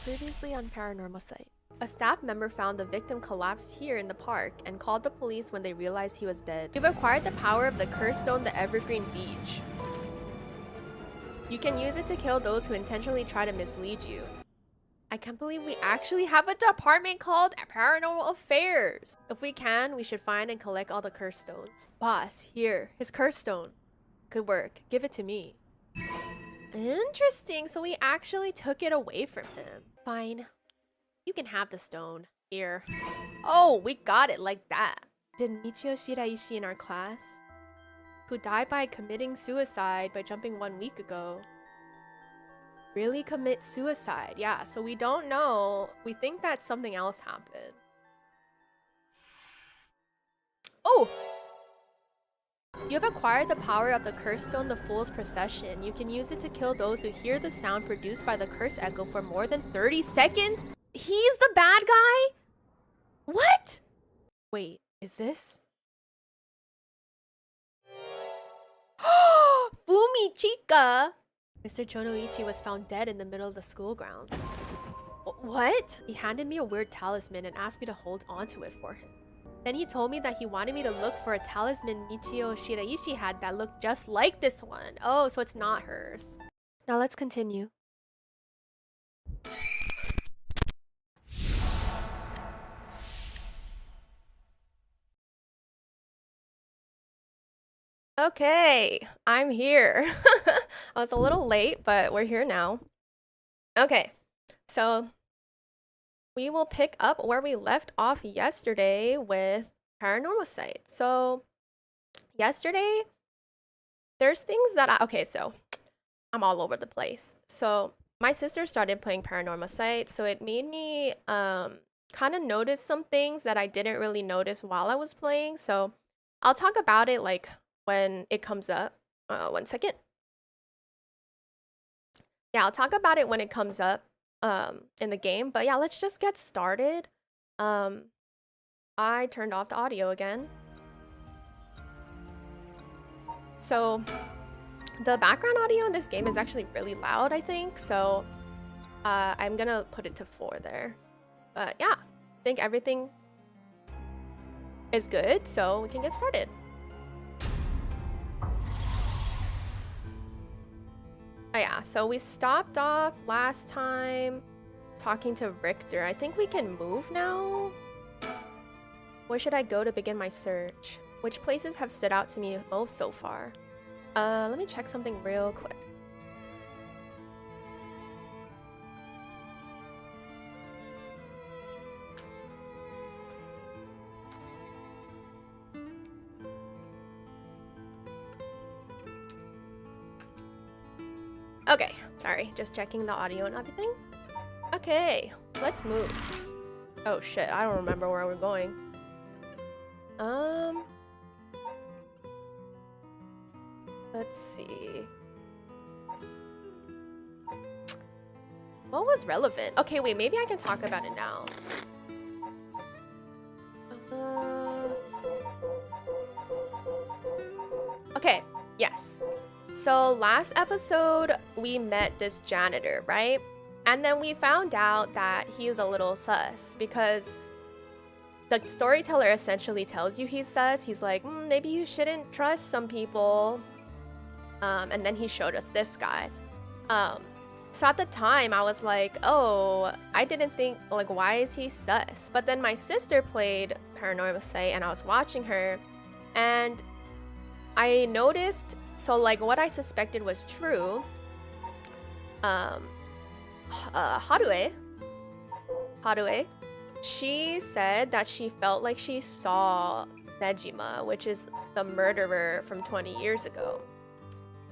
Previously on Paranormasight, a staff member found the victim collapsed here in the park and called the police when they realized he was dead. You've acquired the power of the cursed stone, the Evergreen Beach. You can use it to kill those who intentionally try to mislead you. I can't believe we actually have a department called Paranormal Affairs. If we can, we should find and collect all the cursed stones. Boss, here, his cursed stone. Good work. Give it to me. Interesting, so we actually took it away from him. Fine. You can have the stone. Here. Oh, we got it like that. Did Michio Shiraishi in our class, who died by committing suicide by jumping 1 week ago, really commit suicide? Yeah, so we don't know. We think that something else happened. Oh! You have acquired the power of the cursed stone, the Fool's Procession. You can use it to kill those who hear the sound produced by the curse echo for more than 30 seconds? He's the bad guy? What? Wait, is this? Fumichika! Mr. Chonoichi was found dead in the middle of the school grounds. What? He handed me a weird talisman and asked me to hold onto it for him. Then he told me that he wanted me to look for a talisman Michio Shiraishi had that looked just like this one. Oh, so it's not hers. Now let's continue. Okay, I'm here. I was a little late, but we're here now. Okay, so we will pick up where we left off yesterday with Paranormasight. So yesterday, there's things that okay, so I'm all over the place. So my sister started playing Paranormasight, so it made me kind of notice some things that I didn't really notice while I was playing. So I'll talk about it like when it comes up. 1 second. Yeah, I'll talk about it when it comes up in the game, but yeah, let's just get started. I turned off the audio again. So the background audio in this game is actually really loud, I think, so I'm gonna put it to 4 there. But yeah, I think everything is good, so we can get started. Oh yeah, so we stopped off last time talking to Richter. I think we can move now. Where should I go to begin my search? Which places have stood out to me most so far? Let me check something real quick. Okay, sorry, just checking the audio and everything. Okay, let's move. Oh shit, I don't remember where we're going. Let's see. What was relevant? Okay, wait, maybe I can talk about it now. Okay, yes. So last episode, we met this janitor, right? And then we found out that he was a little sus because the storyteller essentially tells you he's sus. He's like, maybe you shouldn't trust some people. And then he showed us this guy. So at the time, I was like, oh, I didn't think, like, why is he sus? But then my sister played Paranormasight and I was watching her and I noticed, so like what I suspected was true. Harue, she said that she felt like she saw Nejima, which is the murderer from 20 years ago.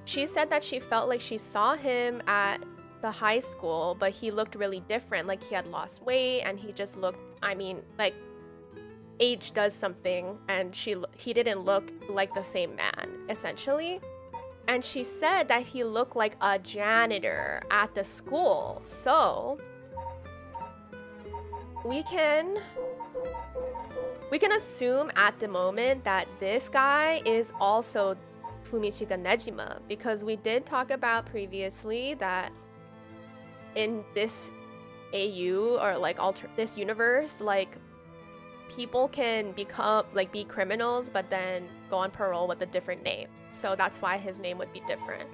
She said that she felt like she saw him at the high school, but he looked really different. Like he had lost weight and he just looked, I mean, like age does something, and he didn't look like the same man, essentially. And she said that he looked like a janitor at the school. So we can assume at the moment that this guy is also Fumichika Nejima, because we did talk about previously that in this AU or like this universe, like people can be criminals but then go on parole with a different name. So that's why his name would be different.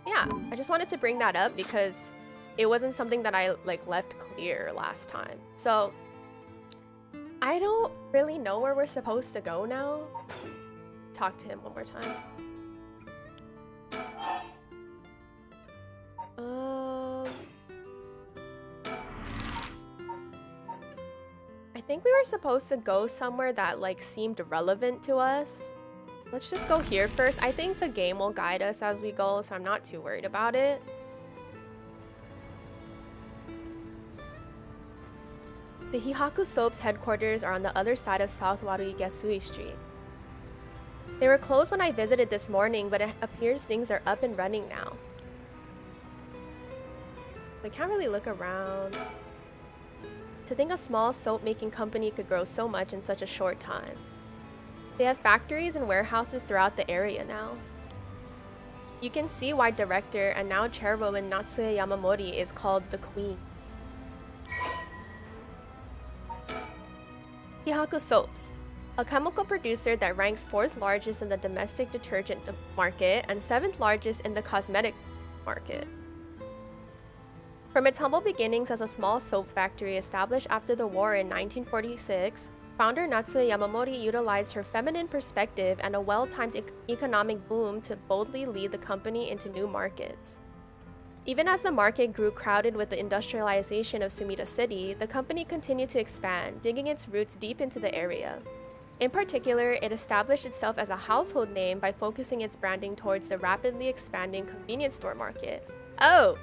Yeah, I just wanted to bring that up because it wasn't something that I like left clear last time. So I don't really know where we're supposed to go now. Talk to him one more time. I think we were supposed to go somewhere that like seemed relevant to us. Let's just go here first. I think the game will guide us as we go, so I'm not too worried about it. The Hihaku Soap's headquarters are on the other side of South Warui Gesui Street. They were closed when I visited this morning, but it appears things are up and running now. I can't really look around. To think a small soap-making company could grow so much in such a short time. They have factories and warehouses throughout the area now. You can see why director and now chairwoman Natsuya Yamamori is called the Queen. Hihaku Soaps, a chemical producer that ranks 4th largest in the domestic detergent market and 7th largest in the cosmetic market. From its humble beginnings as a small soap factory established after the war in 1946, founder Natsuya Yamamori utilized her feminine perspective and a well-timed economic boom to boldly lead the company into new markets. Even as the market grew crowded with the industrialization of Sumida City, the company continued to expand, digging its roots deep into the area. In particular, it established itself as a household name by focusing its branding towards the rapidly expanding convenience store market. Oh!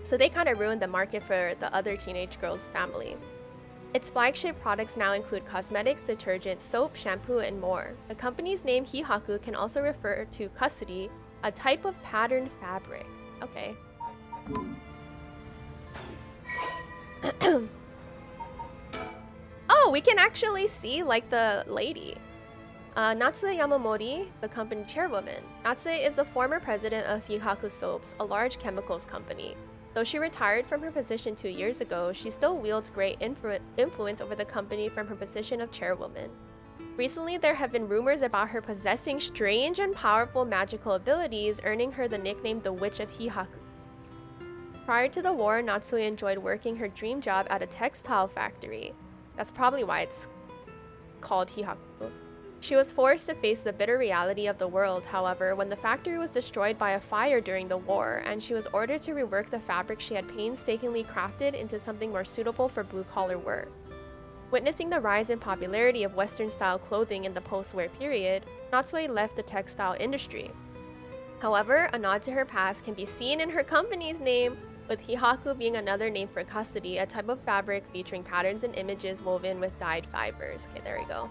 So they kind of ruined the market for the other teenage girls' family. Its flagship products now include cosmetics, detergent, soap, shampoo, and more. The company's name Hihaku can also refer to kusuri, a type of patterned fabric. Okay. Oh, we can actually see like the lady. Natsuya Yamamori, the company chairwoman. Natsuya is the former president of Hihaku Soaps, a large chemicals company. Though she retired from her position 2 years ago, she still wields great influence over the company from her position of chairwoman. Recently, there have been rumors about her possessing strange and powerful magical abilities, earning her the nickname the Witch of Hihaku. Prior to the war, Natsuya enjoyed working her dream job at a textile factory. That's probably why it's called Hihaku. She was forced to face the bitter reality of the world, however, when the factory was destroyed by a fire during the war, and she was ordered to rework the fabric she had painstakingly crafted into something more suitable for blue-collar work. Witnessing the rise in popularity of Western-style clothing in the post-war period, Natsuya left the textile industry. However, a nod to her past can be seen in her company's name, with Hihaku being another name for kusuri, a type of fabric featuring patterns and images woven with dyed fibers. Okay, there we go.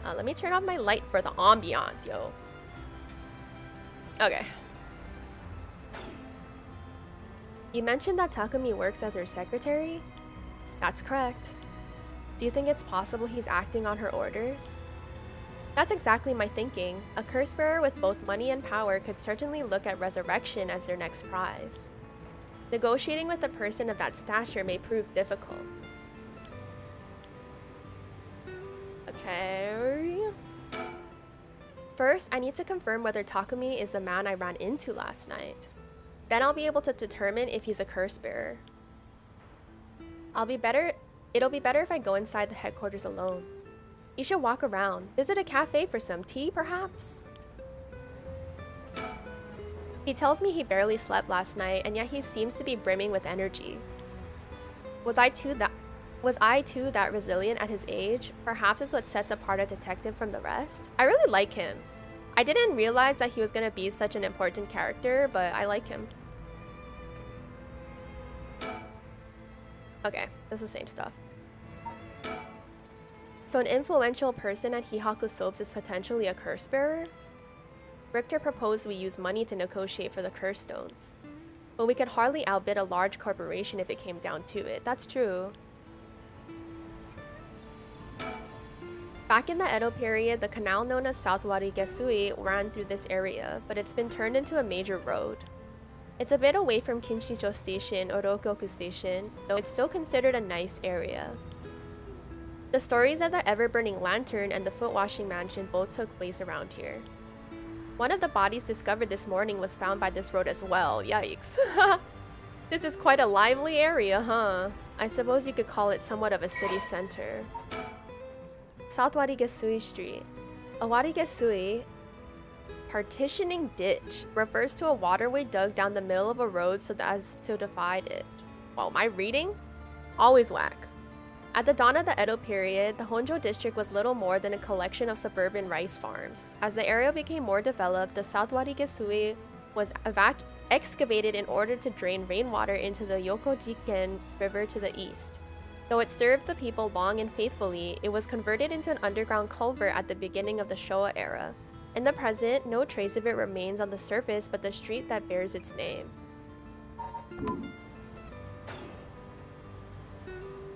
Let me turn off my light for the ambiance, yo. Okay. You mentioned that Takumi works as her secretary? That's correct. Do you think it's possible he's acting on her orders? That's exactly my thinking. A curse bearer with both money and power could certainly look at resurrection as their next prize. Negotiating with a person of that stature may prove difficult. Okay. First, I need to confirm whether Takumi is the man I ran into last night. Then I'll be able to determine if he's a curse bearer. It'll be better if I go inside the headquarters alone. You should walk around, visit a cafe for some tea, perhaps? He tells me he barely slept last night, and yet he seems to be brimming with energy. Was I too that resilient at his age? Perhaps it's what sets apart a detective from the rest? I really like him. I didn't realize that he was gonna be such an important character, but I like him. Okay, it's the same stuff. So an influential person at Hihaku Soaps is potentially a curse bearer? Richter proposed we use money to negotiate for the curse stones. But we could hardly outbid a large corporation if it came down to it. That's true. Back in the Edo period, the canal known as South Warui Gesui ran through this area, but it's been turned into a major road. It's a bit away from Kinshicho Station or Rokyoku Station, though it's still considered a nice area. The stories of the ever-burning lantern and the foot-washing mansion both took place around here. One of the bodies discovered this morning was found by this road as well. Yikes. This is quite a lively area, huh? I suppose you could call it somewhat of a city center. South Warigesui Street. A Warigesui partitioning ditch refers to a waterway dug down the middle of a road so as to divide it. Well, my reading? Always whack. At the dawn of the Edo period, the Honjo district was little more than a collection of suburban rice farms. As the area became more developed, the South Warigesui was excavated in order to drain rainwater into the Yokojiken River to the east. Though it served the people long and faithfully, it was converted into an underground culvert at the beginning of the Showa era. In the present, no trace of it remains on the surface but the street that bears its name.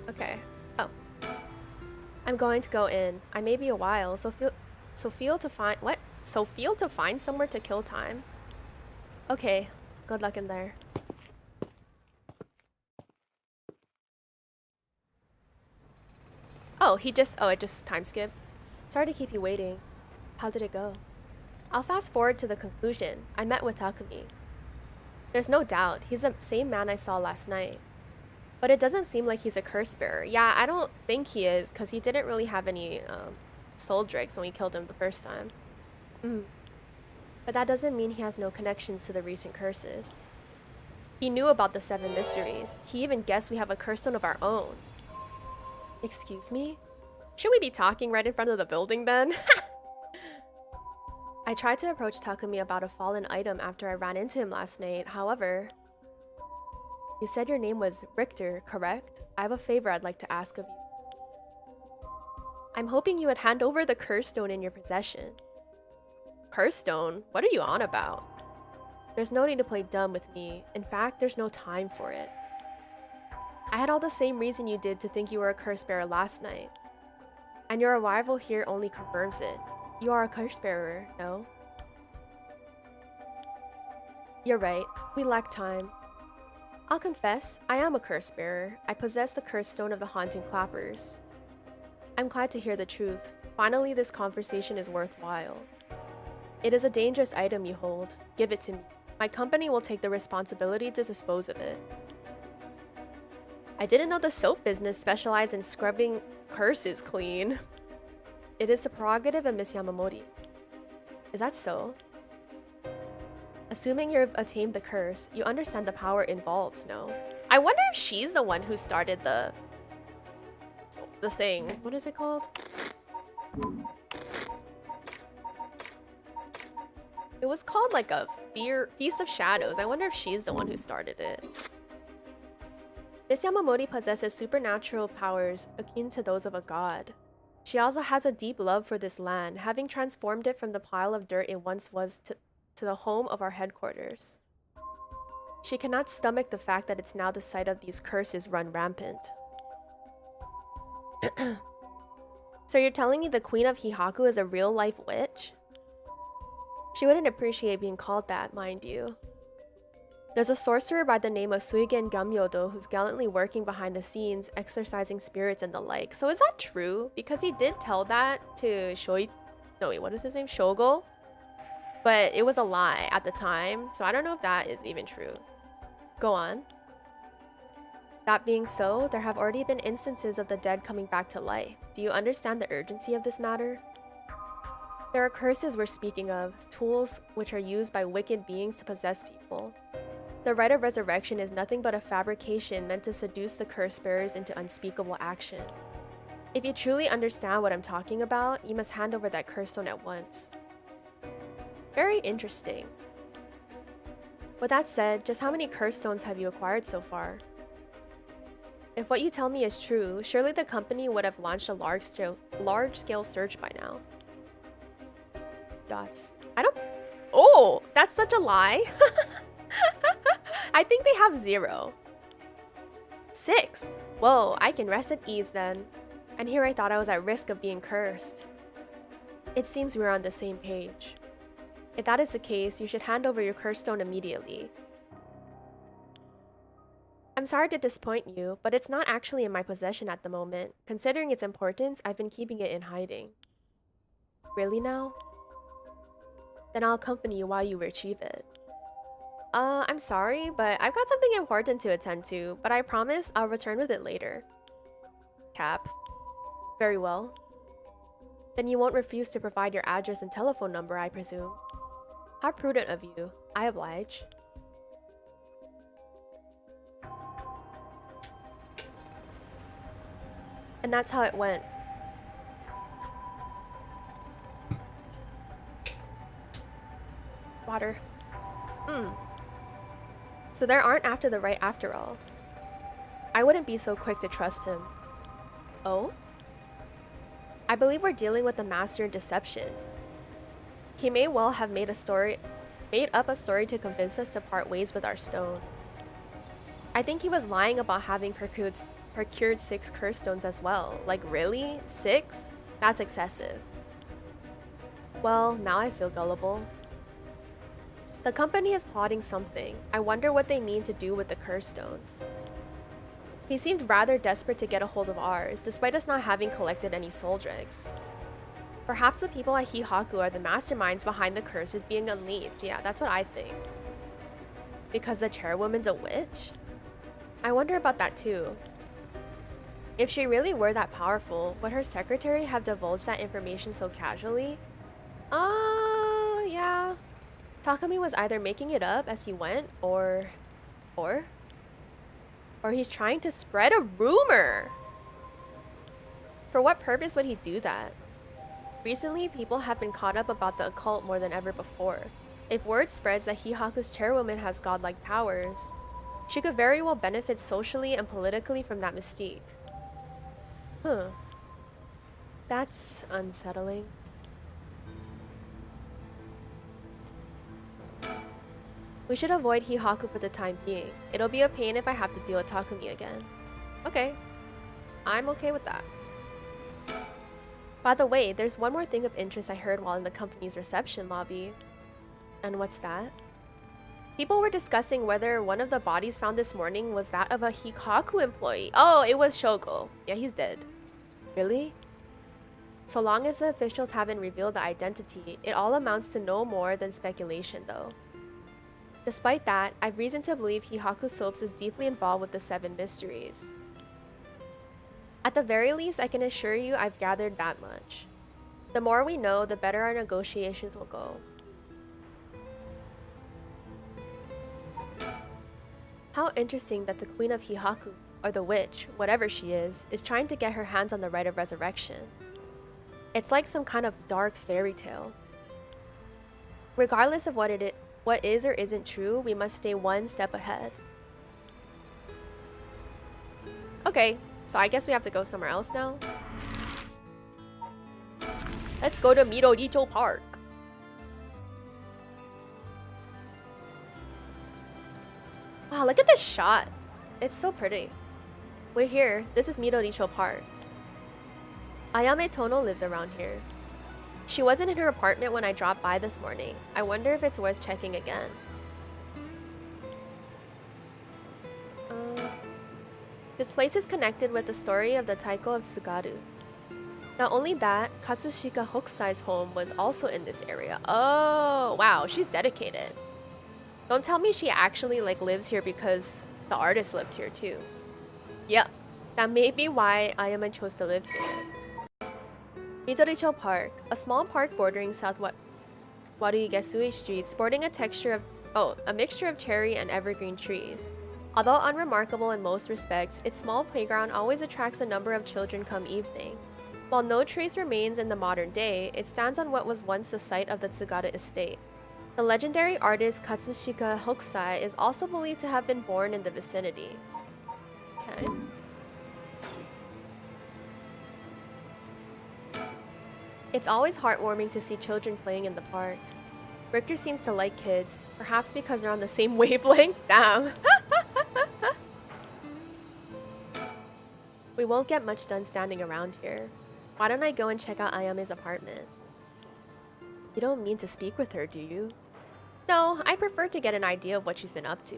Okay. Oh. I'm going to go in. I may be a while, so feel to find somewhere to kill time. Okay. Good luck in there. Oh, it just time skip. Sorry to keep you waiting. How did it go? I'll fast forward to the conclusion. I met with Takumi. There's no doubt, he's the same man I saw last night. But it doesn't seem like he's a curse bearer. Yeah, I don't think he is, because he didn't really have any soul drakes when we killed him the first time. But that doesn't mean he has no connections to the recent curses. He knew about the 7 mysteries. He even guessed we have a curse stone of our own. Excuse me? Should we be talking right in front of the building then? I tried to approach Takumi about a fallen item after I ran into him last night. However, you said your name was Richter, correct? I have a favor I'd like to ask of you. I'm hoping you would hand over the curse stone in your possession. Curse stone? What are you on about? There's no need to play dumb with me. In fact, there's no time for it. I had all the same reason you did to think you were a curse bearer last night. And your arrival here only confirms it. You are a curse bearer, no? You're right. We lack time. I'll confess, I am a curse bearer. I possess the curse stone of the haunting clappers. I'm glad to hear the truth. Finally, this conversation is worthwhile. It is a dangerous item you hold. Give it to me. My company will take the responsibility to dispose of it. I didn't know the soap business specialized in scrubbing curses clean. It is the prerogative of Miss Yamamori. Is that so? Assuming you've attained the curse, you understand the power it involves, no? I wonder if she's the one who started the thing. What is it called? It was called like a Feast of Shadows. I wonder if she's the one who started it. Miss Yamamori possesses supernatural powers akin to those of a god. She also has a deep love for this land, having transformed it from the pile of dirt it once was to the home of our headquarters. She cannot stomach the fact that it's now the site of these curses run rampant. So you're telling me the Queen of Hihaku is a real-life witch? She wouldn't appreciate being called that, mind you. There's a sorcerer by the name of Suigen Gamyodo who's gallantly working behind the scenes, exorcising spirits and the like. So is that true? Because he did tell that to what is his name? Shogo? But it was a lie at the time, so I don't know if that is even true. Go on. That being so, there have already been instances of the dead coming back to life. Do you understand the urgency of this matter? There are curses we're speaking of, tools which are used by wicked beings to possess people. The rite of resurrection is nothing but a fabrication meant to seduce the curse bearers into unspeakable action. If you truly understand what I'm talking about, you must hand over that curse stone at once. Very interesting. With that said, just how many curse stones have you acquired so far? If what you tell me is true, surely the company would have launched a large-scale search by now. Dots. Oh, that's such a lie. I think they have 0. 6. Whoa, I can rest at ease then. And here I thought I was at risk of being cursed. It seems we're on the same page. If that is the case, you should hand over your curse stone immediately. I'm sorry to disappoint you, but it's not actually in my possession at the moment. Considering its importance, I've been keeping it in hiding. Really now? Then I'll accompany you while you retrieve it. I'm sorry, but I've got something important to attend to, but I promise I'll return with it later. Cap. Very well. Then you won't refuse to provide your address and telephone number, I presume. How prudent of you. I oblige. And that's how it went. Water. So there aren't after the right after all. I wouldn't be so quick to trust him. Oh? I believe we're dealing with a master in deception. He may well have made up a story to convince us to part ways with our stone. I think he was lying about having procured 6 curse stones as well. Like, really? 6? That's excessive. Well, now I feel gullible. The company is plotting something. I wonder what they mean to do with the curse stones. He seemed rather desperate to get a hold of ours, despite us not having collected any soul dregs. Perhaps the people at Hihaku are the masterminds behind the curses being unleashed. Yeah, that's what I think. Because the chairwoman's a witch? I wonder about that too. If she really were that powerful, would her secretary have divulged that information so casually? Yeah. Takumi was either making it up as he went, or he's trying to spread a rumor. For what purpose would he do that? Recently, people have been caught up about the occult more than ever before. If word spreads that Hihaku's chairwoman has godlike powers, she could very well benefit socially and politically from that mystique. Huh. That's unsettling. We should avoid Hihaku for the time being. It'll be a pain if I have to deal with Takumi again. Okay. I'm okay with that. By the way, there's one more thing of interest I heard while in the company's reception lobby. And what's that? People were discussing whether one of the bodies found this morning was that of a Hihaku employee. Oh, it was Shogo. Yeah, he's dead. Really? So long as the officials haven't revealed the identity, it all amounts to no more than speculation though. Despite that, I've reason to believe Hihaku Soaps is deeply involved with the 7 mysteries. At the very least, I can assure you I've gathered that much. The more we know, the better our negotiations will go. How interesting that the Queen of Hihaku, or the witch, whatever she is trying to get her hands on the rite of resurrection. It's like some kind of dark fairy tale. Regardless of what is or isn't true, we must stay one step ahead. Okay, so I guess we have to go somewhere else now. Let's go to Midoricho Park. Wow, look at this shot. It's so pretty. We're here. This is Midoricho Park. Ayame Tono lives around here. She wasn't in her apartment when I dropped by this morning. I wonder if it's worth checking again. This place is connected with the story of the Taiko of Tsugaru. Not only that, Katsushika Hokusai's home was also in this area. Oh, wow, she's dedicated. Don't tell me she actually lives here because the artist lived here too. Yep, that may be why Ayame chose to live here. Midoricho Park, a small park bordering South Waruigesui Street, sporting a mixture of cherry and evergreen trees. Although unremarkable in most respects, its small playground always attracts a number of children come evening. While no trace remains in the modern day, it stands on what was once the site of the Tsugaru estate. The legendary artist Katsushika Hokusai is also believed to have been born in the vicinity. Okay. It's always heartwarming to see children playing in the park. Richter seems to like kids, perhaps because they're on the same wavelength. Damn. We won't get much done standing around here. Why don't I go and check out Ayame's apartment? You don't mean to speak with her, do you? No, I prefer to get an idea of what she's been up to.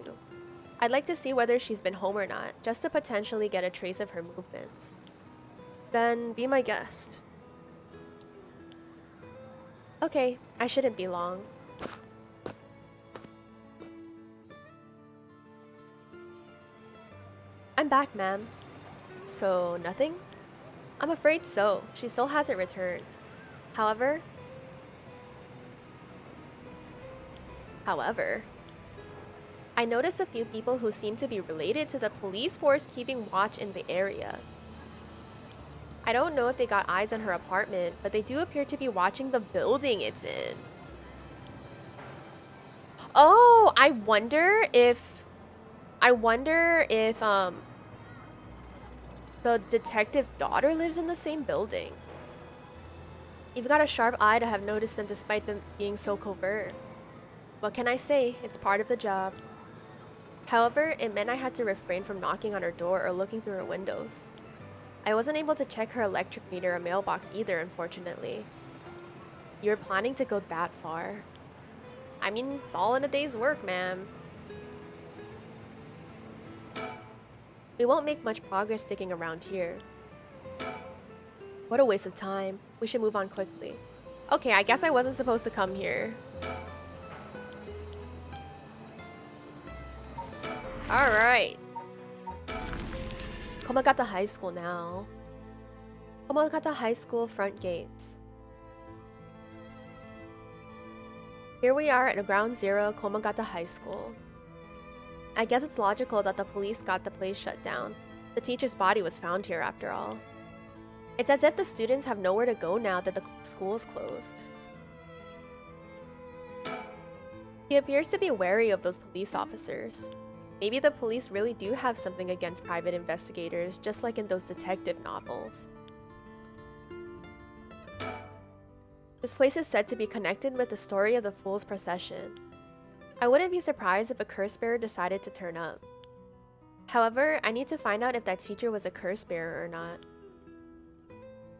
I'd like to see whether she's been home or not, just to potentially get a trace of her movements. Then be my guest. Okay, I shouldn't be long. I'm back, ma'am. So, nothing? I'm afraid so. She still hasn't returned. However, I noticed a few people who seem to be related to the police force keeping watch in the area. I don't know if they got eyes on her apartment, but they do appear to be watching the building it's in. Oh, I wonder if the detective's daughter lives in the same building. You've got a sharp eye to have noticed them despite them being so covert. What can I say? It's part of the job. However, it meant I had to refrain from knocking on her door or looking through her windows. I wasn't able to check her electric meter or mailbox either, unfortunately. You're planning to go that far? I mean, it's all in a day's work, ma'am. We won't make much progress sticking around here. What a waste of time. We should move on quickly. Okay, I guess I wasn't supposed to come here. Alright. Komagata High School now. Komagata High School front gates. Here we are at Ground Zero, Komagata High School. I guess it's logical that the police got the place shut down. The teacher's body was found here after all. It's as if the students have nowhere to go now that the school is closed. He appears to be wary of those police officers. Maybe the police really do have something against private investigators, just like in those detective novels. This place is said to be connected with the story of the Fool's Procession. I wouldn't be surprised if a curse bearer decided to turn up. However, I need to find out if that teacher was a curse bearer or not.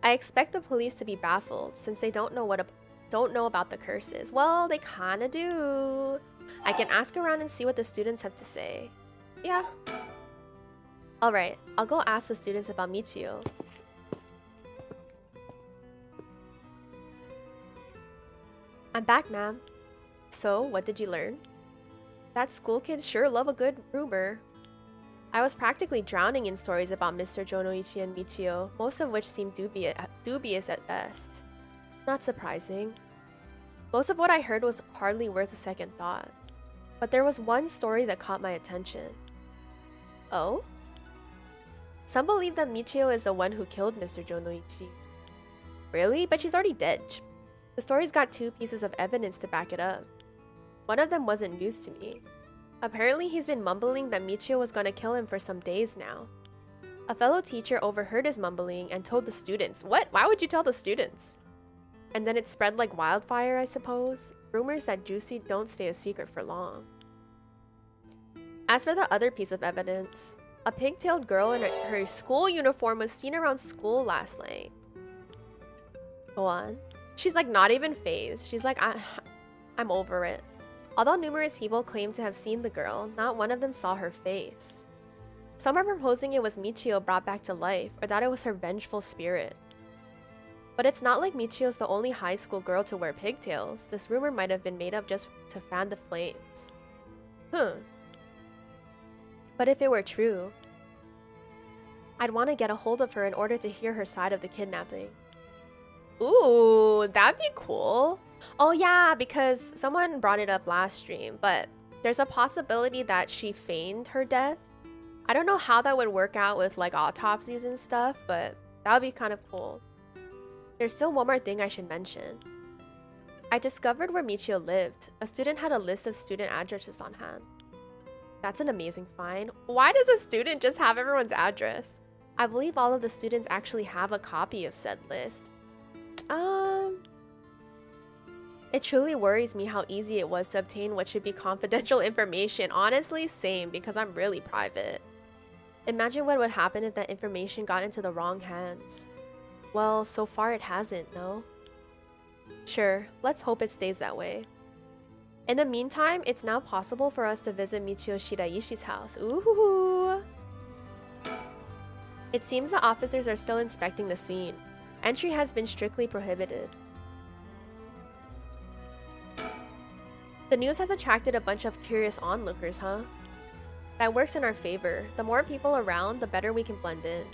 I expect the police to be baffled since they don't know about the curses. Well, they kinda do. I can ask around and see what the students have to say. Yeah. Alright, I'll go ask the students about Michio. I'm back, ma'am. So, what did you learn? That school kids sure love a good rumor. I was practically drowning in stories about Mr. Jonoichi and Michio, most of which seemed dubious at best. Not surprising. Most of what I heard was hardly worth a second thought. But there was one story that caught my attention. Oh? Some believe that Michio is the one who killed Mr. Jonoichi. Really? But she's already dead. The story's got two pieces of evidence to back it up. One of them wasn't news to me. Apparently he's been mumbling that Michio was gonna kill him for some days now. A fellow teacher overheard his mumbling and told the students. What? Why would you tell the students? And then it spread like wildfire, I suppose. Rumors that juicy don't stay a secret for long. As for the other piece of evidence, a pigtailed girl in her school uniform was seen around school last night. Go on. She's like not even phased. She's like, I'm over it. Although numerous people claim to have seen the girl, not one of them saw her face. Some are proposing it was Michio brought back to life, or that it was her vengeful spirit. But it's not like Michio's the only high school girl to wear pigtails. This rumor might have been made up just to fan the flames. But if it were true, I'd want to get a hold of her in order to hear her side of the kidnapping. Ooh, that'd be cool. Oh yeah, because someone brought it up last stream, but there's a possibility that she feigned her death. I don't know how that would work out with like autopsies and stuff, but that would be kind of cool. There's still one more thing I should mention. I discovered where Michio lived. A student had a list of student addresses on hand. That's an amazing find. Why does a student just have everyone's address? I believe all of the students actually have a copy of said list. It truly worries me how easy it was to obtain what should be confidential information. Honestly, same, because I'm really private. Imagine what would happen if that information got into the wrong hands. Well, so far it hasn't, no? Sure, let's hope it stays that way. In the meantime, it's now possible for us to visit Michio Shiraishi's house. Ooh. It seems the officers are still inspecting the scene. Entry has been strictly prohibited. The news has attracted a bunch of curious onlookers, huh? That works in our favor. The more people around, the better we can blend in.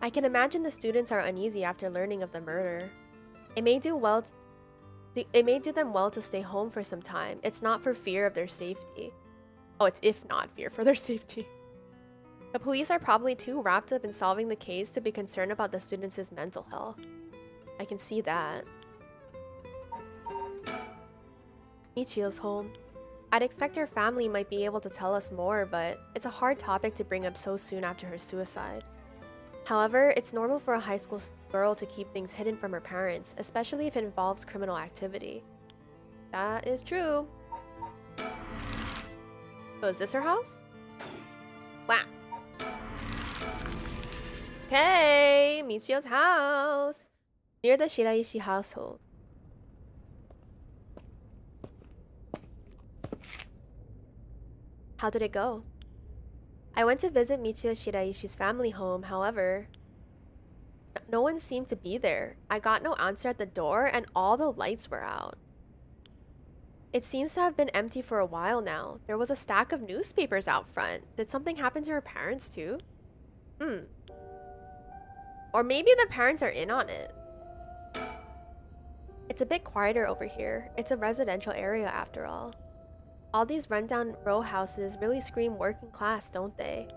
I can imagine the students are uneasy after learning of the murder. It may do them well to stay home for some time. It's not for fear of their safety. Oh, it's if not fear for their safety. The police are probably too wrapped up in solving the case to be concerned about the students' mental health. I can see that. Michio's home. I'd expect her family might be able to tell us more, but it's a hard topic to bring up so soon after her suicide. However, it's normal for a high school girl to keep things hidden from her parents, especially if it involves criminal activity. That is true. Oh, is this her house? Wow. Okay, Michio's house. Near the Shiraishi household. How did it go? I went to visit Michio Shiraishi's family home, however, no one seemed to be there. I got no answer at the door and all the lights were out. It seems to have been empty for a while now. There was a stack of newspapers out front. Did something happen to her parents too? Or maybe the parents are in on it. It's a bit quieter over here. It's a residential area after all. All these rundown row houses really scream working class, don't they?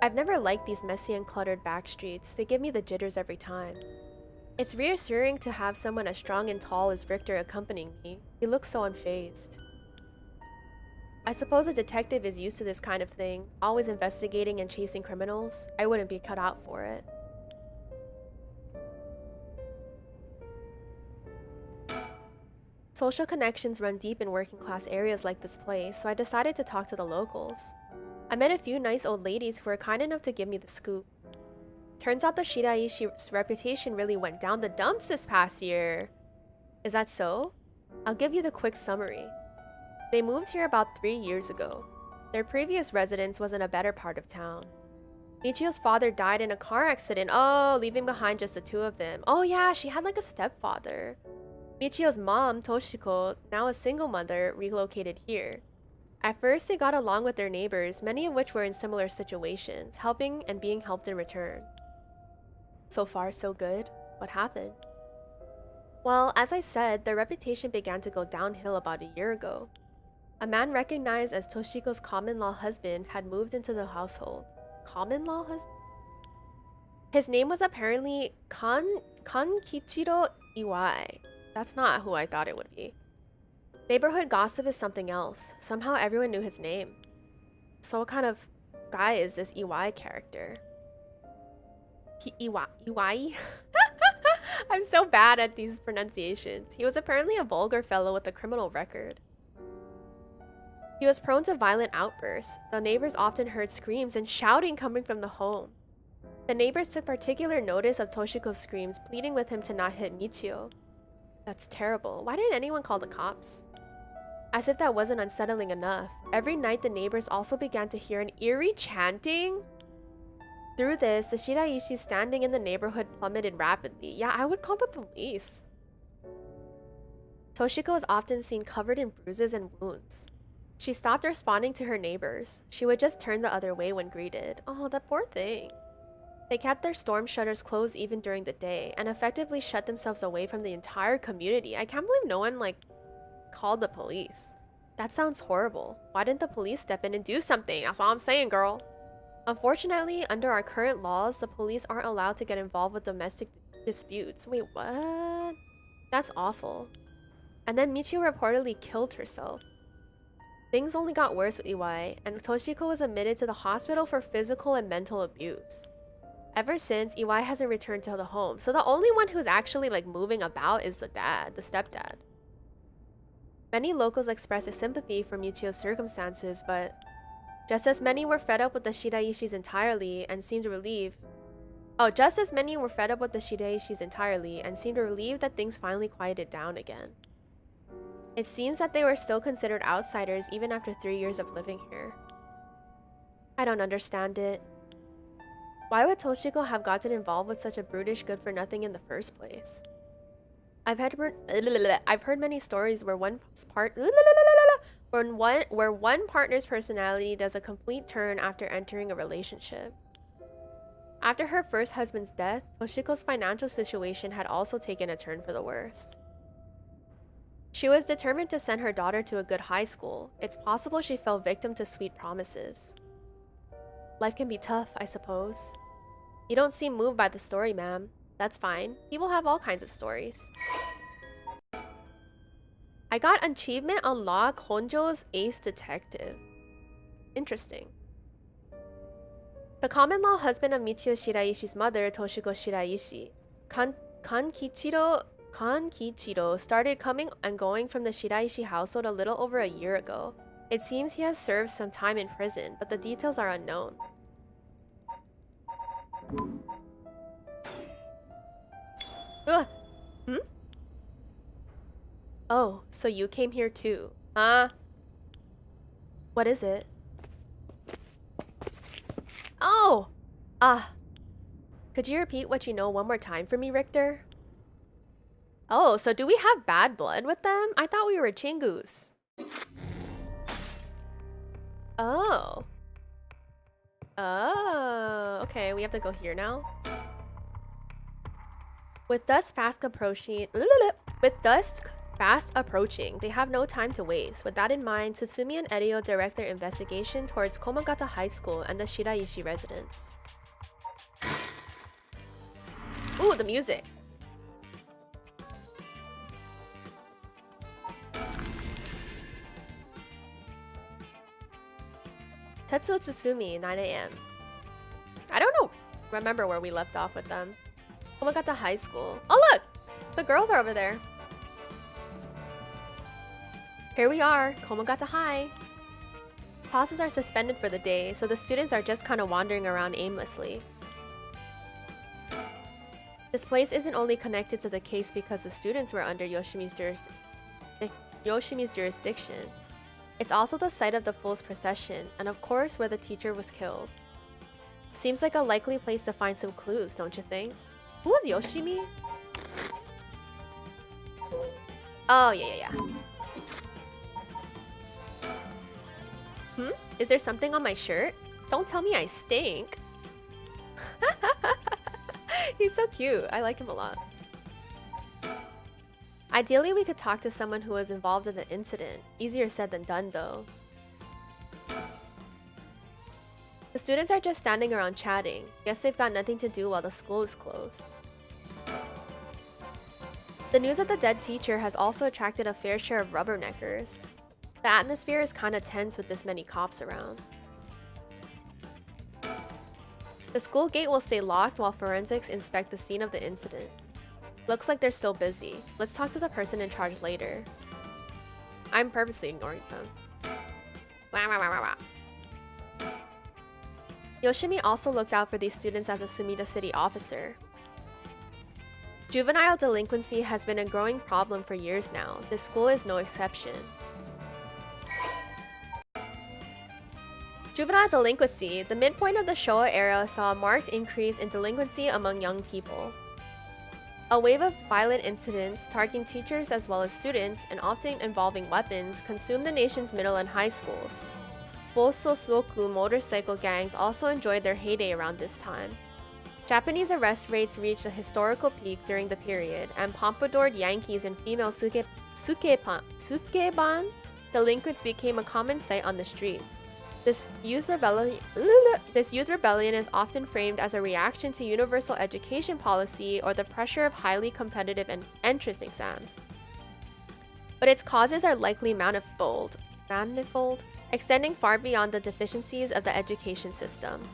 I've never liked these messy and cluttered back streets. They give me the jitters every time. It's reassuring to have someone as strong and tall as Richter accompanying me. He looks so unfazed. I suppose a detective is used to this kind of thing, always investigating and chasing criminals. I wouldn't be cut out for it. Social connections run deep in working class areas like this place, so I decided to talk to the locals. I met a few nice old ladies who were kind enough to give me the scoop. Turns out the Shiraishi's reputation really went down the dumps this past year. Is that so? I'll give you the quick summary. They moved here about 3 years ago. Their previous residence was in a better part of town. Michio's father died in a car accident. Oh, leaving behind just the two of them. Oh yeah, she had like a stepfather. Michio's mom, Toshiko, now a single mother, relocated here. At first, they got along with their neighbors, many of which were in similar situations, helping and being helped in return. So far, so good. What happened? Well, as I said, their reputation began to go downhill about a year ago. A man recognized as Toshiko's common-law husband had moved into the household. Common-law husband? His name was apparently Kankichiro Iwai. That's not who I thought it would be. Neighborhood gossip is something else. Somehow everyone knew his name. So what kind of guy is this Iwai character? Iwai? I'm so bad at these pronunciations. He was apparently a vulgar fellow with a criminal record. He was prone to violent outbursts. The neighbors often heard screams and shouting coming from the home. The neighbors took particular notice of Toshiko's screams, pleading with him to not hit Michio. That's terrible. Why didn't anyone call the cops? As if that wasn't unsettling enough, every night the neighbors also began to hear an eerie chanting. Through this, the Shiraishi's standing in the neighborhood plummeted rapidly. Yeah, I would call the police. Toshiko was often seen covered in bruises and wounds. She stopped responding to her neighbors. She would just turn the other way when greeted. Oh, that poor thing. They kept their storm shutters closed even during the day and effectively shut themselves away from the entire community. I can't believe no one, called the police. That sounds horrible. Why didn't the police step in and do something? That's what I'm saying, girl. Unfortunately, under our current laws, the police aren't allowed to get involved with domestic disputes. Wait, what? That's awful. And then Michio reportedly killed herself. Things only got worse with Iwai, and Toshiko was admitted to the hospital for physical and mental abuse. Ever since, Iwai hasn't returned to the home, so the only one who's actually moving about is the stepdad. Many locals expressed a sympathy for Michio's circumstances, but Just as many were fed up with the Shiraishis entirely and seemed relieved. Oh, just as many were fed up with the Shiraishis entirely and seemed relieved that things finally quieted down again. It seems that they were still considered outsiders even after 3 years of living here. I don't understand it. Why would Toshiko have gotten involved with such a brutish good-for-nothing in the first place? I've heard many stories where one partner's personality does a complete turn after entering a relationship. After her first husband's death, Toshiko's financial situation had also taken a turn for the worse. She was determined to send her daughter to a good high school. It's possible she fell victim to sweet promises. Life can be tough, I suppose. You don't seem moved by the story, ma'am. That's fine. People have all kinds of stories. I got achievement unlock Honjo's Ace Detective. Interesting. The common-law husband of Michio Shiraishi's mother, Toshiko Shiraishi, Kankichiro, started coming and going from the Shiraishi household a little over a year ago. It seems he has served some time in prison, but the details are unknown. Ugh. Hmm? Oh, so you came here too, huh? What is it? Oh! Could you repeat what you know one more time for me, Richter? Oh, so do we have bad blood with them? I thought we were chingus. Oh. Oh, okay, we have to go here now. With dusk fast approaching, they have no time to waste. With that in mind, Tsutsumi and Erio direct their investigation towards Komagata High School and the Shiraishi residence. Ooh, the music. Tetsuo Tsutsumi, 9 a.m. I don't know. Remember where we left off with them. Komagata High School. Oh look! The girls are over there. Here we are, Komagata High. Classes are suspended for the day, so the students are just kind of wandering around aimlessly. This place isn't only connected to the case because the students were under Yoshimi's jurisdiction. It's also the site of the Fool's procession, and of course where the teacher was killed. Seems like a likely place to find some clues, don't you think? Who was Yoshimi? Oh, yeah. Is there something on my shirt? Don't tell me I stink. He's so cute. I like him a lot. Ideally, we could talk to someone who was involved in the incident. Easier said than done, though. The students are just standing around chatting. Guess they've got nothing to do while the school is closed. The news of the dead teacher has also attracted a fair share of rubberneckers. The atmosphere is kinda tense with this many cops around. The school gate will stay locked while forensics inspect the scene of the incident. Looks like they're still busy. Let's talk to the person in charge later. I'm purposely ignoring them. Yoshimi also looked out for these students as a Sumida City officer. Juvenile delinquency has been a growing problem for years now. This school is no exception. Juvenile delinquency. The midpoint of the Showa era saw a marked increase in delinquency among young people. A wave of violent incidents targeting teachers as well as students, and often involving weapons, consumed the nation's middle and high schools. Bososoku motorcycle gangs also enjoyed their heyday around this time. Japanese arrest rates reached a historical peak during the period, and pompadoured Yankees and female sukeban delinquents became a common sight on the streets. This youth rebellion is often framed as a reaction to universal education policy or the pressure of highly competitive and entrance exams. But its causes are likely manifold, extending far beyond the deficiencies of the education system.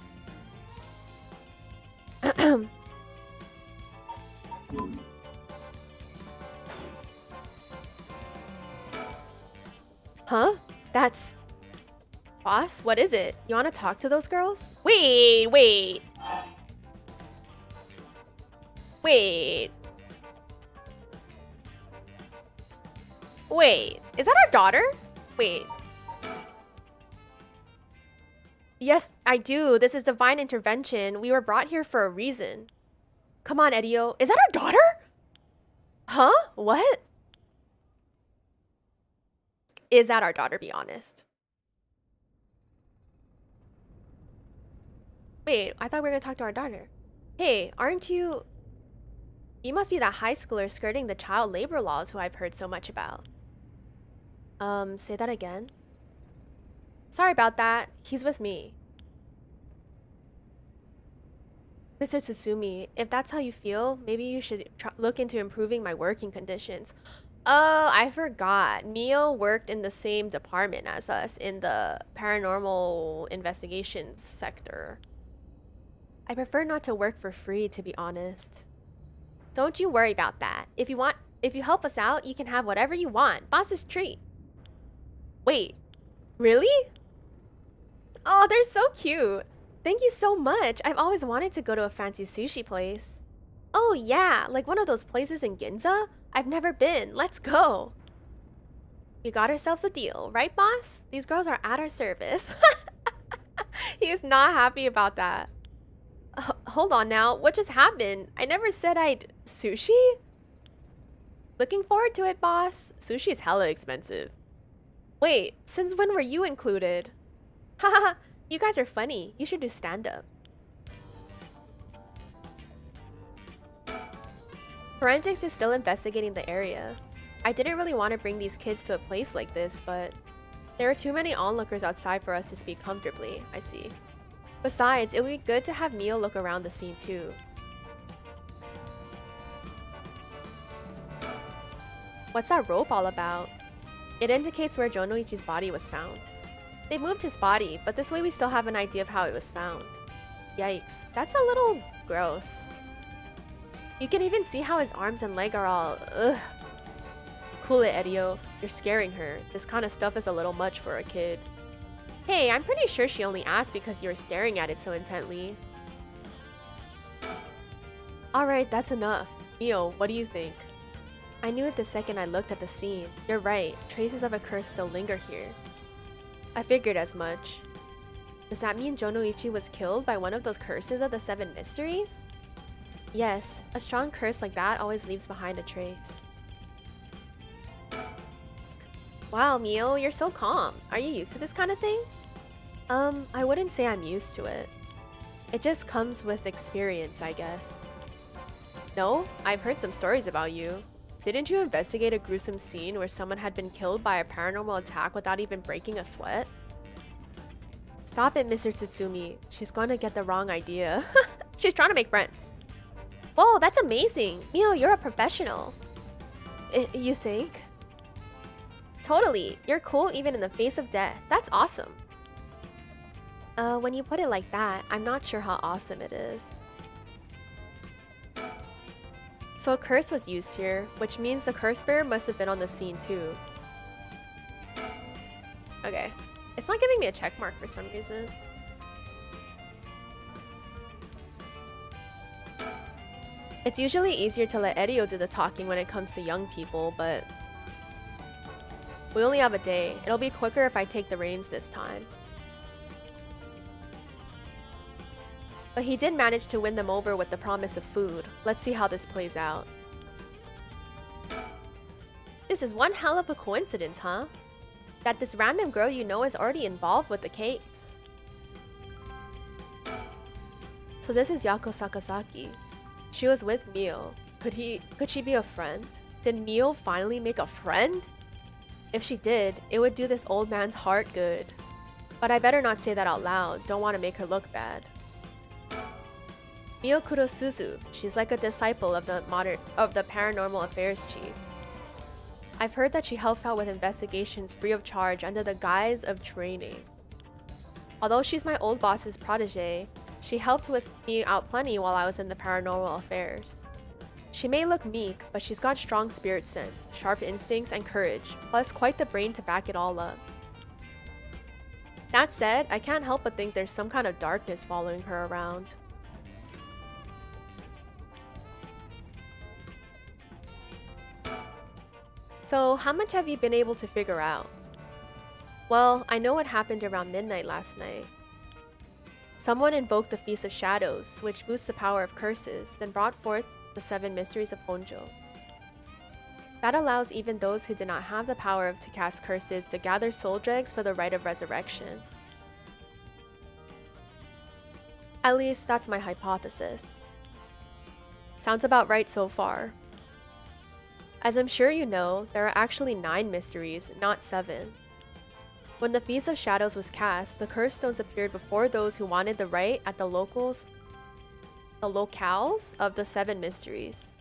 Huh? That's... Boss, what is it? You want to talk to those girls? Wait. Wait. Wait. Is that our daughter? Wait. Yes, I do. This is divine intervention. We were brought here for a reason. Come on, Edio. Is that our daughter? Huh? What? Is that our daughter, be honest? Wait, I thought we were gonna talk to our daughter. Hey, aren't you... You must be that high schooler skirting the child labor laws who I've heard so much about. Say that again? Sorry about that. He's with me. Mr. Tsutsumi, if that's how you feel, maybe you should look into improving my working conditions. Oh, I forgot. Mio worked in the same department as us in the paranormal investigations sector. I prefer not to work for free, to be honest. Don't you worry about that. If you help us out, you can have whatever you want. Boss's treat. Wait, really? Oh, they're so cute. Thank you so much. I've always wanted to go to a fancy sushi place. Oh yeah, like one of those places in Ginza? I've never been. Let's go. We got ourselves a deal, right, boss? These girls are at our service. He is not happy about that. Hold on now. What just happened? I never said I'd... Sushi? Looking forward to it, boss. Sushi is hella expensive. Wait, since when were you included? Haha, you guys are funny. You should do stand-up. Forensics is still investigating the area. I didn't really want to bring these kids to a place like this, but there are too many onlookers outside for us to speak comfortably, I see. Besides, it would be good to have Mio look around the scene too. What's that rope all about? It indicates where Jonoichi's body was found. They moved his body, but this way we still have an idea of how it was found. Yikes, that's a little gross. You can even see how his arms and leg are all ugh. Cool it, Edio. You're scaring her. This kind of stuff is a little much for a kid. Hey, I'm pretty sure she only asked because you were staring at it so intently. Alright, that's enough. Mio, what do you think? I knew it the second I looked at the scene. You're right, traces of a curse still linger here. I figured as much. Does that mean Jonoichi was killed by one of those curses of the 7 mysteries? Yes, a strong curse like that always leaves behind a trace. Wow, Mio, you're so calm. Are you used to this kind of thing? I wouldn't say I'm used to it. It just comes with experience, I guess. No? I've heard some stories about you. Didn't you investigate a gruesome scene where someone had been killed by a paranormal attack without even breaking a sweat? Stop it, Mr. Tsutsumi. She's going to get the wrong idea. She's trying to make friends. Whoa, that's amazing. Mio, you're a professional. You think? Totally. You're cool even in the face of death. That's awesome. When you put it like that, I'm not sure how awesome it is. So a curse was used here, which means the curse bearer must have been on the scene too. Okay. It's not giving me a check mark for some reason. It's usually easier to let Edio do the talking when it comes to young people, but we only have a day. It'll be quicker if I take the reins this time. But he did manage to win them over with the promise of food. Let's see how this plays out. This is one hell of a coincidence, huh? That this random girl you know is already involved with the case. So this is Yako Sakazaki. She was with Mio. Could she be a friend? Did Mio finally make a friend? If she did, it would do this old man's heart good. But I better not say that out loud. Don't want to make her look bad. Mio Kurosuzu. She's like a disciple of the paranormal affairs chief. I've heard that she helps out with investigations free of charge under the guise of training. Although she's my old boss's protege, she helped with me out plenty while I was in the paranormal affairs. She may look meek, but she's got strong spirit sense, sharp instincts, and courage, plus quite the brain to back it all up. That said, I can't help but think there's some kind of darkness following her around. So, how much have you been able to figure out? Well, I know what happened around midnight last night. Someone invoked the Feast of Shadows, which boosts the power of curses, then brought forth the 7 mysteries of Honjo. That allows even those who do not have the power to cast curses to gather soul dregs for the rite of resurrection. At least, that's my hypothesis. Sounds about right so far. As I'm sure you know, there are actually 9 mysteries, not 7. When the Feast of Shadows was cast, the curse stones appeared before those who wanted the rite at the locales of the 7 mysteries.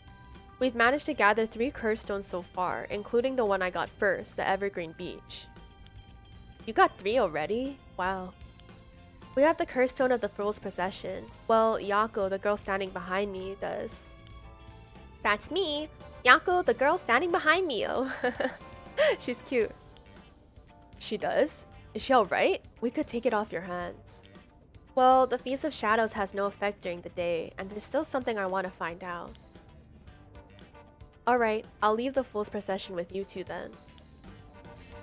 We've managed to gather 3 curse stones so far, including the one I got first, the Evergreen Beach. You got 3 already? Wow. We have the curse stone of the Fool's Procession. Well, Yako, the girl standing behind me, does. That's me! Yako, the girl standing behind me, oh. She's cute. She does? Is she alright? We could take it off your hands. Well, the Feast of Shadows has no effect during the day, and there's still something I want to find out. Alright, I'll leave the Fool's Procession with you two then.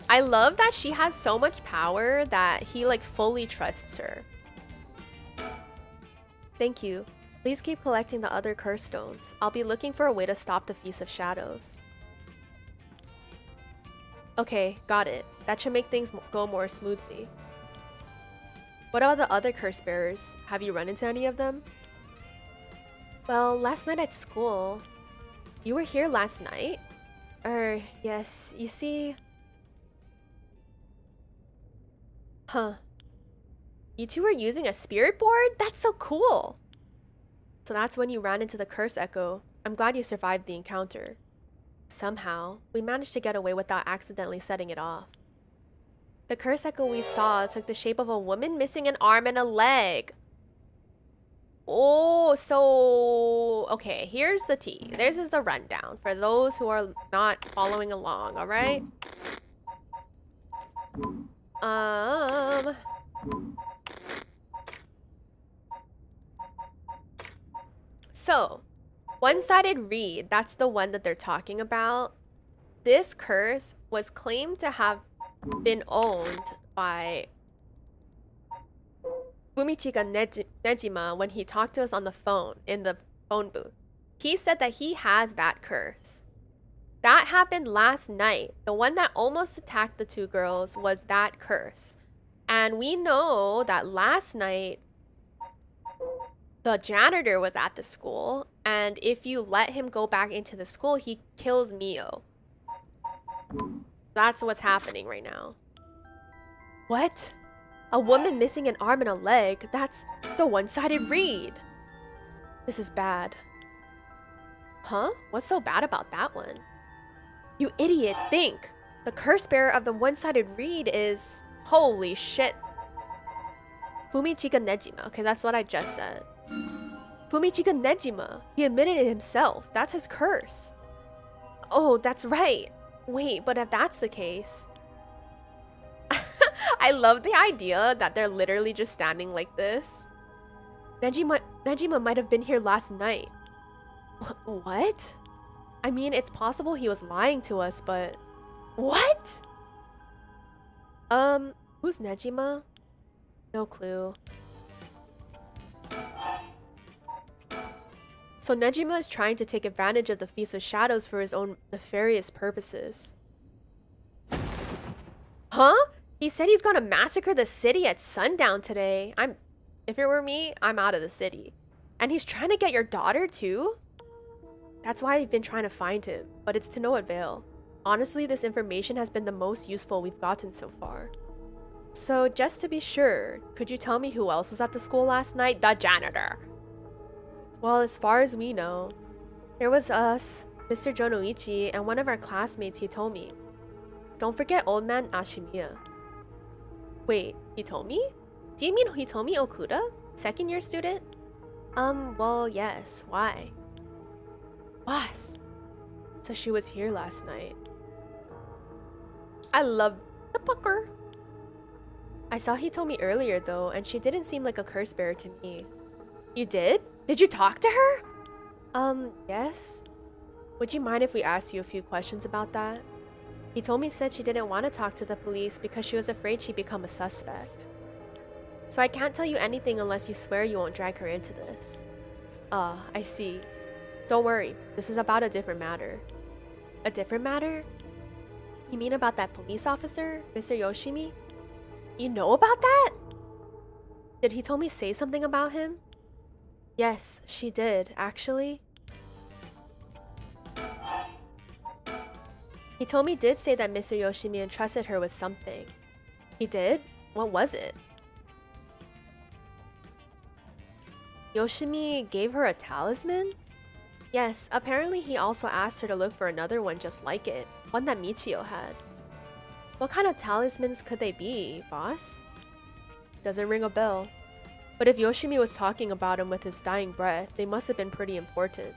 I love that she has so much power that he like fully trusts her. Thank you. Please keep collecting the other curse stones. I'll be looking for a way to stop the Feast of Shadows. Okay, got it. That should make things go more smoothly. What about the other curse bearers? Have you run into any of them? Well, last night at school. You were here last night? Yes, you see... Huh. You two were using a spirit board? That's so cool! So that's when you ran into the curse echo. I'm glad you survived the encounter. Somehow, we managed to get away without accidentally setting it off. The curse echo we saw took the shape of a woman missing an arm and a leg. Oh, so... Okay, here's the tea. This is the rundown for those who are not following along, alright? So, one-sided reed, that's the one that they're talking about. This curse was claimed to have been owned by Fumichika Nejima when he talked to us on the phone, in the phone booth. He said that he has that curse. That happened last night. The one that almost attacked the 2 girls was that curse. And we know that last night, the janitor was at the school, and if you let him go back into the school, he kills Mio. That's what's happening right now. What? A woman missing an arm and a leg? That's the one-sided reed. This is bad. Huh? What's so bad about that one? You idiot, think! The curse bearer of the one-sided reed is... Holy shit. Fumichika Nejima. Okay, that's what I just said. Fumichika Nejima. He admitted it himself. That's his curse. Oh, that's right. Wait, but if that's the case... I love the idea that they're literally just standing like this. Nejima might have been here last night. What? I mean, it's possible he was lying to us, but... What? Who's Nejima? No clue. So Nejima is trying to take advantage of the Feast of Shadows for his own nefarious purposes. Huh? He said he's gonna massacre the city at sundown today. If it were me, I'm out of the city. And he's trying to get your daughter too? That's why I've been trying to find him, but it's to no avail. Honestly, this information has been the most useful we've gotten so far. So just to be sure, could you tell me who else was at the school last night? The janitor. Well, as far as we know, there was us, Mr. Jonoichi, and one of our classmates, Hitomi. Don't forget old man Ashimiya. Wait, Hitomi? Do you mean Hitomi Okuda? Second year student? Well, yes. Why? Boss. So she was here last night. I love the pucker. I saw he told me earlier though, and she didn't seem like a curse bearer to me. You did? Did you talk to her? Yes. Would you mind if we asked you a few questions about that? He told me said she didn't want to talk to the police because she was afraid she'd become a suspect. So I can't tell you anything unless you swear you won't drag her into this. I see. Don't worry, this is about a different matter. A different matter? You mean about that police officer, Mr. Yoshimi? You know about that? Did he told me say something about him? Yes, she did, actually. He told me did say that Mr. Yoshimi entrusted her with something. He did? What was it? Yoshimi gave her a talisman? Yes, apparently he also asked her to look for another one just like it, one that Michio had. What kind of talismans could they be, boss? Doesn't ring a bell. But if Yoshimi was talking about him with his dying breath, they must have been pretty important.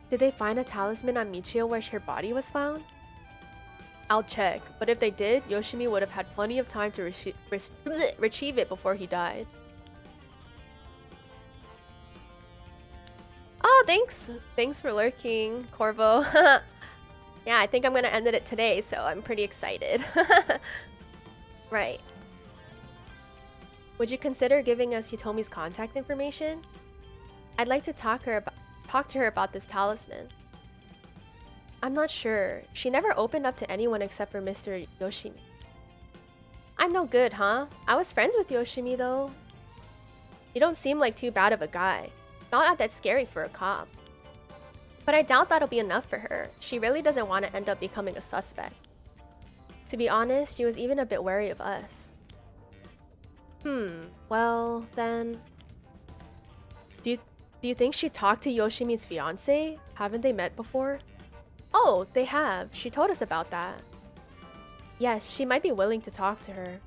Did they find a talisman on Michio where her body was found? I'll check, but if they did, Yoshimi would have had plenty of time to retrieve it before he died. Oh, thanks! Thanks for lurking, Corvo. Yeah, I think I'm gonna end it today, so I'm pretty excited. Right. Would you consider giving us Hitomi's contact information? I'd like to talk to her about this talisman. I'm not sure. She never opened up to anyone except for Mr. Yoshimi. I'm no good, huh? I was friends with Yoshimi, though. You don't seem like too bad of a guy. Not that scary for a cop. But I doubt that'll be enough for her. She really doesn't want to end up becoming a suspect. To be honest, she was even a bit wary of us. Well, then... Do you think she talked to Yoshimi's fiancé? Haven't they met before? Oh, they have. She told us about that. Yes, she might be willing to talk to her.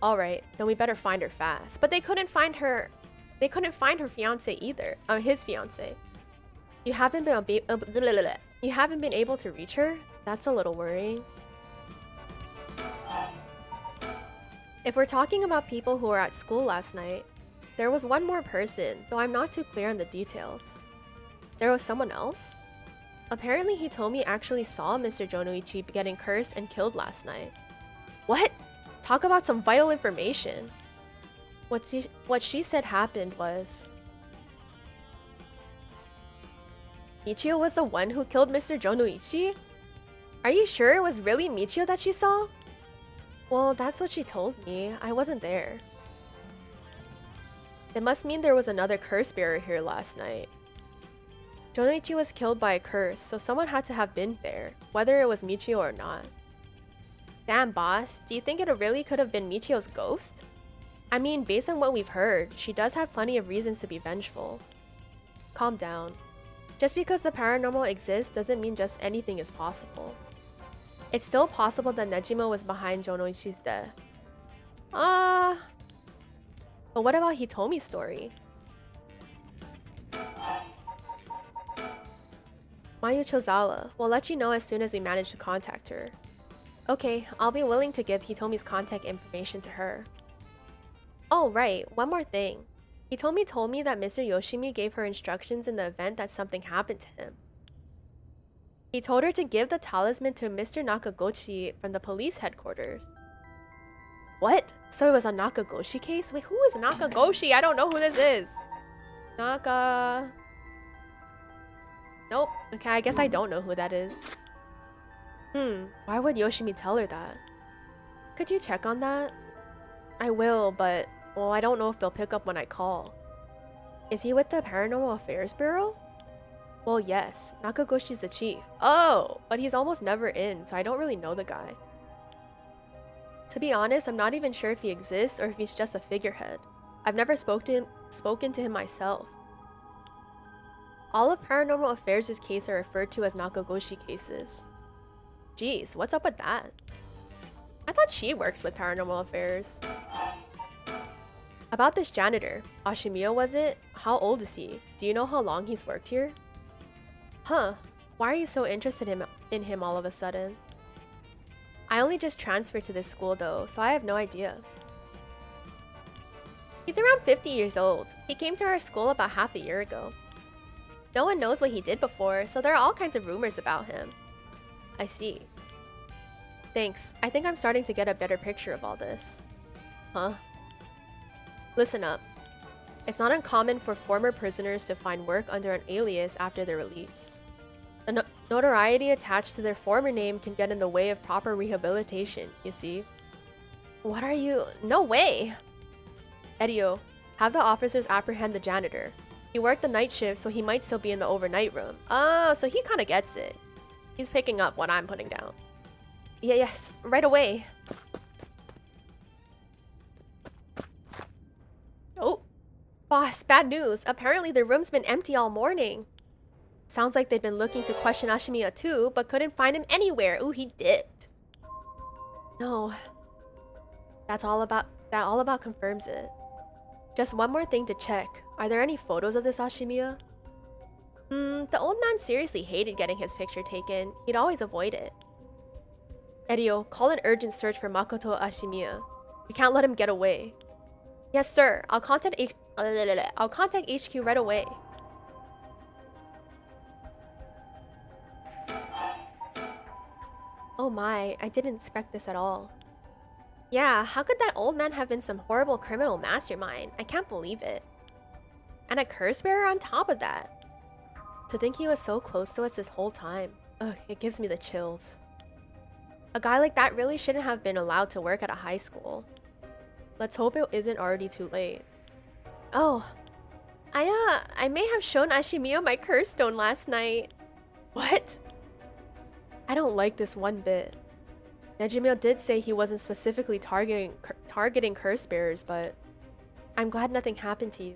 Alright, then we better find her fast. But they couldn't find her... They couldn't find her fiancé either. His fiancé. You haven't been able to reach her? That's a little worrying. If we're talking about people who were at school last night, there was one more person, though I'm not too clear on the details. There was someone else? Apparently Hitomi actually saw Mr. Jonoichi getting cursed and killed last night. What? Talk about some vital information. What she said happened was... Michio was the one who killed Mr. Jonoichi? Are you sure it was really Michio that she saw? Well, that's what she told me. I wasn't there. It must mean there was another curse bearer here last night. Jonoichi was killed by a curse, so someone had to have been there, whether it was Michio or not. Damn, boss, do you think it really could have been Michio's ghost? I mean, based on what we've heard, she does have plenty of reasons to be vengeful. Calm down. Just because the paranormal exists doesn't mean just anything is possible. It's still possible that Nejima was behind Jonoichi's death. But what about Hitomi's story? Mayu Chozawa. We'll let you know as soon as we manage to contact her. Okay, I'll be willing to give Hitomi's contact information to her. Oh, right, one more thing. Hitomi told me that Mr. Yoshimi gave her instructions in the event that something happened to him. He told her to give the talisman to Mr. Nakagoshi from the police headquarters. What? So it was a Nakagoshi case? Wait, who is Nakagoshi? I don't know who this is. Nope. Okay, I guess I don't know who that is. Why would Yoshimi tell her that? Could you check on that? I will, but... well, I don't know if they'll pick up when I call. Is he with the Paranormal Affairs Bureau? Well, yes. Nakagoshi's the chief. Oh! But he's almost never in, so I don't really know the guy. To be honest, I'm not even sure if he exists or if he's just a figurehead. I've never spoken to him myself. All of Paranormal Affairs' cases are referred to as Nakagoshi cases. Jeez, what's up with that? I thought she works with Paranormal Affairs. About this janitor, Ashimiya was it? How old is he? Do you know how long he's worked here? Huh, why are you so interested in him all of a sudden? I only just transferred to this school though, so I have no idea. He's around 50 years old. He came to our school about half a year ago. No one knows what he did before, so there are all kinds of rumors about him. I see. Thanks. I think I'm starting to get a better picture of all this. Huh? Listen up. It's not uncommon for former prisoners to find work under an alias after their release. The notoriety attached to their former name can get in the way of proper rehabilitation, you see. What are you? No way! Edio, have the officers apprehend the janitor. He worked the night shift, so he might still be in the overnight room. Oh, so he kinda gets it. He's picking up what I'm putting down. Yeah, yes, right away. Oh, boss, bad news. Apparently the room's been empty all morning. Sounds like they'd been looking to question Ashimiya too, but couldn't find him anywhere. Ooh, he dipped. No. That all about confirms it. Just one more thing to check. Are there any photos of this Ashimiya? The old man seriously hated getting his picture taken. He'd always avoid it. Edio, call an urgent search for Makoto Ashimiya. We can't let him get away. Yes, sir. I'll contact HQ right away. Oh my, I didn't expect this at all. Yeah, how could that old man have been some horrible criminal mastermind? I can't believe it. And a curse bearer on top of that. To think he was so close to us this whole time. Ugh, it gives me the chills. A guy like that really shouldn't have been allowed to work at a high school. Let's hope it isn't already too late. Oh, I may have shown Ashimiya my curse stone last night. What? I don't like this one bit. Nejimil did say he wasn't specifically targeting curse bearers, but I'm glad nothing happened to you.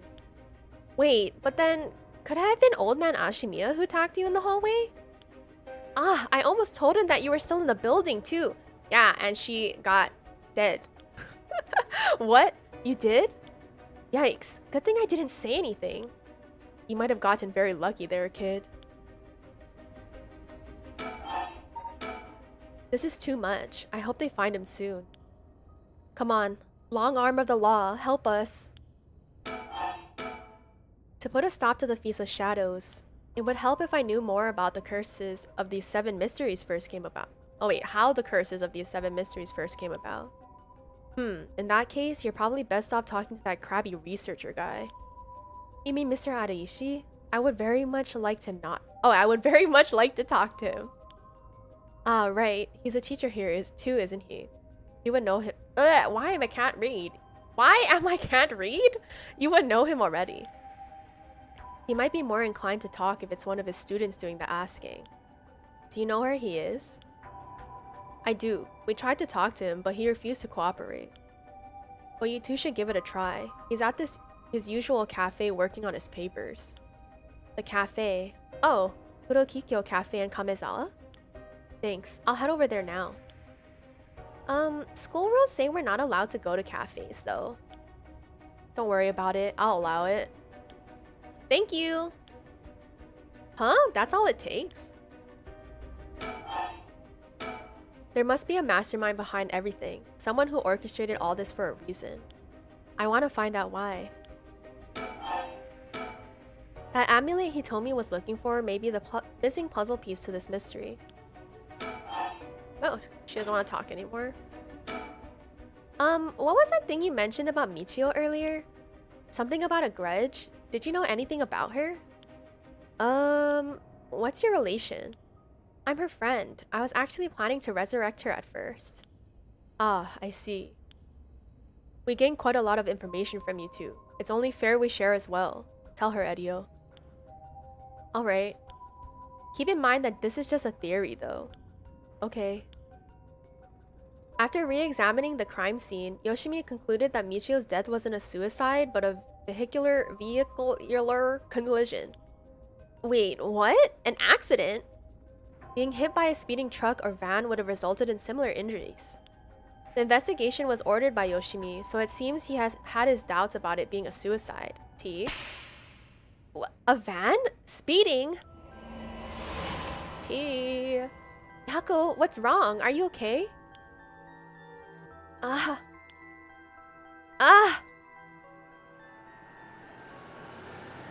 Wait, but then could it have been old man Ashimiya who talked to you in the hallway? Ah, I almost told him that you were still in the building too. Yeah, and she got dead. What? You did? Yikes. Good thing I didn't say anything. You might have gotten very lucky there, kid. This is too much. I hope they find him soon. Come on. Long arm of the law, help us. To put a stop to the Feast of Shadows, it would help if I knew more about the curses of these 7 mysteries first came about. Oh wait, how the curses of these 7 mysteries first came about. In that case, you're probably best off talking to that crabby researcher guy. You mean Mr. Araishi? I would very much like to talk to him. Ah, right. He's a teacher here too, isn't he? You would know him. Why am I can't read? You would know him already. He might be more inclined to talk if it's one of his students doing the asking. Do you know where he is? I do. We tried to talk to him, but he refused to cooperate. Well, you two should give it a try. He's at his usual cafe working on his papers. The cafe? Oh, Kurokikyo Cafe in Kamezawa? Thanks. I'll head over there now. School rules say we're not allowed to go to cafes, though. Don't worry about it. I'll allow it. Thank you! Huh? That's all it takes? There must be a mastermind behind everything. Someone who orchestrated all this for a reason. I want to find out why. That amulet he told me was looking for may be the missing puzzle piece to this mystery. Oh, she doesn't want to talk anymore. What was that thing you mentioned about Michio earlier? Something about a grudge? Did you know anything about her? What's your relation? I'm her friend. I was actually planning to resurrect her at first. Ah, I see. We gained quite a lot of information from you two. It's only fair we share as well. Tell her, Edio. Alright. Keep in mind that this is just a theory, though. Okay. After re-examining the crime scene, Yoshimi concluded that Michio's death wasn't a suicide, but a vehicular collision. Wait, what? An accident? Being hit by a speeding truck or van would have resulted in similar injuries. The investigation was ordered by Yoshimi, so it seems he has had his doubts about it being a suicide. T? A van? Speeding? T. Yako, what's wrong? Are you okay? Ah. Ah!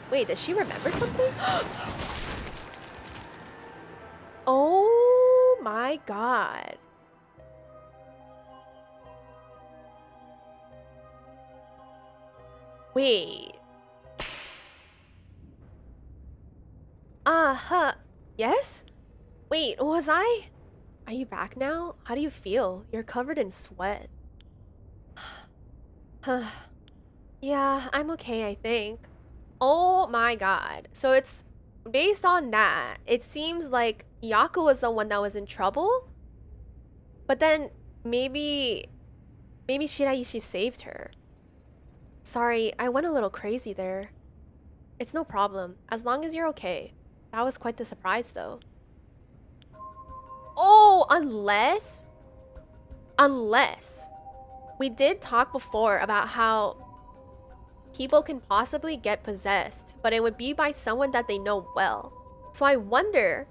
Wait, does she remember something? Oh my god. Wait. Uh-huh. Yes? Wait, was I? Are you back now? How do you feel? You're covered in sweat. Yeah, I'm okay, I think. Oh my god. So it's based on that. It seems like Yaku was the one that was in trouble. But then maybe Shiraishi saved her. Sorry, I went a little crazy there. It's no problem, as long as you're okay. That was quite the surprise though. Oh, unless we did talk before about how people can possibly get possessed, but it would be by someone that they know well. So I wonder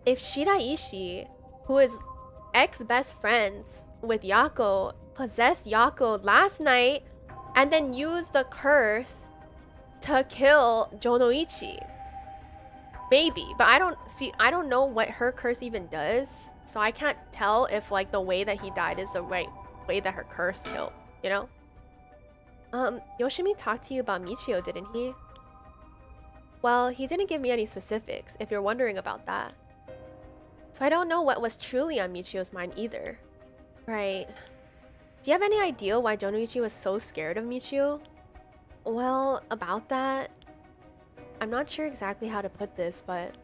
if Shiraishi, who is ex-best friends with Yako, possessed Yako last night and then used the curse to kill Jonoichi. Maybe, but I don't know what her curse even does. So I can't tell if like the way that he died is the right way that her curse killed, you know? Yoshimi talked to you about Michio, didn't he? Well, he didn't give me any specifics, if you're wondering about that. So I don't know what was truly on Michio's mind either. Right. Do you have any idea why Jonoichi was so scared of Michio? Well, about that, I'm not sure exactly how to put this, but...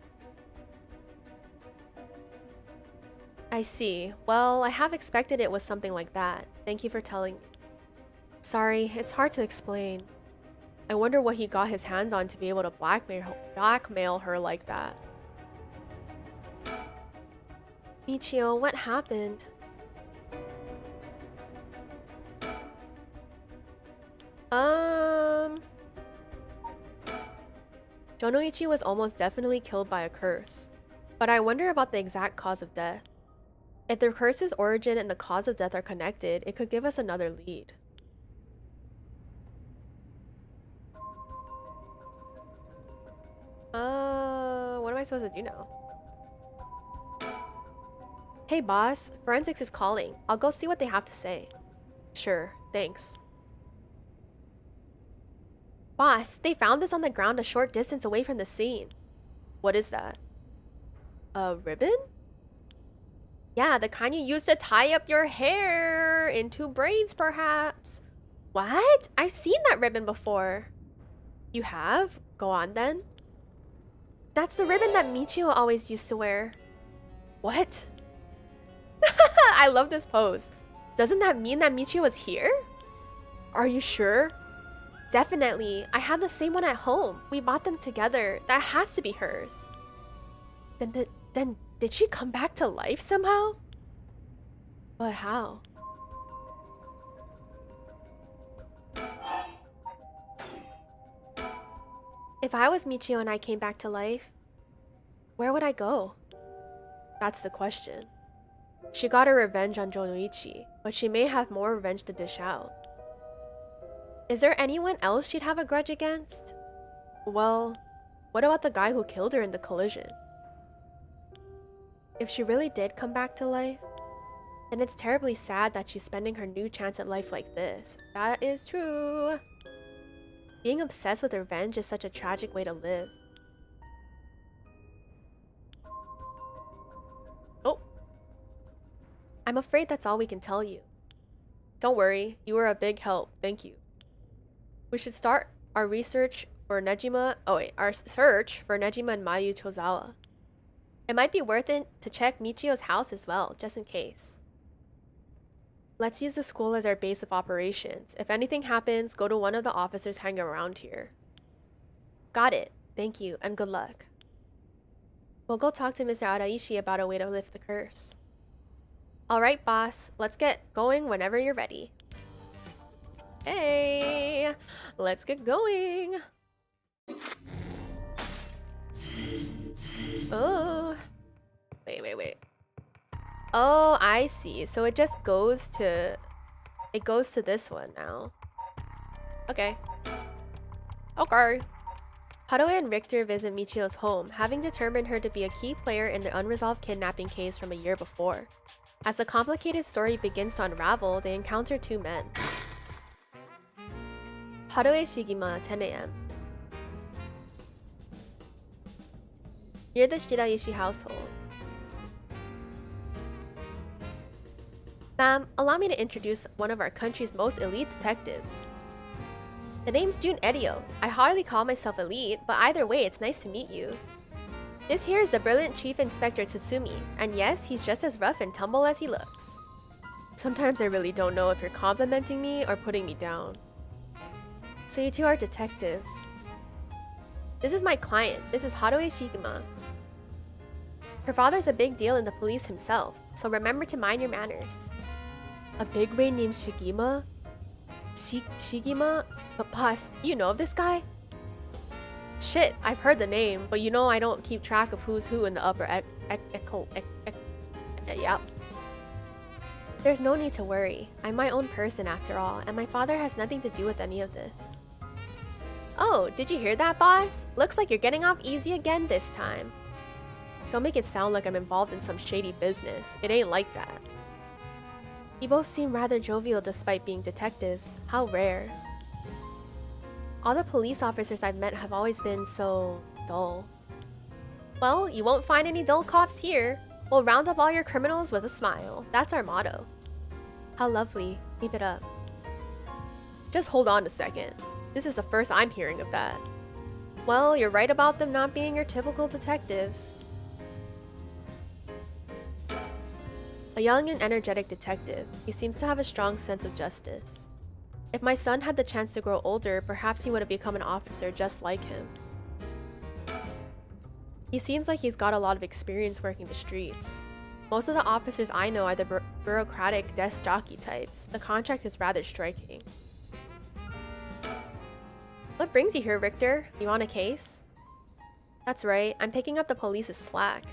I see. Well, I have expected it was something like that. Thank you for telling me. Sorry, it's hard to explain. I wonder what he got his hands on to be able to blackmail her like that. Michio, what happened? Jonoichi was almost definitely killed by a curse. But I wonder about the exact cause of death. If the curse's origin and the cause of death are connected, it could give us another lead. What am I supposed to do now? Hey boss, forensics is calling. I'll go see what they have to say. Sure, thanks. Boss, they found this on the ground a short distance away from the scene. What is that? A ribbon? Yeah, the kind you use to tie up your hair into braids, perhaps. What? I've seen that ribbon before. You have? Go on then. That's the ribbon that Michio always used to wear. What? I love this pose. Doesn't that mean that Michio was here? Are you sure? Definitely. I have the same one at home. We bought them together. That has to be hers. Then did she come back to life somehow? But how? If I was Michio and I came back to life, where would I go? That's the question. She got her revenge on Jonoichi, but she may have more revenge to dish out. Is there anyone else she'd have a grudge against? Well, what about the guy who killed her in the collision? If she really did come back to life, then it's terribly sad that she's spending her new chance at life like this. That is true. Being obsessed with revenge is such a tragic way to live. Oh. I'm afraid that's all we can tell you. Don't worry, you were a big help. Thank you. We should start our research for Nejima. Oh wait, our search for Nejima and Mayu Chozawa. It might be worth it to check Michio's house as well, just in case. Let's use the school as our base of operations. If anything happens, go to one of the officers hanging around here. Got it. Thank you, and good luck. We'll go talk to Mr. Araishi about a way to lift the curse. Alright, boss. Let's get going whenever you're ready. Hey! Let's get going! Oh! Wait. Oh, I see. So it just goes to... It goes to this one now. Okay. Okay. Haruo and Richter visit Michio's home, having determined her to be a key player in the unresolved kidnapping case from a year before. As the complicated story begins to unravel, they encounter two men. Haruo Shigima, 10 a.m. Near the Shiraishi household. Ma'am, allow me to introduce one of our country's most elite detectives. The name's Jun Erio. I hardly call myself elite, but either way, it's nice to meet you. This here is the brilliant Chief Inspector Tsutsumi, and yes, he's just as rough and tumble as he looks. Sometimes I really don't know if you're complimenting me or putting me down. So you two are detectives. This is my client. This is Haruo Shigima. Her father's a big deal in the police himself, so remember to mind your manners. A big brain named Shigima? Shigima? But boss, you know of this guy? Shit, I've heard the name, but you know I don't keep track of who's who in the upper yeah. There's no need to worry. I'm my own person after all, and my father has nothing to do with any of this. Oh, did you hear that, boss? Looks like you're getting off easy again this time. Don't make it sound like I'm involved in some shady business. It ain't like that. You both seem rather jovial despite being detectives. How rare. All the police officers I've met have always been so dull. Well, you won't find any dull cops here. We'll round up all your criminals with a smile. That's our motto. How lovely. Keep it up. Just hold on a second. This is the first I'm hearing of that. Well, you're right about them not being your typical detectives. A young and energetic detective, he seems to have a strong sense of justice. If my son had the chance to grow older, perhaps he would have become an officer just like him. He seems like he's got a lot of experience working the streets. Most of the officers I know are the bureaucratic desk jockey types. The contract is rather striking. What brings you here, Richter? You on a case? That's right, I'm picking up the police's slack.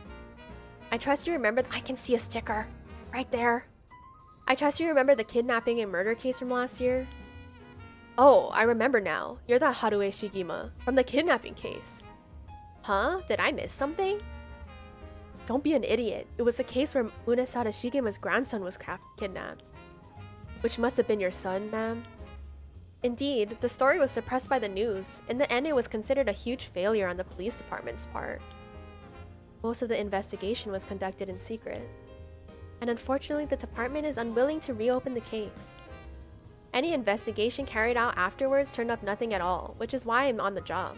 I trust you remember I can see a sticker. Right there. I trust you remember the kidnapping and murder case from last year? Oh, I remember now. You're that Haruo Shigima from the kidnapping case. Huh? Did I miss something? Don't be an idiot. It was the case where Unesada Shigima's grandson was kidnapped. Which must have been your son, ma'am. Indeed, the story was suppressed by the news. In the end, it was considered a huge failure on the police department's part. Most of the investigation was conducted in secret. And unfortunately, the department is unwilling to reopen the case. Any investigation carried out afterwards turned up nothing at all, which is why I'm on the job.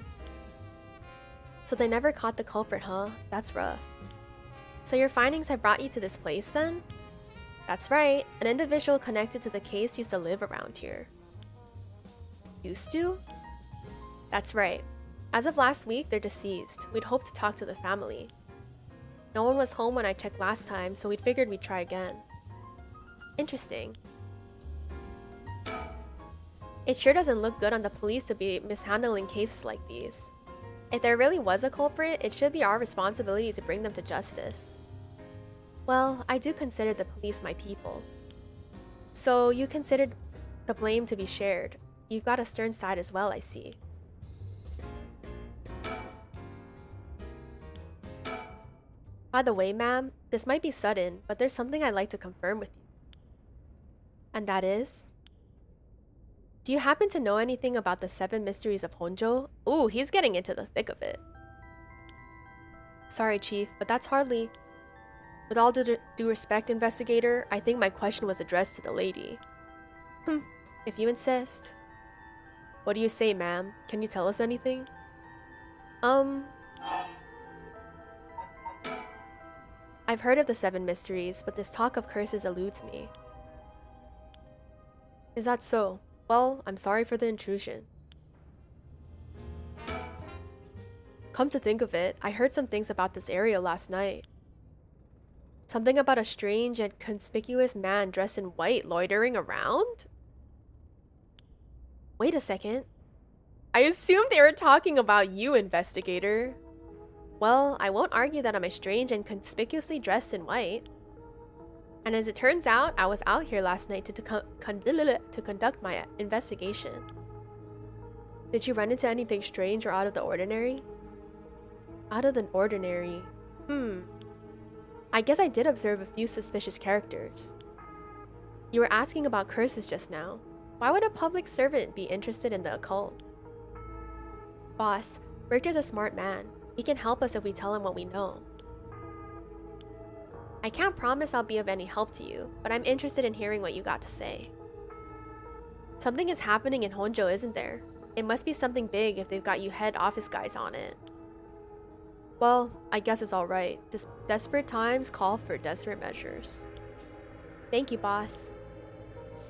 So they never caught the culprit, huh? That's rough. So your findings have brought you to this place then? That's right, an individual connected to the case used to live around here. Used to? That's right. As of last week, they're deceased. We'd hoped to talk to the family. No one was home when I checked last time, so we'd figured we'd try again. Interesting. It sure doesn't look good on the police to be mishandling cases like these. If there really was a culprit, it should be our responsibility to bring them to justice. Well, I do consider the police my people. So you considered the blame to be shared. You've got a stern side as well, I see. By the way, ma'am, this might be sudden, but there's something I'd like to confirm with you. And that is? Do you happen to know anything about the 7 mysteries of Honjo? Ooh, he's getting into the thick of it. Sorry, Chief, but that's hardly... With all due respect, investigator, I think my question was addressed to the lady. If you insist. What do you say, ma'am? Can you tell us anything? I've heard of the 7 mysteries, but this talk of curses eludes me. Is that so? Well, I'm sorry for the intrusion. Come to think of it, I heard some things about this area last night. Something about a strange and conspicuous man dressed in white loitering around? Wait a second. I assumed they were talking about you, investigator. Well, I won't argue that I'm a strange and conspicuously dressed in white. And as it turns out, I was out here last night to conduct my investigation. Did you run into anything strange or out of the ordinary? Out of the ordinary? I guess I did observe a few suspicious characters. You were asking about curses just now. Why would a public servant be interested in the occult? Boss, Richter's a smart man. He can help us if we tell him what we know. I can't promise I'll be of any help to you, but I'm interested in hearing what you got to say. Something is happening in Honjo, isn't there? It must be something big if they've got you head office guys on it. Well, I guess it's alright. Desperate times call for desperate measures. Thank you, boss.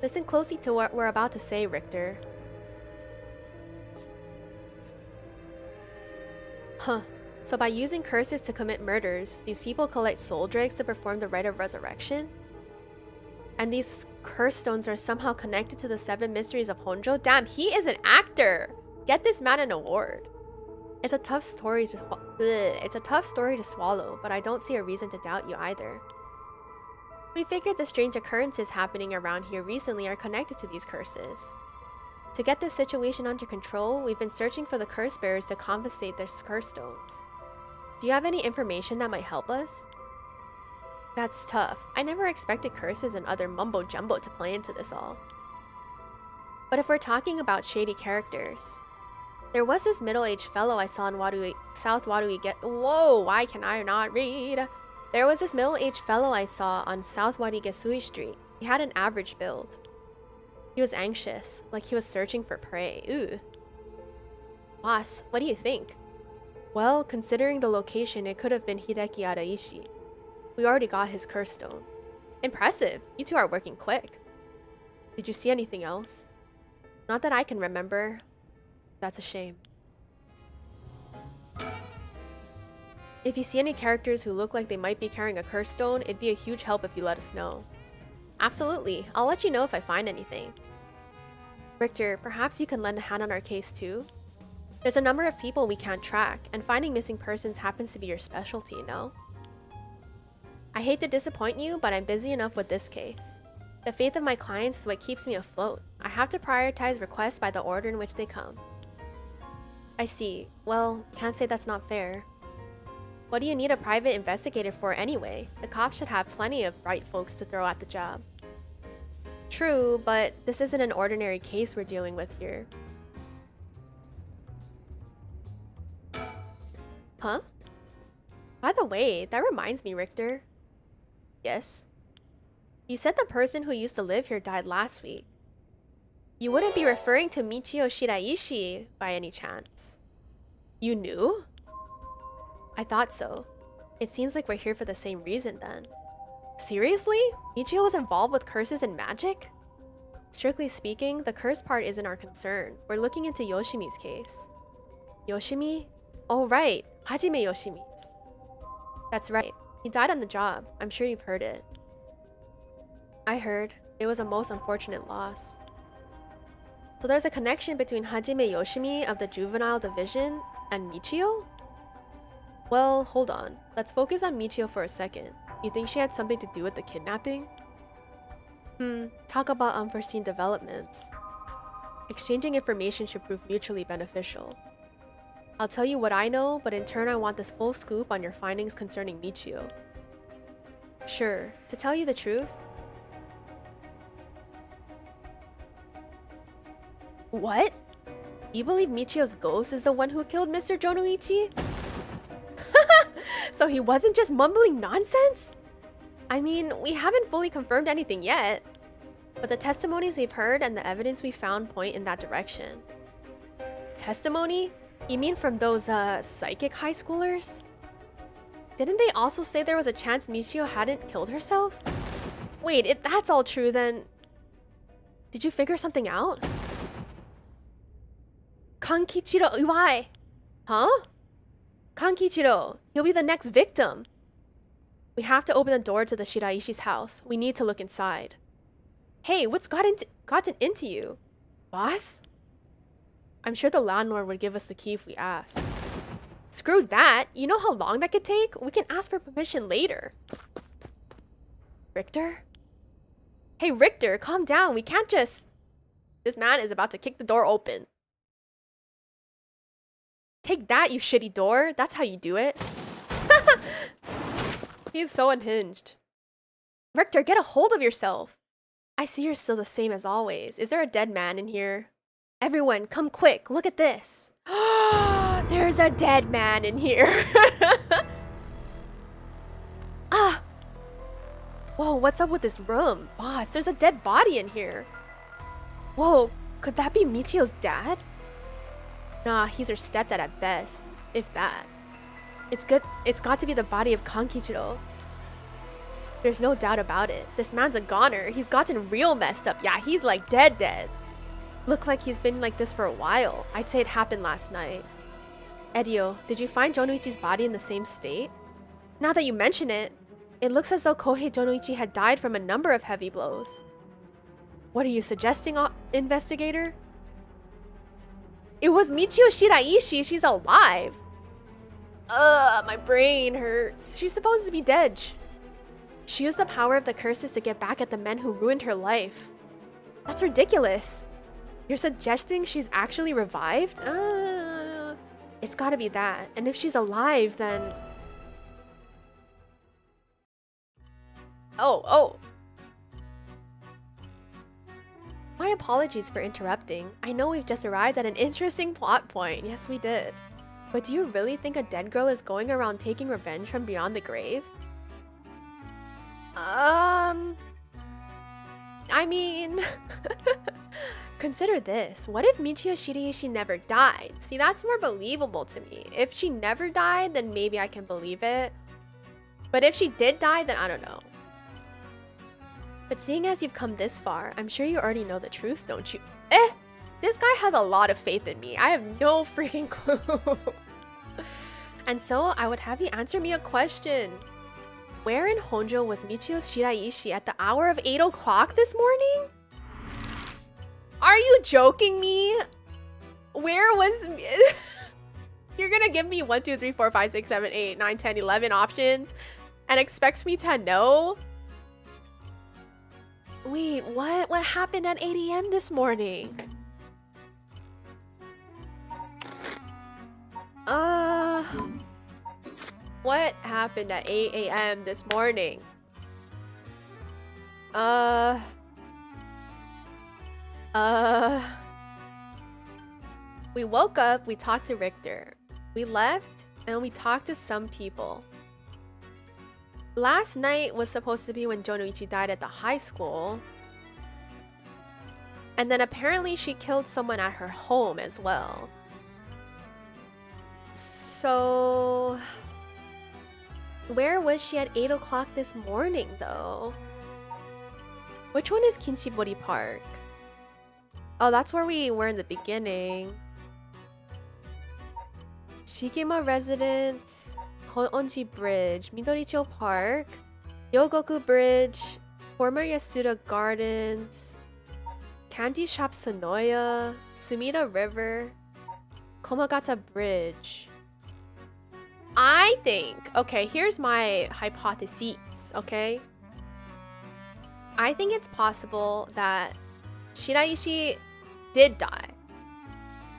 Listen closely to what we're about to say, Richter. Huh. So by using curses to commit murders, these people collect soul dregs to perform the rite of resurrection? And these curse stones are somehow connected to the 7 mysteries of Honjo? Damn, he is an actor! Get this man an award. It's a tough story to swallow, but I don't see a reason to doubt you either. We figured the strange occurrences happening around here recently are connected to these curses. To get this situation under control, we've been searching for the curse bearers to confiscate their curse stones. Do you have any information that might help us? That's tough. I never expected curses and other mumbo-jumbo to play into this all. But if we're talking about shady characters, there was this middle-aged fellow I saw in South Wadui Whoa, why can I not read? There was this middle-aged fellow I saw on South Warigesui Street. He had an average build. He was anxious, like he was searching for prey. Ooh. Boss, what do you think? Well, considering the location, it could have been Hideki Araishi. We already got his curse stone. Impressive! You two are working quick. Did you see anything else? Not that I can remember. That's a shame. If you see any characters who look like they might be carrying a curse stone, it'd be a huge help if you let us know. Absolutely. I'll let you know if I find anything. Richter, perhaps you can lend a hand on our case too? There's a number of people we can't track, and finding missing persons happens to be your specialty, no? I hate to disappoint you, but I'm busy enough with this case. The faith of my clients is what keeps me afloat. I have to prioritize requests by the order in which they come. I see. Well, can't say that's not fair. What do you need a private investigator for anyway? The cops should have plenty of bright folks to throw at the job. True, but this isn't an ordinary case we're dealing with here. Huh? By the way, that reminds me, Richter. Yes? You said the person who used to live here died last week. You wouldn't be referring to Michio Shiraishi by any chance. You knew? I thought so. It seems like we're here for the same reason then. Seriously? Michio was involved with curses and magic? Strictly speaking, the curse part isn't our concern. We're looking into Yoshimi's case. Yoshimi? Oh right, Hajime Yoshimi's. That's right. He died on the job. I'm sure you've heard it. I heard. It was a most unfortunate loss. So there's a connection between Hajime Yoshimi of the Juvenile Division and Michio? Well, hold on. Let's focus on Michio for a second. You think she had something to do with the kidnapping? Talk about unforeseen developments. Exchanging information should prove mutually beneficial. I'll tell you what I know, but in turn I want this full scoop on your findings concerning Michio. Sure. To tell you the truth... What? You believe Michio's ghost is the one who killed Mr. Jonuichi? So he wasn't just mumbling nonsense? I mean, we haven't fully confirmed anything yet. But the testimonies we've heard and the evidence we found point in that direction. Testimony? You mean from those, psychic high schoolers? Didn't they also say there was a chance Michio hadn't killed herself? Wait, if that's all true, then... Did you figure something out? Kankichiro Uwai! Huh? Kankichiro, he'll be the next victim. We have to open the door to the Shiraishi's house. We need to look inside. Hey, what's gotten into you? Boss? I'm sure the landlord would give us the key if we asked. Screw that! You know how long that could take? We can ask for permission later. Richter? Hey, Richter, calm down. We can't just... This man is about to kick the door open. Take that, you shitty door. That's how you do it. He's so unhinged. Richter, get a hold of yourself. I see you're still the same as always. Is there a dead man in here? Everyone, come quick. Look at this. There's a dead man in here. Ah. Whoa, what's up with this room? Boss, there's a dead body in here. Whoa, could that be Michio's dad? Nah, he's her stepdad at best, if that. It's got to be the body of Kankichiro. There's no doubt about it. This man's a goner. He's gotten real messed up. Yeah, he's like dead. Look like he's been like this for a while. I'd say it happened last night. Edio, did you find Jonuichi's body in the same state? Now that you mention it, it looks as though Kohei Jonuichi had died from a number of heavy blows. What are you suggesting, investigator? It was Michio Shiraishi. She's alive. My brain hurts. She's supposed to be dead. She used the power of the curses to get back at the men who ruined her life. That's ridiculous. You're suggesting she's actually revived? It's gotta be that. And if she's alive, then... Oh. My apologies for interrupting. I know we've just arrived at an interesting plot point. Yes, we did. But do you really think a dead girl is going around taking revenge from beyond the grave? I mean... Consider this. What if Michio Shiraishi never died? See, that's more believable to me. If she never died, then maybe I can believe it. But if she did die, then I don't know. But seeing as you've come this far, I'm sure you already know the truth, don't you? This guy has a lot of faith in me. I have no freaking clue. And so, I would have you answer me a question. Where in Honjo was Michio Shiraishi at the hour of 8 o'clock this morning? Are you joking me? Where was... You're gonna give me 1, 2, 3, 4, 5, 6, 7, 8, 9, 10, 11 options and expect me to know? Wait, what? What happened at 8 a.m. this morning? What happened at 8 a.m. this morning? We woke up, we talked to Richter. We left, and we talked to some people. Last night was supposed to be when Jonuichi died at the high school. And then apparently she killed someone at her home as well. So... where was she at 8 o'clock this morning, though? Which one is Kinshibori Park? Oh, that's where we were in the beginning. Shikima Residence, Honji Bridge, Midoricho Park, Yogoku Bridge, former Yasuda Gardens, Candy Shop Sonoya, Sumida River, Komagata Bridge. I think, okay, here's my hypothesis, okay? I think it's possible that Shiraishi did die,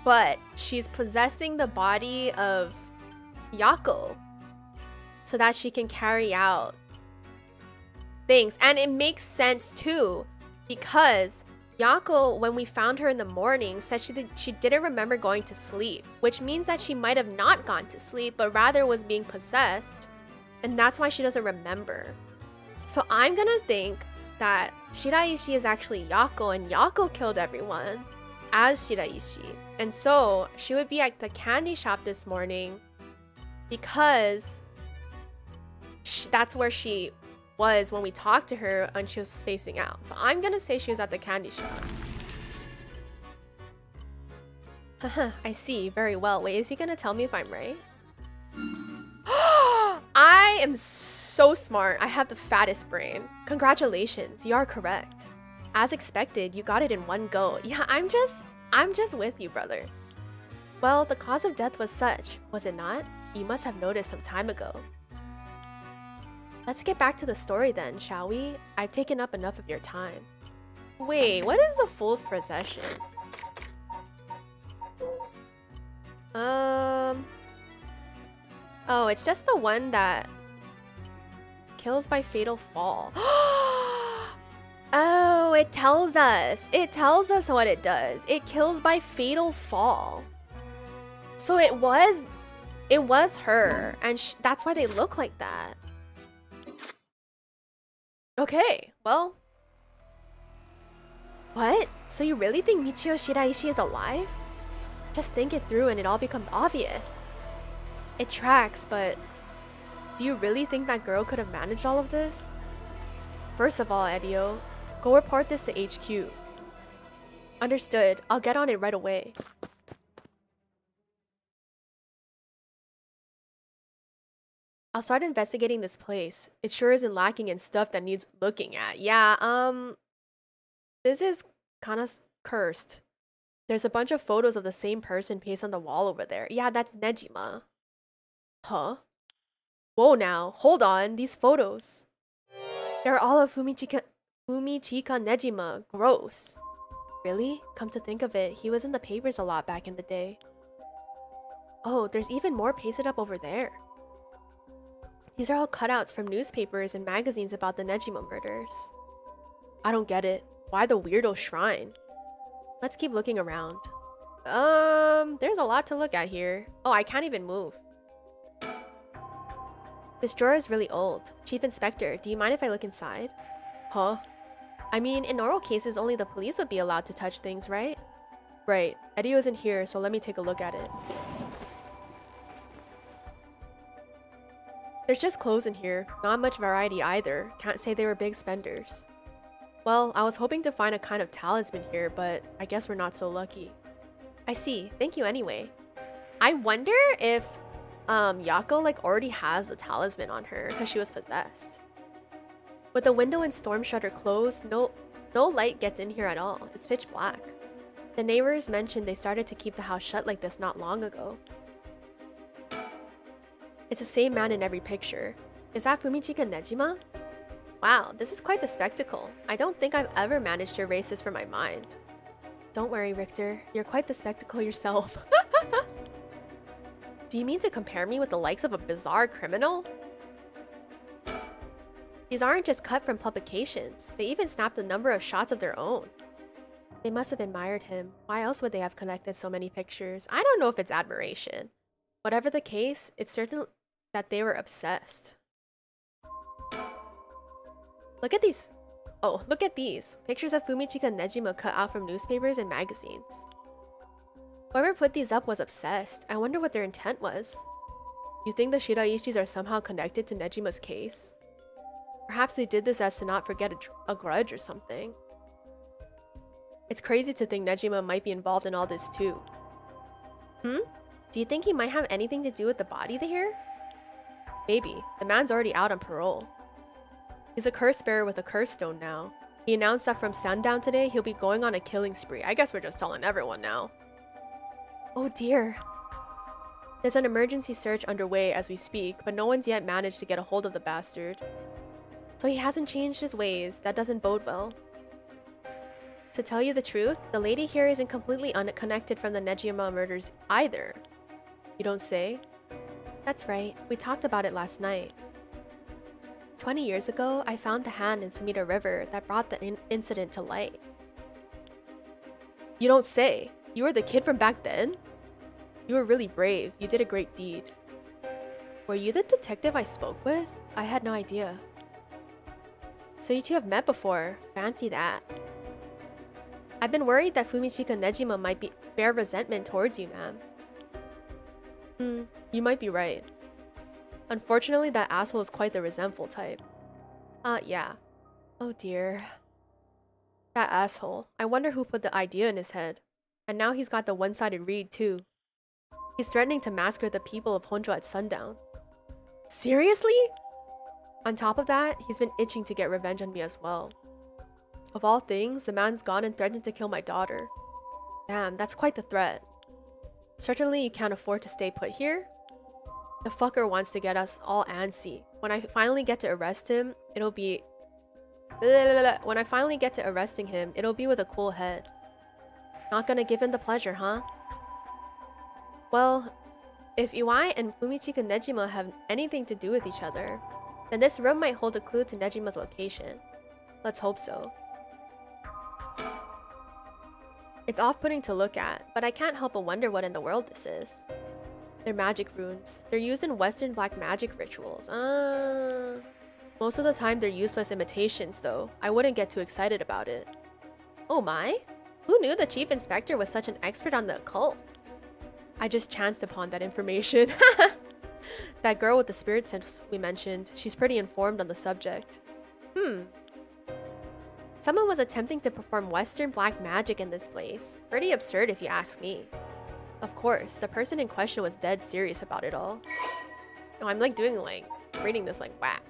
but she's possessing the body of Yako so that she can carry out things. And it makes sense too, because Yako, when we found her in the morning, said she didn't remember going to sleep, which means that she might have not gone to sleep, but rather was being possessed, and that's why she doesn't remember. So I'm gonna think that Shiraishi is actually Yako, and Yako killed everyone as Shiraishi. And so she would be at the candy shop this morning because that's where she was when we talked to her and she was spacing out. So I'm gonna say she was at the candy shop. Haha, I see. Very well. Wait, is he gonna tell me if I'm right? I am so smart. I have the fattest brain. Congratulations, you are correct. As expected, you got it in one go. Yeah, I'm just with you, brother. Well, the cause of death was such, was it not? You must have noticed some time ago. Let's get back to the story then, shall we? I've taken up enough of your time. Wait, what is the fool's procession? Oh, it's just the one that kills by fatal fall. Oh, it tells us. It tells us what it does. It kills by fatal fall. So it was her, and that's why they look like that. Okay, well. What? So you really think Michio Shiraishi is alive? Just think it through and it all becomes obvious. It tracks, but do you really think that girl could have managed all of this? First of all, Edio, go report this to HQ. Understood. I'll get on it right away. I'll start investigating this place. It sure isn't lacking in stuff that needs looking at. Yeah, this is kind of cursed. There's a bunch of photos of the same person pasted on the wall over there. Yeah, that's Nejima. Huh? Whoa now, hold on, these photos. They're all of Fumichika Nejima. Gross. Really? Come to think of it, he was in the papers a lot back in the day. Oh, there's even more pasted up over there. These are all cutouts from newspapers and magazines about the Nejima murders. I don't get it. Why the weirdo shrine? Let's keep looking around. There's a lot to look at here. Oh, I can't even move. This drawer is really old. Chief Inspector, do you mind if I look inside? Huh? I mean, in normal cases, only the police would be allowed to touch things, right? Right. Eddie isn't here, so let me take a look at it. There's just clothes in here. Not much variety either. Can't say they were big spenders. Well, I was hoping to find a kind of talisman here, but I guess we're not so lucky. I see. Thank you anyway. I wonder if Yako already has the talisman on her because she was possessed. With the window and storm shutter closed, no light gets in here at all. It's pitch black. The neighbors mentioned they started to keep the house shut like this not long ago. It's the same man in every picture. Is that Fumichika Nejima? Wow, this is quite the spectacle. I don't think I've ever managed to erase this from my mind. Don't worry, Richter. You're quite the spectacle yourself. Do you mean to compare me with the likes of a bizarre criminal? These aren't just cut from publications. They even snapped a number of shots of their own. They must have admired him. Why else would they have collected so many pictures? I don't know if it's admiration. Whatever the case, it's certain that they were obsessed. Look at these. Oh, look at these. Pictures of Fumichika Nejima cut out from newspapers and magazines. Whoever put these up was obsessed. I wonder what their intent was. You think the Shiraishis are somehow connected to Nejima's case? Perhaps they did this as to not forget a grudge or something. It's crazy to think Nejima might be involved in all this too. Do you think he might have anything to do with the body here? Maybe. The man's already out on parole. He's a curse bearer with a curse stone now. He announced that from sundown today, he'll be going on a killing spree. I guess we're just telling everyone now. Oh dear. There's an emergency search underway as we speak, but no one's yet managed to get a hold of the bastard. So he hasn't changed his ways. That doesn't bode well. To tell you the truth, the lady here isn't completely unconnected from the Nejima murders either. You don't say? That's right. We talked about it last night. 20 years ago, I found the hand in Sumida River that brought the incident to light. You don't say. You were the kid from back then? You were really brave. You did a great deed. Were you the detective I spoke with? I had no idea. So you two have met before. Fancy that. I've been worried that Fumichika Nejima might bear resentment towards you, ma'am. You might be right. Unfortunately, that asshole is quite the resentful type. Yeah. Oh dear. That asshole. I wonder who put the idea in his head. And now he's got the one-sided read too. He's threatening to massacre the people of Honjo at sundown. Seriously? On top of that, he's been itching to get revenge on me as well. Of all things, the man's gone and threatened to kill my daughter. Damn, that's quite the threat. Certainly you can't afford to stay put here. The fucker wants to get us all antsy. When I finally get to arrest him, it'll be... When I finally get to arresting him, it'll be with a cool head. Not gonna give him the pleasure, huh? Well, if Iwai and Fumichika Nejima have anything to do with each other, then this room might hold a clue to Nejima's location. Let's hope so. It's off-putting to look at, but I can't help but wonder what in the world this is. They're magic runes. They're used in Western black magic rituals. Most of the time they're useless imitations though. I wouldn't get too excited about it. Oh my? Who knew the chief inspector was such an expert on the occult? I just chanced upon that information. That girl with the spirit sense we mentioned, she's pretty informed on the subject. Someone was attempting to perform Western black magic in this place. Pretty absurd if you ask me. Of course, the person in question was dead serious about it all. Oh, I'm reading this like whack.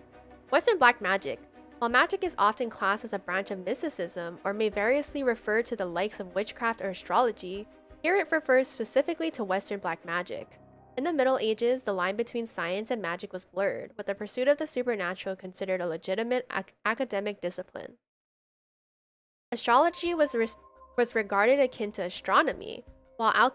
Western black magic. While magic is often classed as a branch of mysticism or may variously refer to the likes of witchcraft or astrology, here it refers specifically to Western black magic. In the Middle Ages, the line between science and magic was blurred, with the pursuit of the supernatural considered a legitimate academic discipline. Astrology was regarded akin to astronomy, while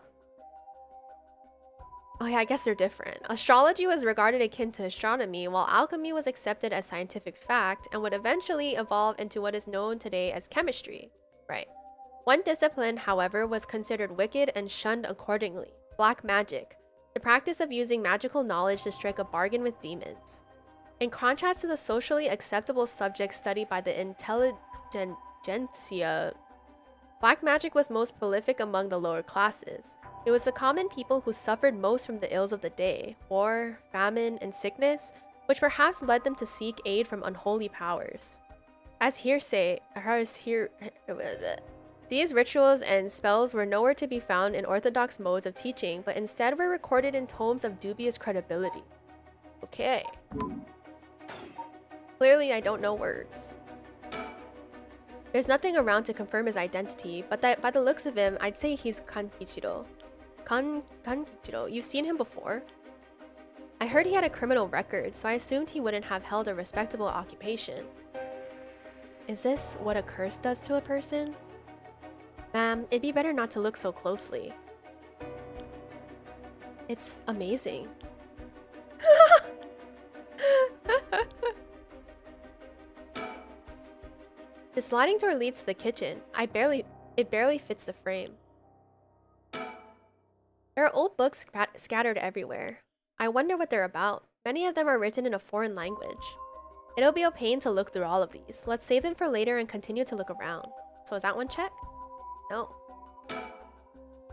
Oh yeah, I guess they're different. Astrology was regarded akin to astronomy, while alchemy was accepted as scientific fact and would eventually evolve into what is known today as chemistry. Right. One discipline, however, was considered wicked and shunned accordingly: black magic, the practice of using magical knowledge to strike a bargain with demons. In contrast to the socially acceptable subject studied by the intelligentsia, black magic was most prolific among the lower classes. It was the common people who suffered most from the ills of the day, war, famine, and sickness, which perhaps led them to seek aid from unholy powers. These rituals and spells were nowhere to be found in orthodox modes of teaching, but instead were recorded in tomes of dubious credibility. Okay. Clearly, I don't know words. There's nothing around to confirm his identity, but by the looks of him, I'd say he's Kankichiro. Kankichiro, you've seen him before? I heard he had a criminal record, so I assumed he wouldn't have held a respectable occupation. Is this what a curse does to a person? Ma'am, it'd be better not to look so closely. It's amazing. The sliding door leads to the kitchen. It barely fits the frame. There are old books scattered everywhere. I wonder what they're about. Many of them are written in a foreign language. It'll be a pain to look through all of these. Let's save them for later and continue to look around. So is that one check? No.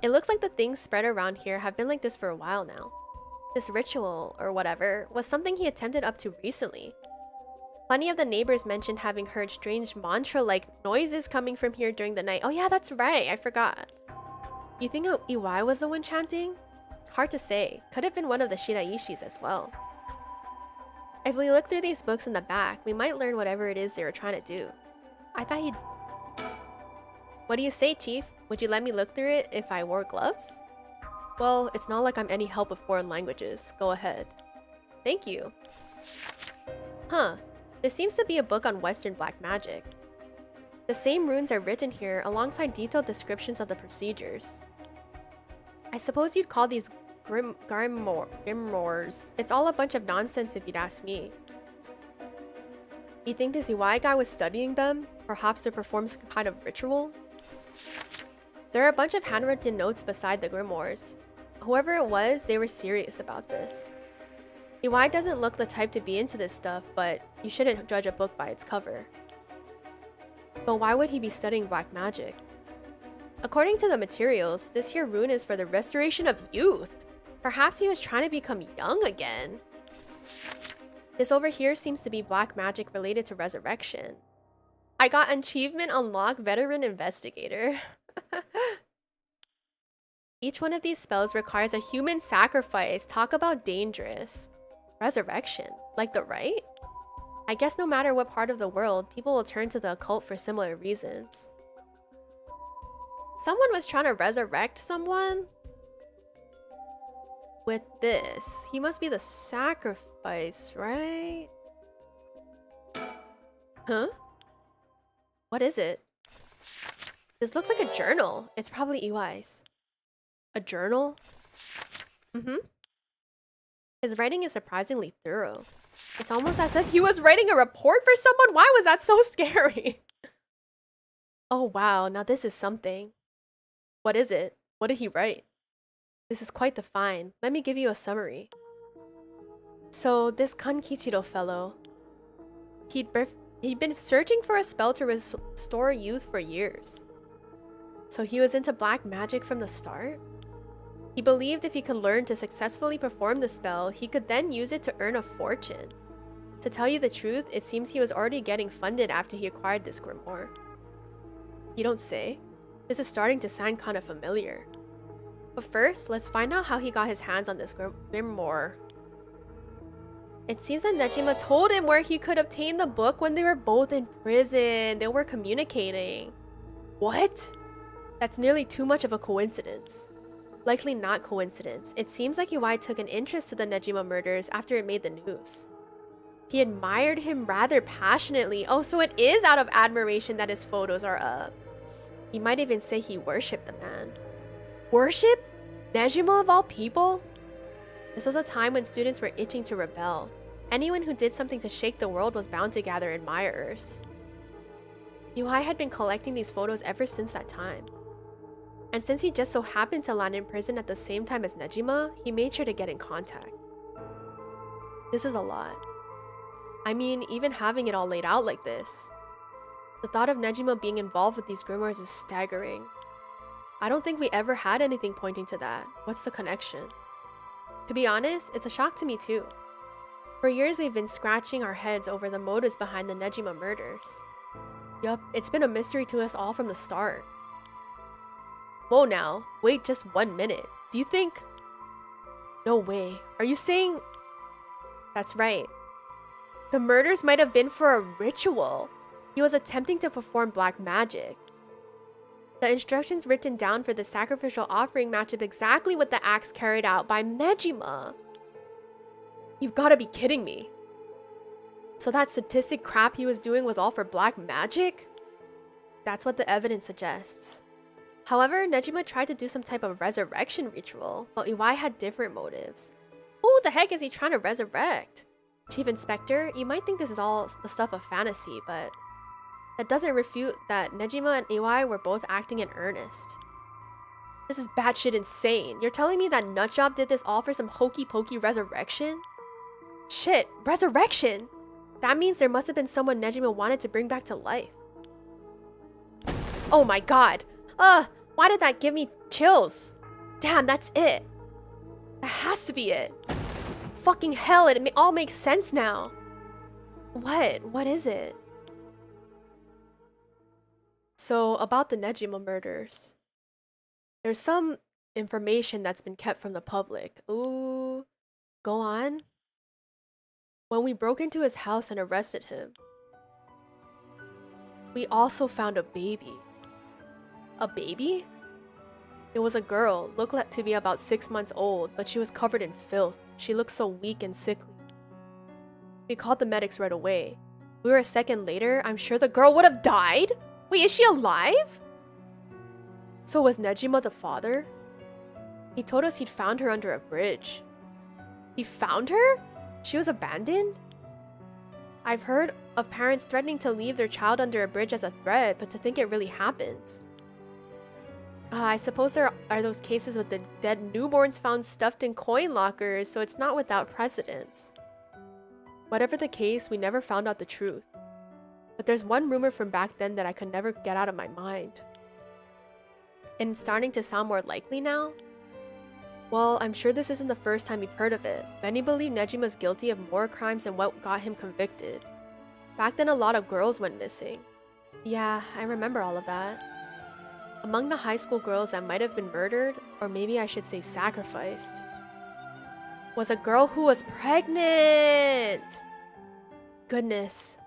It looks like the things spread around here have been like this for a while now. This ritual, or whatever, was something he attempted up to recently. Plenty of the neighbors mentioned having heard strange mantra-like noises coming from here during the night. Oh yeah, that's right, I forgot. You think Iwai was the one chanting? Hard to say. Could have been one of the Shiraishis as well. If we look through these books in the back, we might learn whatever it is they were trying to do. I thought he'd... What do you say, Chief? Would you let me look through it if I wore gloves? Well, it's not like I'm any help with foreign languages. Go ahead. Thank you. Huh. This seems to be a book on Western black magic. The same runes are written here alongside detailed descriptions of the procedures. I suppose you'd call these grimoires. It's all a bunch of nonsense if you'd ask me. You think this Iwai guy was studying them? Perhaps to perform some kind of ritual? There are a bunch of handwritten notes beside the grimoires. Whoever it was, they were serious about this. Iwai doesn't look the type to be into this stuff, but you shouldn't judge a book by its cover. But why would he be studying black magic? According to the materials, this here rune is for the restoration of youth. Perhaps he was trying to become young again. This over here seems to be black magic related to resurrection. I got achievement unlocked veteran investigator. Each one of these spells requires a human sacrifice. Talk about dangerous. Resurrection, like the rite? I guess no matter what part of the world, people will turn to the occult for similar reasons. Someone was trying to resurrect someone? with this. He must be the sacrifice, right? Huh? What is it? This looks like a journal. It's probably EY's. A journal? Mm-hmm. His writing is surprisingly thorough. It's almost as if he was writing a report for someone. Why was that so scary? Oh wow, now this is something. What is it? What did he write? This is quite the find. Let me give you a summary. So this Kankichiro fellow, he'd been searching for a spell to restore youth for years. So he was into black magic from the start? He believed if he could learn to successfully perform the spell, he could then use it to earn a fortune. To tell you the truth, it seems he was already getting funded after he acquired this grimoire. You don't say? This is starting to sound kind of familiar. But first, let's find out how he got his hands on this grimoire. It seems that Nejima told him where he could obtain the book when they were both in prison. They were communicating. What? That's nearly too much of a coincidence. Likely not coincidence. It seems like Iwai took an interest to the Nejima murders after it made the news. He admired him rather passionately. Oh, so it is out of admiration that his photos are up. He might even say he worshipped the man. Worship? Nejima of all people? This was a time when students were itching to rebel. Anyone who did something to shake the world was bound to gather admirers. Iwai had been collecting these photos ever since that time. And since he just so happened to land in prison at the same time as Nejima, he made sure to get in contact. This is a lot. I mean, even having it all laid out like this. The thought of Nejima being involved with these grimoires is staggering. I don't think we ever had anything pointing to that. What's the connection? To be honest, it's a shock to me too. For years we've been scratching our heads over the motives behind the Nejima murders. Yup, it's been a mystery to us all from the start. Whoa now, wait just 1 minute. Do you think... No way. Are you saying... That's right. The murders might have been for a ritual. He was attempting to perform black magic. The instructions written down for the sacrificial offering match up exactly with the acts carried out by Nejima. You've gotta be kidding me. So that statistic crap he was doing was all for black magic? That's what the evidence suggests. However, Nejima tried to do some type of resurrection ritual, but Iwai had different motives. Who the heck is he trying to resurrect? Chief Inspector, you might think this is all the stuff of fantasy, but that doesn't refute that Nejima and Iwai were both acting in earnest. This is batshit insane. You're telling me that Nutjob did this all for some hokey pokey resurrection? Shit, resurrection? That means there must have been someone Nejima wanted to bring back to life. Oh my god. Why did that give me chills? Damn, that's it. That has to be it. Fucking hell, it all makes sense now. What? What is it? So, about the Nejima murders. There's some information that's been kept from the public. Ooh. Go on. When we broke into his house and arrested him, we also found a baby. A baby? It was a girl, looked like to be about 6 months old, but she was covered in filth. She looked so weak and sickly. We called the medics right away. We were a second later, I'm sure the girl would have died? Wait, is she alive? So was Nejima the father? He told us he'd found her under a bridge. He found her? She was abandoned? I've heard of parents threatening to leave their child under a bridge as a threat, but to think it really happens. I suppose there are those cases with the dead newborns found stuffed in coin lockers, so it's not without precedence. Whatever the case, we never found out the truth. But there's one rumor from back then that I could never get out of my mind. And it's starting to sound more likely now? Well, I'm sure this isn't the first time you've heard of it. Many believe Nejima's guilty of more crimes than what got him convicted. Back then, a lot of girls went missing. Yeah, I remember all of that. Among the high school girls that might have been murdered, or maybe I should say sacrificed, was a girl who was pregnant! Goodness.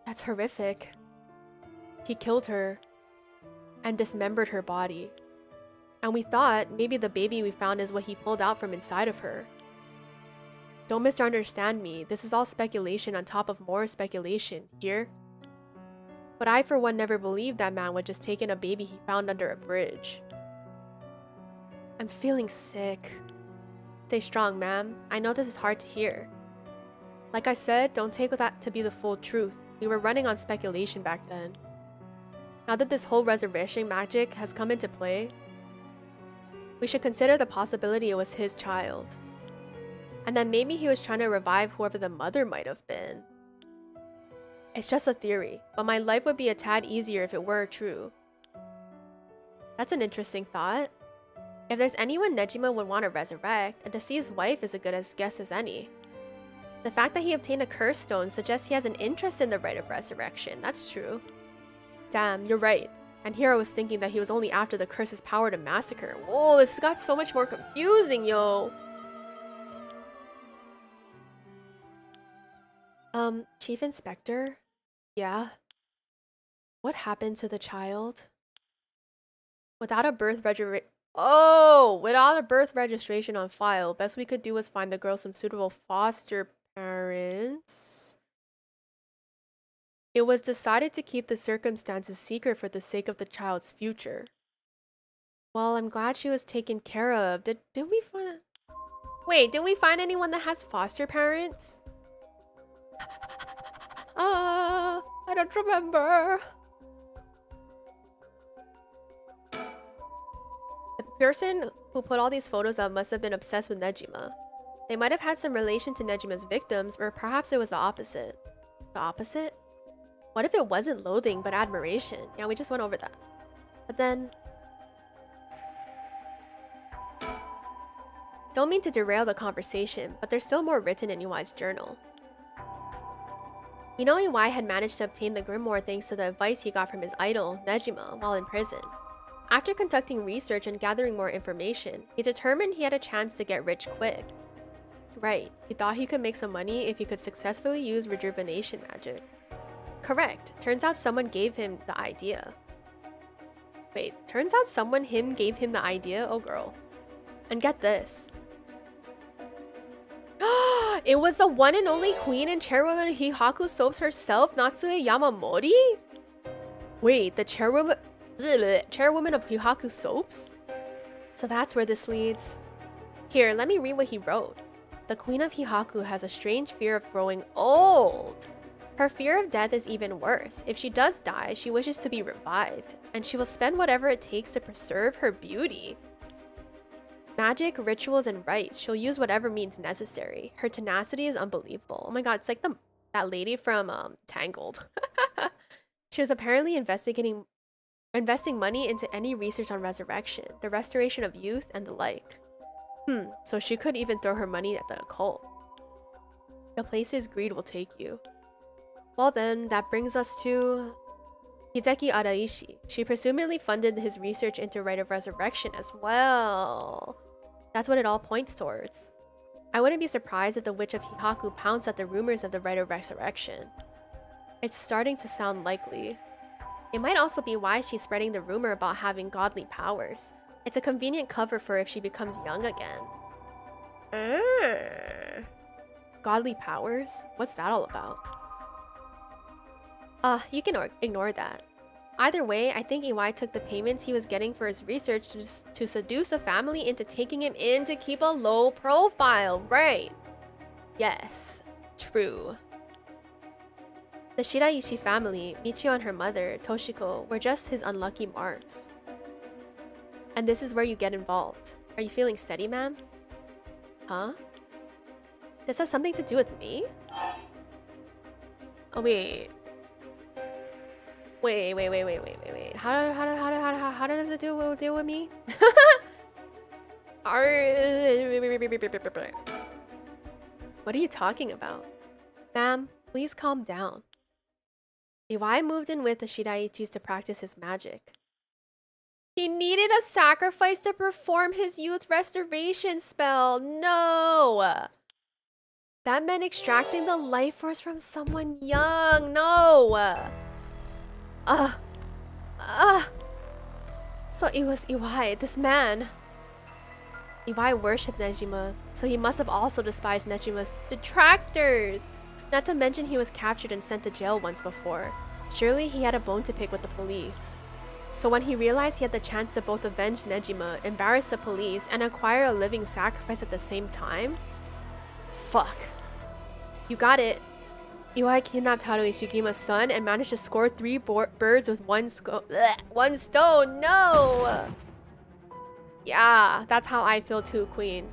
That's horrific. He killed her and dismembered her body. And we thought maybe the baby we found is what he pulled out from inside of her. Don't misunderstand me, this is all speculation on top of more speculation, here. But I for one never believed that man would just take in a baby he found under a bridge. I'm feeling sick. Stay strong, ma'am. I know this is hard to hear. Like I said, don't take that to be the full truth. We were running on speculation back then. Now that this whole resurrection magic has come into play, we should consider the possibility it was his child. And then maybe he was trying to revive whoever the mother might have been. It's just a theory, but my life would be a tad easier if it were true. That's an interesting thought. If there's anyone Nejima would want to resurrect, a deceased wife is as good a guess as any. The fact that he obtained a curse stone suggests he has an interest in the rite of resurrection. That's true. Damn, you're right. And here I was thinking that he was only after the curse's power to massacre. Whoa, this got so much more confusing, yo! Chief Inspector? Yeah? What happened to the child? Without a birth registration on file, best we could do was find the girl some suitable foster parents. It was decided to keep the circumstances secret for the sake of the child's future. Well, I'm glad she was taken care of. Did we find... Wait, did we find anyone that has foster parents? I don't remember. The person who put all these photos up must have been obsessed with Nejima. They might have had some relation to Nejima's victims, or perhaps it was the opposite. The opposite? What if it wasn't loathing, but admiration? Yeah, we just went over that. But then... Don't mean to derail the conversation, but there's still more written in Iwai's journal. We know Iwai had managed to obtain the grimoire thanks to the advice he got from his idol, Nejima, while in prison. After conducting research and gathering more information, he determined he had a chance to get rich quick. Right, he thought he could make some money if he could successfully use rejuvenation magic. Correct, turns out someone gave him the idea. Wait, turns out someone gave him the idea? Oh girl. And get this. It was the one and only queen and chairwoman of Hihaku Soaps herself, Natsue Yamamori? Wait, the chairwoman of Hihaku Soaps? So that's where this leads. Here, let me read what he wrote. The queen of Hihaku has a strange fear of growing old. Her fear of death is even worse. If she does die, she wishes to be revived, and she will spend whatever it takes to preserve her beauty. Magic, rituals, and rites. She'll use whatever means necessary. Her tenacity is unbelievable. Oh my god, it's like that lady from Tangled. She was apparently investing money into any research on resurrection, the restoration of youth, and the like. So she could even throw her money at the occult. The places greed will take you. Well then, that brings us to Hideki Araishi. She presumably funded his research into Rite of Resurrection as well. That's what it all points towards. I wouldn't be surprised if the Witch of Hihaku pounced at the rumors of the Rite of Resurrection. It's starting to sound likely. It might also be why she's spreading the rumor about having godly powers. It's a convenient cover for if she becomes young again. Godly powers? What's that all about? You can ignore that. Either way, I think Iwai took the payments he was getting for his research to seduce a family into taking him in to keep a low profile, right? Yes, true. The Shiraishi family, Michio and her mother, Toshiko, were just his unlucky marks. And this is where you get involved. Are you feeling steady, ma'am? Huh? This has something to do with me? Oh, wait. Wait. How does it deal with me? What are you talking about? Ma'am, please calm down. Iwai moved in with the Shiraichis to practice his magic. He needed a sacrifice to perform his youth restoration spell. No! That meant extracting the life force from someone young. No! So it was Iwai, this man. Iwai worshipped Nejima, so he must have also despised Nejima's detractors. Not to mention he was captured and sent to jail once before. Surely he had a bone to pick with the police. So when he realized he had the chance to both avenge Nejima, embarrass the police, and acquire a living sacrifice at the same time? Fuck. You got it. Iwai kidnapped Haru Ishigima's son and managed to score 3 birds with one stone. No! Yeah, that's how I feel too, Queen.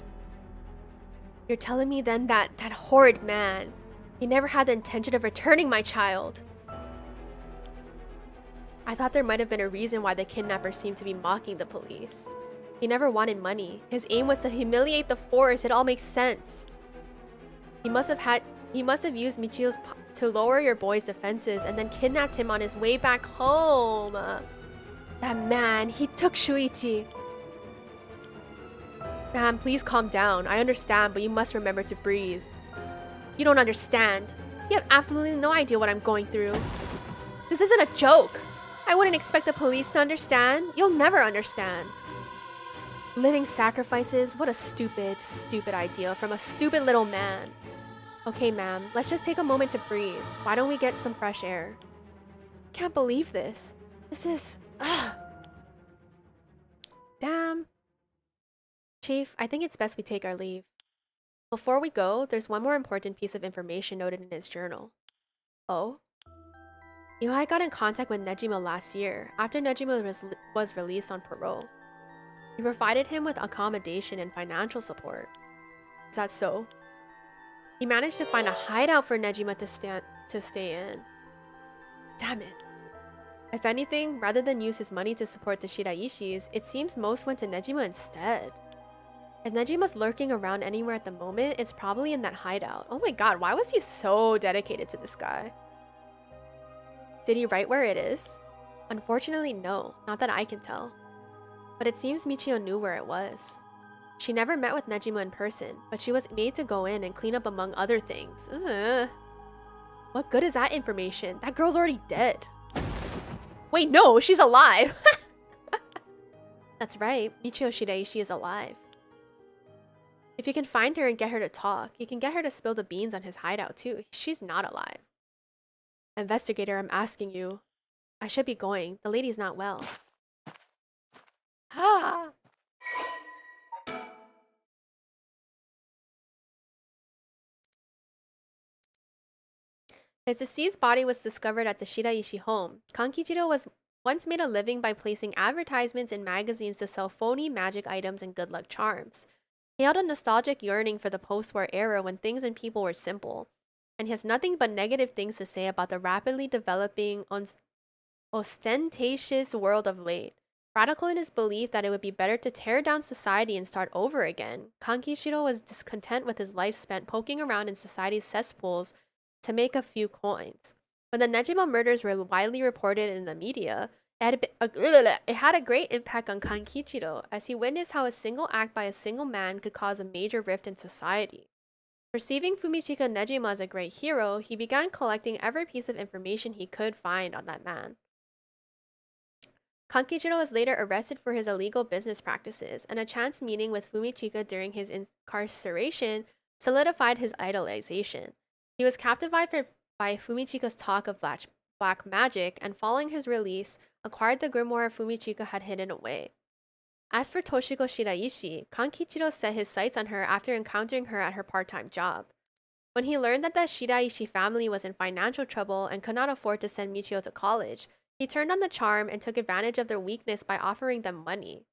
You're telling me then that horrid man, he never had the intention of returning my child. I thought there might have been a reason why the kidnapper seemed to be mocking the police. He never wanted money. His aim was to humiliate the force. It all makes sense. He must have used Michio's to lower your boy's defenses and then kidnapped him on his way back home. That man, he took Shuichi. Man, please calm down. I understand, but you must remember to breathe. You don't understand. You have absolutely no idea what I'm going through. This isn't a joke. I wouldn't expect the police to understand. You'll never understand. Living sacrifices? What a stupid, stupid idea from a stupid little man. Okay, ma'am, let's just take a moment to breathe. Why don't we get some fresh air? Can't believe this. This is... Damn. Chief, I think it's best we take our leave. Before we go, there's one more important piece of information noted in his journal. Oh? Iwai got in contact with Nejima last year, after Nejima was released on parole. He provided him with accommodation and financial support. Is that so? He managed to find a hideout for Nejima to stay in. Damn it. If anything, rather than use his money to support the Shiraishis, it seems most went to Nejima instead. If Nejima's lurking around anywhere at the moment, it's probably in that hideout. Oh my god, why was he so dedicated to this guy? Did he write where it is? Unfortunately, no. Not that I can tell. But it seems Michio knew where it was. She never met with Nejima in person, but she was made to go in and clean up among other things. What good is that information? That girl's already dead. Wait, no, she's alive! That's right, Michio Shiraishi is alive. If you can find her and get her to talk, you can get her to spill the beans on his hideout too. She's not alive. Investigator, I'm asking you. I should be going. The lady's not well. Ah! His deceased body was discovered at the Shiraishi home. Kankichiro was once made a living by placing advertisements in magazines to sell phony magic items and good luck charms. He had a nostalgic yearning for the post-war era when things and people were simple, and he has nothing but negative things to say about the rapidly developing, ostentatious world of late. Radical in his belief that it would be better to tear down society and start over again, Kankichiro was discontent with his life spent poking around in society's cesspools to make a few coins. When the Nejima murders were widely reported in the media, it had a great impact on Kankichiro, as he witnessed how a single act by a single man could cause a major rift in society. Perceiving Fumichika Nejima as a great hero, he began collecting every piece of information he could find on that man. Kankichiro was later arrested for his illegal business practices, and a chance meeting with Fumichika during his incarceration solidified his idolization. He was captivated by Fumichika's talk of black magic, and following his release, acquired the grimoire Fumichika had hidden away. As for Toshiko Shiraishi, Kankichiro set his sights on her after encountering her at her part-time job. When he learned that the Shiraishi family was in financial trouble and could not afford to send Michio to college, he turned on the charm and took advantage of their weakness by offering them money.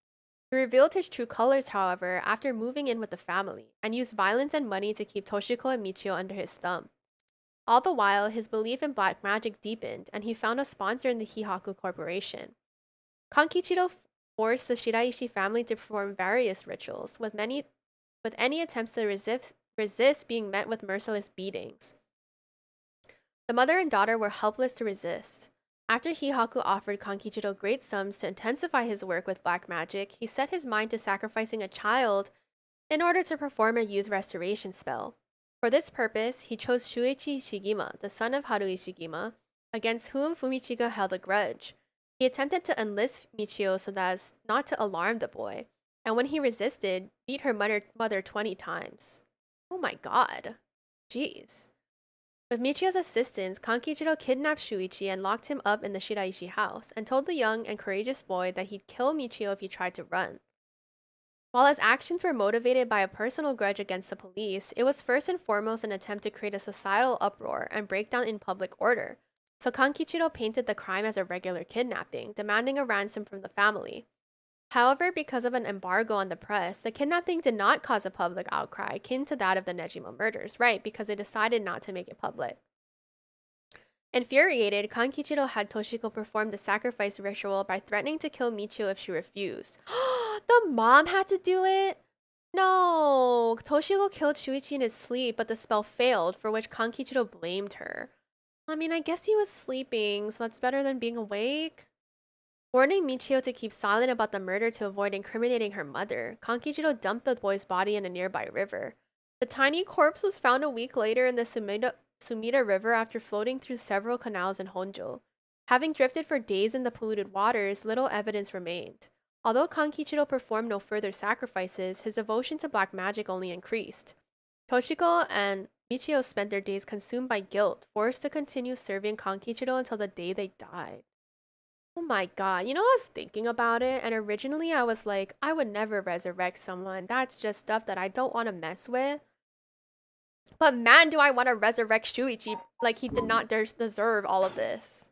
He revealed his true colors, however, after moving in with the family, and used violence and money to keep Toshiko and Michio under his thumb. All the while, his belief in black magic deepened, and he found a sponsor in the Hihaku Corporation. Kankichiro forced the Shiraishi family to perform various rituals, with any attempts to resist being met with merciless beatings. The mother and daughter were helpless to resist. After Hihaku offered Kankichiro great sums to intensify his work with black magic, he set his mind to sacrificing a child in order to perform a youth restoration spell. For this purpose, he chose Shuichi Ishigima, the son of Haru Ishigima, against whom Fumichika held a grudge. He attempted to enlist Michio so as not to alarm the boy, and when he resisted, beat her mother 20 times. Oh my god. Jeez. With Michio's assistance, Kankichiro kidnapped Shuichi and locked him up in the Shiraishi house, and told the young and courageous boy that he'd kill Michio if he tried to run. While his actions were motivated by a personal grudge against the police, it was first and foremost an attempt to create a societal uproar and break down in public order. So Kankichiro painted the crime as a regular kidnapping, demanding a ransom from the family. However, because of an embargo on the press, the kidnapping did not cause a public outcry akin to that of the Nejima murders, right? Because they decided not to make it public. Infuriated, Kankichiro had Toshiko perform the sacrifice ritual by threatening to kill Michio if she refused. The mom had to do it? No! Toshiko killed Shuichi in his sleep, but the spell failed, for which Kankichiro blamed her. I mean, I guess he was sleeping, so that's better than being awake. Warning Michio to keep silent about the murder to avoid incriminating her mother, Kankichiro dumped the boy's body in a nearby river. The tiny corpse was found a week later in the Sumida River after floating through several canals in Honjo. Having drifted for days in the polluted waters, little evidence remained. Although Kankichiro performed no further sacrifices, his devotion to black magic only increased. Toshiko and Michio spent their days consumed by guilt, forced to continue serving Kankichiro until the day they died. Oh my god, you know, I was thinking about it, and originally I was like, I would never resurrect someone. That's just stuff that I don't want to mess with. But man, do I want to resurrect Shuichi. Like, he did not deserve all of this.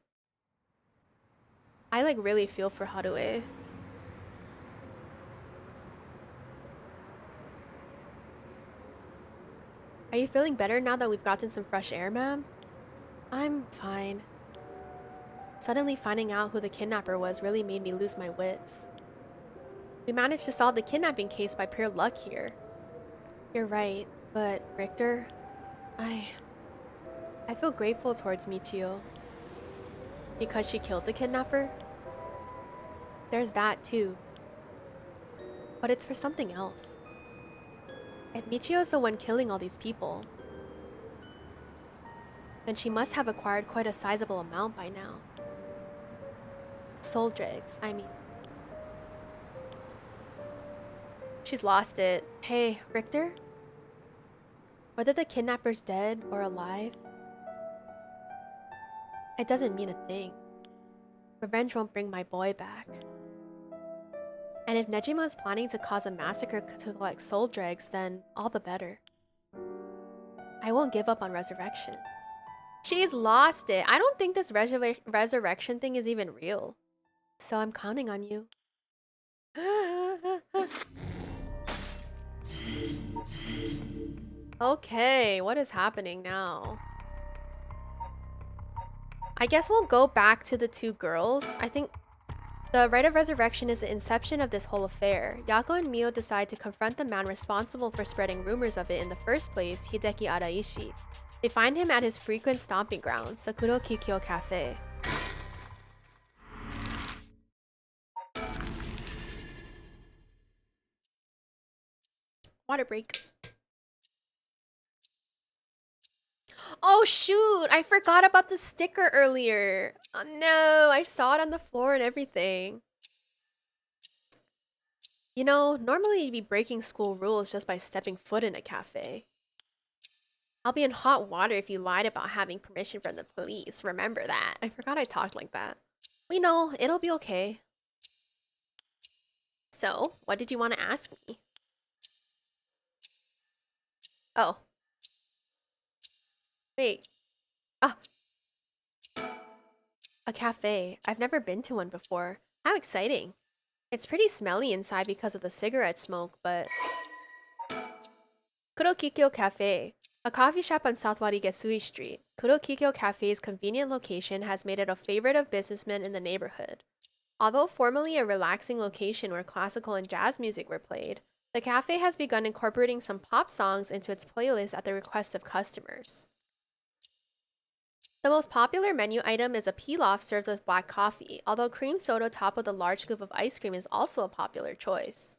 I, like, really feel for Harue. Are you feeling better now that we've gotten some fresh air, ma'am? I'm fine. Suddenly finding out who the kidnapper was really made me lose my wits. We managed to solve the kidnapping case by pure luck here. You're right, but Richter, I feel grateful towards Michio. Because she killed the kidnapper? There's that too. But it's for something else. If Michio's the one killing all these people, then she must have acquired quite a sizable amount by now. Soul dregs, I mean. She's lost it. Hey, Richter? Whether the kidnapper's dead or alive, it doesn't mean a thing. Revenge won't bring my boy back. And if Nejima is planning to cause a massacre to collect soul dregs, then all the better. I won't give up on resurrection. She's lost it. I don't think this resurrection thing is even real. So I'm counting on you. Okay, what is happening now? I guess we'll go back to the two girls. I think the rite of resurrection is the inception of this whole affair. Yako and Mio decide to confront the man responsible for spreading rumors of it in the first place, Hideki Araishi. They find him at his frequent stomping grounds, the Kurokikyo Cafe. Water break. Oh shoot, I forgot about the sticker earlier. Oh no, I saw it on the floor and everything. You know, normally you'd be breaking school rules just by stepping foot in a cafe. I'll be in hot water if you lied about having permission from the police. Remember that. I forgot I talked like that. We know, it'll be okay. So, what did you want to ask me? Oh. Wait. Ah. A cafe. I've never been to one before. How exciting. It's pretty smelly inside because of the cigarette smoke, but... Kurokikyo Cafe. A coffee shop on South Warigesui Street. Kurokikyo Cafe's convenient location has made it a favorite of businessmen in the neighborhood. Although formerly a relaxing location where classical and jazz music were played, the cafe has begun incorporating some pop songs into its playlist at the request of customers. The most popular menu item is a pilaf served with black coffee, although cream soda topped with a large scoop of ice cream is also a popular choice.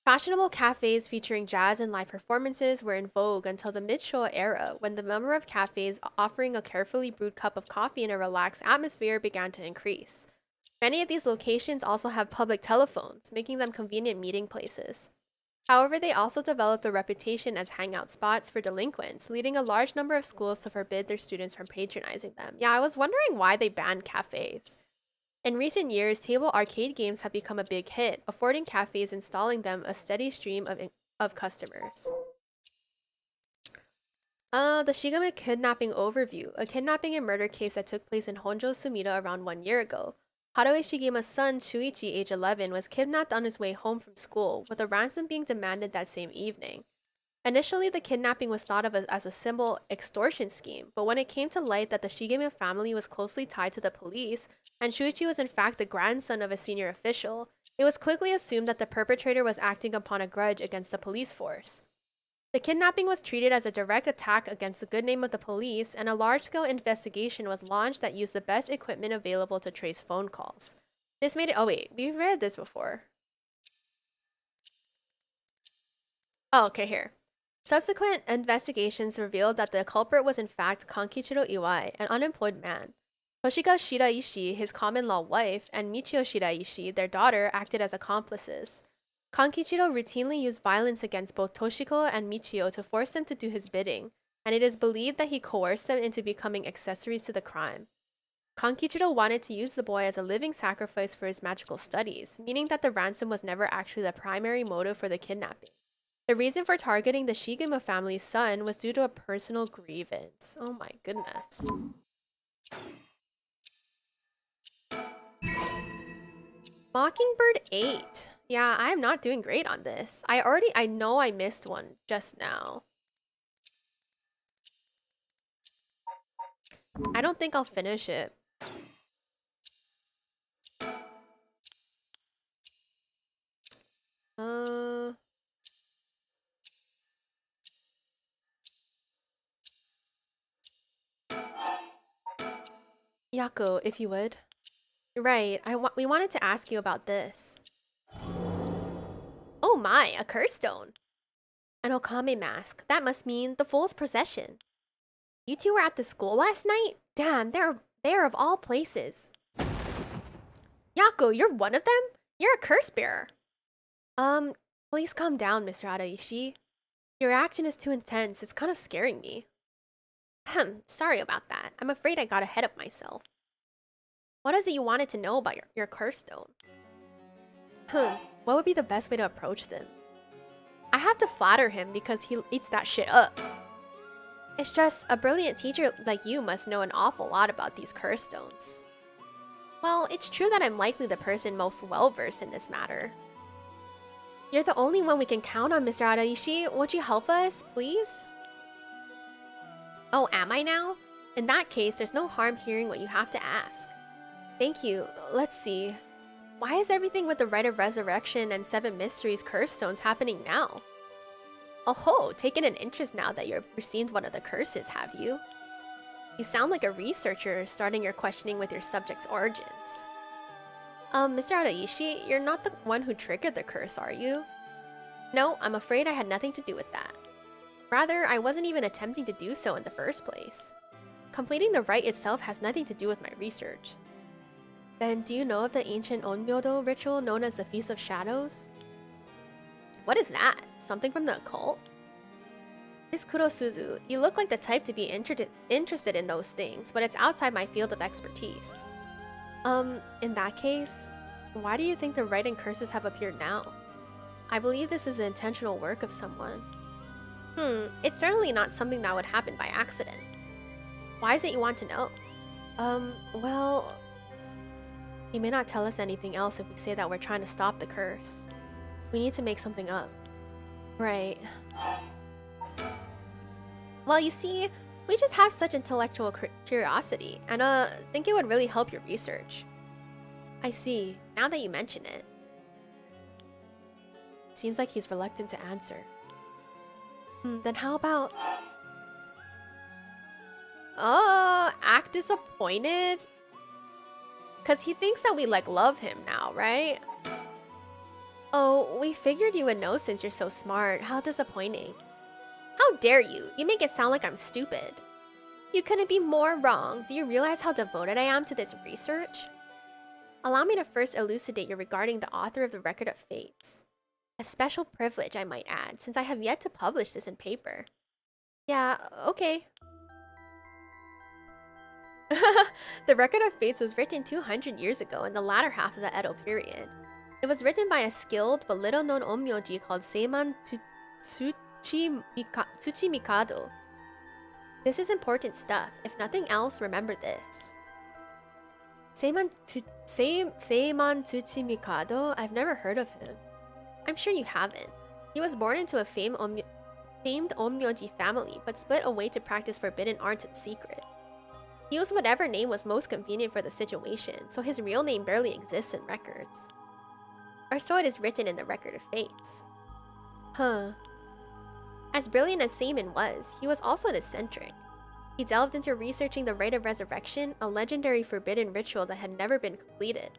Fashionable cafes featuring jazz and live performances were in vogue until the mid-Showa era, when the number of cafes offering a carefully brewed cup of coffee in a relaxed atmosphere began to increase. Many of these locations also have public telephones, making them convenient meeting places. However, they also developed a reputation as hangout spots for delinquents, leading a large number of schools to forbid their students from patronizing them. Yeah, I was wondering why they banned cafes. In recent years, table arcade games have become a big hit, affording cafes installing them a steady stream of customers. The Shigame kidnapping overview, a kidnapping and murder case that took place in Honjo, Sumida around 1 year ago. Haruhi Shigema's son, Shuichi, age 11, was kidnapped on his way home from school, with a ransom being demanded that same evening. Initially, the kidnapping was thought of as a simple extortion scheme, but when it came to light that the Shigeme family was closely tied to the police, and Shuichi was in fact the grandson of a senior official, it was quickly assumed that the perpetrator was acting upon a grudge against the police force. The kidnapping was treated as a direct attack against the good name of the police, and a large-scale investigation was launched that used the best equipment available to trace phone calls. This made it— oh wait, we've read this before. Oh, okay, here. Subsequent investigations revealed that the culprit was in fact Kankichiro Iwai, an unemployed man. Toshika Shiraishi, his common-law wife, and Michio Shiraishi, their daughter, acted as accomplices. Kankichiro routinely used violence against both Toshiko and Michio to force them to do his bidding, and it is believed that he coerced them into becoming accessories to the crime. Kankichiro wanted to use the boy as a living sacrifice for his magical studies, meaning that the ransom was never actually the primary motive for the kidnapping. The reason for targeting the Shigema family's son was due to a personal grievance. Oh my goodness. Mockingbird 8. Yeah, I am not doing great on this. I know I missed one just now. I don't think I'll finish it. Yako, if you would. Right, we wanted to ask you about this. Oh my, a curse stone. An Okame mask. That must mean the Fool's Procession. You two were at the school last night? Damn, they're there of all places. Yako, you're one of them? You're a curse bearer. Please calm down, Mr. Araishi. Your action is too intense. It's kind of scaring me. Sorry about that. I'm afraid I got ahead of myself. What is it you wanted to know about your curse stone? What would be the best way to approach them? I have to flatter him because he eats that shit up. It's just, a brilliant teacher like you must know an awful lot about these curse stones. Well, it's true that I'm likely the person most well-versed in this matter. You're the only one we can count on, Mr. Araishi. Won't you help us, please? Oh, am I now? In that case, there's no harm hearing what you have to ask. Thank you. Let's see. Why is everything with the Rite of Resurrection and Seven Mysteries curse stones happening now? Oh ho, taken an interest now that you've received one of the curses, have you? You sound like a researcher starting your questioning with your subject's origins. Mr. Araishi, you're not the one who triggered the curse, are you? No, I'm afraid I had nothing to do with that. Rather, I wasn't even attempting to do so in the first place. Completing the rite itself has nothing to do with my research. Then, do you know of the ancient Onmyodo ritual known as the Feast of Shadows? What is that? Something from the occult? Miss Kurosuzu, you look like the type to be interested in those things, but it's outside my field of expertise. In that case, why do you think the rite and curses have appeared now? I believe this is the intentional work of someone. It's certainly not something that would happen by accident. Why is it you want to know? Well... He may not tell us anything else if we say that we're trying to stop the curse. We need to make something up. Right. Well, you see, we just have such intellectual curiosity, and think it would really help your research. I see, now that you mention it. Seems like he's reluctant to answer. Then how about... Oh, act disappointed? Because he thinks that we, like, love him now, right? Oh, we figured you would know since you're so smart. How disappointing. How dare you? You make it sound like I'm stupid. You couldn't be more wrong. Do you realize how devoted I am to this research? Allow me to first elucidate you regarding the author of the Record of Fates. A special privilege, I might add, since I have yet to publish this in paper. Yeah, okay. The Record of Fates was written 200 years ago in the latter half of the Edo period. It was written by a skilled but little-known onmyoji called Tsuchi Mikado. This is important stuff. If nothing else, remember this. Seiman Tsuchi Mikado? I've never heard of him. I'm sure you haven't. He was born into a famed onmyoji family, but split away to practice forbidden arts in secret. He used whatever name was most convenient for the situation, so his real name barely exists in records. Or so it is written in the Record of Fates. Huh. As brilliant as Seiman was, he was also an eccentric. He delved into researching the Rite of Resurrection, a legendary forbidden ritual that had never been completed.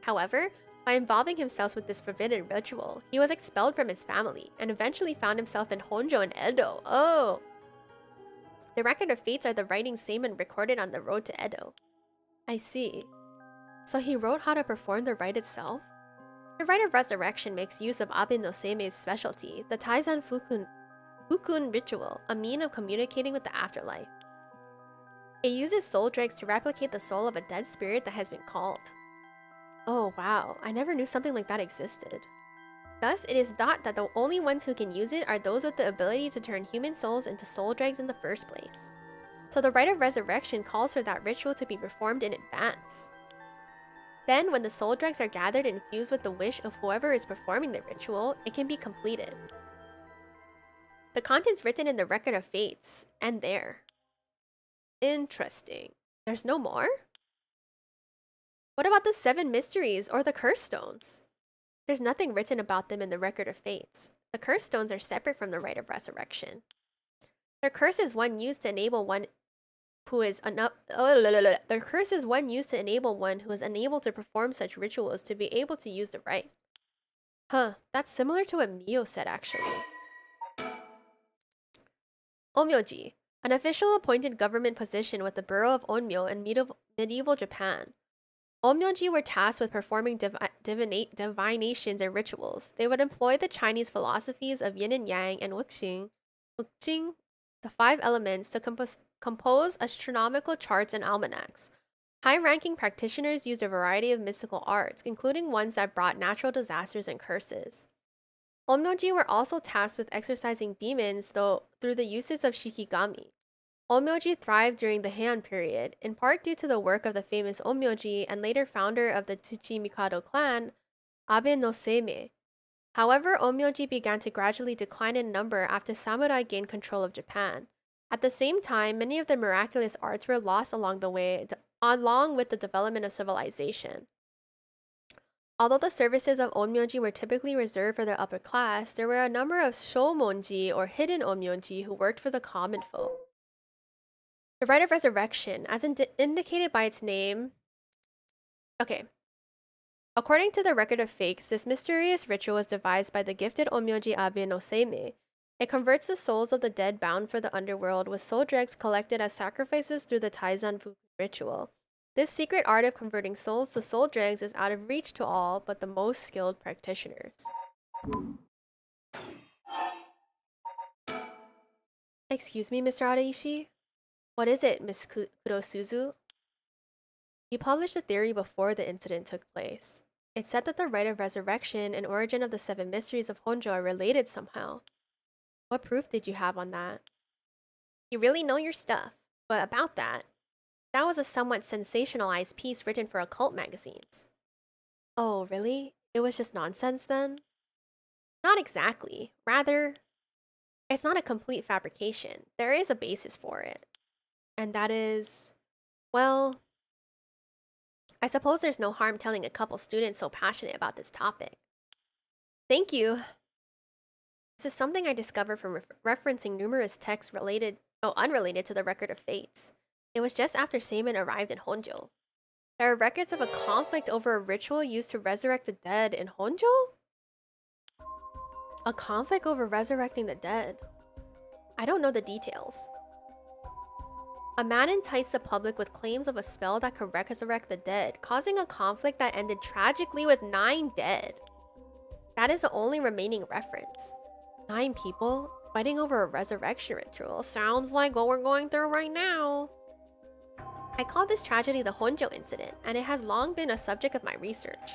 However, by involving himself with this forbidden ritual, he was expelled from his family, and eventually found himself in Honjo and Edo. Oh! The Record of Fates are the writings Seiman recorded on the road to Edo. I see. So he wrote how to perform the rite itself? The Rite of Resurrection makes use of Abe no Seime's specialty, the Taizan Fukun ritual, a mean of communicating with the afterlife. It uses soul dregs to replicate the soul of a dead spirit that has been called. Oh wow, I never knew something like that existed. Thus, it is thought that the only ones who can use it are those with the ability to turn human souls into soul dregs in the first place. So the Rite of Resurrection calls for that ritual to be performed in advance. Then, when the soul dregs are gathered and fused with the wish of whoever is performing the ritual, it can be completed. The contents written in the Record of Fates end there. Interesting. There's no more? What about the 7 mysteries or the curse stones? There's nothing written about them in the Record of Fates. The curse stones are separate from the Rite of Resurrection. Their curse is one used to enable one who is their curse is one used to enable one who is unable to perform such rituals to be able to use the rite. Huh, that's similar to what Mio said actually. Onmyoji, an official appointed government position with the borough of Onmyo in medieval Japan. Onmyoji were tasked with performing divinations and rituals. They would employ the Chinese philosophies of yin and yang and wuxing, the 5 elements, to compose astronomical charts and almanacs. High-ranking practitioners used a variety of mystical arts, including ones that brought natural disasters and curses. Onmyoji were also tasked with exorcising demons through the uses of shikigami. Onmyoji thrived during the Heian period, in part due to the work of the famous Onmyoji and later founder of the Tsuchi Mikado clan, Abe no Seimei. However, Onmyoji began to gradually decline in number after samurai gained control of Japan. At the same time, many of the miraculous arts were lost along the way, along with the development of civilization. Although the services of Onmyoji were typically reserved for the upper class, there were a number of Shomonji or hidden Onmyoji who worked for the common folk. The Rite of Resurrection, as indicated by its name... Okay. According to the Record of Fates, this mysterious ritual was devised by the gifted Onmyoji Abe no Seimei. It converts the souls of the dead bound for the underworld with soul dregs collected as sacrifices through the Taizan Fukun ritual. This secret art of converting souls to soul dregs is out of reach to all but the most skilled practitioners. Excuse me, Mr. Adaishi? What is it, Miss Kurosuzu? You published a theory before the incident took place. It said that the Rite of Resurrection and origin of the 7 mysteries of Honjo are related somehow. What proof did you have on that? You really know your stuff. But about that was a somewhat sensationalized piece written for occult magazines. Oh, really? It was just nonsense then? Not exactly. Rather, it's not a complete fabrication. There is a basis for it. And that is, well, I suppose there's no harm telling a couple students so passionate about this topic. Thank you. This is something I discovered from referencing numerous texts unrelated to the Record of Fates. It was just after Seiman arrived in Honjo. There are records of a conflict over a ritual used to resurrect the dead in Honjo? A conflict over resurrecting the dead? I don't know the details. A man enticed the public with claims of a spell that could resurrect the dead, causing a conflict that ended tragically with 9 dead. That is the only remaining reference. 9 people fighting over a resurrection ritual. Sounds like what we're going through right now. I call this tragedy the Honjo incident, and it has long been a subject of my research.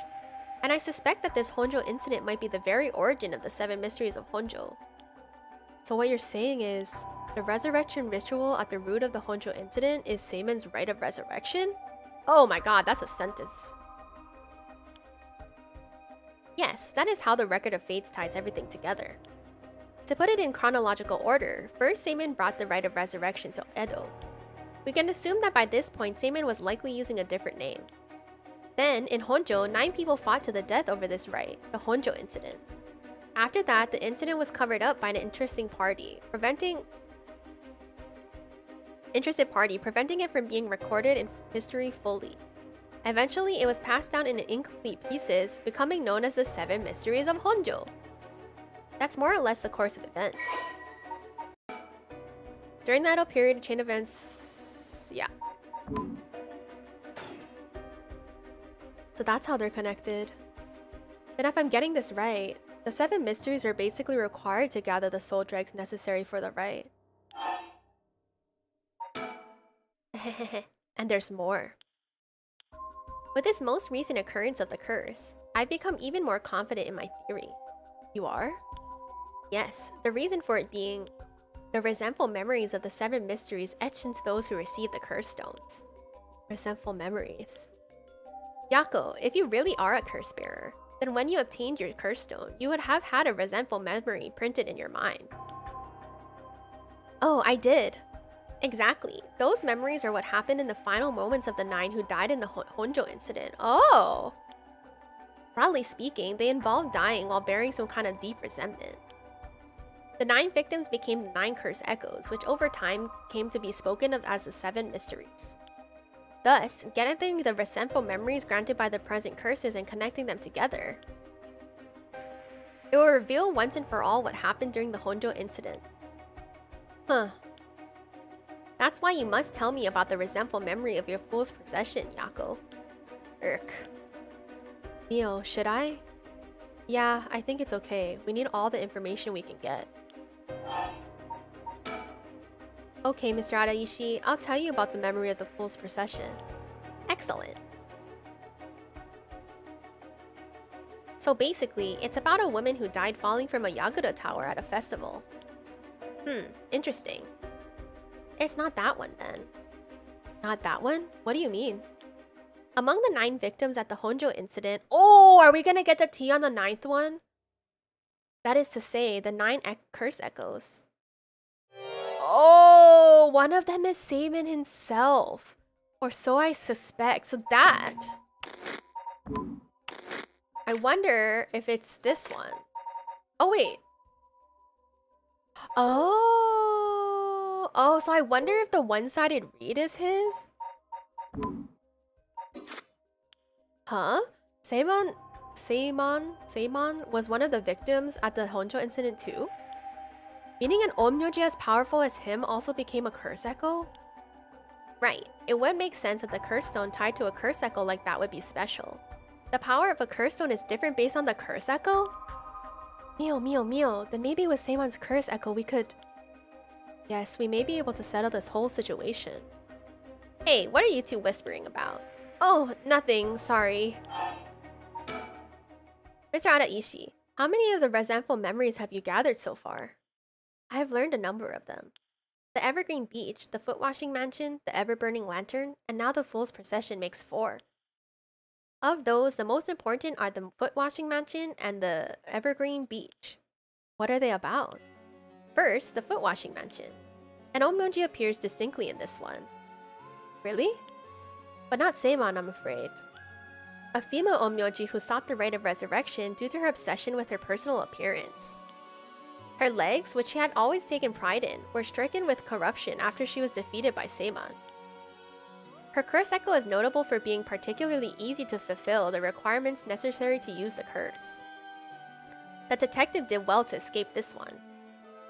And I suspect that this Honjo incident might be the very origin of the 7 mysteries of Honjo. So what you're saying is, the resurrection ritual at the root of the Honjo incident is Seimon's rite of resurrection? Oh my god, that's a sentence. Yes, that is how the Record of Fates ties everything together. To put it in chronological order, first Seimon brought the rite of resurrection to Edo. We can assume that by this point, Seimon was likely using a different name. Then, in Honjo, 9 people fought to the death over this rite, the Honjo incident. After that, the incident was covered up by an interested party, preventing it from being recorded in history fully. Eventually, it was passed down in incomplete pieces, becoming known as the 7 Mysteries of Honjo. That's more or less the course of events. During the Edo period, chain events... yeah. So that's how they're connected. And if I'm getting this right, the 7 mysteries were basically required to gather the soul dregs necessary for the rite. And there's more. With this most recent occurrence of the curse, I've become even more confident in my theory. You are? Yes, the reason for it being the resentful memories of the 7 mysteries etched into those who received the curse stones. Resentful memories. Yako, if you really are a curse bearer, then when you obtained your curse stone, you would have had a resentful memory printed in your mind. Oh, I did. Exactly. Those memories are what happened in the final moments of the 9 who died in the Honjo incident. Oh! Broadly speaking, they involved dying while bearing some kind of deep resentment. The 9 victims became the 9 curse echoes, which over time came to be spoken of as the 7 mysteries. Thus, gathering the resentful memories granted by the present curses and connecting them together, it will reveal once and for all what happened during the Honjo incident. Huh. That's why you must tell me about the resentful memory of your fool's procession, Yako. Irk. Mio, should I? Yeah, I think it's okay. We need all the information we can get. Okay, Mr. Araishi, I'll tell you about the memory of the fool's procession. Excellent. So basically, it's about a woman who died falling from a Yakuza tower at a festival. Interesting. It's not that one then. Not that one? What do you mean? Among the 9 victims at the Honjo incident... Oh, are we gonna get the tea on the 9th one? That is to say, the 9 curse echoes. Oh, one of them is Seimon himself. Or so I suspect. So that... I wonder if it's this one. Oh, wait. Oh, so I wonder if the one-sided read is his? Huh? Seimon was one of the victims at the Honjo incident too? Meaning an Onmyoji as powerful as him also became a curse echo? Right, it would make sense that the curse stone tied to a curse echo like that would be special. The power of a curse stone is different based on the curse echo? Mio, then maybe with Seimon's curse echo we could... Yes, we may be able to settle this whole situation. Hey, what are you two whispering about? Oh, nothing, sorry. Mr. Araishi, how many of the resentful memories have you gathered so far? I have learned a number of them. The Evergreen Beach, the Foot-Washing Mansion, the Ever-Burning Lantern, and now the Fool's Procession makes 4. Of those, the most important are the Foot-Washing Mansion and the Evergreen Beach. What are they about? First, the Foot-Washing Mansion. An Onmyoji appears distinctly in this one. Really? But not Seimon, I'm afraid. A female Onmyoji who sought the rite of resurrection due to her obsession with her personal appearance. Her legs, which she had always taken pride in, were stricken with corruption after she was defeated by Seimon. Her curse echo is notable for being particularly easy to fulfill the requirements necessary to use the curse. The detective did well to escape this one.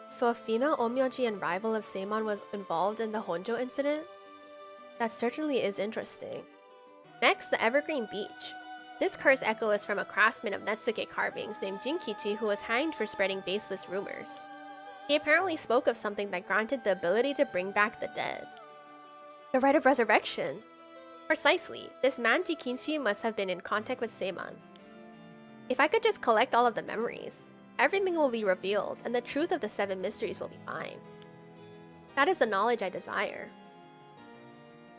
So a female Onmyoji and rival of Seimon was involved in the Honjo incident? That certainly is interesting. Next, the Evergreen Beach. This curse echo is from a craftsman of Netsuke carvings named Jinkichi who was hanged for spreading baseless rumors. He apparently spoke of something that granted the ability to bring back the dead. The rite of resurrection! Precisely, this man Jikinshi must have been in contact with Seiman. If I could just collect all of the memories, everything will be revealed and the truth of the 7 mysteries will be mine. That is the knowledge I desire.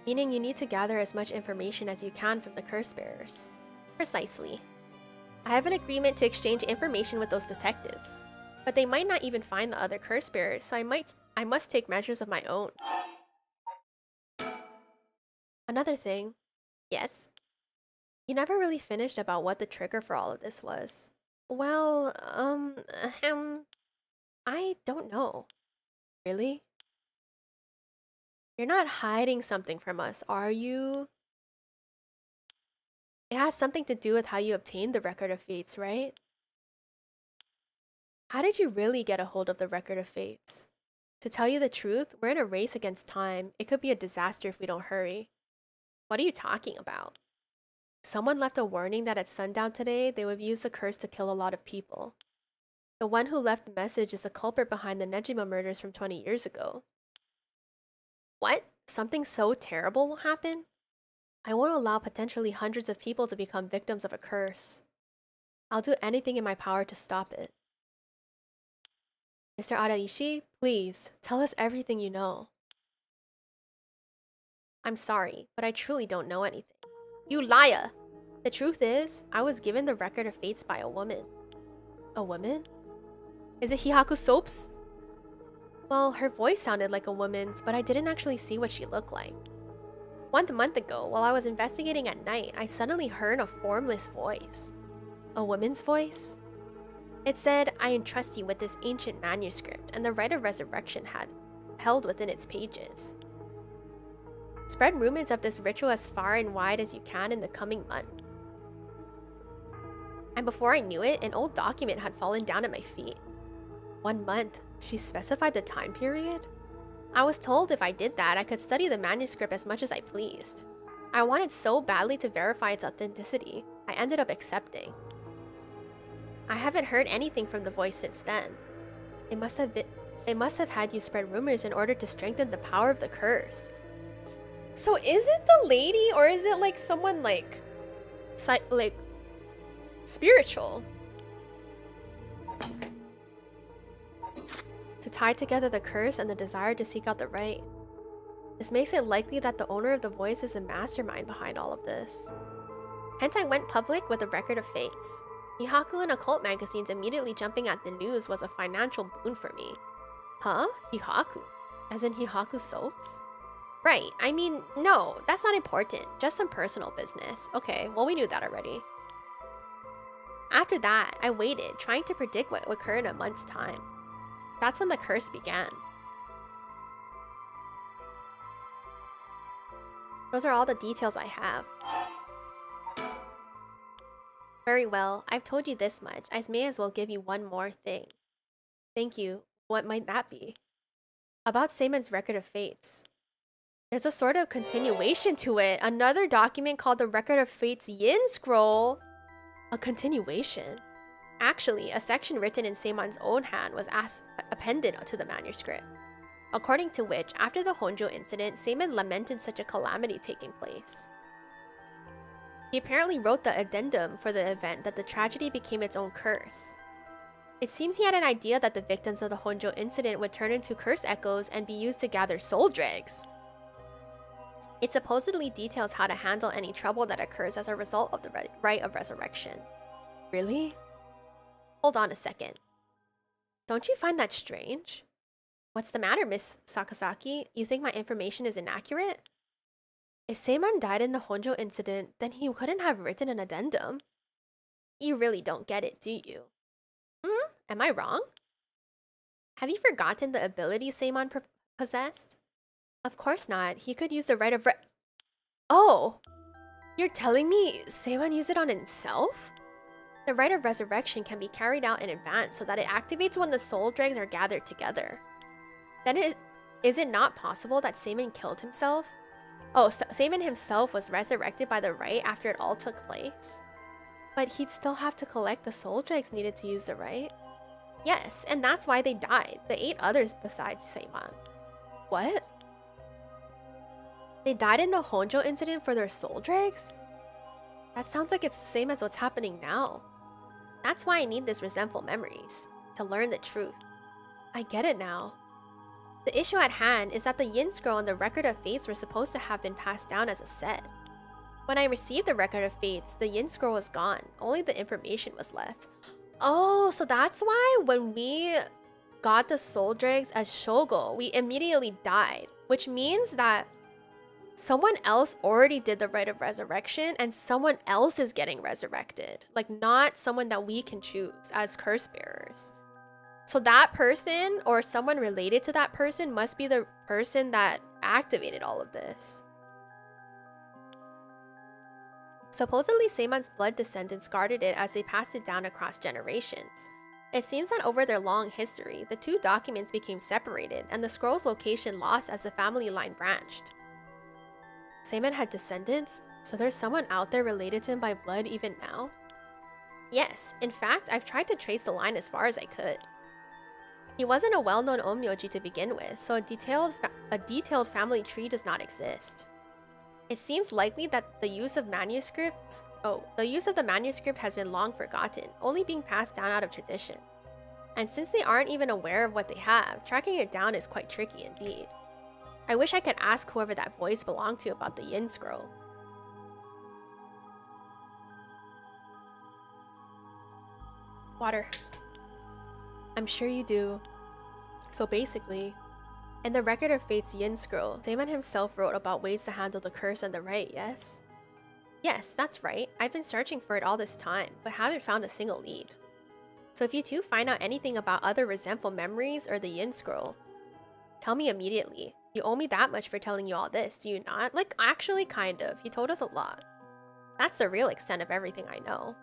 Meaning you need to gather as much information as you can from the curse bearers. Precisely. I have an agreement to exchange information with those detectives, but they might not even find the other curse bearers, so I must take measures of my own. Another thing. Yes? You never really finished about what the trigger for all of this was. Well, I don't know. Really? You're not hiding something from us, are you? It has something to do with how you obtained the Record of Fates, right? How did you really get a hold of the Record of Fates? To tell you the truth, we're in a race against time. It could be a disaster if we don't hurry. What are you talking about? Someone left a warning that at sundown today, they would use the curse to kill a lot of people. The one who left the message is the culprit behind the Nejima murders from 20 years ago. What? Something so terrible will happen? I won't allow potentially hundreds of people to become victims of a curse. I'll do anything in my power to stop it. Mr. Araishi, please, tell us everything you know. I'm sorry, but I truly don't know anything. You liar! The truth is, I was given the Record of Fates by a woman. A woman? Is it Hihaku Soaps? Well, her voice sounded like a woman's, but I didn't actually see what she looked like. 1 month ago, while I was investigating at night, I suddenly heard a formless voice. A woman's voice? It said, I entrust you with this ancient manuscript and the rite of resurrection had held within its pages. Spread rumors of this ritual as far and wide as you can in the coming month. And before I knew it, an old document had fallen down at my feet. 1 month? She specified the time period? I was told if I did that, I could study the manuscript as much as I pleased. I wanted so badly to verify its authenticity, I ended up accepting. I haven't heard anything from the voice since then. It must have had you spread rumors in order to strengthen the power of the curse. So is it the lady, or is it like someone like spiritual? To tie together the curse and the desire to seek out the right. This makes it likely that the owner of the voice is the mastermind behind all of this. Hence I went public with a Record of Fates. Hihaku and occult magazines immediately jumping at the news was a financial boon for me. Huh? Hihaku? As in Hihaku Soaps? Right, I mean, no, that's not important. Just some personal business. Okay, well we knew that already. After that, I waited, trying to predict what would occur in a month's time. That's when the curse began. Those are all the details I have. Very well, I've told you this much. I may as well give you one more thing. Thank you. What might that be? About Seiman's Record of Fates. There's a sort of continuation to it. Another document called the Record of Fates Yin Scroll. A continuation? Actually, a section written in Seiman's own hand was appended to the manuscript. According to which, after the Honjo incident, Seiman lamented such a calamity taking place. He apparently wrote the addendum for the event that the tragedy became its own curse. It seems he had an idea that the victims of the Honjo incident would turn into curse echoes and be used to gather soul dregs. It supposedly details how to handle any trouble that occurs as a result of the rite of resurrection. Really? Hold on a second. Don't you find that strange? What's the matter, Miss Sakazaki? You think my information is inaccurate? If Seiman died in the Honjo incident, then he couldn't have written an addendum. You really don't get it, do you? Am I wrong? Have you forgotten the ability Seiman possessed? Of course not. He could use the rite of Oh! You're telling me Seiman used it on himself? The rite of resurrection can be carried out in advance so that it activates when the soul dregs are gathered together. Then is it not possible that Seiman killed himself? Oh, Seiman himself was resurrected by the rite after it all took place? But he'd still have to collect the soul dregs needed to use the rite? Yes, and that's why they died. The 8 others besides Seiman. What? They died in the Honjo incident for their soul dregs? That sounds like it's the same as what's happening now. That's why I need this resentful memories, to learn the truth. I get it now. The issue at hand is that the Yin Scroll and the Record of Fates were supposed to have been passed down as a set. When I received the Record of Fates, the Yin Scroll was gone, only the information was left. Oh, so that's why when we got the soul dregs as Shogo, we immediately died, which means that someone else already did the rite of resurrection and someone else is getting resurrected. Like, not someone that we can choose as curse bearers. So that person or someone related to that person must be the person that activated all of this. Supposedly, Seiman's blood descendants guarded it as they passed it down across generations. It seems that over their long history, the 2 documents became separated and the scroll's location lost as the family line branched. Seiman had descendants, so there's someone out there related to him by blood even now? Yes, in fact, I've tried to trace the line as far as I could. He wasn't a well-known onmyoji to begin with, so a detailed family tree does not exist. It seems likely that the use of the manuscript has been long forgotten, only being passed down out of tradition. And since they aren't even aware of what they have, tracking it down is quite tricky indeed. I wish I could ask whoever that voice belonged to about the Yin Scroll. Water. I'm sure you do. So basically, in the Record of Fate's Yin Scroll, Seiman himself wrote about ways to handle the curse and the rite, yes? Yes, that's right. I've been searching for it all this time, but haven't found a single lead. So if you two find out anything about other resentful memories or the Yin Scroll, tell me immediately. You owe me that much for telling you all this, do you not? Like, actually, kind of. He told us a lot. That's the real extent of everything I know.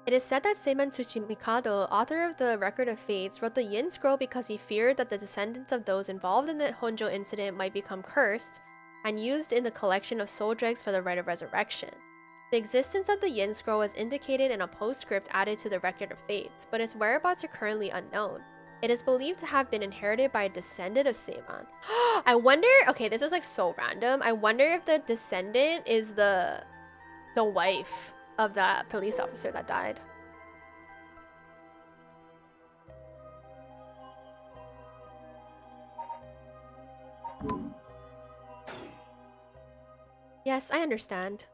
It is said that Seiman Tsuchimikado, author of the Record of Fates, wrote the Yin Scroll because he feared that the descendants of those involved in the Honjo incident might become cursed and used in the collection of soul dregs for the rite of resurrection. The existence of the Yin Scroll was indicated in a postscript added to the Record of Fates, but its whereabouts are currently unknown. It is believed to have been inherited by a descendant of Seiman. I wonder, okay, this is like so random. I wonder if the descendant is the wife of that police officer that died. Yes, I understand.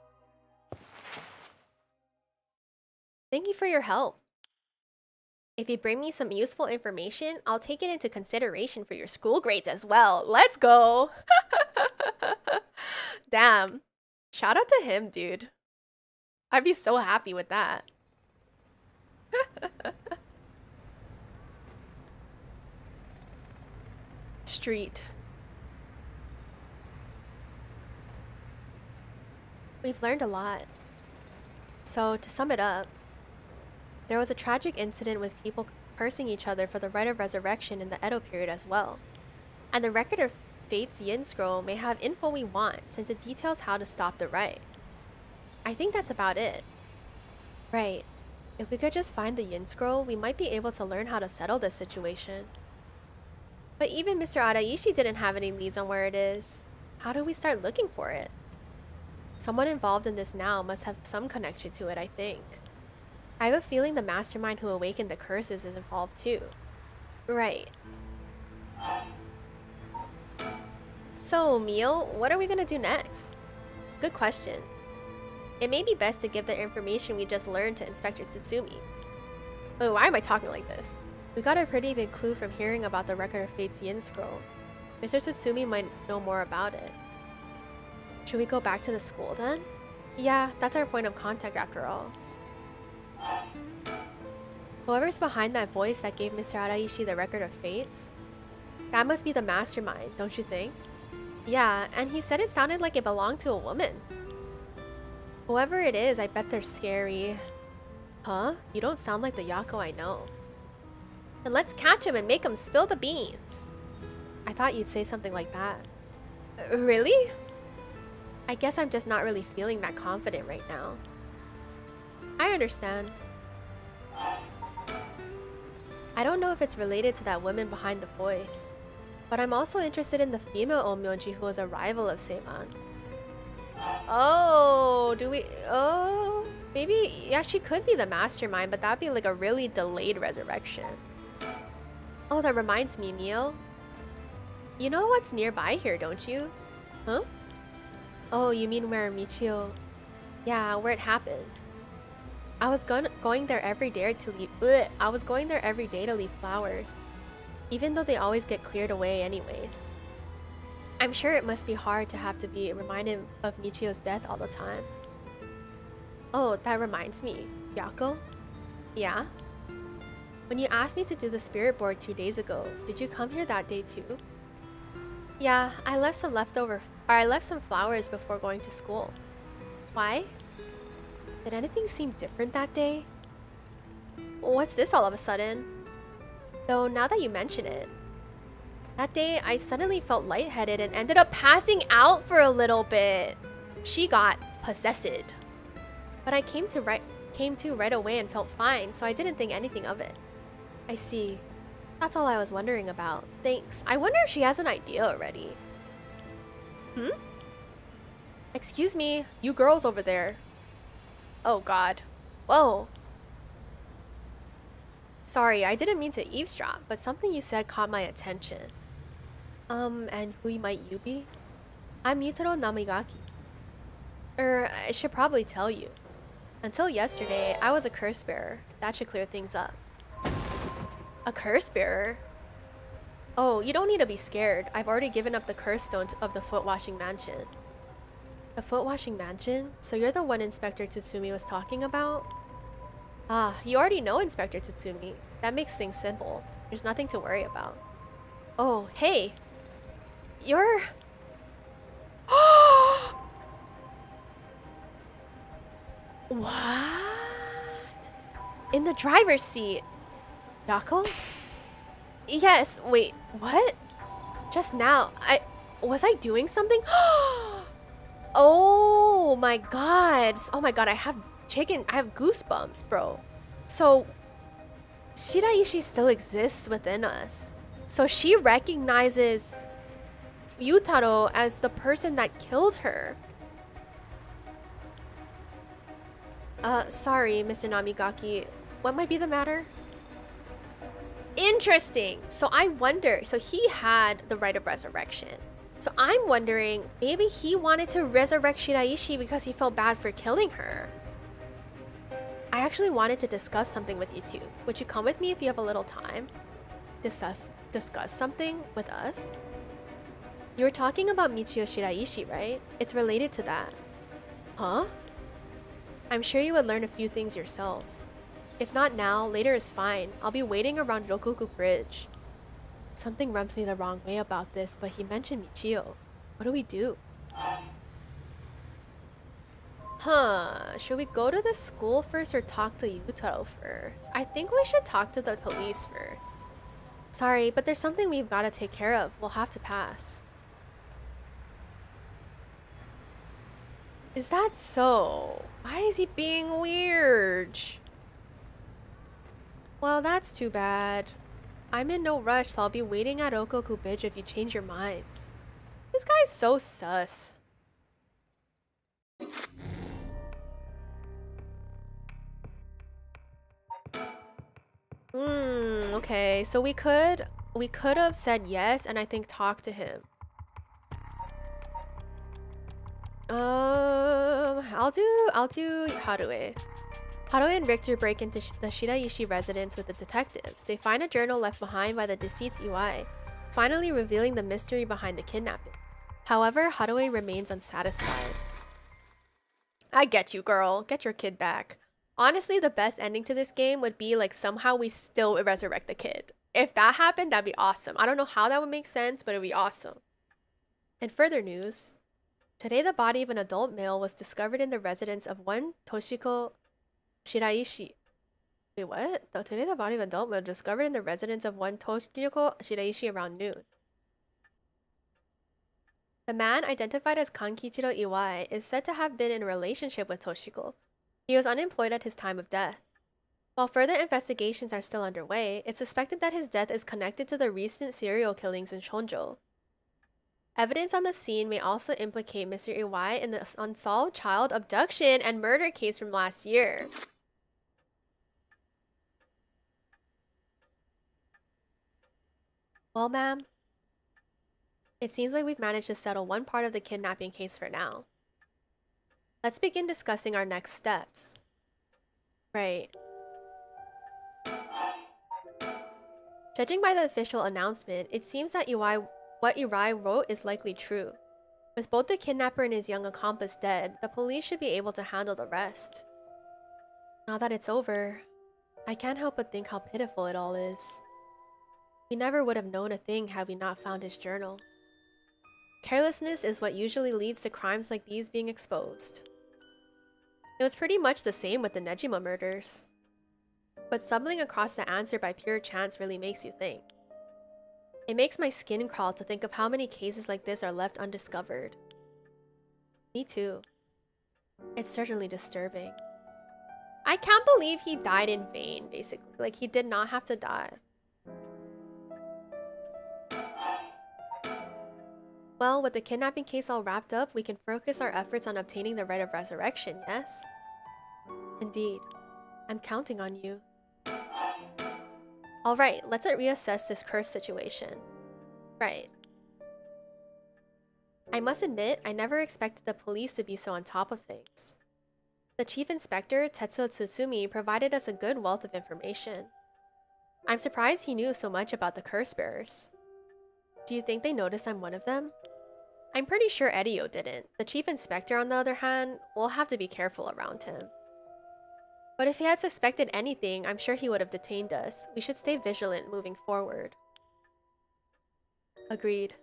Thank you for your help. If you bring me some useful information, I'll take it into consideration for your school grades as well. Let's go! Damn. Shout out to him, dude. I'd be so happy with that. Street. We've learned a lot. So, to sum it up, there was a tragic incident with people cursing each other for the rite of resurrection in the Edo period as well. And the Record of Fate's Yin Scroll may have info we want since it details how to stop the rite. I think that's about it. Right. If we could just find the Yin Scroll, we might be able to learn how to settle this situation. But even Mr. Araishi didn't have any leads on where it is. How do we start looking for it? Someone involved in this now must have some connection to it, I think. I have a feeling the mastermind who awakened the curses is involved too. Right. So, Mio, what are we gonna do next? Good question. It may be best to give the information we just learned to Inspector Tsutsumi. Wait, why am I talking like this? We got a pretty big clue from hearing about the Record of Fate's Yin Scroll. Mr. Tsutsumi might know more about it. Should we go back to the school then? Yeah, that's our point of contact after all. Whoever's behind that voice that gave Mr. Araishi the Record of Fates, that must be the mastermind, don't you think? Yeah, and he said it sounded like it belonged to a woman. Whoever it is, I bet they're scary. Huh? You don't sound like the Yako I know. Then let's catch him and make him spill the beans. I thought you'd say something like that. Really? I guess I'm just not really feeling that confident right now. I understand. I don't know if it's related to that woman behind the voice, but I'm also interested in the female Onmyeonji who was a rival of Seiman. Oh, do we... Oh, maybe... Yeah, she could be the mastermind, but that'd be like a really delayed resurrection. Oh, that reminds me, Mio. You know what's nearby here, don't you? Huh? Oh, you mean where Michio... Yeah, where it happened. I was going there every day to leave... Bleh, I was going there every day to leave flowers. Even though they always get cleared away anyways. I'm sure it must be hard to have to be reminded of Michio's death all the time. Oh, that reminds me. Yako? Yeah? When you asked me to do the spirit board 2 days ago, did you come here that day too? Yeah, I left some flowers before going to school. Why? Did anything seem different that day? What's this all of a sudden? Though now that you mention it, that day I suddenly felt lightheaded and ended up passing out for a little bit. She got possessed. But I came to right away and felt fine, so I didn't think anything of it. I see. That's all I was wondering about. Thanks. I wonder if she has an idea already. Hmm? Excuse me, you girls over there. Oh god. Whoa. Sorry, I didn't mean to eavesdrop, but something you said caught my attention. And who might you be? I'm Yutaro Namigaki. I should probably tell you. Until yesterday, I was a curse bearer. That should clear things up. A curse bearer? Oh, you don't need to be scared. I've already given up the curse stone of the foot washing mansion. The foot washing mansion? So you're the one Inspector Tsutsumi was talking about? Ah, you already know Inspector Tsutsumi. That makes things simple. There's nothing to worry about. Oh, hey! You're... What? In the driver's seat? Yako? Yes, wait, what? Just now, was I doing something? Oh my god. Oh my god, I have goosebumps, bro. So, Shiraishi still exists within us. So she recognizes Yutaro as the person that killed her. Sorry, Mr. Namigaki. What might be the matter? Interesting. So I wonder, so he had the right of resurrection. So I'm wondering, maybe he wanted to resurrect Shiraishi because he felt bad for killing her. I actually wanted to discuss something with you two. Would you come with me if you have a little time? Discuss something with us? You were talking about Michio Shiraishi, right? It's related to that. Huh? I'm sure you would learn a few things yourselves. If not now, later is fine. I'll be waiting around Rokuku Bridge. Something rubs me the wrong way about this, but he mentioned Michio. What do we do? Huh, should we go to the school first or talk to Yutaro first? I think we should talk to the police first. Sorry, but there's something we've got to take care of. We'll have to pass. Is that so? Why is he being weird? Well, that's too bad. I'm in no rush, so I'll be waiting at Rokuku Bridge if you change your minds. This guy's so sus. Okay, so we could have said yes and I think talk to him. I'll do Harue. Harue and Richter break into the Shiraishi residence with the detectives. They find a journal left behind by the deceased's Iwai, finally revealing the mystery behind the kidnapping. However, Harue remains unsatisfied. I get you, girl. Get your kid back. Honestly, the best ending to this game would be like somehow we still resurrect the kid. If that happened, that'd be awesome. I don't know how that would make sense, but it'd be awesome. In further news, today the body of an adult male was discovered in the residence of one Toshiko Shiraishi. Wait, what? Today the body of an adult male was discovered in the residence of one Toshiko Shiraishi around noon. The man identified as Kankichiro Iwai is said to have been in a relationship with Toshiko. He was unemployed at his time of death. While further investigations are still underway, it's suspected that his death is connected to the recent serial killings in Honjo. Evidence on the scene may also implicate Mr. Iwai in the unsolved child abduction and murder case from last year. Well, ma'am, it seems like we've managed to settle one part of the kidnapping case for now. Let's begin discussing our next steps. Right. Judging by the official announcement, it seems that what Iwai wrote is likely true. With both the kidnapper and his young accomplice dead, the police should be able to handle the rest. Now that it's over, I can't help but think how pitiful it all is. We never would have known a thing had we not found his journal. Carelessness is what usually leads to crimes like these being exposed. It was pretty much the same with the Nejima murders. But stumbling across the answer by pure chance really makes you think. It makes my skin crawl to think of how many cases like this are left undiscovered. Me too. It's certainly disturbing. I can't believe he died in vain, basically. Like, he did not have to die. Well, with the kidnapping case all wrapped up, we can focus our efforts on obtaining the right of resurrection, yes? Indeed. I'm counting on you. Alright, let's reassess this curse situation. Right. I must admit, I never expected the police to be so on top of things. The chief inspector, Tetsuo Tsutsumi, provided us a good wealth of information. I'm surprised he knew so much about the curse bearers. Do you think they noticed I'm one of them? I'm pretty sure Edio didn't. The chief inspector, on the other hand, will have to be careful around him. But if he had suspected anything, I'm sure he would have detained us. We should stay vigilant moving forward. Agreed.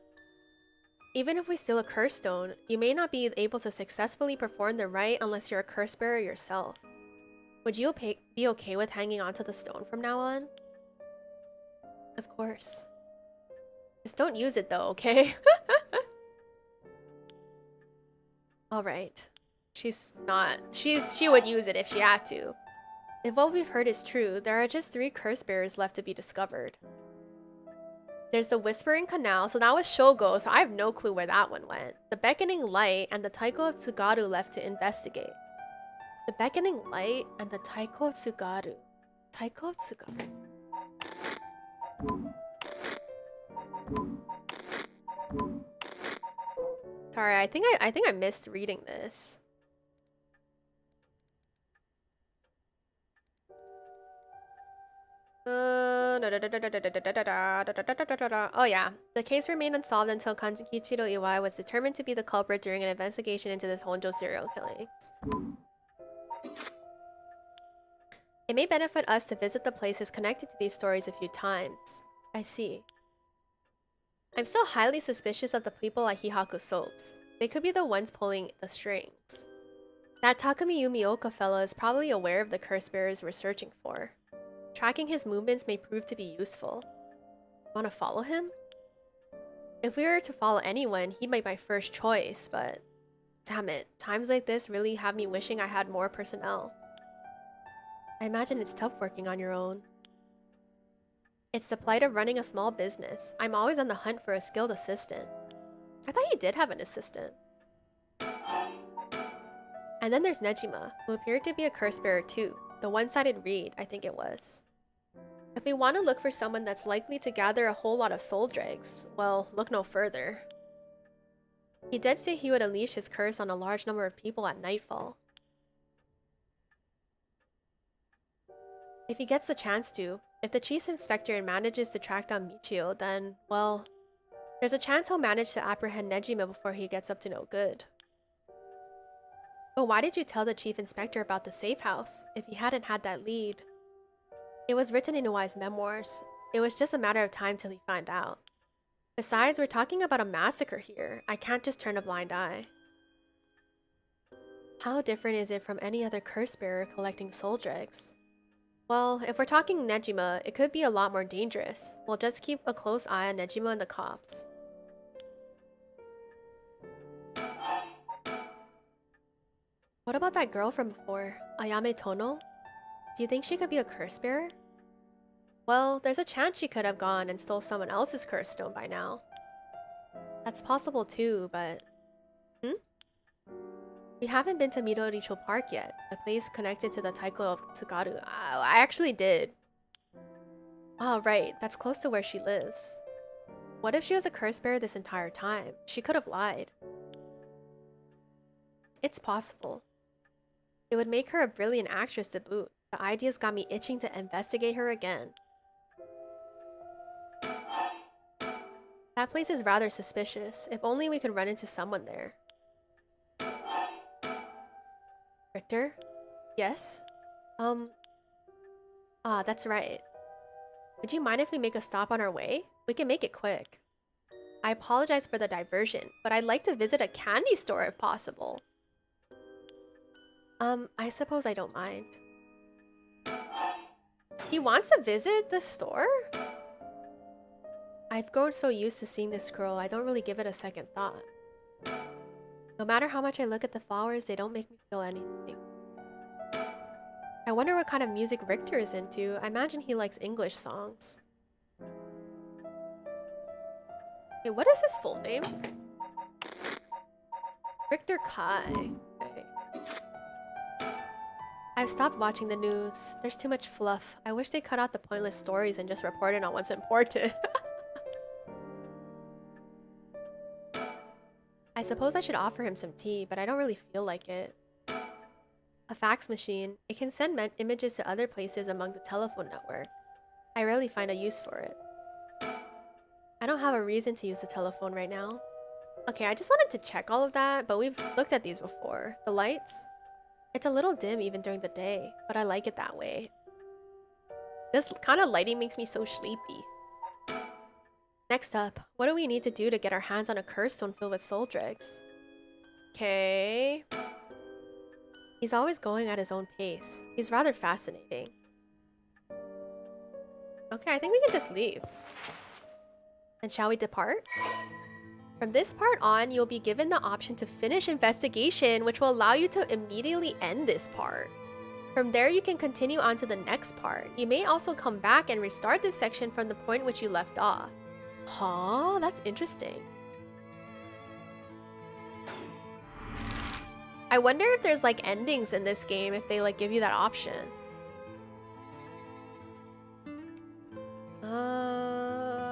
Even if we steal a curse stone, you may not be able to successfully perform the rite unless you're a curse bearer yourself. Would you be okay with hanging onto the stone from now on? Of course. Just don't use it though, okay? Alright. She would use it if she had to. If what we've heard is true, there are just 3 curse bearers left to be discovered. There's the Whispering Canal, so that was Shogo, so I have no clue where that one went. The Beckoning Light and the Taiko of Tsugaru left to investigate. The Beckoning Light and the Taiko of Tsugaru. Taiko of Tsugaru. Sorry, I think I missed reading this. Oh yeah, the case remained unsolved until Kankichiro Iwai was determined to be the culprit during an investigation into this Honjo serial killings. It may benefit us to visit the places connected to these stories a few times. I see. I'm still highly suspicious of the people at Hihaku Soaps. They could be the ones pulling the strings. That Takumi Yumioka fellow is probably aware of the curse bearers we're searching for. Tracking his movements may prove to be useful. Want to follow him? If we were to follow anyone, he'd be my first choice, but damn it, times like this really have me wishing I had more personnel. I imagine it's tough working on your own. It's the plight of running a small business. I'm always on the hunt for a skilled assistant. I thought he did have an assistant. And then there's Nejima, who appeared to be a curse bearer too. The one-sided reed, I think it was. If we want to look for someone that's likely to gather a whole lot of soul dregs, well, look no further. He did say he would unleash his curse on a large number of people at nightfall. If he gets the chance to, if the chief inspector manages to track down Michio, then, well, there's a chance he'll manage to apprehend Nejima before he gets up to no good. But why did you tell the chief inspector about the safe house, if he hadn't had that lead? It was written in Iwai's memoirs. It was just a matter of time till he found out. Besides, we're talking about a massacre here. I can't just turn a blind eye. How different is it from any other curse bearer collecting soul dregs? Well, if we're talking Nejima, it could be a lot more dangerous. We'll just keep a close eye on Nejima and the cops. What about that girl from before, Ayame Tono? Do you think she could be a curse bearer? Well, there's a chance she could have gone and stole someone else's curse stone by now. That's possible too, but... We haven't been to Midoricho Park yet, the place connected to the Taiko of Tsugaru. I actually did. Oh, right, that's close to where she lives. What if she was a curse bearer this entire time? She could have lied. It's possible. It would make her a brilliant actress to boot. The ideas got me itching to investigate her again. That place is rather suspicious. If only we could run into someone there. Richter? Yes? That's right. Would you mind if we make a stop on our way? We can make it quick. I apologize for the diversion, but I'd like to visit a candy store if possible. I suppose I don't mind. He wants to visit the store? I've grown so used to seeing this girl, I don't really give it a second thought. No matter how much I look at the flowers, they don't make me feel anything. I wonder what kind of music Richter is into. I imagine he likes English songs. Wait, what is his full name? Richter Kai. Okay. I've stopped watching the news. There's too much fluff. I wish they cut out the pointless stories and just reported on what's important. I suppose I should offer him some tea, but I don't really feel like it. A fax machine. It can send images to other places among the telephone network. I rarely find a use for it. I don't have a reason to use the telephone right now. Okay, I just wanted to check all of that, but we've looked at these before. The lights? It's a little dim even during the day, but I like it that way. This kind of lighting makes me so sleepy. Next up, what do we need to do to get our hands on a curse stone filled with soul dregs? Okay. He's always going at his own pace. He's rather fascinating. Okay, I think we can just leave. And shall we depart? From this part on, you'll be given the option to finish investigation, which will allow you to immediately end this part. From there, you can continue on to the next part. You may also come back and restart this section from the point which you left off. Huh? That's interesting. I wonder if there's like endings in this game, if they like give you that option.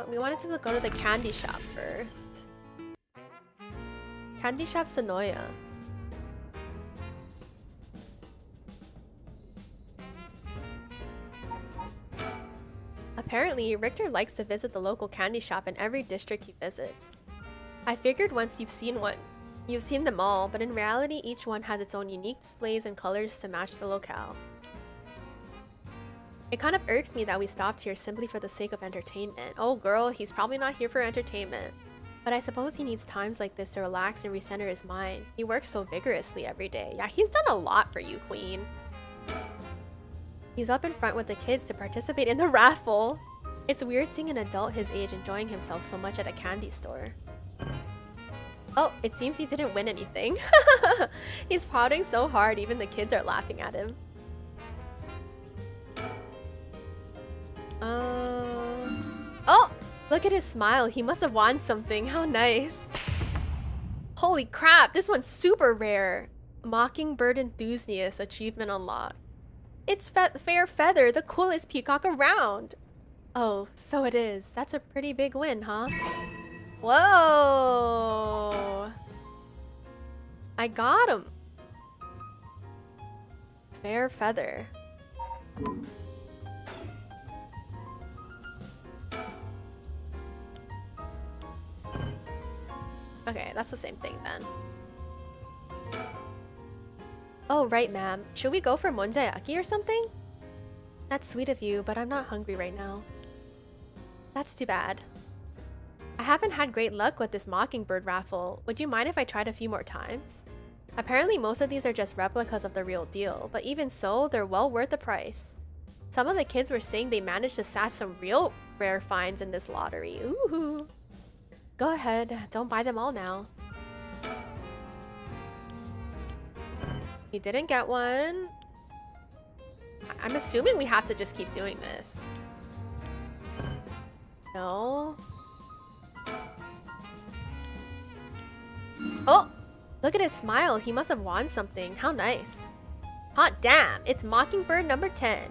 We wanted to go to the candy shop first. Candy shop Sonoya. Apparently, Richter likes to visit the local candy shop in every district he visits. I figured once you've seen one, you've seen them all, but in reality, each one has its own unique displays and colors to match the locale. It kind of irks me that we stopped here simply for the sake of entertainment. Oh girl, he's probably not here for entertainment. But I suppose he needs times like this to relax and recenter his mind. He works so vigorously every day. Yeah, he's done a lot for you, Queen. He's up in front with the kids to participate in the raffle. It's weird seeing an adult his age enjoying himself so much at a candy store. Oh, it seems he didn't win anything. He's pouting so hard, even the kids are laughing at him. Oh! Look at his smile. He must have won something. How nice. Holy crap, this one's super rare. Mockingbird Enthusiast achievement unlocked. It's Fair Feather, the coolest peacock around. Oh, so it is. That's a pretty big win, huh? Whoa! I got him. Fair Feather. Okay, that's the same thing then. Oh, right, ma'am. Should we go for monjayaki or something? That's sweet of you, but I'm not hungry right now. That's too bad. I haven't had great luck with this Mockingbird raffle. Would you mind if I tried a few more times? Apparently most of these are just replicas of the real deal, but even so, they're well worth the price. Some of the kids were saying they managed to snatch some real rare finds in this lottery. Ooh. Go ahead, don't buy them all now. He didn't get one. I'm assuming we have to just keep doing this. No. Oh! Look at his smile. He must have won something. How nice. Hot damn. It's Mockingbird number 10.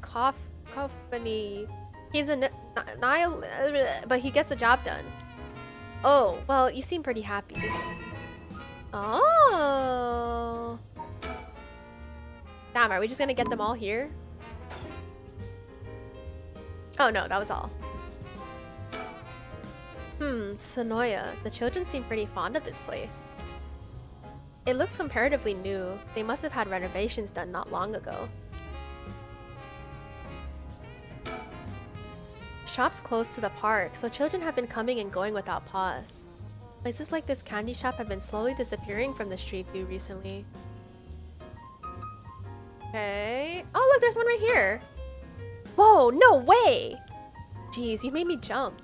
Cacophony. He's a nihil, but he gets the job done. Oh, well, you seem pretty happy. Oh. Damn, are we just gonna get them all here? Oh no, that was all. Sonoya. The children seem pretty fond of this place. It looks comparatively new. They must have had renovations done not long ago. Shop's close to the park, so children have been coming and going without pause. Places like this candy shop have been slowly disappearing from the street view recently. Okay. Oh, look, there's one right here. Whoa, no way! Jeez, you made me jump.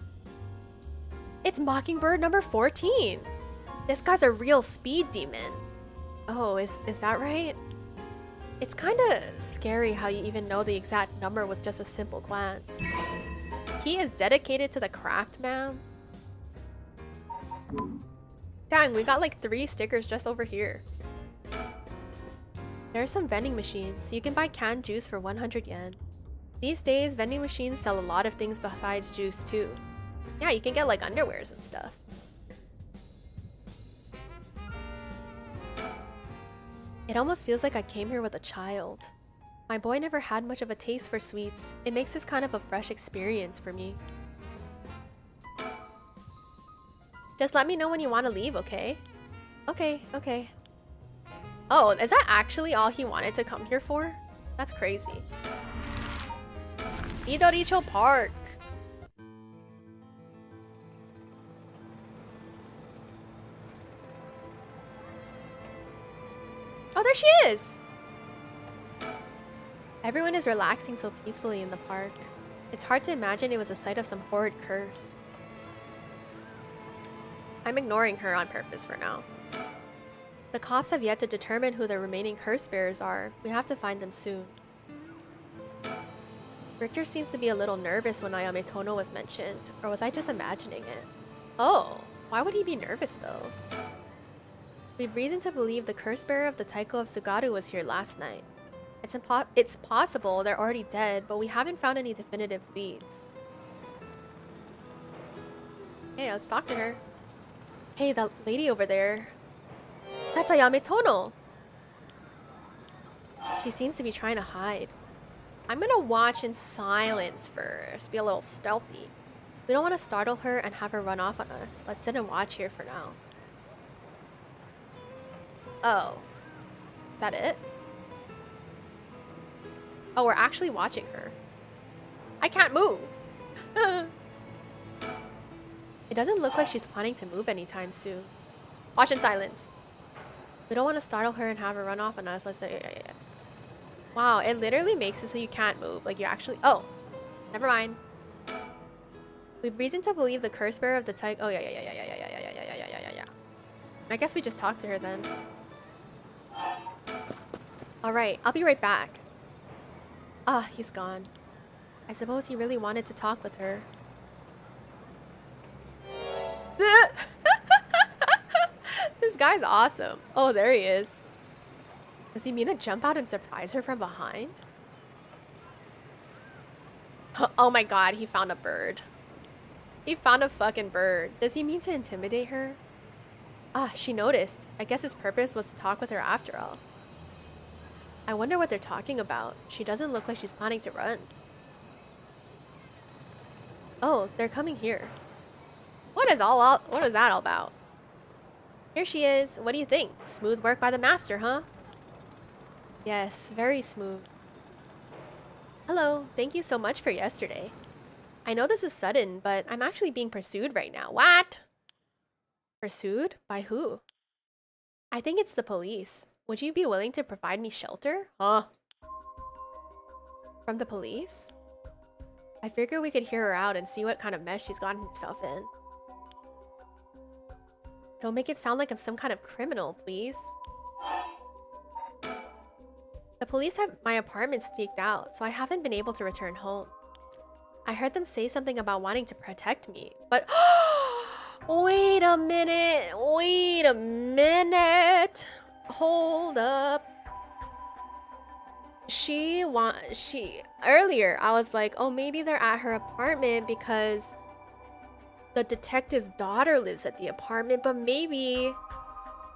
It's Mockingbird number 14. This guy's a real speed demon. Oh, is that right? It's kinda scary how you even know the exact number with just a simple glance. He is dedicated to the craft, man. Dang, we got like 3 stickers just over here. There are some vending machines. You can buy canned juice for 100 yen. These days, vending machines sell a lot of things besides juice too. Yeah, you can get like underwears and stuff. It almost feels like I came here with a child. My boy never had much of a taste for sweets. It makes this kind of a fresh experience for me. Just let me know when you want to leave, okay? Okay. Oh, is that actually all he wanted to come here for? That's crazy. Midoricho Park. Oh, there she is! Everyone is relaxing so peacefully in the park. It's hard to imagine it was the site of some horrid curse. I'm ignoring her on purpose for now. The cops have yet to determine who the remaining curse bearers are. We have to find them soon. Richter seems to be a little nervous when Ayame Tono was mentioned, or was I just imagining it? Oh, why would he be nervous though? We've reason to believe the curse bearer of the Taiko of Tsugaru was here last night. It's possible they're already dead, but we haven't found any definitive leads. Hey, let's talk to her. Hey, that lady over there. That's Ayame Tono! She seems to be trying to hide. I'm gonna watch in silence first, be a little stealthy. We don't want to startle her and have her run off on us. Let's sit and watch here for now. Oh. Is that it? Oh, we're actually watching her. I can't move! It doesn't look like she's planning to move anytime soon. Watch in silence. We don't want to startle her and have her run off on us. Let's say, yeah. Wow, it literally makes it so you can't move. Like you actually. Oh, never mind. We've reason to believe the curse bearer of the type. Oh yeah. I guess we just talk to her then. All right, I'll be right back. Ah, he's gone. I suppose he really wanted to talk with her. This guy's awesome. Oh, there he is. Does he mean to jump out and surprise her from behind? Oh my god, he found a bird. He found a fucking bird. Does he mean to intimidate her? Ah, she noticed. I guess his purpose was to talk with her after all. I wonder what they're talking about. She doesn't look like she's planning to run. Oh, they're coming here. What is that all about? Here she is. What do you think? Smooth work by the master, huh? Yes, very smooth. Hello, thank you so much for yesterday. I know this is sudden, but I'm actually being pursued right now. What? Pursued? By who? I think it's the police. Would you be willing to provide me shelter? Huh? From the police? I figure we could hear her out and see what kind of mess she's gotten herself in. Don't make it sound like I'm some kind of criminal, please. The police have my apartment staked out, so I haven't been able to return home. I heard them say something about wanting to protect me, but wait a minute, wait a minute. Hold up. Earlier I was like, oh, maybe they're at her apartment because the detective's daughter lives at the apartment, but maybe,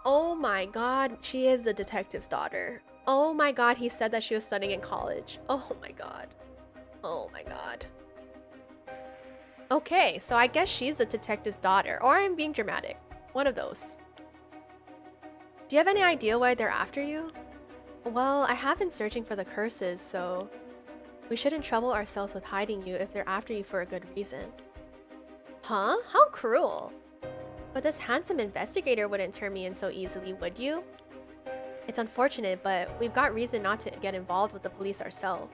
oh my god, she is the detective's daughter. Oh my god, he said that she was studying in college. Oh my god. Oh my god. Okay, so I guess she's the detective's daughter, or I'm being dramatic. One of those. Do you have any idea why they're after you? Well, I have been searching for the curses, so we shouldn't trouble ourselves with hiding you if they're after you for a good reason. Huh? How cruel. But this handsome investigator wouldn't turn me in so easily, would you? It's unfortunate, but we've got reason not to get involved with the police ourselves.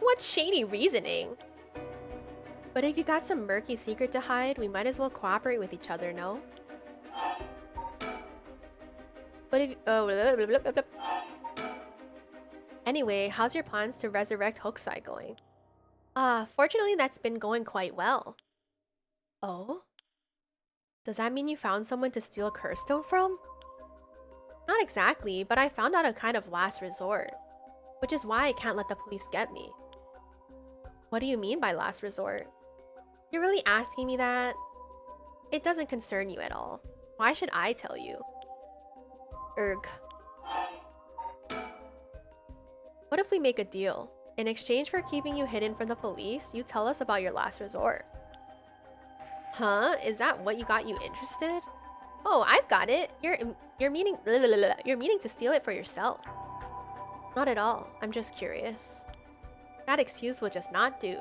What shady reasoning? But if you got some murky secret to hide, we might as well cooperate with each other, no? But if Anyway, how's your plans to resurrect Hokusai going? Fortunately that's been going quite well. Oh? Does that mean you found someone to steal a curse stone from? Not exactly, but I found out a kind of last resort. Which is why I can't let the police get me. What do you mean by last resort? You're really asking me that? It doesn't concern you at all. Why should I tell you? Erg. What if we make a deal? In exchange for keeping you hidden from the police, you tell us about your last resort. Huh? Is that what got you interested? Oh, I've got it. You're meaning to steal it for yourself. Not at all. I'm just curious. That excuse will just not do.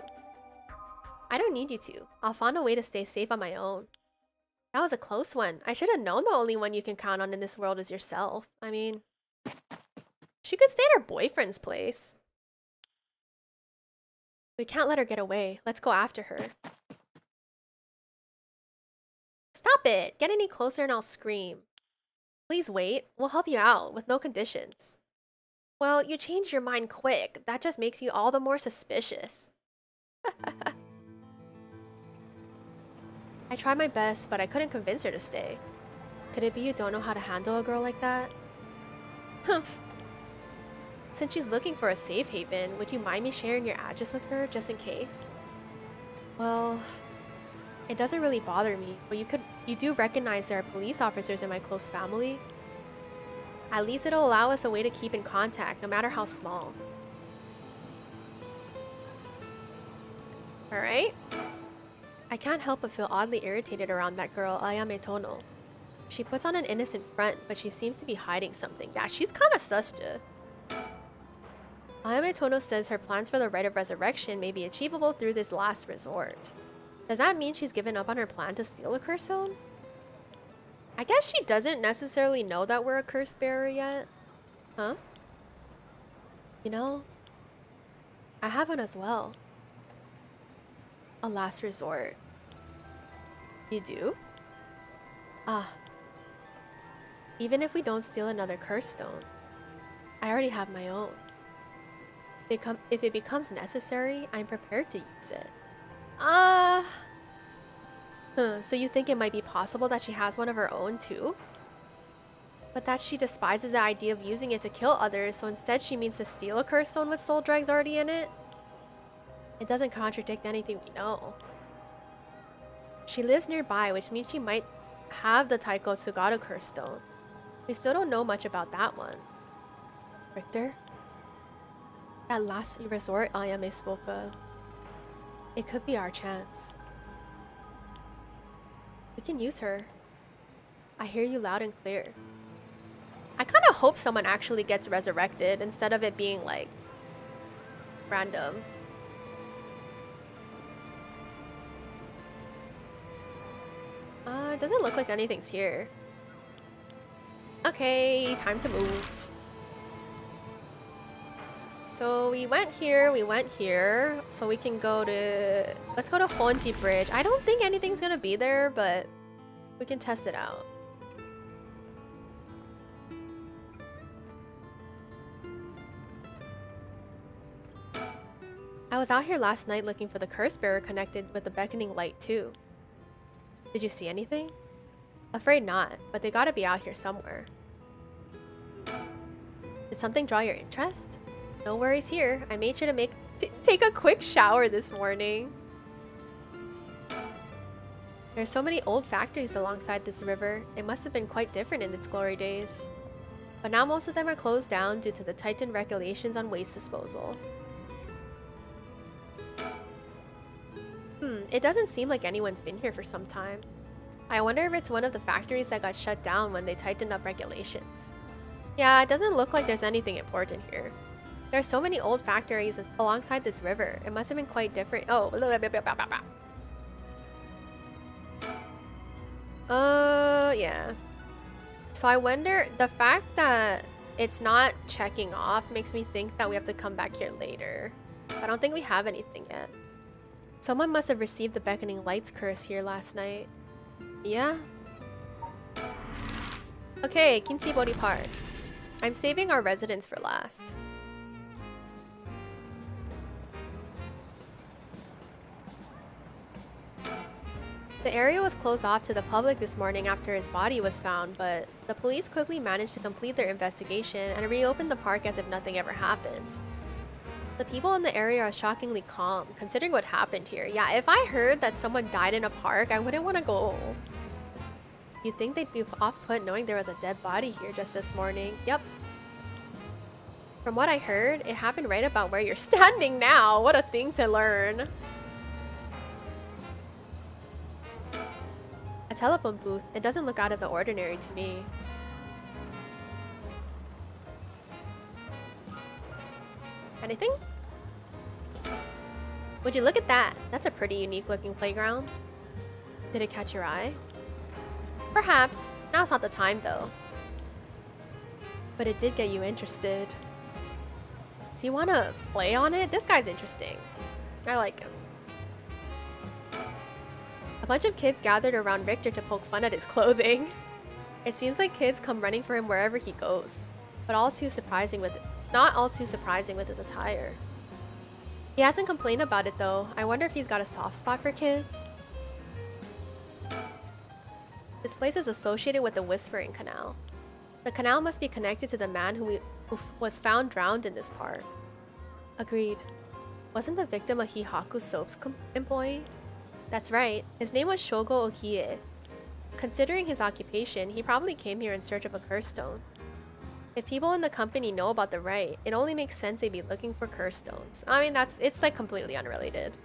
I don't need you to. I'll find a way to stay safe on my own. That was a close one. I should have known the only one you can count on in this world is yourself. I mean, she could stay at her boyfriend's place. We can't let her get away. Let's go after her. Stop it! Get any closer and I'll scream. Please wait. We'll help you out, with no conditions. Well, you changed your mind quick. That just makes you all the more suspicious. I tried my best, but I couldn't convince her to stay. Could it be you don't know how to handle a girl like that? Humph. Since she's looking for a safe haven, would you mind me sharing your address with her, just in case? Well, it doesn't really bother me, but you do recognize there are police officers in my close family? At least it'll allow us a way to keep in contact, no matter how small. Alright? I can't help but feel oddly irritated around that girl, Ayame Tono. She puts on an innocent front, but she seems to be hiding something. Yeah, she's kinda sus. Ayame Tono says her plans for the rite of resurrection may be achievable through this last resort. Does that mean she's given up on her plan to steal a curse stone? I guess she doesn't necessarily know that we're a curse bearer yet. Huh? You know, I have one as well. A last resort. You do? Ah. Even if we don't steal another curse stone, I already have my own. If it becomes necessary, I'm prepared to use it. So you think it might be possible that she has one of her own too? But that she despises the idea of using it to kill others, so instead she means to steal a curse stone with soul dregs already in it? It doesn't contradict anything we know. She lives nearby, which means she might have the Taiko Tsugaru curse stone. We still don't know much about that one. Richter? That last resort Ayame spoke of. It could be our chance. We can use her. I hear you loud and clear. I kind of hope someone actually gets resurrected instead of it being like random. It doesn't look like anything's here. Okay, time to move. So we went here, so we can go to... Let's go to Honji Bridge. I don't think anything's gonna be there, but we can test it out. I was out here last night looking for the curse bearer connected with the beckoning light too. Did you see anything? Afraid not, but they gotta be out here somewhere. Did something draw your interest? No worries here. I made sure to take a quick shower this morning. There's so many old factories alongside this river. It must have been quite different in its glory days. But now most of them are closed down due to the tightened regulations on waste disposal. It doesn't seem like anyone's been here for some time. I wonder if it's one of the factories that got shut down when they tightened up regulations. Yeah, it doesn't look like there's anything important here. There are so many old factories alongside this river. It must have been quite different. Oh, yeah. So I wonder, the fact that it's not checking off makes me think that we have to come back here later. I don't think we have anything yet. Someone must have received the beckoning lights curse here last night. Yeah. Okay, Kimchi Body Park. I'm saving our residence for last. The area was closed off to the public this morning after his body was found, but the police quickly managed to complete their investigation and reopened the park as if nothing ever happened. The people in the area are shockingly calm, considering what happened here. Yeah, if I heard that someone died in a park, I wouldn't want to go. You'd think they'd be off-put knowing there was a dead body here just this morning. Yep. From what I heard, it happened right about where you're standing now. What a thing to learn. A telephone booth. It doesn't look out of the ordinary to me. Anything? Would you look at that? That's a pretty unique looking playground. Did it catch your eye? Perhaps. Now's not the time though. But it did get you interested. So you want to play on it? This guy's interesting. I like him. A bunch of kids gathered around Victor to poke fun at his clothing. It seems like kids come running for him wherever he goes, but not all too surprising with his attire. He hasn't complained about it though. I wonder if he's got a soft spot for kids. This place is associated with the Whispering Canal. The canal must be connected to the man who was found drowned in this park. Agreed. Wasn't the victim a Hihaku Soap's employee? That's right. His name was Shogo Okie. Considering his occupation, he probably came here in search of a curse stone. If people in the company know about the rite, it only makes sense they'd be looking for curse stones. I mean, it's like completely unrelated.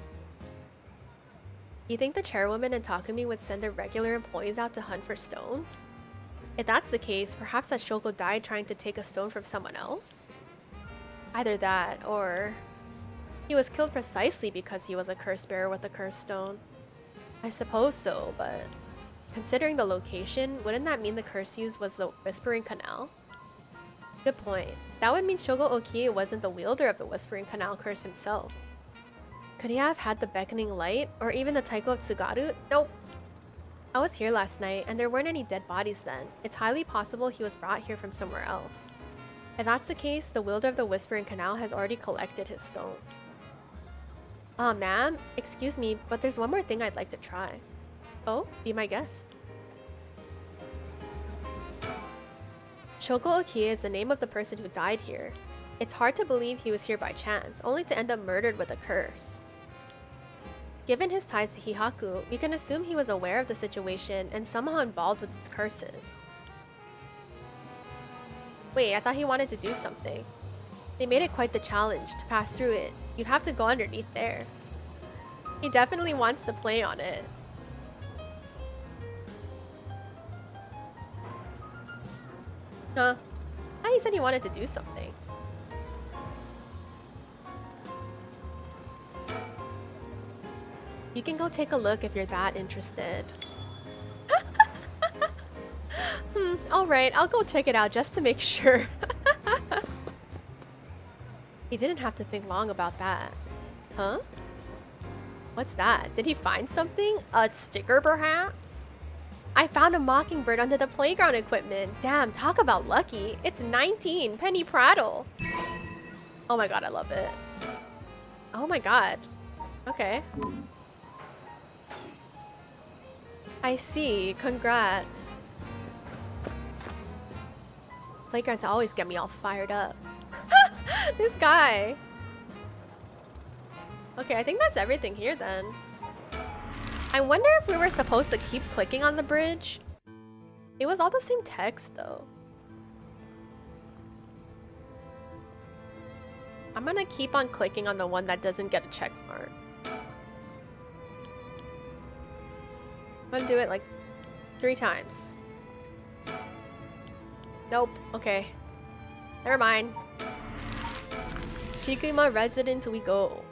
You think the chairwoman and Takumi would send their regular employees out to hunt for stones? If that's the case, perhaps that Shogo died trying to take a stone from someone else? Either that, or he was killed precisely because he was a curse bearer with a curse stone. I suppose so, but considering the location, wouldn't that mean the curse used was the Whispering Canal? Good point. That would mean Shogo Okie wasn't the wielder of the Whispering Canal curse himself. Could he have had the beckoning light, or even the Taiko of Tsugaru? Nope. I was here last night, and there weren't any dead bodies then. It's highly possible he was brought here from somewhere else. If that's the case, the wielder of the Whispering Canal has already collected his stone. Ma'am, excuse me, but there's one more thing I'd like to try. Oh, be my guest. Shogo Okie is the name of the person who died here. It's hard to believe he was here by chance, only to end up murdered with a curse. Given his ties to Hihaku, we can assume he was aware of the situation and somehow involved with its curses. Wait, I thought he wanted to do something. They made it quite the challenge. To pass through it, you'd have to go underneath there. He definitely wants to play on it. Huh? I thought he said he wanted to do something. You can go take a look if you're that interested. Alright, I'll go check it out just to make sure. He didn't have to think long about that. Huh? What's that? Did he find something? A sticker, perhaps? I found a mockingbird under the playground equipment. Damn, talk about lucky. It's 19, penny prattle. Oh my god, I love it. Oh my god. Okay. I see. Congrats. Playgrounds always get me all fired up. This guy. Okay, I think that's everything here then. I wonder if we were supposed to keep clicking on the bridge. It was all the same text though. I'm gonna keep on clicking on the one that doesn't get a check mark. I'm gonna do it like 3 times. Nope. Okay. Never mind. Shikima residence we go.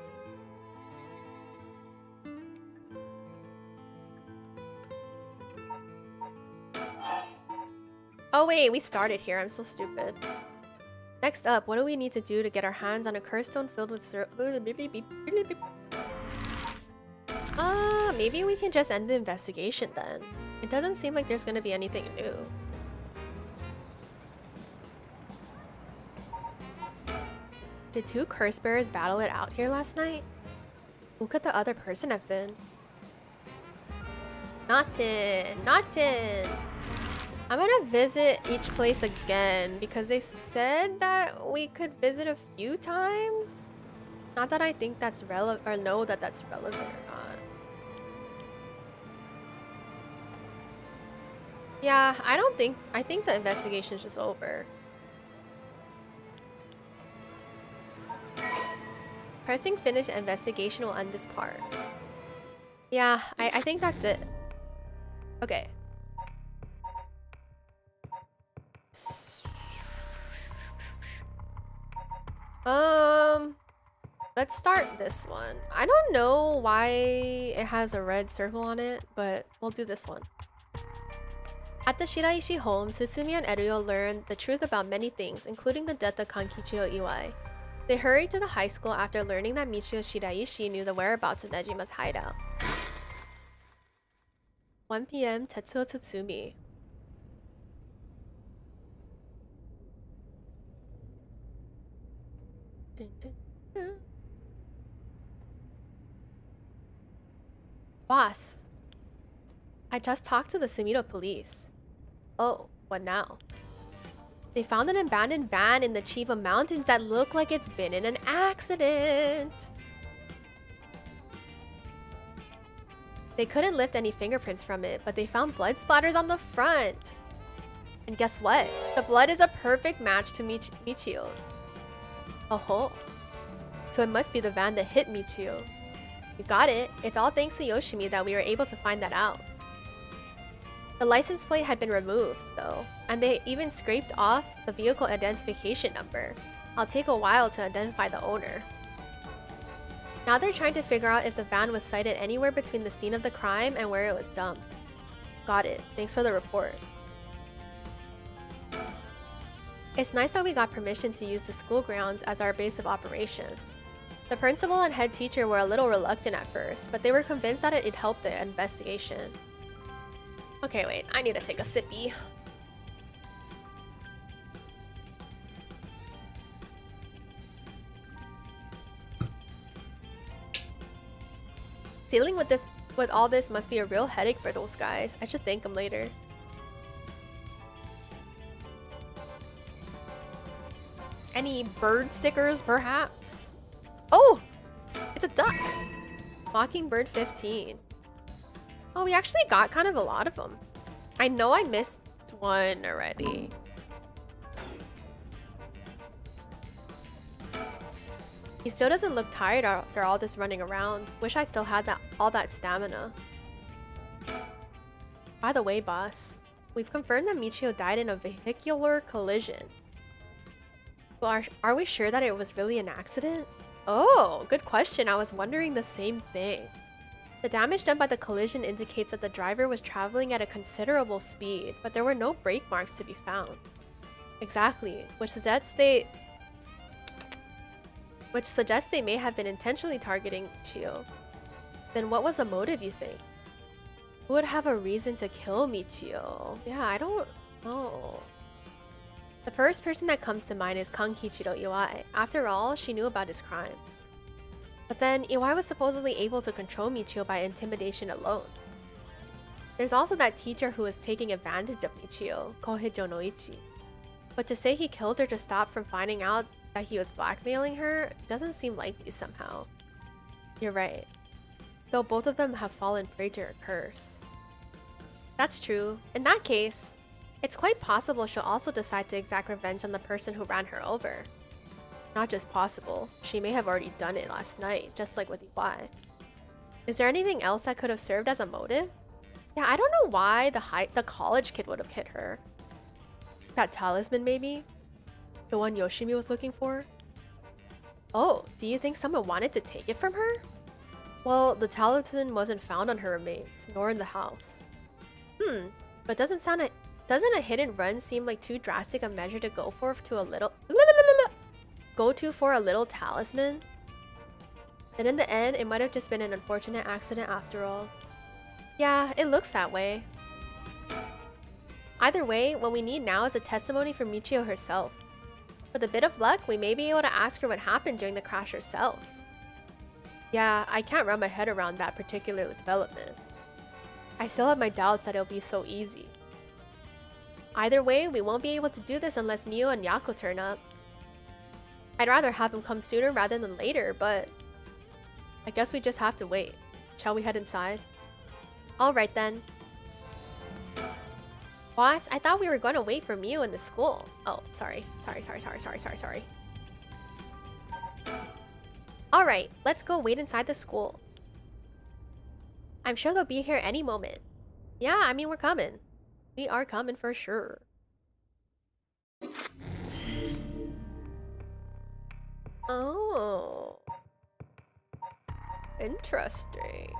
Oh wait, we started here. I'm so stupid. Next up, what do we need to do to get our hands on a curse stone filled with maybe we can just end the investigation then. It doesn't seem like there's gonna be anything new. Did 2 curse bearers battle it out here last night? Who could the other person have been? Nothing. I'm gonna visit each place again because they said that we could visit a few times. Not that I think that's relevant or know that that's relevant or not. Yeah, I think the investigation's just over. Pressing finish investigation will end this part. Yeah, I think that's it. Okay. Let's start this one. I don't know why it has a red circle on it, but we'll do this one. At the Shiraishi home, Tsutsumi and Eruyo learned the truth about many things, including the death of Kankichiro Iwai. They hurried to the high school after learning that Michio Shiraishi knew the whereabouts of Nejima's hideout. 1 p.m. Tetsuo Tsutsumi. Dun, dun, dun. Boss, I just talked to the Sumida police. Oh, what now? They found an abandoned van in the Chiba Mountains that looked like it's been in an accident. They couldn't lift any fingerprints from it, but they found blood splatters on the front. And guess what? The blood is a perfect match to Michio's. Oh, so it must be the van that hit Michio. You got it. It's all thanks to Yoshimi that we were able to find that out. The license plate had been removed, though, and they even scraped off the vehicle identification number. It'll take a while to identify the owner. Now they're trying to figure out if the van was sighted anywhere between the scene of the crime and where it was dumped. Got it. Thanks for the report. It's nice that we got permission to use the school grounds as our base of operations. The principal and head teacher were a little reluctant at first, but they were convinced that it'd help the investigation. Okay, wait, I need to take a sippy. Dealing with all this must be a real headache for those guys. I should thank them later. Any bird stickers, perhaps? Oh! It's a duck! Mockingbird 15. Oh, we actually got kind of a lot of them. I know I missed one already. He still doesn't look tired after all this running around. Wish I still had all that stamina. By the way, boss, we've confirmed that Michio died in a vehicular collision. Well, are we sure that it was really an accident? Oh, good question. I was wondering the same thing. The damage done by the collision indicates that the driver was traveling at a considerable speed, but there were no brake marks to be found. Exactly, which suggests they may have been intentionally targeting Michio. Then what was the motive, you think? Who would have a reason to kill Michio? Yeah, I don't know. The first person that comes to mind is Kankichiro Iwai. After all, she knew about his crimes. But then Iwai was supposedly able to control Michio by intimidation alone. There's also that teacher who was taking advantage of Michio, Koheijo Noichi. But to say he killed her to stop from finding out that he was blackmailing her doesn't seem likely somehow. You're right. Though both of them have fallen prey to her curse. That's true. In that case, it's quite possible she'll also decide to exact revenge on the person who ran her over. Not just possible, she may have already done it last night, just like with Iwai. Is there anything else that could have served as a motive? Yeah, I don't know why the college kid would have hit her. That talisman, maybe? The one Yoshimi was looking for? Oh, do you think someone wanted to take it from her? Well, the talisman wasn't found on her remains, nor in the house. But doesn't a hit and run seem like too drastic a measure to go for a little talisman? And in the end, it might have just been an unfortunate accident after all. Yeah, it looks that way. Either way, what we need now is a testimony from Michio herself. With a bit of luck, we may be able to ask her what happened during the crash ourselves. Yeah, I can't wrap my head around that particular development. I still have my doubts that it'll be so easy. Either way, we won't be able to do this unless Mio and Yako turn up. I'd rather have them come sooner rather than later, but I guess we just have to wait. Shall we head inside? Alright then. Boss, I thought we were going to wait for Mio in the school. Oh, sorry. Sorry. Alright, let's go wait inside the school. I'm sure they'll be here any moment. Yeah, I mean, we're coming. We are coming for sure. Oh. Interesting.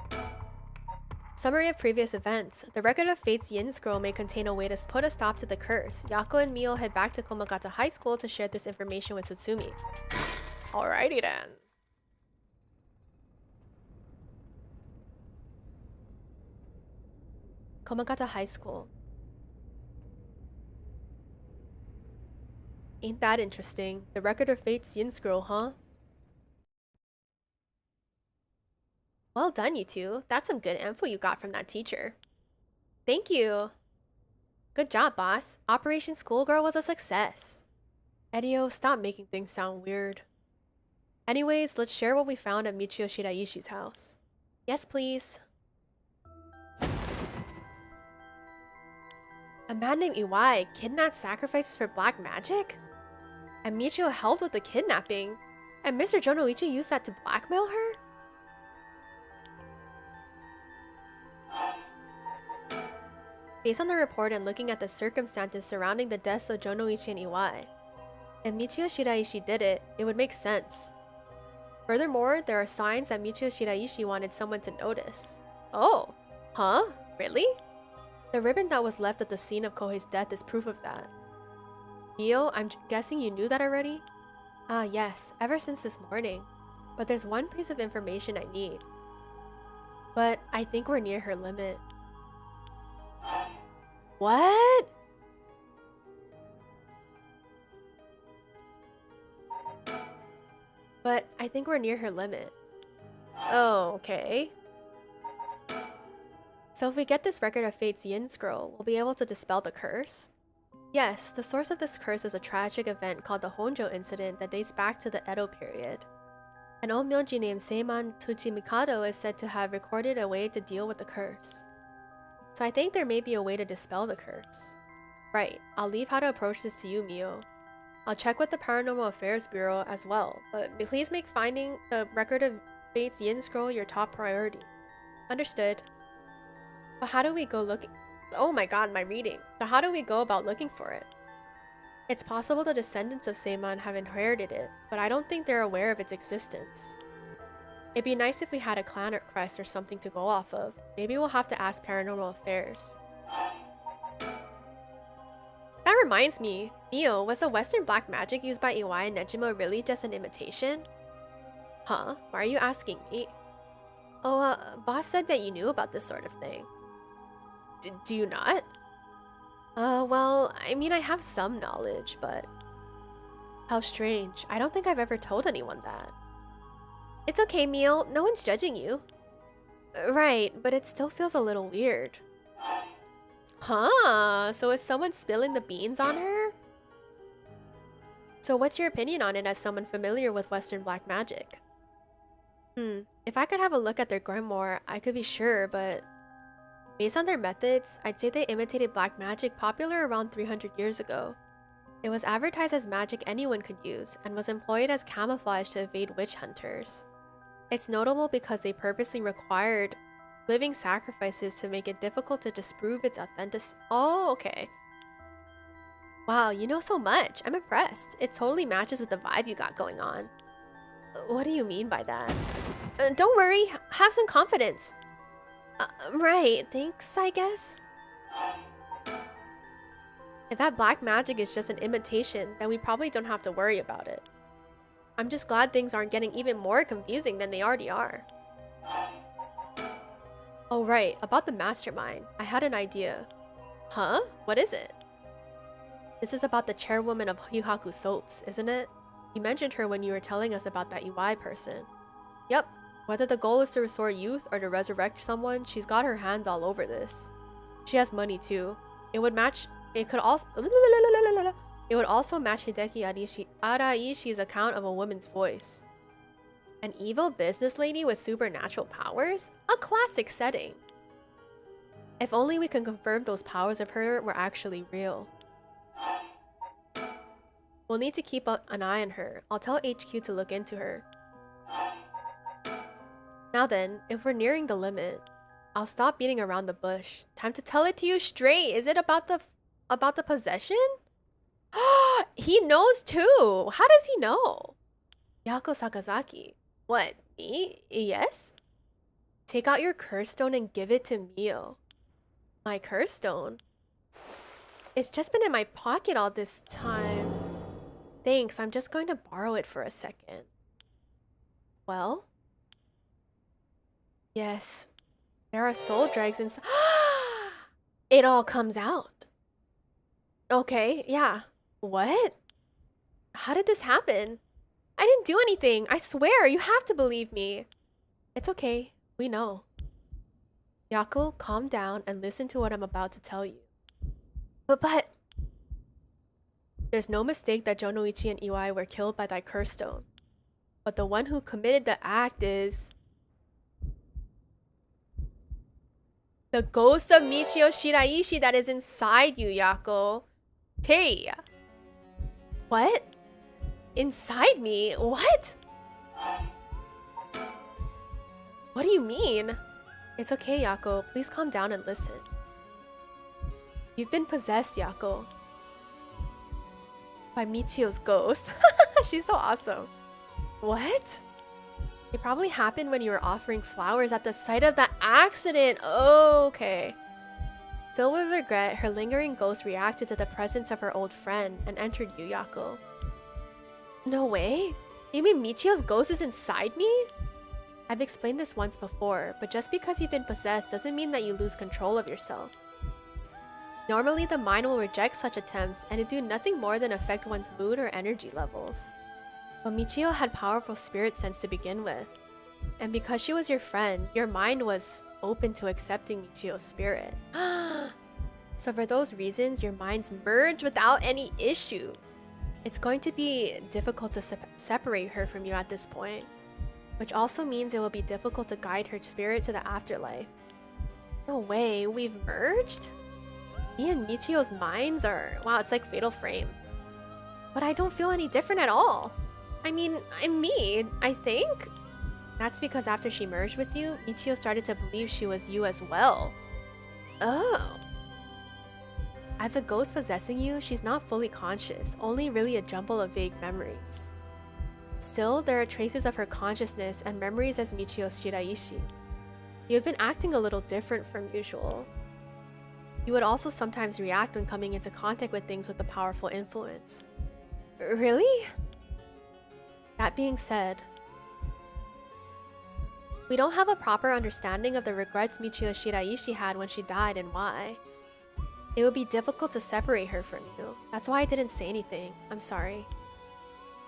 Summary of previous events. The record of Fate's Yin scroll may contain a way to put a stop to the curse. Yako and Mio head back to Komagata High School to share this information with Tsutsumi. Alrighty then. Komagata High School. Ain't that interesting? The record of Fate's Yin scroll, huh? Well done, you two. That's some good info you got from that teacher. Thank you. Good job, boss. Operation Schoolgirl was a success. Edio, stop making things sound weird. Anyways, let's share what we found at Michio Shiraishi's house. Yes, please. A man named Iwai kidnapped sacrifices for black magic? And Michio helped with the kidnapping? And Mr. Jonoichi used that to blackmail her? Based on the report and looking at the circumstances surrounding the deaths of Jonoichi and Iwai, if Michio Shiraishi did it, it would make sense. Furthermore, there are signs that Michio Shiraishi wanted someone to notice. Oh, huh? Really? The ribbon that was left at the scene of Kohei's death is proof of that. Mio, I'm guessing you knew that already? Ah, yes, ever since this morning. But there's one piece of information I need. But I think we're near her limit. What? But I think we're near her limit. Oh, okay. So if we get this record of Fate's Yin scroll, we'll be able to dispel the curse? Yes, the source of this curse is a tragic event called the Honjo incident that dates back to the Edo period. An old myoji named Seiman Tsuchimikado is said to have recorded a way to deal with the curse. So I think there may be a way to dispel the curse. Right, I'll leave how to approach this to you, Mio. I'll check with the Paranormal Affairs Bureau as well, but please make finding the record of Fate's Yin scroll your top priority. Understood. But how do we go looking? Oh my god, my reading. So how do we go about looking for it? It's possible the descendants of Seiman have inherited it, but I don't think they're aware of its existence. It'd be nice if we had a clan or crest or something to go off of. Maybe we'll have to ask Paranormal Affairs. That reminds me, Mio, was the Western black magic used by Iwai and Nejima really just an imitation? Huh? Why are you asking me? Oh, boss said that you knew about this sort of thing. Do you not? Well, I mean, I have some knowledge, but... How strange. I don't think I've ever told anyone that. It's okay, Mio. No one's judging you. Right, but it still feels a little weird. Huh, so is someone spilling the beans on her? So what's your opinion on it as someone familiar with Western black magic? If I could have a look at their grimoire, I could be sure, but based on their methods, I'd say they imitated black magic popular around 300 years ago. It was advertised as magic anyone could use, and was employed as camouflage to evade witch hunters. It's notable because they purposely required living sacrifices to make it difficult to disprove its authenticity. Oh, okay. Wow, you know so much. I'm impressed. It totally matches with the vibe you got going on. What do you mean by that? Don't worry, have some confidence. Right, thanks, I guess. If that black magic is just an imitation, then we probably don't have to worry about it. I'm just glad things aren't getting even more confusing than they already are. Oh right, about the mastermind. I had an idea. Huh? What is it? This is about the chairwoman of Hyuhaku Soaps, isn't it? You mentioned her when you were telling us about that UI person. Yep. Whether the goal is to restore youth or to resurrect someone, she's got her hands all over this. She has money too. It would also match Hideki Araishi's account of a woman's voice. An evil business lady with supernatural powers? A classic setting. If only we can confirm those powers of her were actually real. We'll need to keep an eye on her. I'll tell HQ to look into her. Now then, if we're nearing the limit, I'll stop beating around the bush. Time to tell it to you straight. Is it about the possession? He knows too. How does he know? Yako Sakazaki. What, me? Yes? Take out your curse stone and give it to Mio. My curse stone? It's just been in my pocket all this time. Thanks, I'm just going to borrow it for a second. Well? Yes. There are soul dregs inside. It all comes out. Okay, yeah. What? How did this happen? I didn't do anything. I swear, you have to believe me. It's okay. We know. Yako, calm down and listen to what I'm about to tell you. But... There's no mistake that Jonoichi and Iwai were killed by that curse stone. But the one who committed the act is... the ghost of Michio Shiraishi that is inside you, Yako. Tei. What? Inside me? What? What do you mean? It's okay, Yako. Please calm down and listen. You've been possessed, Yako. By Michio's ghost. She's so awesome. What? It probably happened when you were offering flowers at the site of that accident. Oh, okay. Filled with regret, her lingering ghost reacted to the presence of her old friend and entered you, Yako. No way? You mean Michio's ghost is inside me? I've explained this once before, but just because you've been possessed doesn't mean that you lose control of yourself. Normally, the mind will reject such attempts and it do nothing more than affect one's mood or energy levels. But Michio had powerful spirit sense to begin with. And because she was your friend, your mind was open to accepting Michio's spirit. So for those reasons, your minds merge without any issue. It's going to be difficult to separate her from you at this point. Which also means it will be difficult to guide her spirit to the afterlife. No way, we've merged? Me and Michio's minds are... wow, it's like Fatal Frame. But I don't feel any different at all. I mean, I'm me, I think. That's because after she merged with you, Michio started to believe she was you as well. Oh. As a ghost possessing you, she's not fully conscious, only really a jumble of vague memories. Still, there are traces of her consciousness and memories as Michio Shiraishi. You've been acting a little different from usual. You would also sometimes react when coming into contact with things with a powerful influence. Really? That being said, we don't have a proper understanding of the regrets Michio Shiraishi had when she died and why. It would be difficult to separate her from you. That's why I didn't say anything. I'm sorry.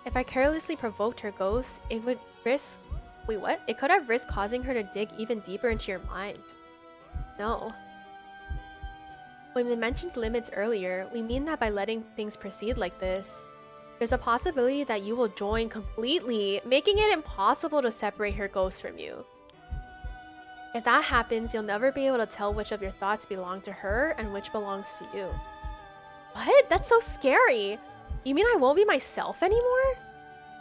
If I carelessly provoked her ghost, it would risk Wait, what? It could have risked causing her to dig even deeper into your mind. No. When we mentioned limits earlier, we mean that by letting things proceed like this, there's a possibility that you will join completely, making it impossible to separate her ghost from you. If that happens, you'll never be able to tell which of your thoughts belong to her and which belongs to you. What? That's so scary! You mean I won't be myself anymore?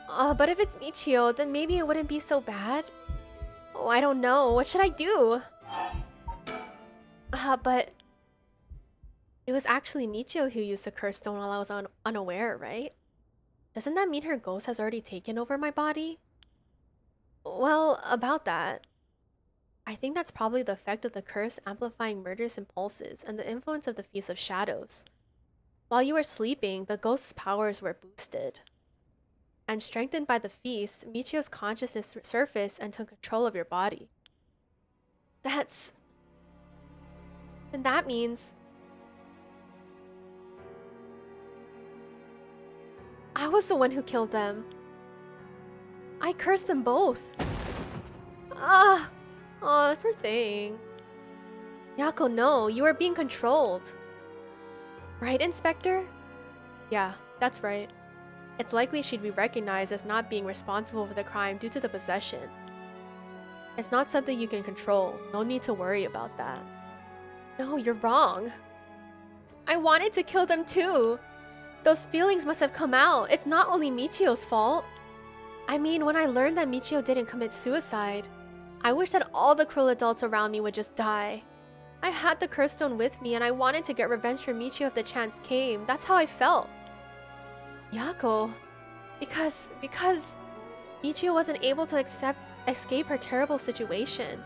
But if it's Michio, then maybe it wouldn't be so bad. Oh, I don't know. What should I do? But it was actually Michio who used the curse stone while I was unaware, right? Doesn't that mean her ghost has already taken over my body? Well, about that, I think that's probably the effect of the curse amplifying murderous impulses and the influence of the Feast of Shadows. While you were sleeping, the ghost's powers were boosted. And strengthened by the feast, Michio's consciousness surfaced and took control of your body. Then that means I was the one who killed them. I cursed them both. Oh, poor thing. Yako, no, you are being controlled. Right, Inspector? Yeah, that's right. It's likely she'd be recognized as not being responsible for the crime due to the possession. It's not something you can control. No need to worry about that. No, you're wrong. I wanted to kill them too. Those feelings must have come out. It's not only Michio's fault. I mean, when I learned that Michio didn't commit suicide, I wish that all the cruel adults around me would just die. I had the curse stone with me and I wanted to get revenge for Michio if the chance came. That's how I felt. Yako, because Michio wasn't able to escape her terrible situation.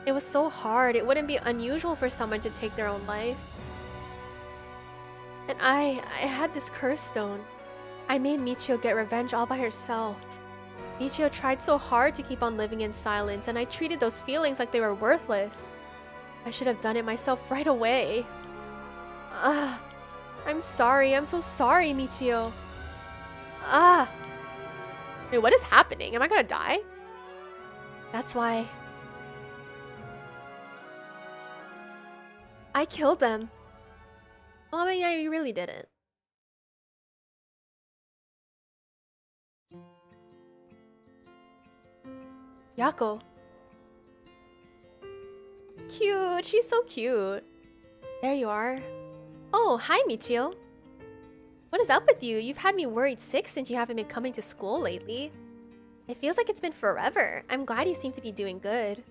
It was so hard, it wouldn't be unusual for someone to take their own life. And I had this curse stone. I made Michio get revenge all by herself. Michio tried so hard to keep on living in silence, and I treated those feelings like they were worthless. I should have done it myself right away. I'm sorry. I'm so sorry, Michio. Wait, what is happening? Am I gonna die? That's why I killed them. Well, I mean, I really didn't. Yako. Cute. She's so cute. There you are. Oh, hi, Michio. What is up with you? You've had me worried sick since you haven't been coming to school lately. It feels like it's been forever. I'm glad you seem to be doing good.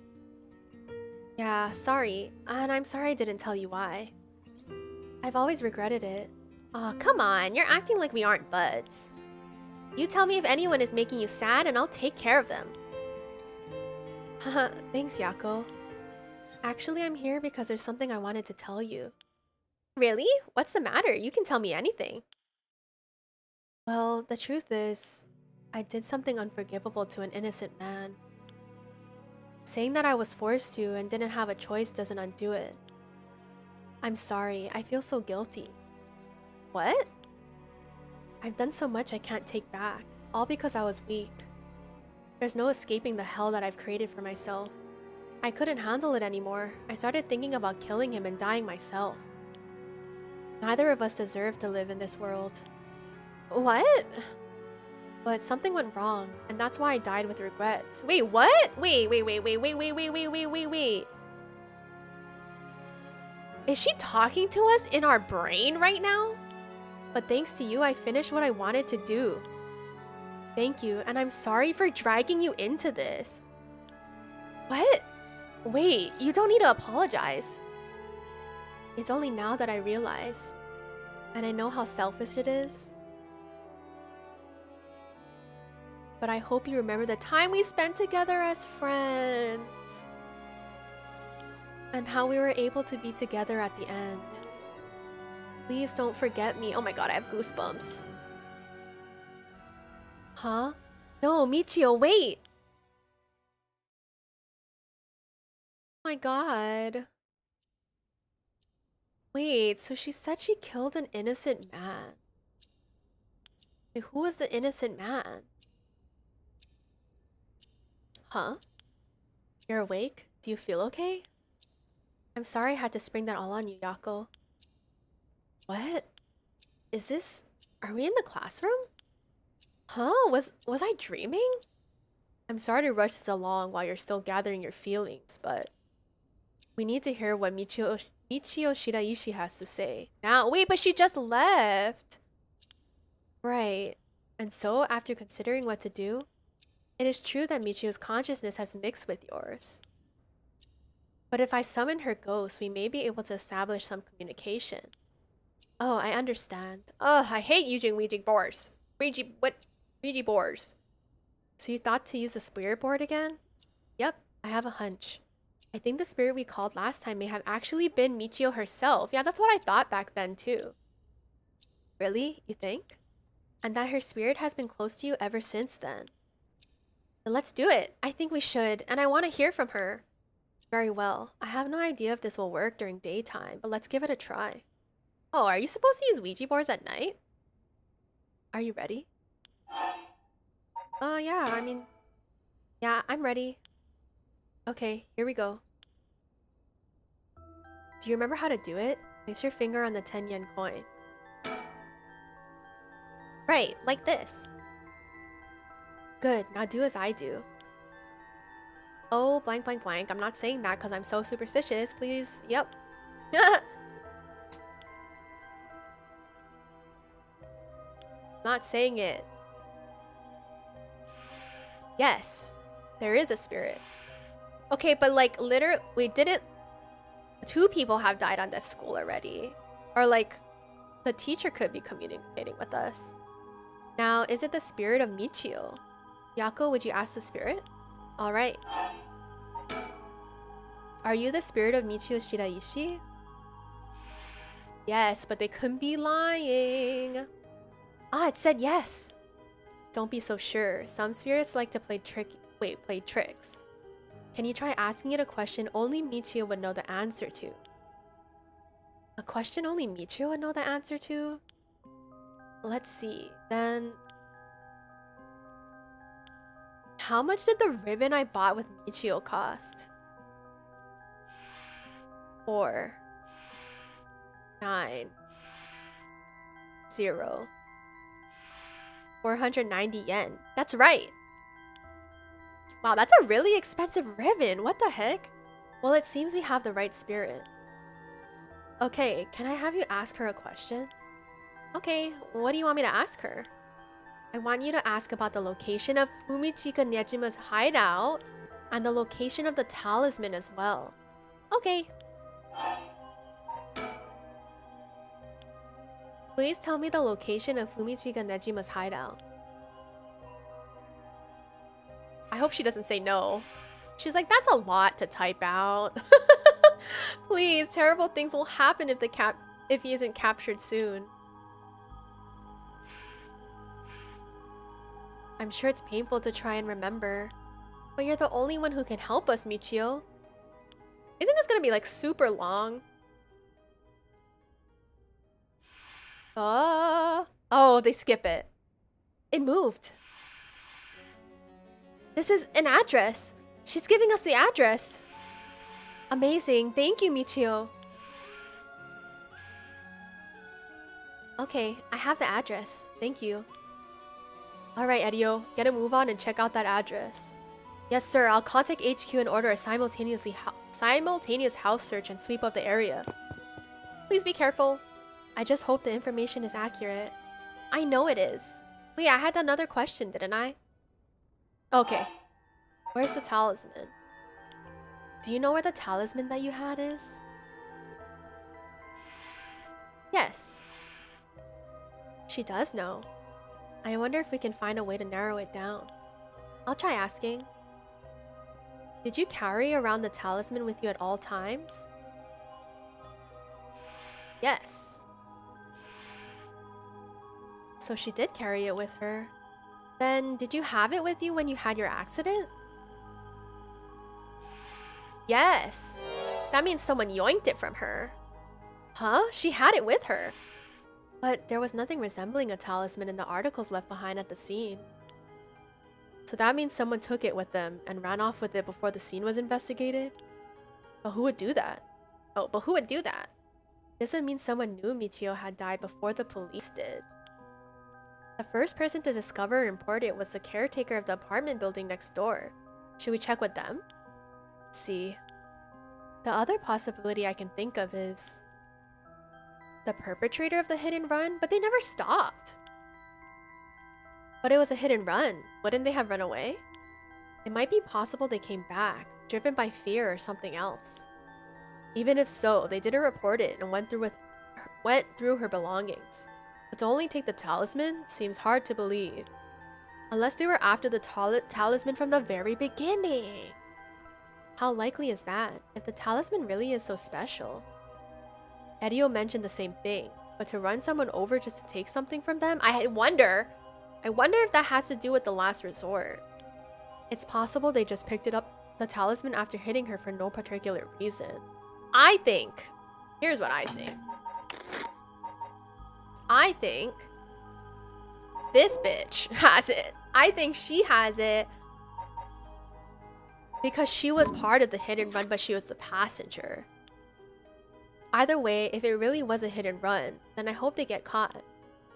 Yeah, sorry. And I'm sorry I didn't tell you why. I've always regretted it. Aw, come on. You're acting like we aren't buds. You tell me if anyone is making you sad and I'll take care of them. Haha, thanks, Yako. Actually, I'm here because there's something I wanted to tell you. Really? What's the matter? You can tell me anything. Well, the truth is, I did something unforgivable to an innocent man. Saying that I was forced to and didn't have a choice doesn't undo it. I'm sorry, I feel so guilty. What? I've done so much I can't take back, all because I was weak. There's no escaping the hell that I've created for myself. I couldn't handle it anymore. I started thinking about killing him and dying myself. Neither of us deserve to live in this world. What? But something went wrong, and that's why I died with regrets. Wait, what? Wait. Is she talking to us in our brain right now? But thanks to you, I finished what I wanted to do. Thank you, and I'm sorry for dragging you into this. What? Wait, you don't need to apologize. It's only now that I realize, and I know how selfish it is. But I hope you remember the time we spent together as friends. And how we were able to be together at the end. Please don't forget me. Oh my god, I have goosebumps. Huh? No, Michio, wait! Oh my god. Wait, so she said she killed an innocent man. Wait, who was the innocent man? Huh? You're awake? Do you feel okay? I'm sorry I had to spring that all on you, Yako. What? Is this... Are we in the classroom? Huh? Was I dreaming? I'm sorry to rush this along while you're still gathering your feelings, but... We need to hear what Michio Shiraishi has to say. Now, wait, but she just left! Right. And so, after considering what to do, it is true that Michio's consciousness has mixed with yours. But if I summon her ghost, we may be able to establish some communication. Oh, I understand. Ugh, I hate using Ouija boards. Ouija boards. So you thought to use the spirit board again? Yep, I have a hunch. I think the spirit we called last time may have actually been Michio herself. Yeah, that's what I thought back then too. Really? You think? And that her spirit has been close to you ever since then. Then let's do it. I think we should, and I want to hear from her. Very well. I have no idea if this will work during daytime, but let's give it a try. Oh, are you supposed to use Ouija boards at night? Are you ready? Yeah, I mean... Yeah, I'm ready. Okay, here we go. Do you remember how to do it? Place your finger on the 10 yen coin. Right, like this. Good, now do as I do. Oh, blank, blank, blank. I'm not saying that because I'm so superstitious. Please, yep. Not saying it. Yes, there is a spirit. Okay, but like literally, we didn't... 2 people have died on this school already. Or like, the teacher could be communicating with us. Now, is it the spirit of Michio? Yako, would you ask the spirit? Alright. Are you the spirit of Michio Shiraishi? Yes, but they couldn't be lying. Ah, it said yes. Don't be so sure. Some spirits like to play tricks. Can you try asking it a question only Michio would know the answer to? A question only Michio would know the answer to? Let's see. Then... How much did the ribbon I bought with Michio cost? 4 9 0 490 yen. That's right. Wow, that's a really expensive ribbon. What the heck? Well, it seems we have the right spirit. Okay, can I have you ask her a question? Okay, what do you want me to ask her? I want you to ask about the location of Fumichika Nejima's hideout and the location of the talisman as well. Okay. Please tell me the location of Fumichika Nejima's hideout. I hope she doesn't say no. She's like, that's a lot to type out. Please, terrible things will happen if he isn't captured soon. I'm sure it's painful to try and remember, but you're the only one who can help us, Michio. Isn't this gonna be like super long? Oh, they skip it. It moved. This is an address. She's giving us the address. Amazing. Thank you, Michio. Okay, I have the address. Thank you. Alright, Edio. Get a move on and check out that address. Yes, sir. I'll contact HQ and order a simultaneous house search and sweep up the area. Please be careful. I just hope the information is accurate. I know it is. Wait, I had another question, didn't I? Okay. Where's the talisman? Do you know where the talisman that you had is? Yes. She does know. I wonder if we can find a way to narrow it down. I'll try asking. Did you carry around the talisman with you at all times? Yes. So she did carry it with her. Then, did you have it with you when you had your accident? Yes. That means someone yoinked it from her. Huh? She had it with her. But there was nothing resembling a talisman in the articles left behind at the scene. So that means someone took it with them and ran off with it before the scene was investigated? But who would do that? Oh, but who would do that? This would mean someone knew Michio had died before the police did. The first person to discover and report it was the caretaker of the apartment building next door. Should we check with them? Let's see. The other possibility I can think of is the perpetrator of the hit and run, but they never stopped. But it was a hit and run. Wouldn't they have run away? It might be possible they came back, driven by fear or something else. Even if so, they didn't report it and went through her belongings. But to only take the talisman seems hard to believe. Unless they were after the talisman from the very beginning. How likely is that, if the talisman really is so special? Edio mentioned the same thing, but to run someone over just to take something from them? I wonder if that has to do with the last resort. It's possible they just picked the talisman after hitting her for no particular reason. Here's what I think. I think this bitch has it. I think she has it because she was part of the hit and run, but she was the passenger. Either way, if it really was a hit and run, then I hope they get caught.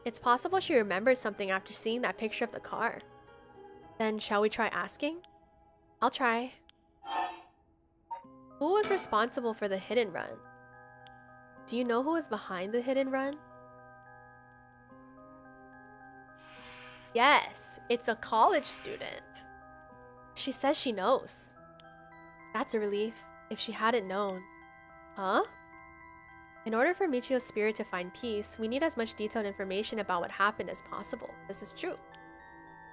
It's possible she remembers something after seeing that picture of the car. Then shall we try asking? I'll try. Who was responsible for the hit and run? Do you know who was behind the hit and run? Yes, it's a college student. She says she knows. That's a relief, if she hadn't known. Huh? In order for Michio's spirit to find peace, we need as much detailed information about what happened as possible. This is true.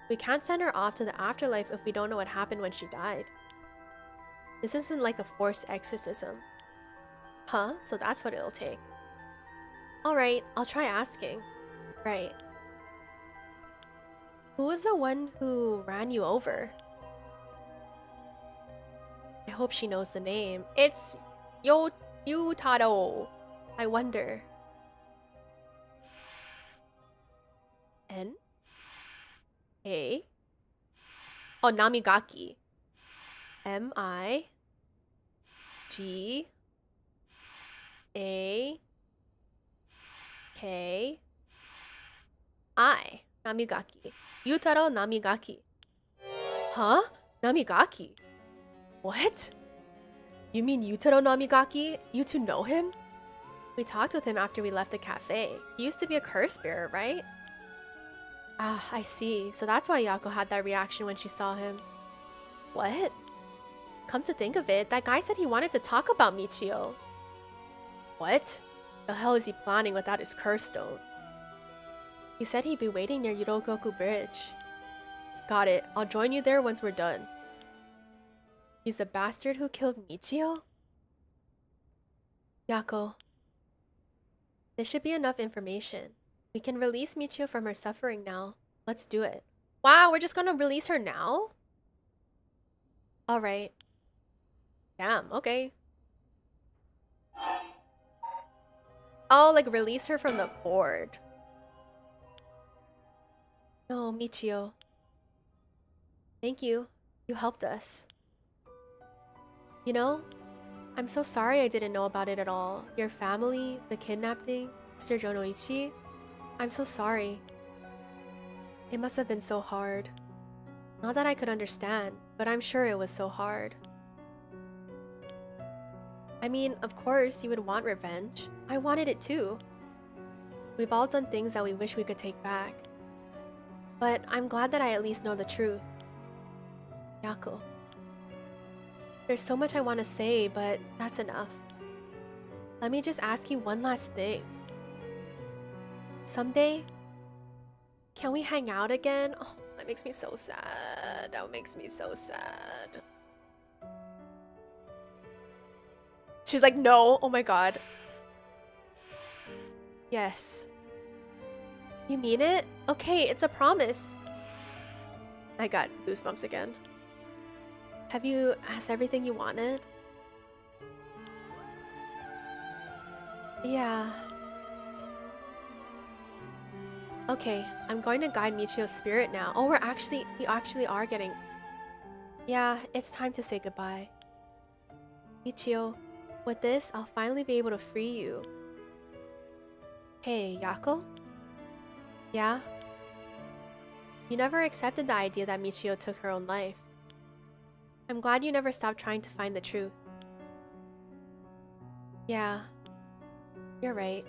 We can't send her off to the afterlife if we don't know what happened when she died. This isn't like a forced exorcism. Huh? So that's what it'll take. Alright, I'll try asking. Right. Who was the one who ran you over? I hope she knows the name. It's Yutaro. I wonder. N? A? Oh, Namigaki. M-I? G? A? K? I? Namigaki. Yutaro Namigaki. Huh? Namigaki? What? You mean Yutaro Namigaki? You two know him? We talked with him after we left the cafe. He used to be a curse bearer, right? Ah, I see. So that's why Yako had that reaction when she saw him. What? Come to think of it, that guy said he wanted to talk about Michio. What? The hell is he planning without his curse stone? He said he'd be waiting near Yurogoku Bridge. Got it. I'll join you there once we're done. He's the bastard who killed Michio? Yako. This should be enough information. We can release Michio from her suffering now. Let's do it. Wow, we're just gonna release her now? Alright. Damn, okay. Oh, like release her from the board. No, Michio. Thank you. You helped us. You know, I'm so sorry I didn't know about it at all. Your family, the kidnapping, Mr. Jonoichi. I'm so sorry. It must have been so hard. Not that I could understand, but I'm sure it was so hard. I mean, of course you would want revenge. I wanted it too. We've all done things that we wish we could take back. But I'm glad that I at least know the truth. Yako. There's so much I want to say, but that's enough. Let me just ask you one last thing. Someday, can we hang out again? Oh, that makes me so sad. That makes me so sad. She's like, no. Oh my god. Yes. You mean it? Okay, it's a promise. I got goosebumps again. Have you asked everything you wanted? Yeah. Okay, I'm going to guide Michio's spirit now. Oh, we actually are getting... Yeah, it's time to say goodbye. Michio, with this, I'll finally be able to free you. Hey, Yako? Yeah? You never accepted the idea that Michio took her own life. I'm glad you never stopped trying to find the truth. Yeah, you're right.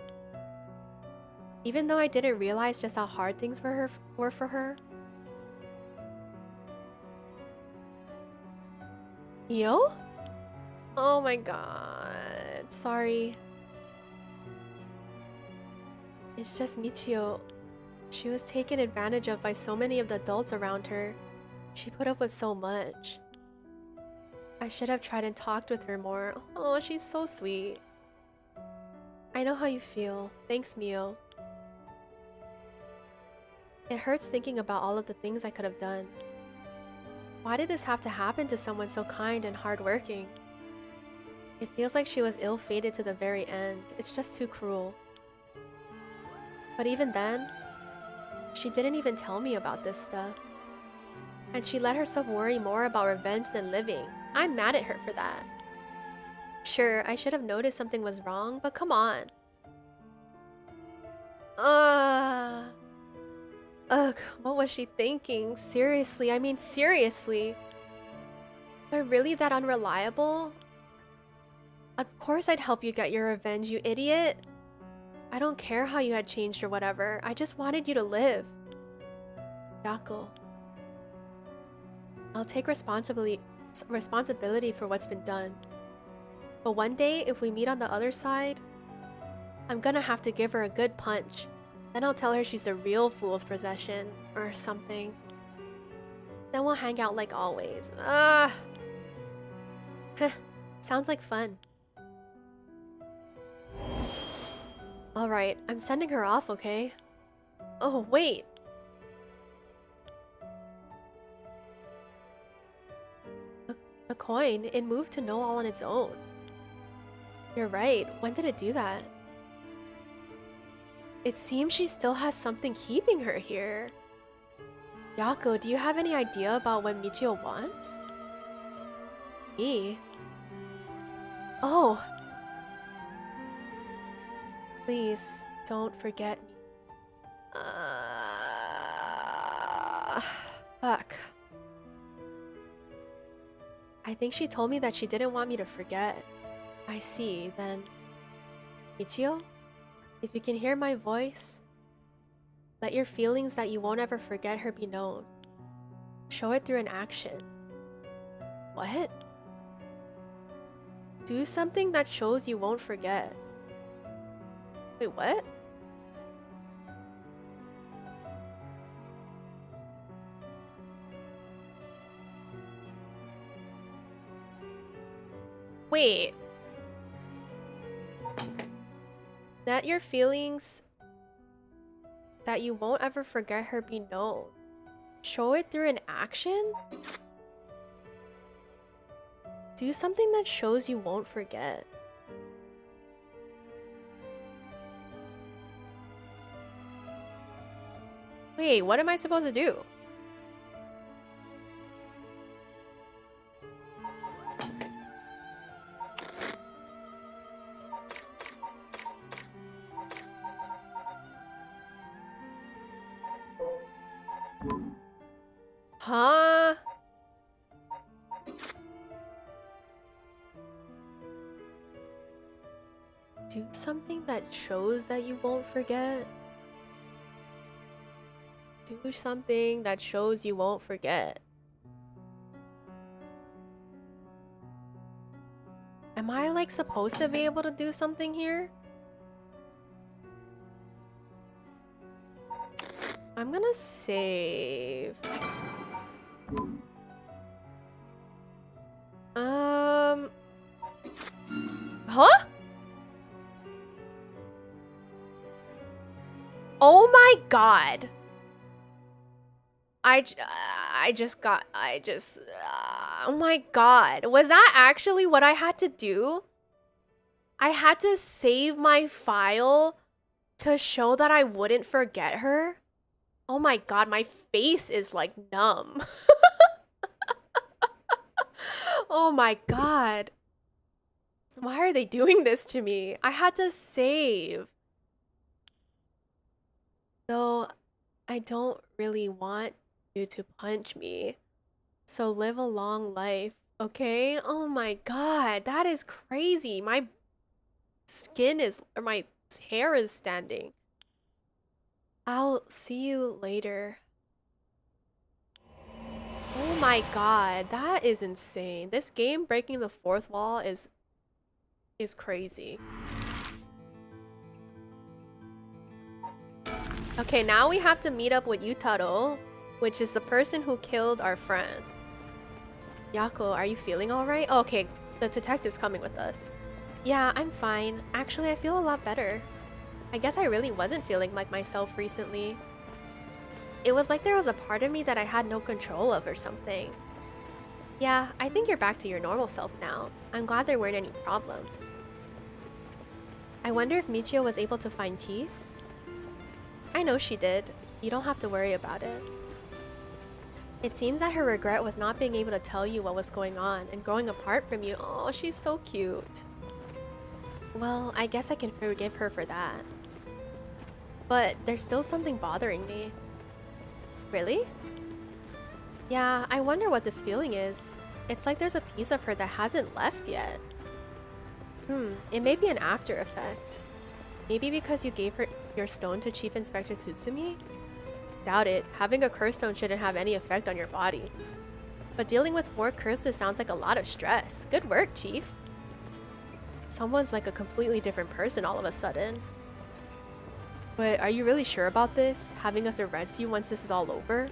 Even though I didn't realize just how hard things were for her. Yo? Oh my god. Sorry. It's just Michio. She was taken advantage of by so many of the adults around her. She put up with so much. I should have tried and talked with her more. Oh, she's so sweet. I know how you feel. Thanks, Mio. It hurts thinking about all of the things I could have done. Why did this have to happen to someone so kind and hardworking? It feels like she was ill-fated to the very end. It's just too cruel. But even then, she didn't even tell me about this stuff. And she let herself worry more about revenge than living. I'm mad at her for that. Sure, I should have noticed something was wrong, but come on. Ugh, what was she thinking? Seriously, I mean seriously. They're really that unreliable? Of course I'd help you get your revenge, you idiot. I don't care how you had changed or whatever. I just wanted you to live. Yako. I'll take responsibility for what's been done. But one day, if we meet on the other side, I'm gonna have to give her a good punch. Then I'll tell her she's the real fool's possession, or something. Then we'll hang out like always. Sounds like fun. Alright, I'm sending her off, okay? Oh, wait! A coin, it moved to know all on its own. You're right, when did it do that? It seems she still has something keeping her here. Yako, do you have any idea about what Michio wants? Me? Oh! Please, don't forget me. Fuck. I think she told me that she didn't want me to forget. I see, then... Michio? If you can hear my voice, let your feelings that you won't ever forget her be known. Show it through an action. What? Do something that shows you won't forget. Wait, what? Wait. Let your feelings that you won't ever forget her be known. Show it through an action? Do something that shows you won't forget. Wait, what am I supposed to do? Huh? Do something that shows that you won't forget. Do something that shows you won't forget. Am I like supposed to be able to do something here? I'm gonna save. Huh? Oh my god. Oh my god. Was that actually what I had to do? I had to save my file to show that I wouldn't forget her? Oh my god, my face is like numb. Oh my god. Why are they doing this to me? I had to save. Though I don't really want you to punch me. So live a long life, okay? Oh my god, that is crazy. My skin is, or my hair is standing. I'll see you later. Oh my god, that is insane. This game breaking the fourth wall is crazy. Okay, now we have to meet up with Yutaro, which is the person who killed our friend. Yako, are you feeling alright? Oh, okay, the detective's coming with us. Yeah, I'm fine. Actually, I feel a lot better. I guess I really wasn't feeling like myself recently. It was like there was a part of me that I had no control of or something. Yeah, I think you're back to your normal self now. I'm glad there weren't any problems. I wonder if Michio was able to find peace? I know she did. You don't have to worry about it. It seems that her regret was not being able to tell you what was going on and growing apart from you. Oh, she's so cute. Well, I guess I can forgive her for that. But there's still something bothering me. Really? Yeah, I wonder what this feeling is. It's like there's a piece of her that hasn't left yet. It may be an after effect. Maybe because you gave her your stone to Chief Inspector Tsutsumi? Doubt it. Having a curse stone shouldn't have any effect on your body. But dealing with 4 curses sounds like a lot of stress. Good work, Chief. Someone's like a completely different person all of a sudden. But are you really sure about this? Having us arrest you once this is all over?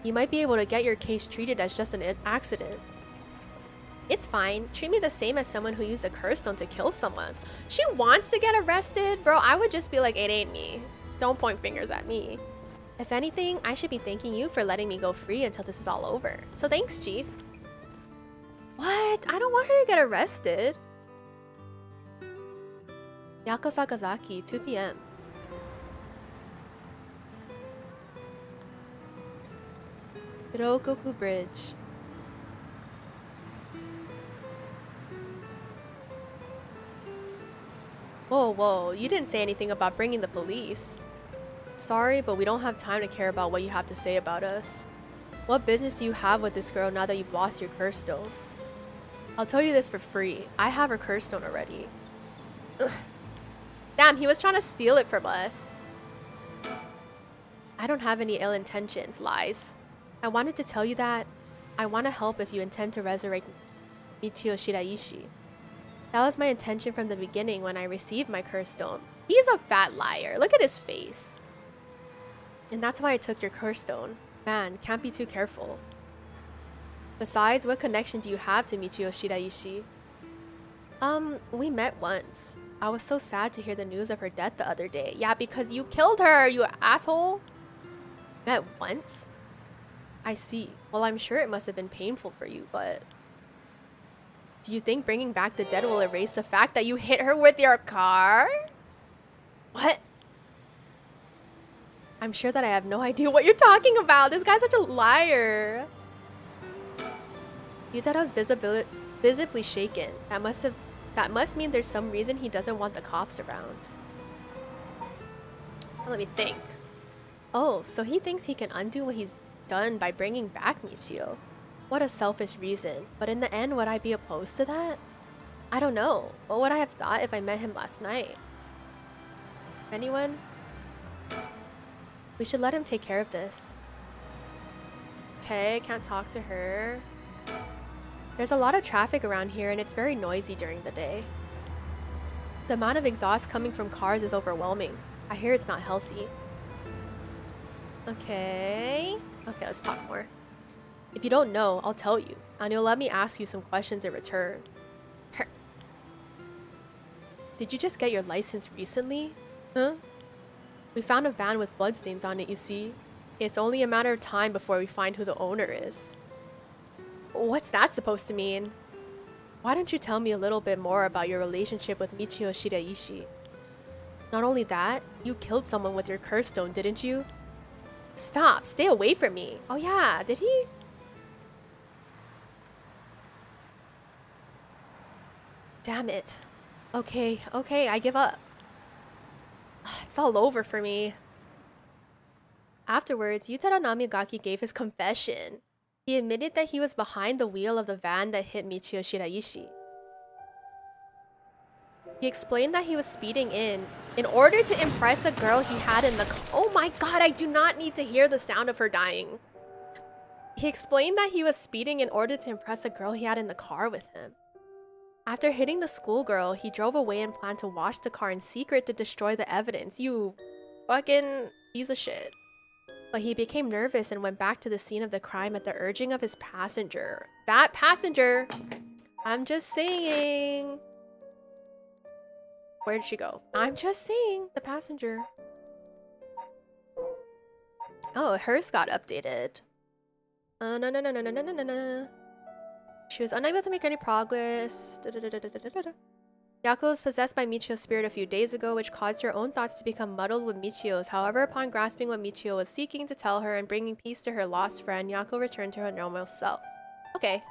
You might be able to get your case treated as just an accident. It's fine. Treat me the same as someone who used a curse stone to kill someone. She wants to get arrested? Bro, I would just be like, it ain't me. Don't point fingers at me. If anything, I should be thanking you for letting me go free until this is all over. So thanks, Chief. What? I don't want her to get arrested. Yako Sakazaki, 2 p.m. Hirokoku Bridge. Whoa, you didn't say anything about bringing the police. Sorry, but we don't have time to care about what you have to say about us. What business do you have with this girl now that you've lost your curse stone? I'll tell you this for free. I have her curse stone already. Ugh. Damn, he was trying to steal it from us. I don't have any ill intentions, lies. I wanted to tell you that I want to help if you intend to resurrect Michio Shiraishi. That was my intention from the beginning when I received my curse stone. He's a fat liar. Look at his face. And that's why I took your curse stone. Man, can't be too careful. Besides, what connection do you have to Michio Shiraishi? We met once. I was so sad to hear the news of her death the other day. Yeah, because you killed her, you asshole. Met once? I see. Well, I'm sure it must have been painful for you, but... Do you think bringing back the dead will erase the fact that you hit her with your car? What? I'm sure that I have no idea what you're talking about. This guy's such a liar. Yutaro's visibly shaken. That must mean there's some reason he doesn't want the cops around. Let me think. Oh, so he thinks he can undo what he's done by bringing back Michio. What a selfish reason. But in the end, would I be opposed to that? I don't know. What would I have thought if I met him last night? Anyone? We should let him take care of this. Okay, can't talk to her. There's a lot of traffic around here and it's very noisy during the day. The amount of exhaust coming from cars is overwhelming. I hear it's not healthy. Okay, let's talk more. If you don't know, I'll tell you, and you'll let me ask you some questions in return. Did you just get your license recently? Huh? We found a van with bloodstains on it, you see. It's only a matter of time before we find who the owner is. What's that supposed to mean? Why don't you tell me a little bit more about your relationship with Michio Shiraishi? Not only that, you killed someone with your curse stone, didn't you? Stop. Stay away from me. Oh yeah, did he? Damn it. Okay, I give up. It's all over for me. Afterwards, Yutaro Namigaki gave his confession. He admitted that he was behind the wheel of the van that hit Michio Shiraishi. He explained that he was speeding in order to impress a girl he had in the Oh my god, I do not need to hear the sound of her dying. He explained that he was speeding in order to impress a girl he had in the car with him. After hitting the schoolgirl, he drove away and planned to wash the car in secret to destroy the evidence. You fucking piece of shit. But he became nervous and went back to the scene of the crime at the urging of his passenger. That passenger! I'm just saying. Where'd she go? I'm just saying. The passenger. Oh, hers got updated. No. She was unable to make any progress. Yako was possessed by Michio's spirit a few days ago, which caused her own thoughts to become muddled with Michio's. However, upon grasping what Michio was seeking to tell her and bringing peace to her lost friend, Yako returned to her normal self. Okay.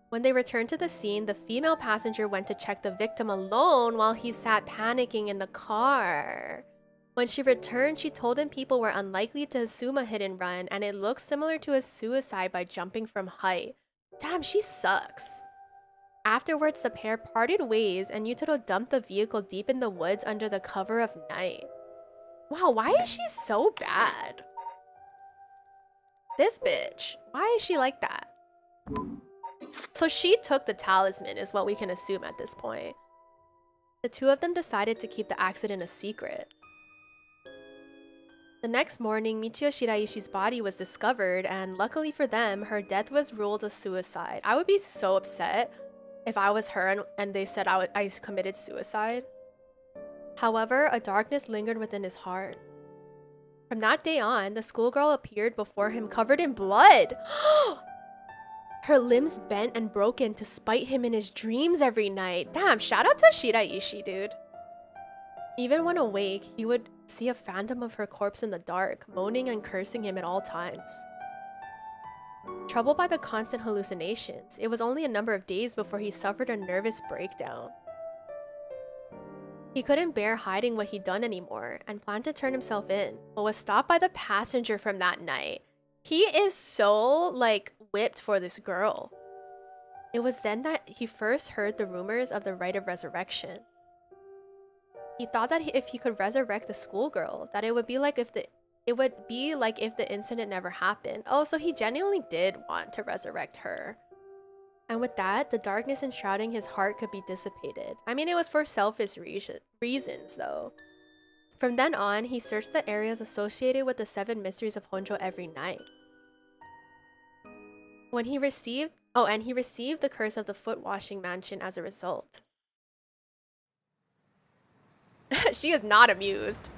When they returned to the scene, the female passenger went to check the victim alone while he sat panicking in the car. When she returned, she told him people were unlikely to assume a hit and run, and it looks similar to a suicide by jumping from height. Damn, she sucks. Afterwards, the pair parted ways, and Yutaro dumped the vehicle deep in the woods under the cover of night. Wow, why is she so bad? This bitch. Why is she like that? So she took the talisman, is what we can assume at this point. The two of them decided to keep the accident a secret. The next morning, Michio Shiraishi's body was discovered, and luckily for them, her death was ruled a suicide. I would be so upset if I was her and they said I committed suicide. However, a darkness lingered within his heart. From that day on, the schoolgirl appeared before him covered in blood. Her limbs bent and broken to spite him in his dreams every night. Damn, shout out to Shiraishi, dude. Even when awake, he would see a phantom of her corpse in the dark, moaning and cursing him at all times. Troubled by the constant hallucinations, it was only a number of days before he suffered a nervous breakdown. He couldn't bear hiding what he'd done anymore and planned to turn himself in, but was stopped by the passenger from that night. He is so, like, whipped for this girl. It was then that he first heard the rumors of the rite of resurrection. He thought that if he could resurrect the schoolgirl, that it would be like if the incident never happened. Oh, so he genuinely did want to resurrect her. And with that, the darkness enshrouding his heart could be dissipated. I mean, it was for selfish reasons, though. From then on, he searched the areas associated with the 7 mysteries of Honjo every night. And he received the curse of the foot-washing mansion as a result. She is not amused.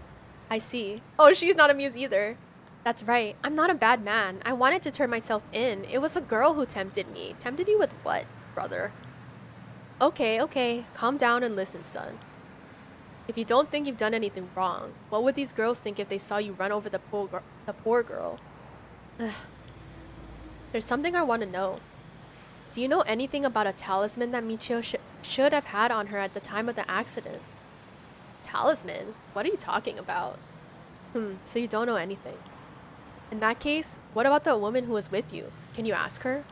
I see. Oh, she's not amused either. That's right. I'm not a bad man. I wanted to turn myself in. It was the girl who tempted me. Tempted you with what, brother? Okay. Calm down and listen, son. If you don't think you've done anything wrong, what would these girls think if they saw you run over the poor girl? There's something I want to know. Do you know anything about a talisman that Michio should have had on her at the time of the accident? Talisman? What are you talking about? So you don't know anything. In that case, what about the woman who was with you? Can you ask her?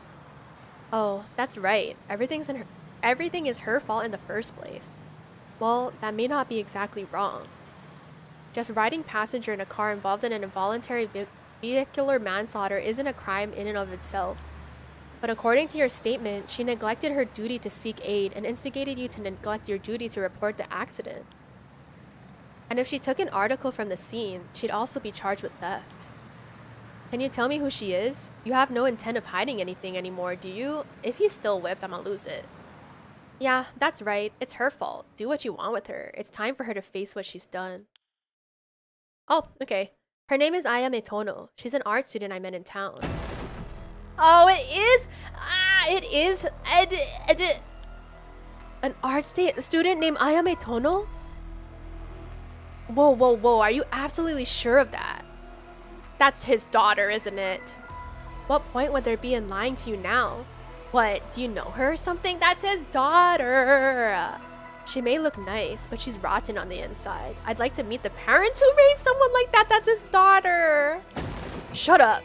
Oh, that's right. Everything is her fault in the first place. Well, that may not be exactly wrong. Just riding passenger in a car involved in an involuntary vehicular manslaughter isn't a crime in and of itself. But according to your statement, she neglected her duty to seek aid and instigated you to neglect your duty to report the accident. And if she took an article from the scene, she'd also be charged with theft. Can you tell me who she is? You have no intent of hiding anything anymore, do you? If he's still whipped, I'm gonna lose it. Yeah, that's right. It's her fault. Do what you want with her. It's time for her to face what she's done. Oh, okay. Her name is Ayame Tono. She's an art student I met in town. Oh, it is? It is? An art student named Ayame Tono? Whoa, whoa, whoa, are you absolutely sure of that? That's his daughter, isn't it? What point would there be in lying to you now? What, do you know her or something? That's his daughter! She may look nice, but she's rotten on the inside. I'd like to meet the parents who raised someone like that. That's his daughter! Shut up!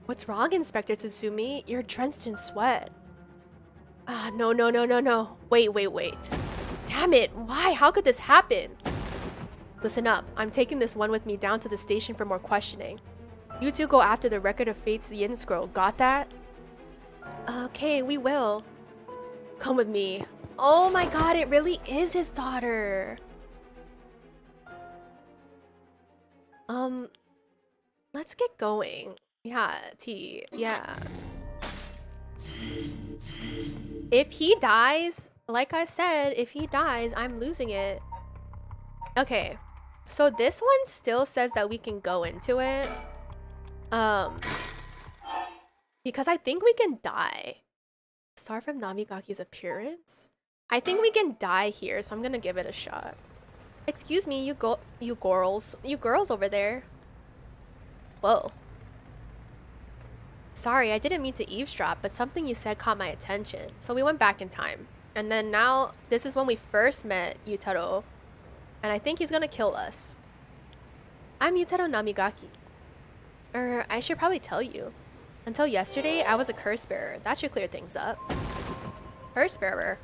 What's wrong, Inspector Tsutsumi? You're drenched in sweat. Ah, no, no, no, no, no. Wait, wait, wait. Damn it, why? How could this happen? Listen up, I'm taking this one with me down to the station for more questioning. You two go after the Record of Fate's Yin Scroll, got that? Okay, we will. Come with me. Oh my god, it really is his daughter. Let's get going. Yeah, T, yeah. If he dies, like I said, if he dies, I'm losing it. Okay, so this one still says that we can go into it. Because I think we can die. Start from Namigaki's appearance? I think we can die here, so I'm gonna give it a shot. Excuse me, you girls over there. Whoa. Sorry, I didn't mean to eavesdrop, but something you said caught my attention, so we went back in time. And then now, this is when we first met Yutaro, and I think he's gonna kill us. I'm Yutaro Namigaki. I should probably tell you. Until yesterday, I was a curse bearer. That should clear things up. Curse bearer?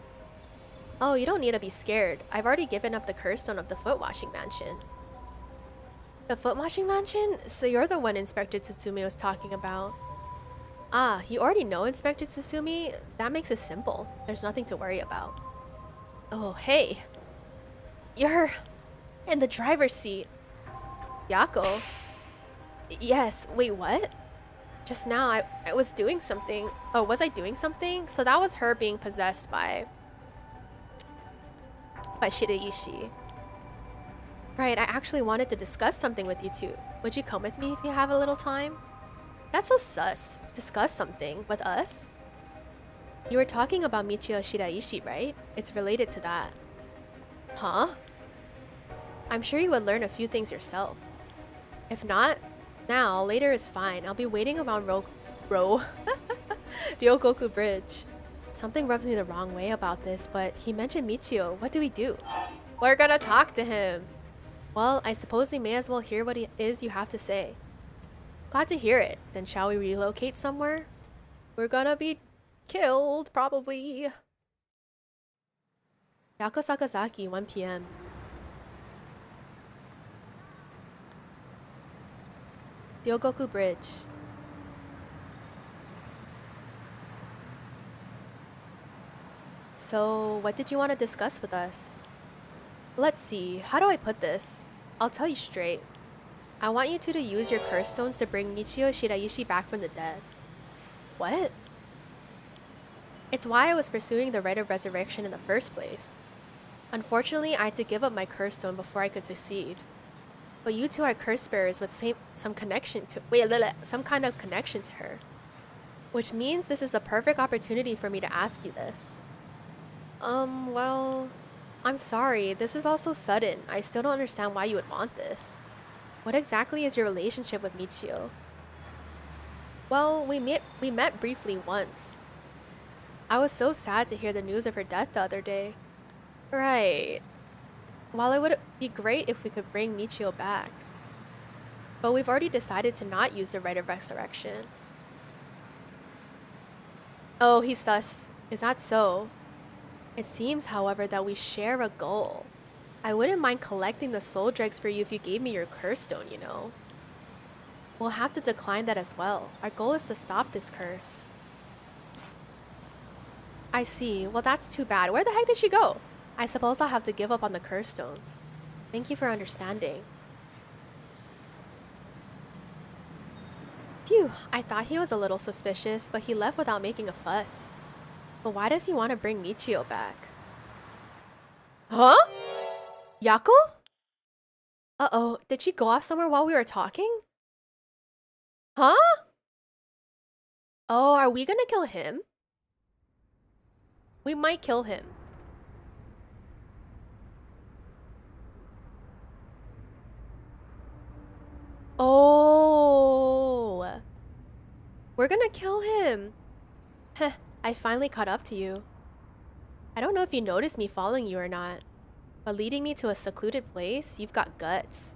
Oh, you don't need to be scared. I've already given up the curse stone of the foot washing mansion. The foot washing mansion? So you're the one Inspector Tsutsumi was talking about. Ah, you already know Inspector Tsutsumi? That makes it simple. There's nothing to worry about. Oh, hey. You're in the driver's seat. Yako? Yes, wait, what? Just now, I was doing something. Oh, was I doing something? So that was her being possessed by Shiraishi. Right, I actually wanted to discuss something with you two. Would you come with me if you have a little time? That's so sus. Discuss something with us? You were talking about Michio Shiraishi, right? It's related to that. Huh? I'm sure you would learn a few things yourself. If not, now, later is fine. I'll be waiting around Ryogoku Bridge. Something rubs me the wrong way about this, but he mentioned Michio. What do we do? We're gonna talk to him. Well, I suppose we may as well hear what it is you have to say. Glad to hear it. Then shall we relocate somewhere? We're gonna be killed, probably. Yako Sakazaki, 1 p.m. Ryogoku Bridge. So, what did you want to discuss with us? Let's see, how do I put this? I'll tell you straight. I want you two to use your curse stones to bring Michio Shiraishi back from the dead. What? It's why I was pursuing the rite of resurrection in the first place. Unfortunately, I had to give up my curse stone before I could succeed. But you two are curse bearers with some kind of connection to her. Which means this is the perfect opportunity for me to ask you this. Well, I'm sorry, this is all so sudden. I still don't understand why you would want this. What exactly is your relationship with Michio? Well, we met briefly once. I was so sad to hear the news of her death the other day. Right. While it would be great if we could bring Michio back. But we've already decided to not use the rite of resurrection. Oh, he's sus. Is that so? It seems, however, that we share a goal. I wouldn't mind collecting the soul dregs for you if you gave me your curse stone, you know. We'll have to decline that as well. Our goal is to stop this curse. I see. Well, that's too bad. Where the heck did she go? I suppose I'll have to give up on the curse stones. Thank you for understanding. Phew, I thought he was a little suspicious, but he left without making a fuss. But why does he want to bring Michio back? Huh? Yako? Uh-oh, did she go off somewhere while we were talking? Huh? Oh, are we gonna kill him? We might kill him. Oh, we're gonna kill him. Heh, I finally caught up to you. I don't know if you noticed me following you or not, but leading me to a secluded place, you've got guts.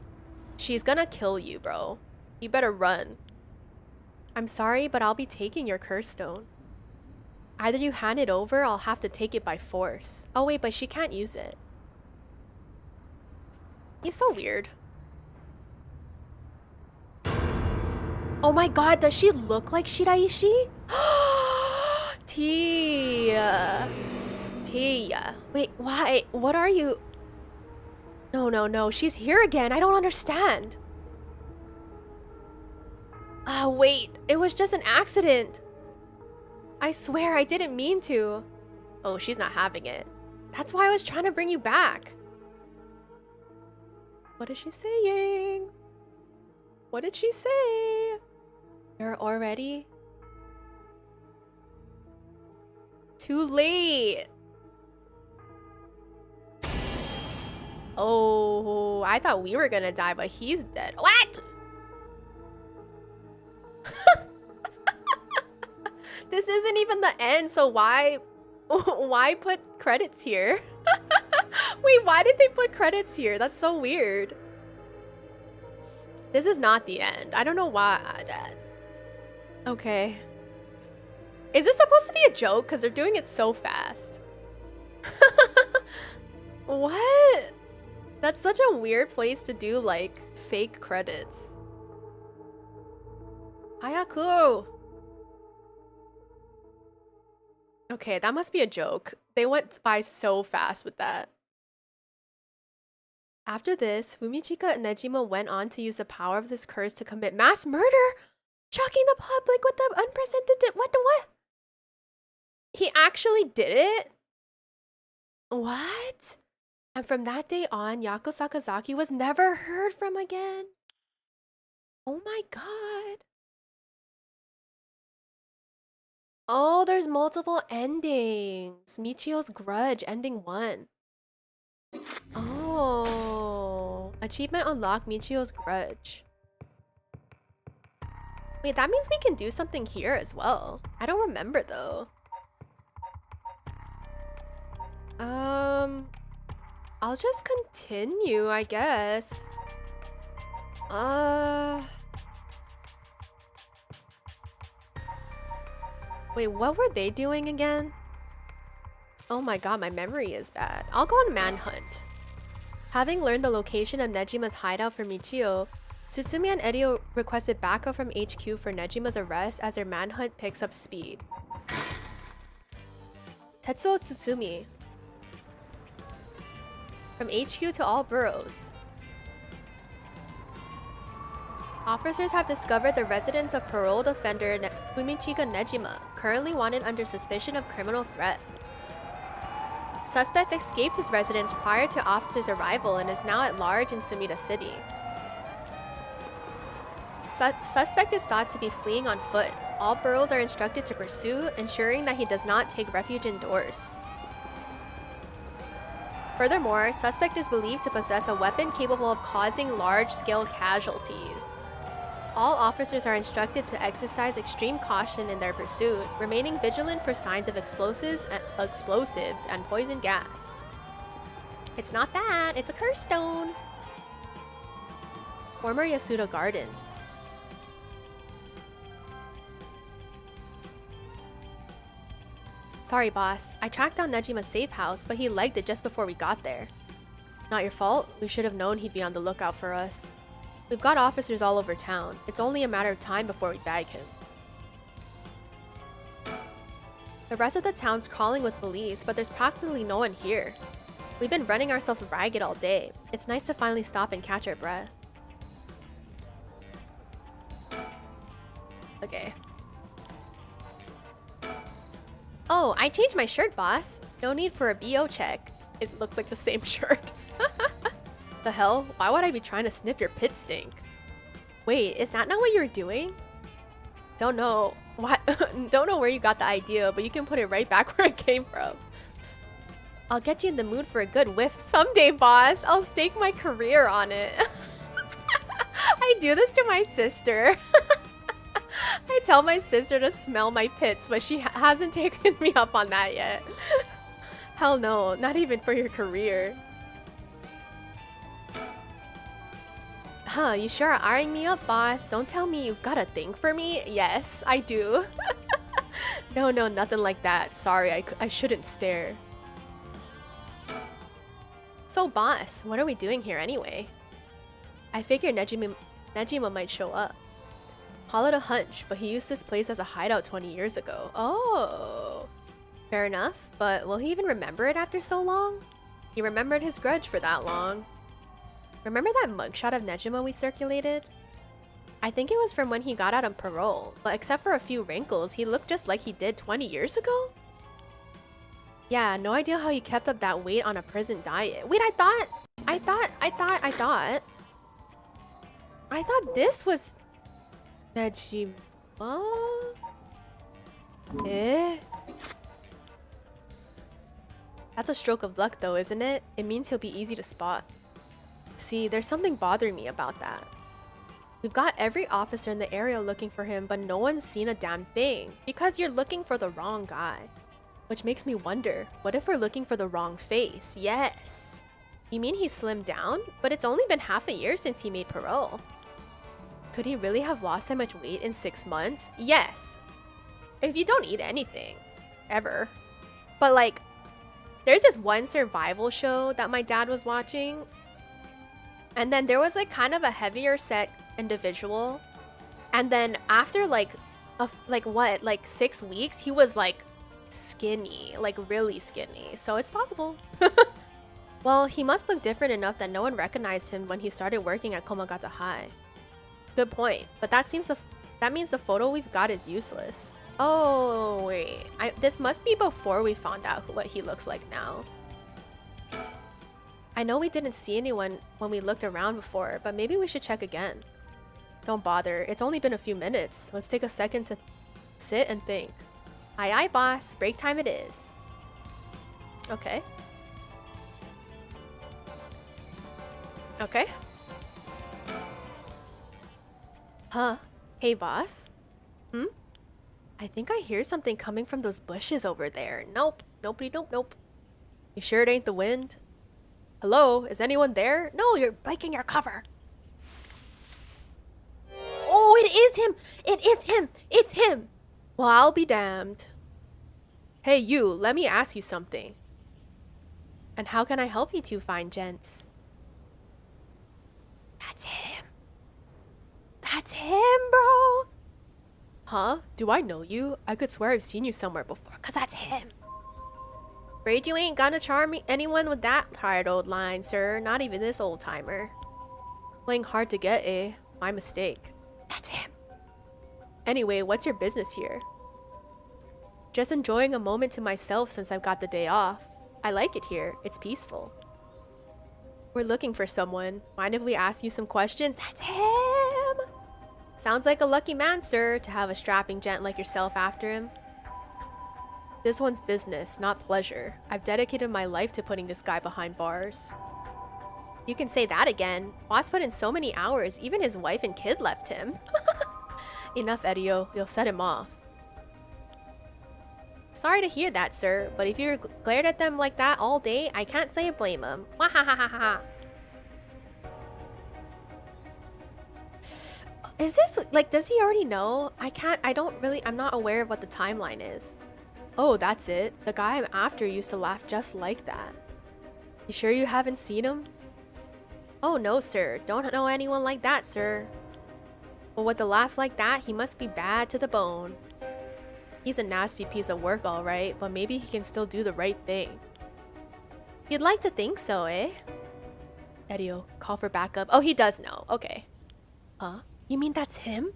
She's gonna kill you, bro. You better run. I'm sorry, but I'll be taking your curse stone. Either you hand it over, or I'll have to take it by force. Oh wait, but she can't use it. He's so weird. Oh my god, does she look like Shiraishi? Tia. Tia. Wait, why? What are you? No. She's here again. I don't understand. Ah, wait. It was just an accident. I swear I didn't mean to. Oh, she's not having it. That's why I was trying to bring you back. What is she saying? What did she say? You're already too late. Oh, I thought we were gonna die, but he's dead. What? This isn't even the end, so why put credits here? Wait, why did they put credits here? That's so weird. This is not the end. I don't know why. Okay. Is this supposed to be a joke? Because they're doing it so fast. What? That's such a weird place to do, like, fake credits. Hayaku! Okay, that must be a joke. They went by so fast with that. After this, Fumichika and Nejima went on to use the power of this curse to commit mass murder, shocking the public with the unprecedented— what? He actually did it? What? And from that day on, Yako Sakazaki was never heard from again. Oh my god. Oh, there's multiple endings. Michio's Grudge, ending 1. Oh. Achievement unlocked, Michio's Grudge. Wait, that means we can do something here as well. I don't remember though. I'll just continue, I guess. Wait, what were they doing again? Oh my god, my memory is bad. I'll go on manhunt. Having learned the location of Nejima's hideout for Michio, Tsutsumi and Erio requested backup from HQ for Nejima's arrest as their manhunt picks up speed. Tetsuo Tsutsumi. From HQ to all boroughs. Officers have discovered the residence of paroled offender Fumichika Nejima, currently wanted under suspicion of criminal threat. Suspect escaped his residence prior to officers' arrival and is now at large in Sumida City. Suspect is thought to be fleeing on foot. All boroughs are instructed to pursue, ensuring that he does not take refuge indoors. Furthermore, suspect is believed to possess a weapon capable of causing large-scale casualties. All officers are instructed to exercise extreme caution in their pursuit, remaining vigilant for signs of explosives and poison gas. It's not that, it's a curse stone. Former Yasuda Gardens. Sorry, boss. I tracked down Nejima's safe house, but he legged it just before we got there. Not your fault. We should have known he'd be on the lookout for us. We've got officers all over town. It's only a matter of time before we bag him. The rest of the town's crawling with police, but there's practically no one here. We've been running ourselves ragged all day. It's nice to finally stop and catch our breath. Okay. Oh, I changed my shirt, boss. No need for a BO check. It looks like the same shirt. The hell? Why would I be trying to sniff your pit stink? Wait, is that not what you were doing? Don't know. What? Don't know where you got the idea, but you can put it right back where it came from. I'll get you in the mood for a good whiff someday, boss. I'll stake my career on it. I I do this to my sister. I tell my sister to smell my pits, but she hasn't taken me up on that yet. Hell no, not even for your career. Huh, you sure are eyeing me up, boss. Don't tell me you've got a thing for me. Yes, I do. No, nothing like that. Sorry, I shouldn't stare. So, boss, what are we doing here anyway? I figured Nejima might show up. Call it a hunch, but he used this place as a hideout 20 years ago. Oh, fair enough, but will he even remember it after so long? He remembered his grudge for that long. Remember that mugshot of Nejima we circulated? I think it was from when he got out on parole, but except for a few wrinkles, he looked just like he did 20 years ago? Yeah, no idea how he kept up that weight on a prison diet. Wait, I thought this was Nejima? Eh? That's a stroke of luck though, isn't it? It means he'll be easy to spot. See, there's something bothering me about that. We've got every officer in the area looking for him, but no one's seen a damn thing. Because you're looking for the wrong guy. Which makes me wonder, what if we're looking for the wrong face? Yes! You mean he slimmed down? But it's only been half a year since he made parole. Could he really have lost that much weight in 6 months? Yes! If you don't eat anything. Ever. But like, there's this one survival show that my dad was watching. And then there was like kind of a heavier set individual. And then after like 6 weeks, he was like skinny, like really skinny. So it's possible. Well, he must look different enough that no one recognized him when he started working at Komagata High. Good point, but that means the photo we've got is useless. Oh wait, this must be before we found out what he looks like now. I know we didn't see anyone when we looked around before, but maybe we should check again. Don't bother, it's only been a few minutes. Let's take a second to sit and think. Aye aye boss, break time it is. Okay. Okay. Huh? Hey boss? Hmm? I think I hear something coming from those bushes over there. Nope. Nope. You sure it ain't the wind? Hello? Is anyone there? No, you're breaking your cover. Oh, it is him! It is him! It's him! Well, I'll be damned. Hey you, let me ask you something. And how can I help you two fine gents? That's him. That's him, bro! Huh? Do I know you? I could swear I've seen you somewhere before, cause that's him. Afraid you ain't gonna charm anyone with that tired old line, sir. Not even this old timer. Playing hard to get, eh? My mistake. That's him. Anyway, what's your business here? Just enjoying a moment to myself since I've got the day off. I like it here. It's peaceful. We're looking for someone. Mind if we ask you some questions? That's him! Sounds like a lucky man, sir, to have a strapping gent like yourself after him. This one's business, not pleasure. I've dedicated my life to putting this guy behind bars. You can say that again. Boss put in so many hours, even his wife and kid left him. Enough, Edio. You'll set him off. Sorry to hear that, sir, but if you glared at them like that all day, I can't say I blame him. Wahahaha. Is this, like, does he already know? I'm not aware of what the timeline is. Oh, that's it. The guy I'm after used to laugh just like that. You sure you haven't seen him? Oh no, sir. Don't know anyone like that, sir. But with a laugh like that, he must be bad to the bone. He's a nasty piece of work, alright, but maybe he can still do the right thing. You'd like to think so, eh? Edio, call for backup. Oh, he does know. Okay. Huh? You mean that's him?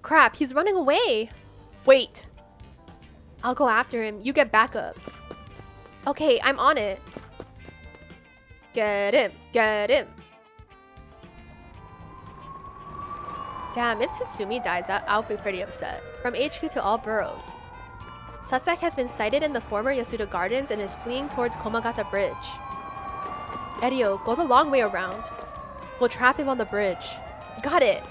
Crap, he's running away. Wait. I'll go after him. You get backup. Okay, I'm on it. Get him. Get him. Damn, if Tsutsumi dies, I'll be pretty upset. From HQ to all boroughs. Suspect has been sighted in the former Yasuda Gardens and is fleeing towards Komagata Bridge. Edio, go the long way around. We'll trap him on the bridge. Got it.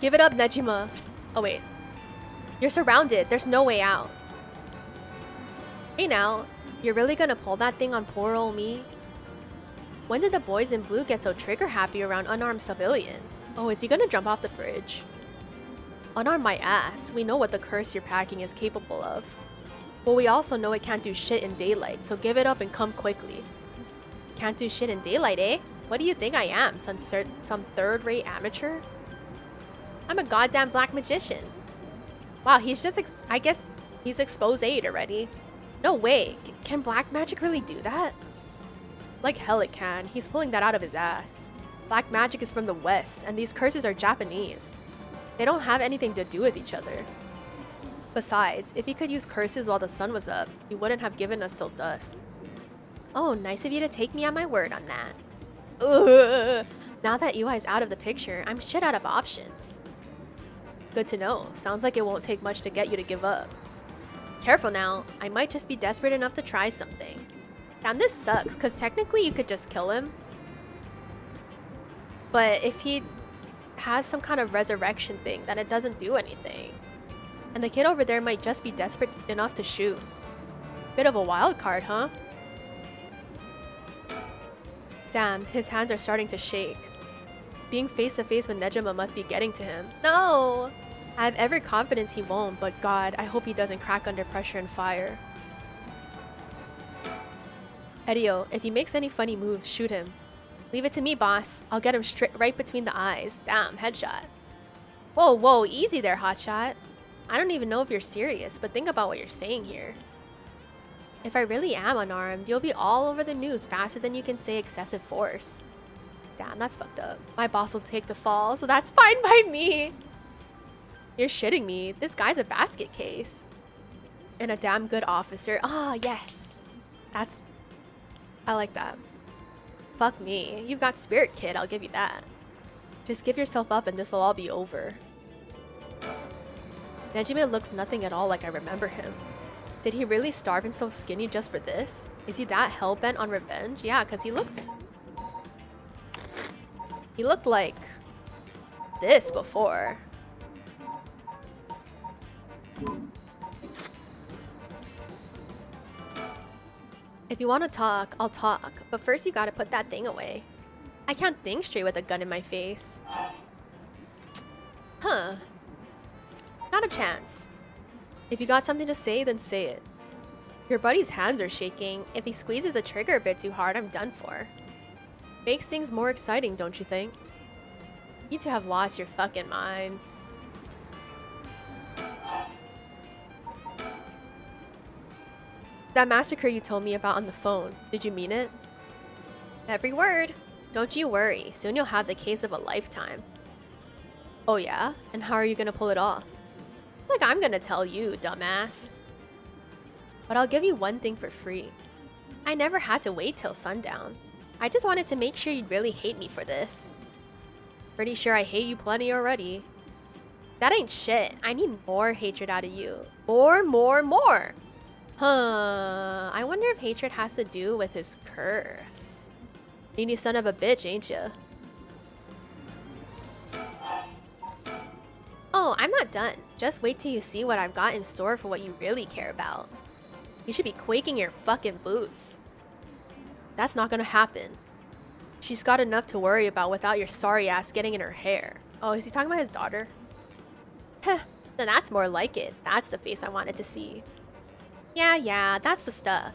Give it up, Nejima. Oh, wait. You're surrounded. There's no way out. Hey now, you're really gonna pull that thing on poor old me? When did the boys in blue get so trigger happy around unarmed civilians? Oh, is he gonna jump off the bridge? Unarm my ass. We know what the curse you're packing is capable of. But we also know it can't do shit in daylight, so give it up and come quickly. Can't do shit in daylight, eh? What do you think I am? Some third-rate amateur? I'm a goddamn black magician. Wow, he's just I guess he's exposed 8 already. No way. Can black magic really do that? Like hell it can. He's pulling that out of his ass. Black magic is from the West, and these curses are Japanese. They don't have anything to do with each other. Besides, if he could use curses while the sun was up, he wouldn't have given us till dusk. Oh, nice of you to take me on my word on that. Ugh. Now that UI's out of the picture, I'm shit out of options. Good to know. Sounds like it won't take much to get you to give up. Careful now. I might just be desperate enough to try something. Damn, this sucks, because technically you could just kill him. But if he has some kind of resurrection thing, then it doesn't do anything. And the kid over there might just be desperate enough to shoot. Bit of a wild card, huh? Damn, his hands are starting to shake. Being face to face with Nejima must be getting to him. No! I have every confidence he won't, but God, I hope he doesn't crack under pressure and fire. Edio, if he makes any funny moves, shoot him. Leave it to me, boss. I'll get him right between the eyes. Damn, headshot. Whoa, whoa, easy there, hotshot. I don't even know if you're serious, but think about what you're saying here. If I really am unarmed, you'll be all over the news faster than you can say excessive force. Damn, that's fucked up. My boss will take the fall, so that's fine by me. You're shitting me. This guy's a basket case. And a damn good officer. Ah, yes. I like that. Fuck me. You've got spirit, kid. I'll give you that. Just give yourself up and this'll all be over. Nejima looks nothing at all like I remember him. Did he really starve himself skinny just for this? Is he that hell-bent on revenge? Yeah, because he looked like this before. If you want to talk, I'll talk. But first you gotta put that thing away. I can't think straight with a gun in my face. Huh. Not a chance. If you got something to say, then say it. Your buddy's hands are shaking. If he squeezes the trigger a bit too hard, I'm done for. Makes things more exciting, don't you think? You two have lost your fucking minds. That massacre you told me about on the phone, did you mean it? Every word. Don't you worry, soon you'll have the case of a lifetime. Oh yeah? And how are you gonna pull it off? Like I'm gonna tell you, dumbass. But I'll give you one thing for free. I never had to wait till sundown. I just wanted to make sure you'd really hate me for this. Pretty sure I hate you plenty already. That ain't shit. I need more hatred out of you. More. Huh. I wonder if hatred has to do with his curse. Needy son of a bitch, ain't ya? Oh, I'm not done. Just wait till you see what I've got in store for what you really care about. You should be quaking your fucking boots. That's not gonna happen. She's got enough to worry about without your sorry ass getting in her hair. Oh, is he talking about his daughter? Heh, then that's more like it. That's the face I wanted to see. Yeah, that's the stuff.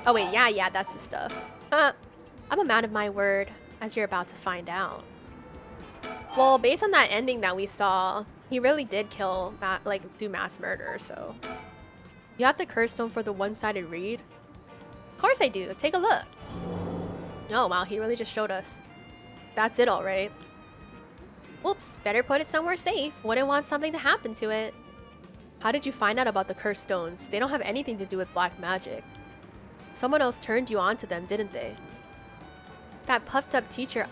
Oh wait, yeah, that's the stuff. I'm a man of my word, as you're about to find out. Well, based on that ending that we saw, he really did kill, do mass murder, so. You have the curse stone for the one-sided read? Of course I do, take a look. Oh wow, he really just showed us. That's it alright. Whoops, better put it somewhere safe. Wouldn't want something to happen to it. How did you find out about the cursed stones? They don't have anything to do with black magic. Someone else turned you on to them, didn't they? That puffed up teacher,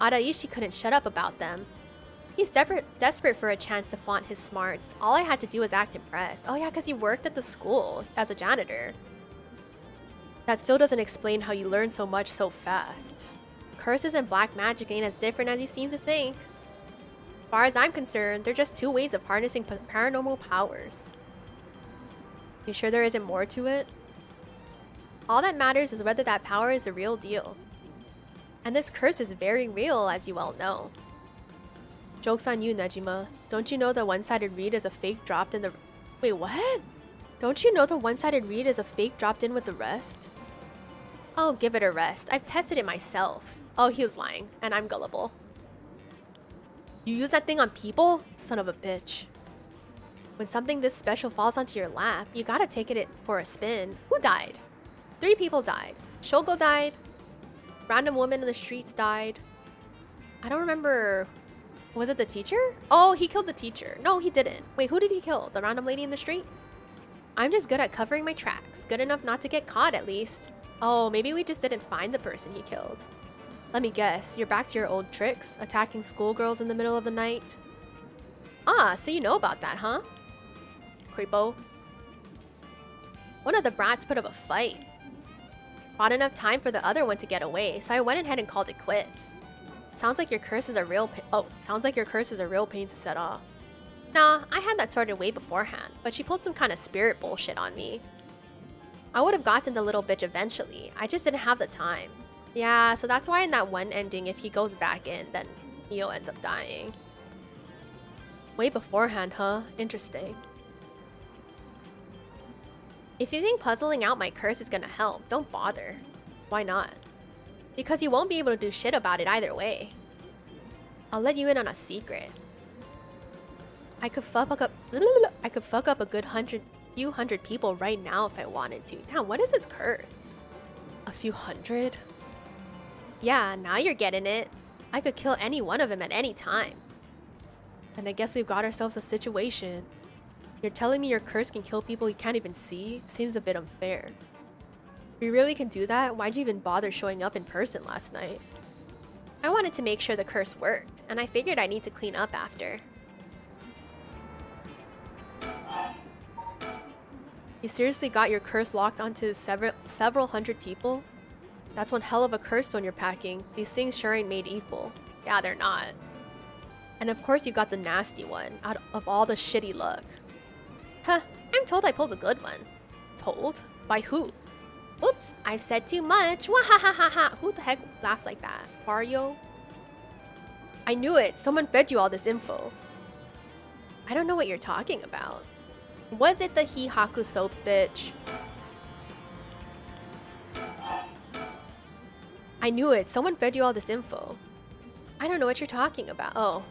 Araishi, couldn't shut up about them. He's desperate for a chance to flaunt his smarts. All I had to do was act impressed. Oh yeah, because he worked at the school as a janitor. That still doesn't explain how you learn so much so fast. Curses and black magic ain't as different as you seem to think. As far as I'm concerned, they're just two ways of harnessing paranormal powers. You sure there isn't more to it? All that matters is whether that power is the real deal. And this curse is very real, as you well know. Joke's on you, Nejima. Don't you know the one-sided read is a fake dropped in the... Wait, what? Don't you know the one-sided read is a fake dropped in with the rest? Oh, give it a rest. I've tested it myself. Oh, he was lying, and I'm gullible. You use that thing on people? Son of a bitch. When something this special falls onto your lap, you gotta take it for a spin. Who died? 3 people died. Shogo died. Random woman in the streets died. I don't remember... Was it the teacher? Oh, he killed the teacher. No, he didn't. Wait, who did he kill? The random lady in the street? I'm just good at covering my tracks. Good enough not to get caught, at least. Oh, maybe we just didn't find the person he killed. Let me guess, you're back to your old tricks? Attacking schoolgirls in the middle of the night? Ah, so you know about that, huh? Creepo. One of the brats put up a fight. Bought enough time for the other one to get away, so I went ahead and called it quits. Sounds like your curse is a real pain to set off. Nah, I had that sorted way beforehand, but she pulled some kind of spirit bullshit on me. I would have gotten the little bitch eventually, I just didn't have the time. Yeah, so that's why in that one ending, if he goes back in, then Neo ends up dying. Way beforehand, huh? Interesting. If you think puzzling out my curse is gonna help, don't bother. Why not? Because you won't be able to do shit about it either way. I'll let you in on a secret. I could fuck up a good few hundred people right now if I wanted to. Damn, what is this curse? A few hundred? Yeah, now you're getting it. I could kill any one of them at any time. And I guess we've got ourselves a situation. You're telling me your curse can kill people you can't even see? Seems a bit unfair. If you really can do that, why'd you even bother showing up in person last night? I wanted to make sure the curse worked, and I figured I need to clean up after. You seriously got your curse locked onto several hundred people? That's one hell of a curse stone you're packing. These things sure ain't made equal. Yeah, they're not. And of course you got the nasty one, out of all the shitty luck. Huh, I'm told I pulled a good one. Told? By who? Oops, I've said too much. Wahahaha. Who the heck laughs like that? Mario? I knew it. Someone fed you all this info. I don't know what you're talking about. Was it the Hihaku soaps, bitch? I knew it. Someone fed you all this info. I don't know what you're talking about. Oh.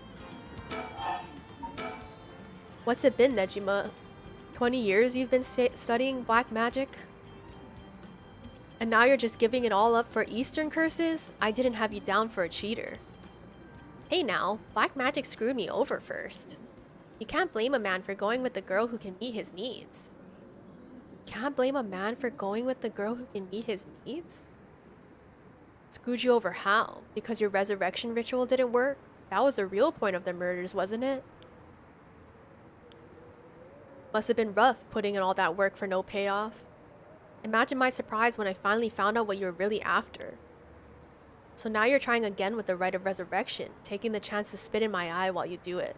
What's it been, Nejima? 20 years you've been studying black magic? And now you're just giving it all up for Eastern curses? I didn't have you down for a cheater. Hey now, black magic screwed me over first. You can't blame a man for going with the girl who can meet his needs. Can't blame a man for going with the girl who can meet his needs? Screwed you over how? Because your resurrection ritual didn't work? That was the real point of the murders, wasn't it? Must have been rough putting in all that work for no payoff. Imagine my surprise when I finally found out what you were really after. So now you're trying again with the rite of resurrection, taking the chance to spit in my eye while you do it.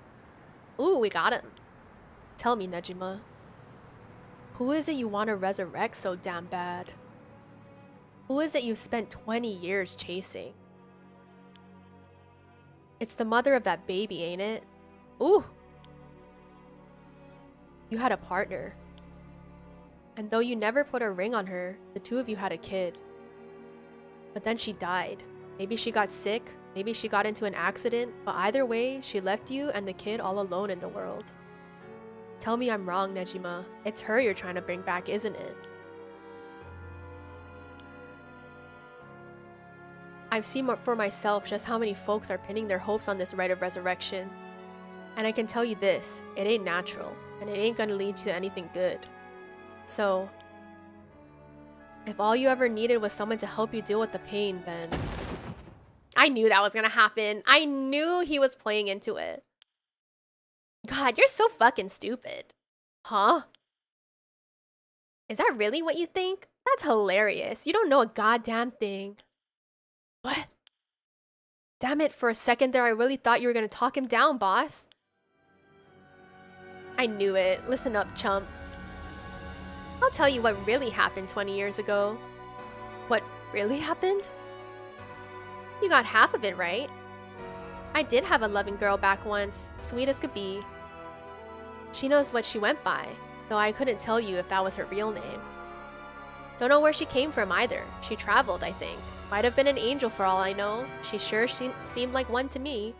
Ooh, we got him. Tell me, Nejima. Who is it you want to resurrect so damn bad? Who is it you've spent 20 years chasing? It's the mother of that baby, ain't it? Ooh! You had a partner. And though you never put a ring on her, the two of you had a kid. But then she died. Maybe she got sick, maybe she got into an accident, but either way, she left you and the kid all alone in the world. Tell me I'm wrong, Nejima. It's her you're trying to bring back, isn't it? I've seen for myself just how many folks are pinning their hopes on this rite of resurrection. And I can tell you this, it ain't natural, and it ain't gonna lead to anything good. So, if all you ever needed was someone to help you deal with the pain, then... I knew that was gonna happen. I knew he was playing into it. God, you're so fucking stupid. Huh? Is that really what you think? That's hilarious. You don't know a goddamn thing. What? Damn it, for a second there I really thought you were gonna talk him down, boss. I knew it. Listen up, chump. I'll tell you what really happened 20 years ago. What really happened? You got half of it right. I did have a loving girl back once, sweet as could be. She knows what she went by, though I couldn't tell you if that was her real name. Don't know where she came from either. She traveled, I think. Might have been an angel for all I know. She sure seemed like one to me.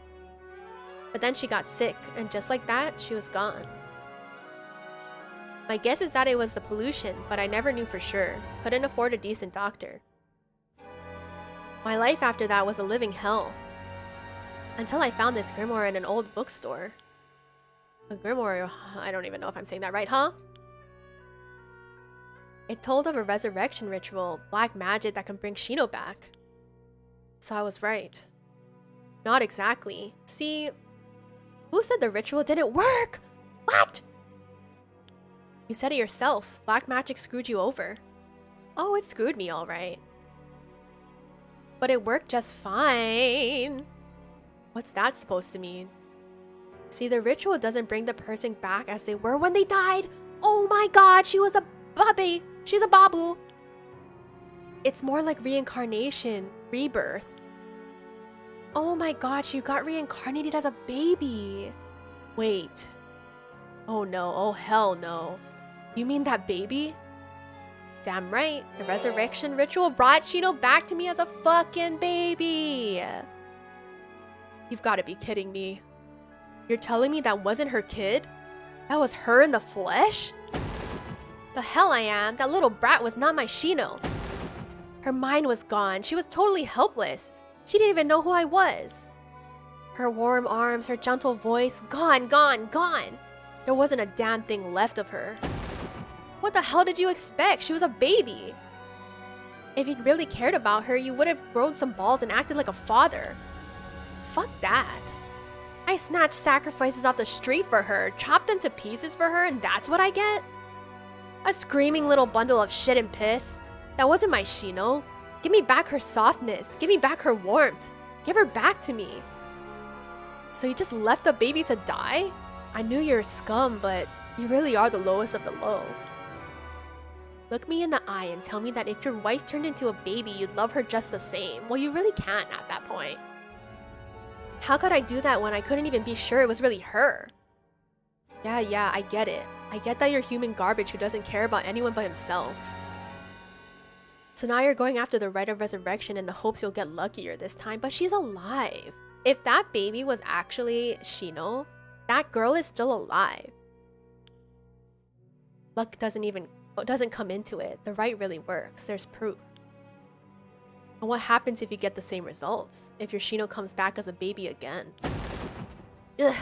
But then she got sick, and just like that, she was gone. My guess is that it was the pollution, but I never knew for sure. Couldn't afford a decent doctor. My life after that was a living hell. Until I found this grimoire in an old bookstore. A grimoire, I don't even know if I'm saying that right, huh? It told of a resurrection ritual, black magic that can bring Shino back. So I was right. Not exactly. See, who said the ritual didn't work? What? You said it yourself. Black magic screwed you over. Oh, it screwed me all right. But it worked just fine. What's that supposed to mean? See, the ritual doesn't bring the person back as they were when they died. Oh my god, she was a baby. She's a babu. It's more like reincarnation, rebirth. Oh my god, she got reincarnated as a baby. Wait. Oh no, oh hell no. You mean that baby? Damn right, the resurrection ritual brought Shino back to me as a fucking baby. You've got to be kidding me. You're telling me that wasn't her kid? That was her in the flesh? The hell I am. That little brat was not my Shino. Her mind was gone. She was totally helpless. She didn't even know who I was. Her warm arms, her gentle voice, gone, gone, gone. There wasn't a damn thing left of her. What the hell did you expect? She was a baby. If you'd really cared about her, you would have grown some balls and acted like a father. Fuck that. I snatched sacrifices off the street for her, chopped them to pieces for her, and that's what I get? A screaming little bundle of shit and piss. That wasn't my Shino. Give me back her softness. Give me back her warmth. Give her back to me. So you just left the baby to die? I knew you're a scum, but you really are the lowest of the low. Look me in the eye and tell me that if your wife turned into a baby, you'd love her just the same. Well, you really can't at that point. How could I do that when I couldn't even be sure it was really her? Yeah, I get it. I get that you're human garbage who doesn't care about anyone but himself. So now you're going after the rite of resurrection in the hopes you'll get luckier this time, but she's alive. If that baby was actually Shino, that girl is still alive. Luck doesn't come into it. The rite really works. There's proof. And what happens if you get the same results? If your Shino comes back as a baby again? Ugh.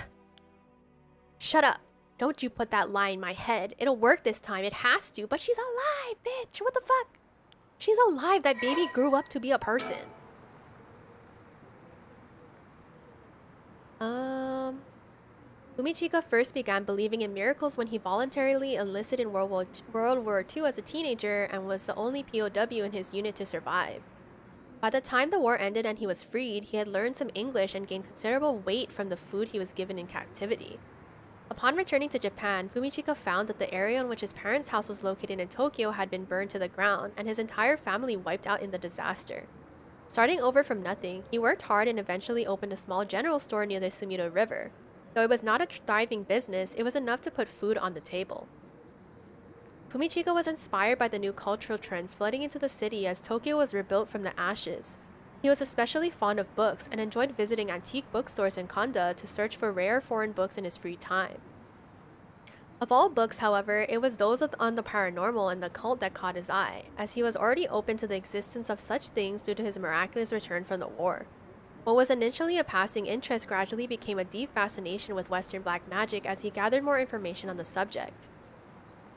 Shut up. Don't you put that lie in my head. It'll work this time. It has to. But she's alive, bitch. What the fuck? She's alive. That baby grew up to be a person. Fumichika first began believing in miracles when he voluntarily enlisted in World War II as a teenager and was the only POW in his unit to survive. By the time the war ended and he was freed, he had learned some English and gained considerable weight from the food he was given in captivity. Upon returning to Japan, Fumichika found that the area in which his parents' house was located in Tokyo had been burned to the ground, and his entire family wiped out in the disaster. Starting over from nothing, he worked hard and eventually opened a small general store near the Sumida River. Though it was not a thriving business, it was enough to put food on the table. Fumichika was inspired by the new cultural trends flooding into the city as Tokyo was rebuilt from the ashes. He was especially fond of books and enjoyed visiting antique bookstores in Kanda to search for rare foreign books in his free time. Of all books, however, it was those on the paranormal and the cult that caught his eye, as he was already open to the existence of such things due to his miraculous return from the war. What was initially a passing interest gradually became a deep fascination with Western black magic as he gathered more information on the subject.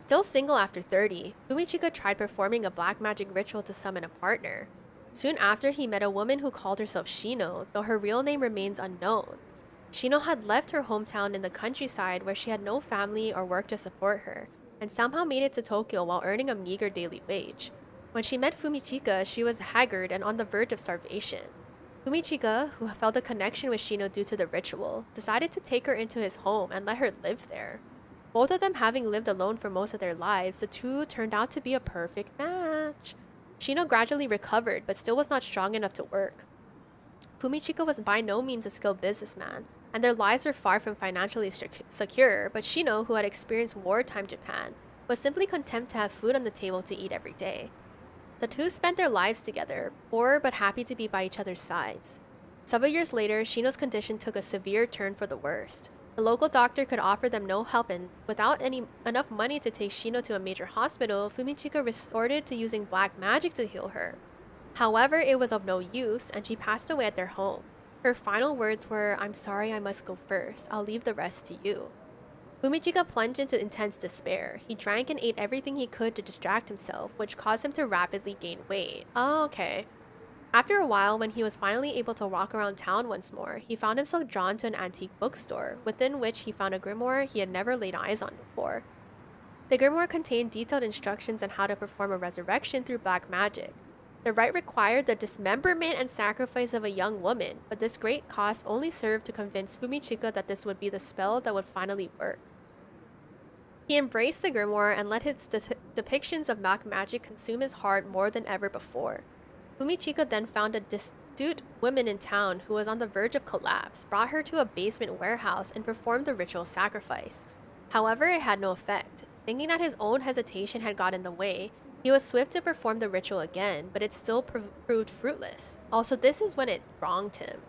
Still single after 30, Fumichika tried performing a black magic ritual to summon a partner. Soon after, he met a woman who called herself Shino, though her real name remains unknown. Shino had left her hometown in the countryside where she had no family or work to support her, and somehow made it to Tokyo while earning a meager daily wage. When she met Fumichika, she was haggard and on the verge of starvation. Fumichika, who felt a connection with Shino due to the ritual, decided to take her into his home and let her live there. Both of them having lived alone for most of their lives, the two turned out to be a perfect match. Shino gradually recovered, but still was not strong enough to work. Fumichika was by no means a skilled businessman, and their lives were far from financially secure, but Shino, who had experienced wartime Japan, was simply content to have food on the table to eat every day. The two spent their lives together, poor but happy to be by each other's sides. Several years later, Shino's condition took a severe turn for the worst. The local doctor could offer them no help, and without enough money to take Shino to a major hospital, Fumichika resorted to using black magic to heal her. However, it was of no use, and she passed away at their home. Her final words were, "I'm sorry, I must go first. I'll leave the rest to you." Fumichika plunged into intense despair. He drank and ate everything he could to distract himself, which caused him to rapidly gain weight. Oh, okay. After a while, when he was finally able to walk around town once more, he found himself drawn to an antique bookstore, within which he found a grimoire he had never laid eyes on before. The grimoire contained detailed instructions on how to perform a resurrection through black magic. The rite required the dismemberment and sacrifice of a young woman, but this great cost only served to convince Fumichika that this would be the spell that would finally work. He embraced the grimoire and let its depictions of black magic consume his heart more than ever before. Fumichika then found a destitute woman in town who was on the verge of collapse, brought her to a basement warehouse, and performed the ritual sacrifice. However, it had no effect. Thinking that his own hesitation had got in the way, he was swift to perform the ritual again, but it still proved fruitless. Also, this is when it wronged him.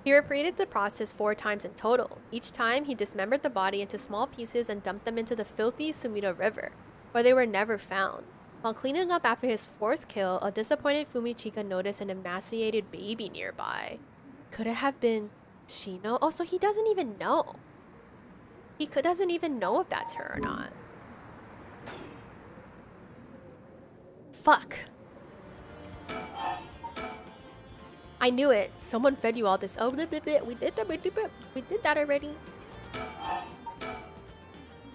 He repeated the process 4 times in total. Each time, he dismembered the body into small pieces and dumped them into the filthy Sumida River, where they were never found. While cleaning up after his 4th kill, a disappointed Fumichika noticed an emaciated baby nearby. Could it have been Shino? Oh, so he doesn't even know. He doesn't even know if that's her or not. Fuck. I knew it. Someone fed you all this. Oh, we did that already.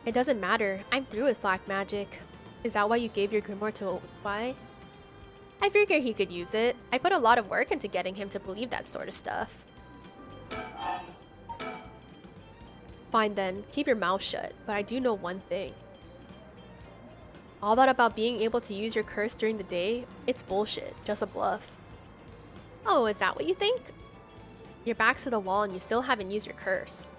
It doesn't matter. I'm through with black magic. Is that why you gave your grimoire to why? I figured he could use it. I put a lot of work into getting him to believe that sort of stuff. Fine then, keep your mouth shut, but I do know one thing. All that about being able to use your curse during the day, it's bullshit, just a bluff. Oh, is that what you think? Your back's to the wall and you still haven't used your curse.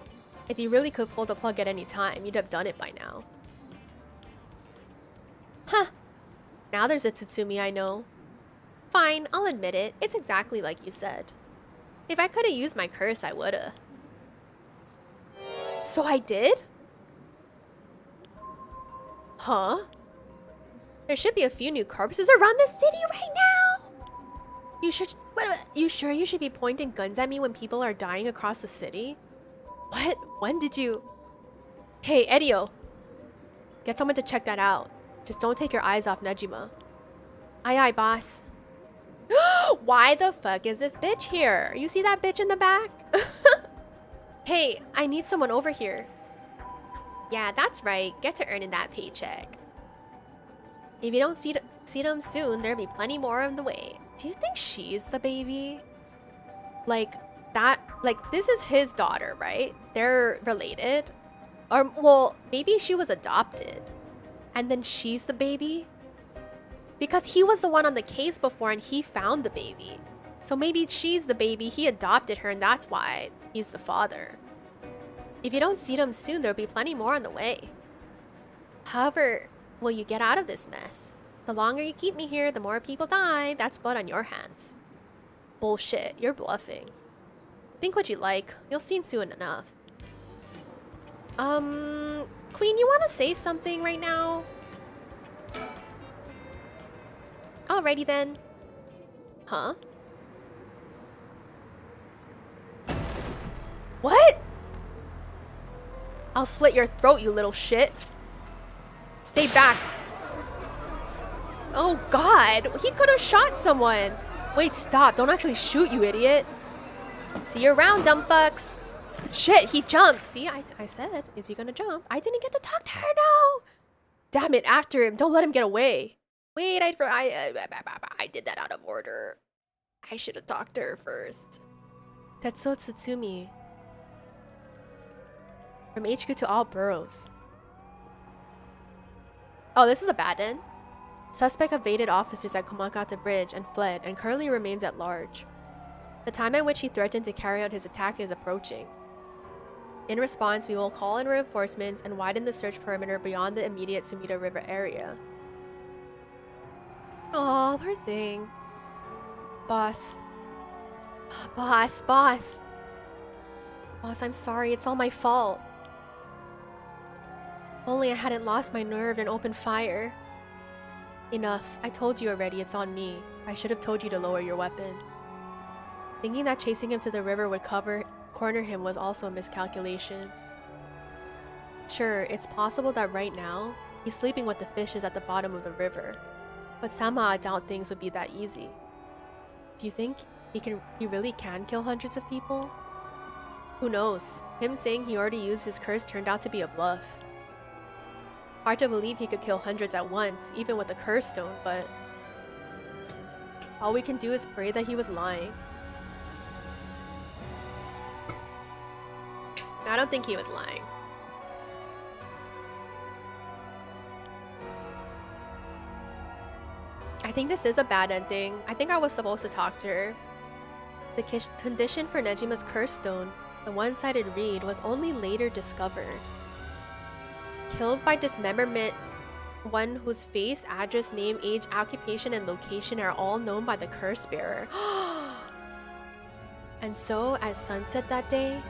If you really could pull the plug at any time, you'd have done it by now. Huh. Now there's a Tsutsumi I know. Fine, I'll admit it. It's exactly like you said. If I could've used my curse, I would've. So I did? Huh? There should be a few new corpses around the city right now! You sure you should be pointing guns at me when people are dying across the city? What? When did you... Hey, Edio! Get someone to check that out. Just don't take your eyes off Nejima. Aye aye, boss. Why the fuck is this bitch here? You see that bitch in the back? Hey, I need someone over here. Yeah, that's right. Get to earning that paycheck. If you don't see them soon, there'll be plenty more on the way. Do you think she's the baby? Like, this is his daughter, right? They're related? Or, well, maybe she was adopted. And then she's the baby? Because he was the one on the case before and he found the baby. So maybe she's the baby, he adopted her, and that's why he's the father. If you don't see them soon, there'll be plenty more on the way. However, will you get out of this mess? The longer you keep me here, the more people die. That's blood on your hands. Bullshit, you're bluffing. Think what you like. You'll see soon enough. Queen, you want to say something right now? Alrighty then. Huh? What? I'll slit your throat, you little shit. Stay back. Oh god, he could have shot someone. Wait, stop. Don't actually shoot, you idiot. See you around, dumb fucks. Shit, he jumped. See, I said, is he gonna jump? I didn't get to talk to her now. Damn it, after him. Don't let him get away. Wait, I did that out of order. I should have talked to her first. Tetsuo Tsutsumi. From HQ to all boroughs. Oh, this is a bad end. Suspect evaded officers at Komakata Bridge and fled, and currently remains at large. The time at which he threatened to carry out his attack is approaching. In response, we will call in reinforcements and widen the search perimeter beyond the immediate Sumida River area. Oh, poor thing. Boss. Boss. Boss, I'm sorry. It's all my fault. If only I hadn't lost my nerve and opened fire. Enough. I told you already, it's on me. I should have told you to lower your weapon. Thinking that chasing him to the river would corner him was also a miscalculation. Sure, it's possible that right now, he's sleeping with the fishes at the bottom of the river. But somehow I doubt things would be that easy. Do you think he really can kill hundreds of people? Who knows? Him saying he already used his curse turned out to be a bluff. Hard to believe he could kill hundreds at once, even with a curse stone, but all we can do is pray that he was lying. I don't think he was lying. I think this is a bad ending. I think I was supposed to talk to her. The condition for Nejima's curse stone, the one-sided reed, was only later discovered. Kills by dismemberment, one whose face, address, name, age, occupation, and location are all known by the curse bearer. And so, at sunset that day...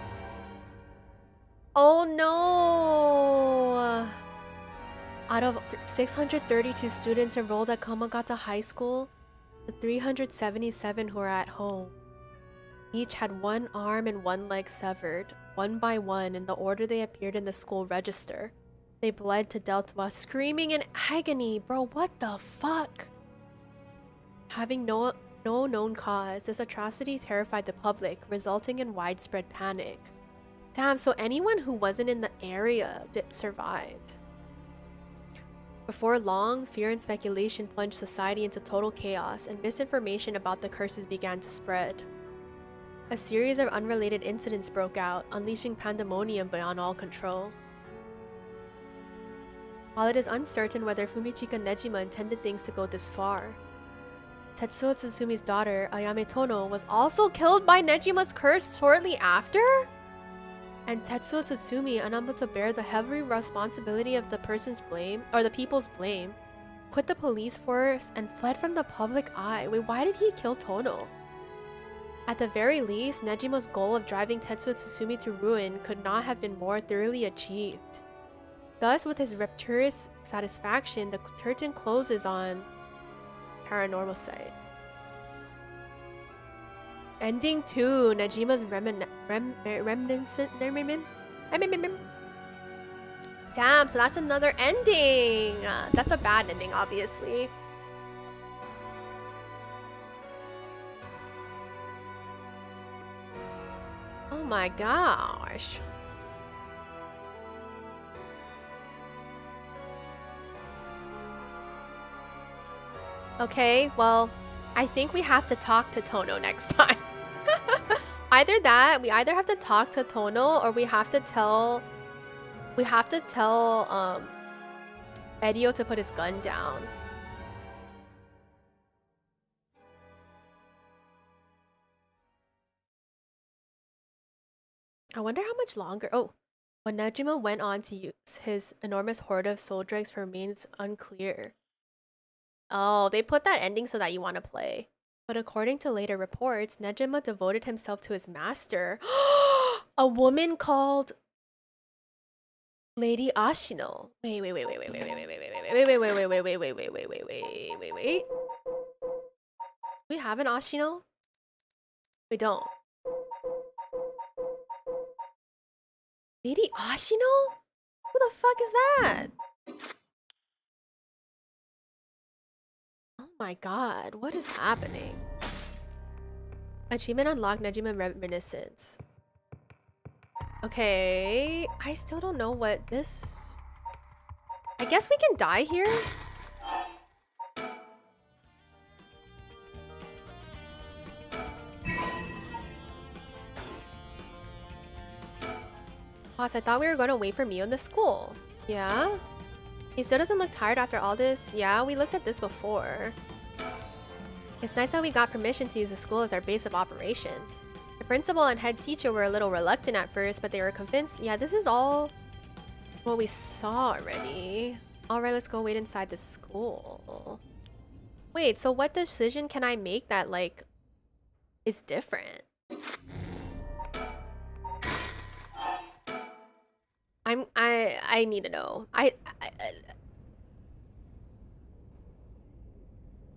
Oh no! Out of 632 students enrolled at Kamagata High School, the 377 who are at home each had one arm and one leg severed, one by one in the order they appeared in the school register. They bled to death while screaming in agony. Bro, what the fuck? Having no known cause, this atrocity terrified the public, resulting in widespread panic. Damn, so anyone who wasn't in the area survived. Before long, fear and speculation plunged society into total chaos, and misinformation about the curses began to spread. A series of unrelated incidents broke out, unleashing pandemonium beyond all control. While it is uncertain whether Fumichika Nejima intended things to go this far, Tetsuo Tsusumi's daughter, Ayame Tono, was also killed by Nejima's curse shortly after? And Tetsuo Tsutsumi, unable to bear the heavy responsibility of the people's blame, quit the police force and fled from the public eye. Wait, why did he kill Tono? At the very least, Nejima's goal of driving Tetsuo Tsutsumi to ruin could not have been more thoroughly achieved. Thus, with his rapturous satisfaction, the curtain closes on Paranormasight. Ending 2, Nejima's reminiscent. Damn, so that's another ending. That's a bad ending, obviously. Oh my gosh. Okay, well, I think we have to talk to Tono next time. Either that, we either have to talk to Tono or we have to tell Edio to put his gun down. I wonder how much longer. Oh, when Nejima went on to use his enormous hoard of soul dregs remains unclear. Oh, they put that ending so that you want to play. But according to later reports, Nejima devoted himself to his master. A woman called Lady Ashino. Wait. We have an Ashino? We don't. Lady Ashino? Who the fuck is that? Oh my god, what is happening? Achievement unlocked, Nejima Reminiscence. Okay, I still don't know what this... I guess we can die here? Boss, I thought we were gonna wait for Mio in the school. Yeah? He still doesn't look tired after all this. Yeah, we looked at this before. It's nice that we got permission to use the school as our base of operations. The principal and head teacher were a little reluctant at first, but they were convinced. Yeah, this is all what we saw already. Alright, let's go wait inside the school. Wait, so what decision can I make that, like, is different? I need to know. I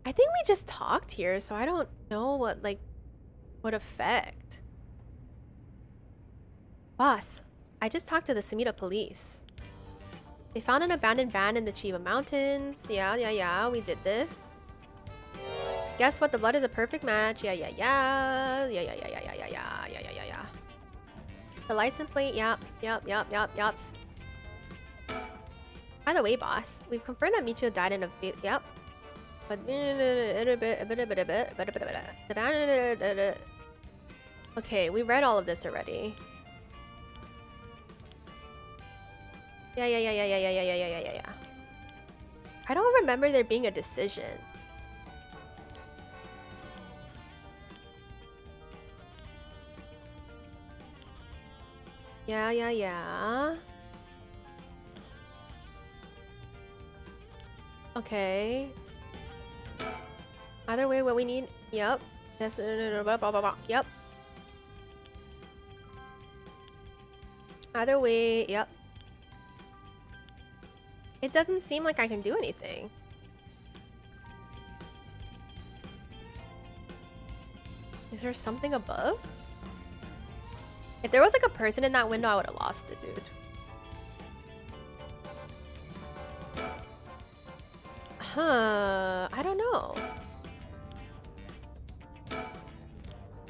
think we just talked here, so I don't know what, like, would affect. Boss, I just talked to the Sumida police. They found an abandoned van in the Chiba Mountains. Yeah, we did this. Guess what? The blood is a perfect match. Yeah. The license plate, yup. By the way, boss, we've confirmed that Michio died in a yep. But okay, we read all of this already. Yeah. I don't remember there being a decision. Yeah. Okay. Either way, what we need. Yep. Yep. Either way, yep. It doesn't seem like I can do anything. Is there something above? If there was like a person in that window, I would have lost it, dude. I don't know.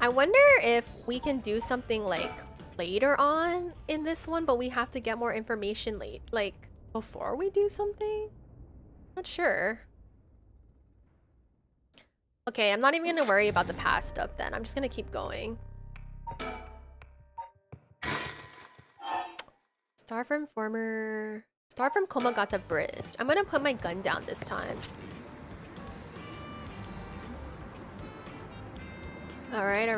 I wonder if we can do something like later on in this one, but we have to get more information late, like before we do something? Not sure. Okay, I'm not even gonna worry about the past stuff then. I'm just gonna keep going. Star from Komagata Bridge. I'm gonna put my gun down this time. Alright.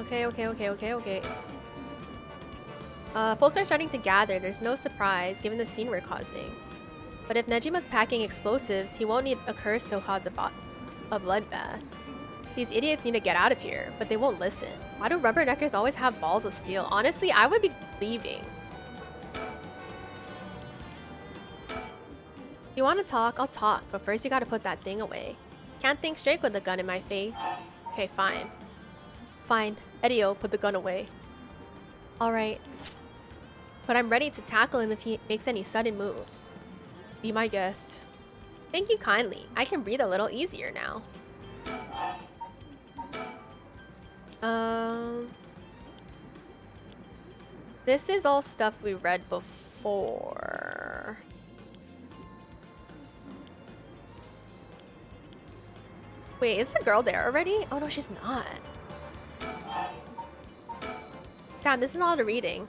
Okay. Folks are starting to gather. There's no surprise, given the scene we're causing. But if Nejima's packing explosives, he won't need a curse to cause a bloodbath. These idiots need to get out of here, but they won't listen. Why do rubberneckers always have balls of steel? Honestly, I would be leaving. If you want to talk, I'll talk, but first you gotta put that thing away. Can't think straight with a gun in my face. Okay, fine. Fine. Edio, put the gun away. Alright. But I'm ready to tackle him if he makes any sudden moves. Be my guest. Thank you kindly. I can breathe a little easier now. This is all stuff we read before. Wait, is the girl there already? Oh no, she's not. Damn, this is all the reading.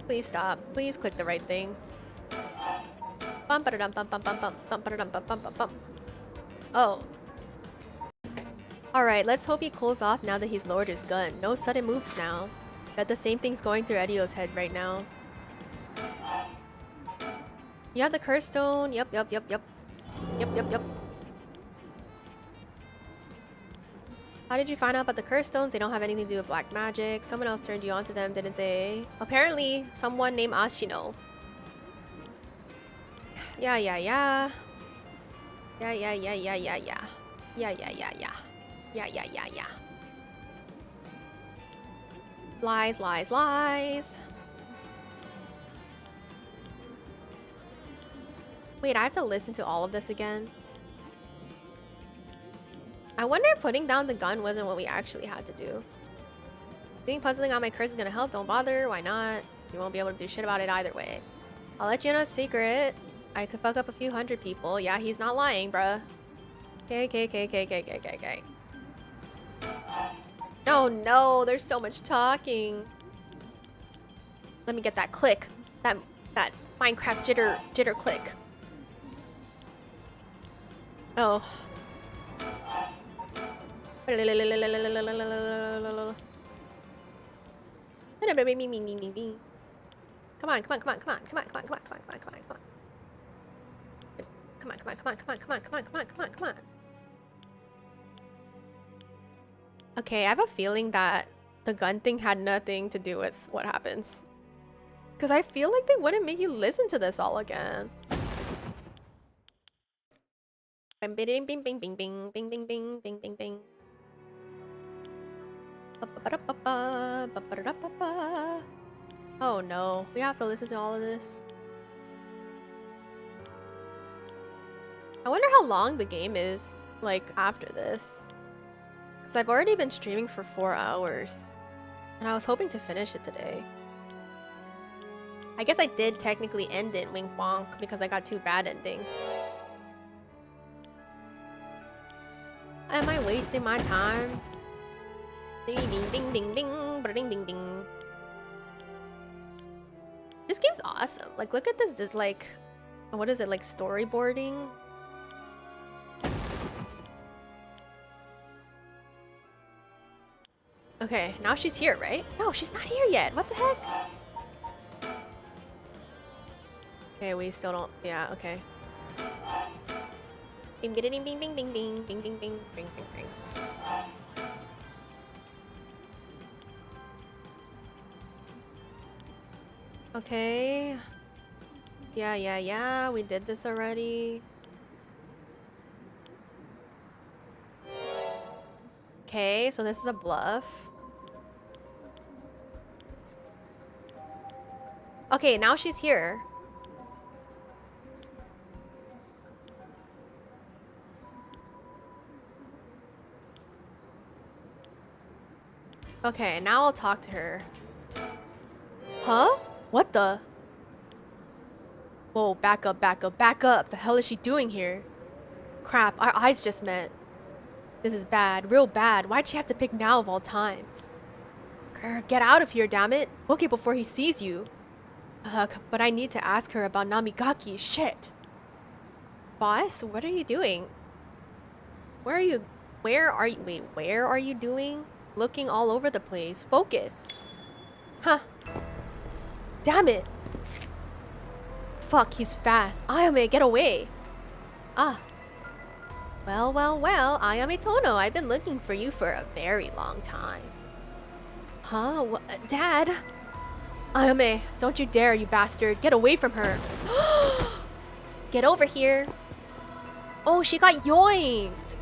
Please stop. Please click the right thing. Oh. Alright, let's hope he cools off now that he's lowered his gun. No sudden moves now. Bet the same thing's going through Edio's head right now. Yeah, the curse stone. Yep. How did you find out about the curse stones? They don't have anything to do with black magic. Someone else turned you onto them, didn't they? Apparently, someone named Ashino. Yeah. Yeah. Lies. Wait, I have to listen to all of this again? I wonder if putting down the gun wasn't what we actually had to do. Being puzzling on my curse is gonna help. Don't bother. Why not? You won't be able to do shit about it either way. I'll let you in a secret. I could fuck up a few hundred people. Yeah, he's not lying, bruh. Okay. Oh no, there's so much talking. Let me get that click. That Minecraft jitter click. Oh. Come on. Okay, I have a feeling that the gun thing had nothing to do with what happens. Because I feel like they wouldn't make you listen to this all again. Bing. Oh no, we have to listen to all of this. I wonder how long the game is, like, after this. Because I've already been streaming for 4 hours. And I was hoping to finish it today. I guess I did technically end it, wink wonk, because I got 2 bad endings. Am I wasting my time? Ding bing. This game's awesome. Like, look at this like, what is it, like storyboarding? Okay, now she's here, right? No, she's not here yet. What the heck? Okay, we still don't. Yeah, okay. Bing. Okay. Yeah. We did this already. Okay, so this is a bluff. Okay, now she's here. Okay, now I'll talk to her. Huh? What the? Whoa, back up. The hell is she doing here? Crap, our eyes just met. This is bad, real bad. Why'd she have to pick now of all times? Grr, get out of here, damn it. Book it before he sees you. Ugh, but I need to ask her about Namigaki. Shit. Boss, what are you doing? Where are you doing? Looking all over the place. Focus. Huh. Damn it. Fuck, he's fast. Ayame, get away. Ah. Well, Ayame Tono, I've been looking for you for a very long time. Huh? Dad? Ayame, don't you dare, you bastard. Get away from her. Get over here. Oh, she got yoinked.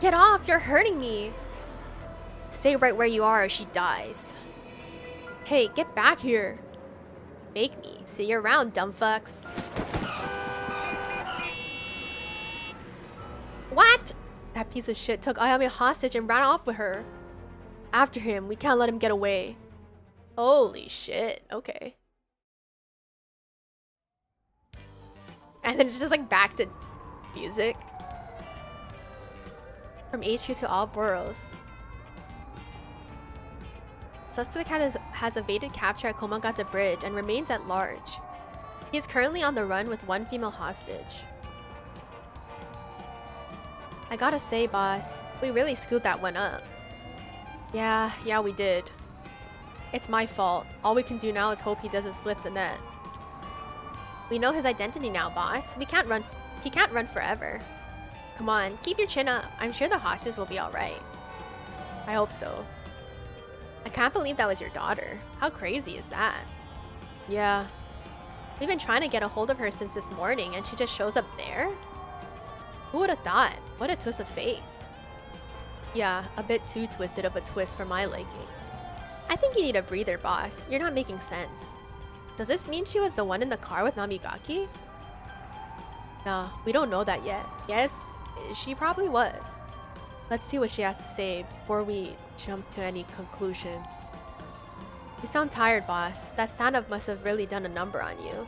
Get off, you're hurting me. Stay right where you are or she dies. Hey, get back here. Make me. See you around, dumb fucks. What? That piece of shit took Ayame hostage and ran off with her. After him, we can't let him get away. Holy shit. Okay. And then it's just like back to music. From HQ to all boroughs. Suspect has evaded capture at Komagata Bridge and remains at large. He is currently on the run with 1 female hostage. I gotta say, boss, we really screwed that one up. Yeah, we did. It's my fault. All we can do now is hope he doesn't slip the net. We know his identity now, boss. He can't run forever. Come on, keep your chin up. I'm sure the hostage will be alright. I hope so. I can't believe that was your daughter. How crazy is that? Yeah. We've been trying to get a hold of her since this morning and she just shows up there? Who would have thought? What a twist of fate. Yeah, a bit too twisted of a twist for my liking. I think you need a breather, boss. You're not making sense. Does this mean she was the one in the car with Namigaki? No, we don't know that yet. Yes, she probably was. Let's see what she has to say before we jump to any conclusions. You sound tired, boss. That stand-up must have really done a number on you.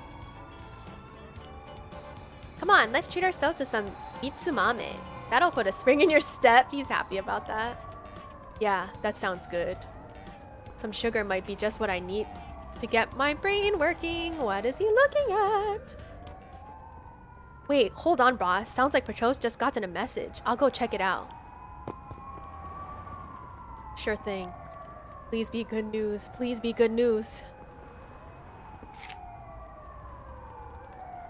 Come on, let's treat ourselves to some Mitsumame. That'll put a spring in your step. He's happy about that. Yeah, that sounds good. Some sugar might be just what I need to get my brain working. What is he looking at? Wait, hold on, boss. Sounds like Patro's just gotten a message. I'll go check it out. Sure thing. Please be good news. Please be good news.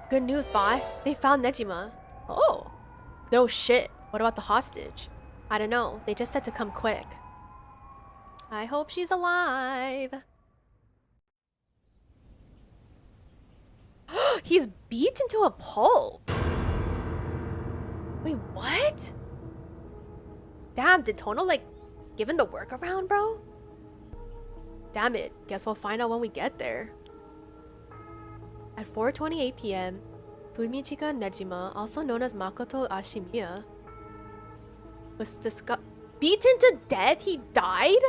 Good news, boss. They found Nejima. Oh. No shit. What about the hostage? I don't know. They just said to come quick. I hope she's alive. He's beat into a pulp. Wait, what? Damn, did Tono like given the workaround, bro? Damn it. Guess we'll find out when we get there. At 4:28 p.m., Fumichika Nejima, also known as Makoto Ashimiya, was beaten to death? He died?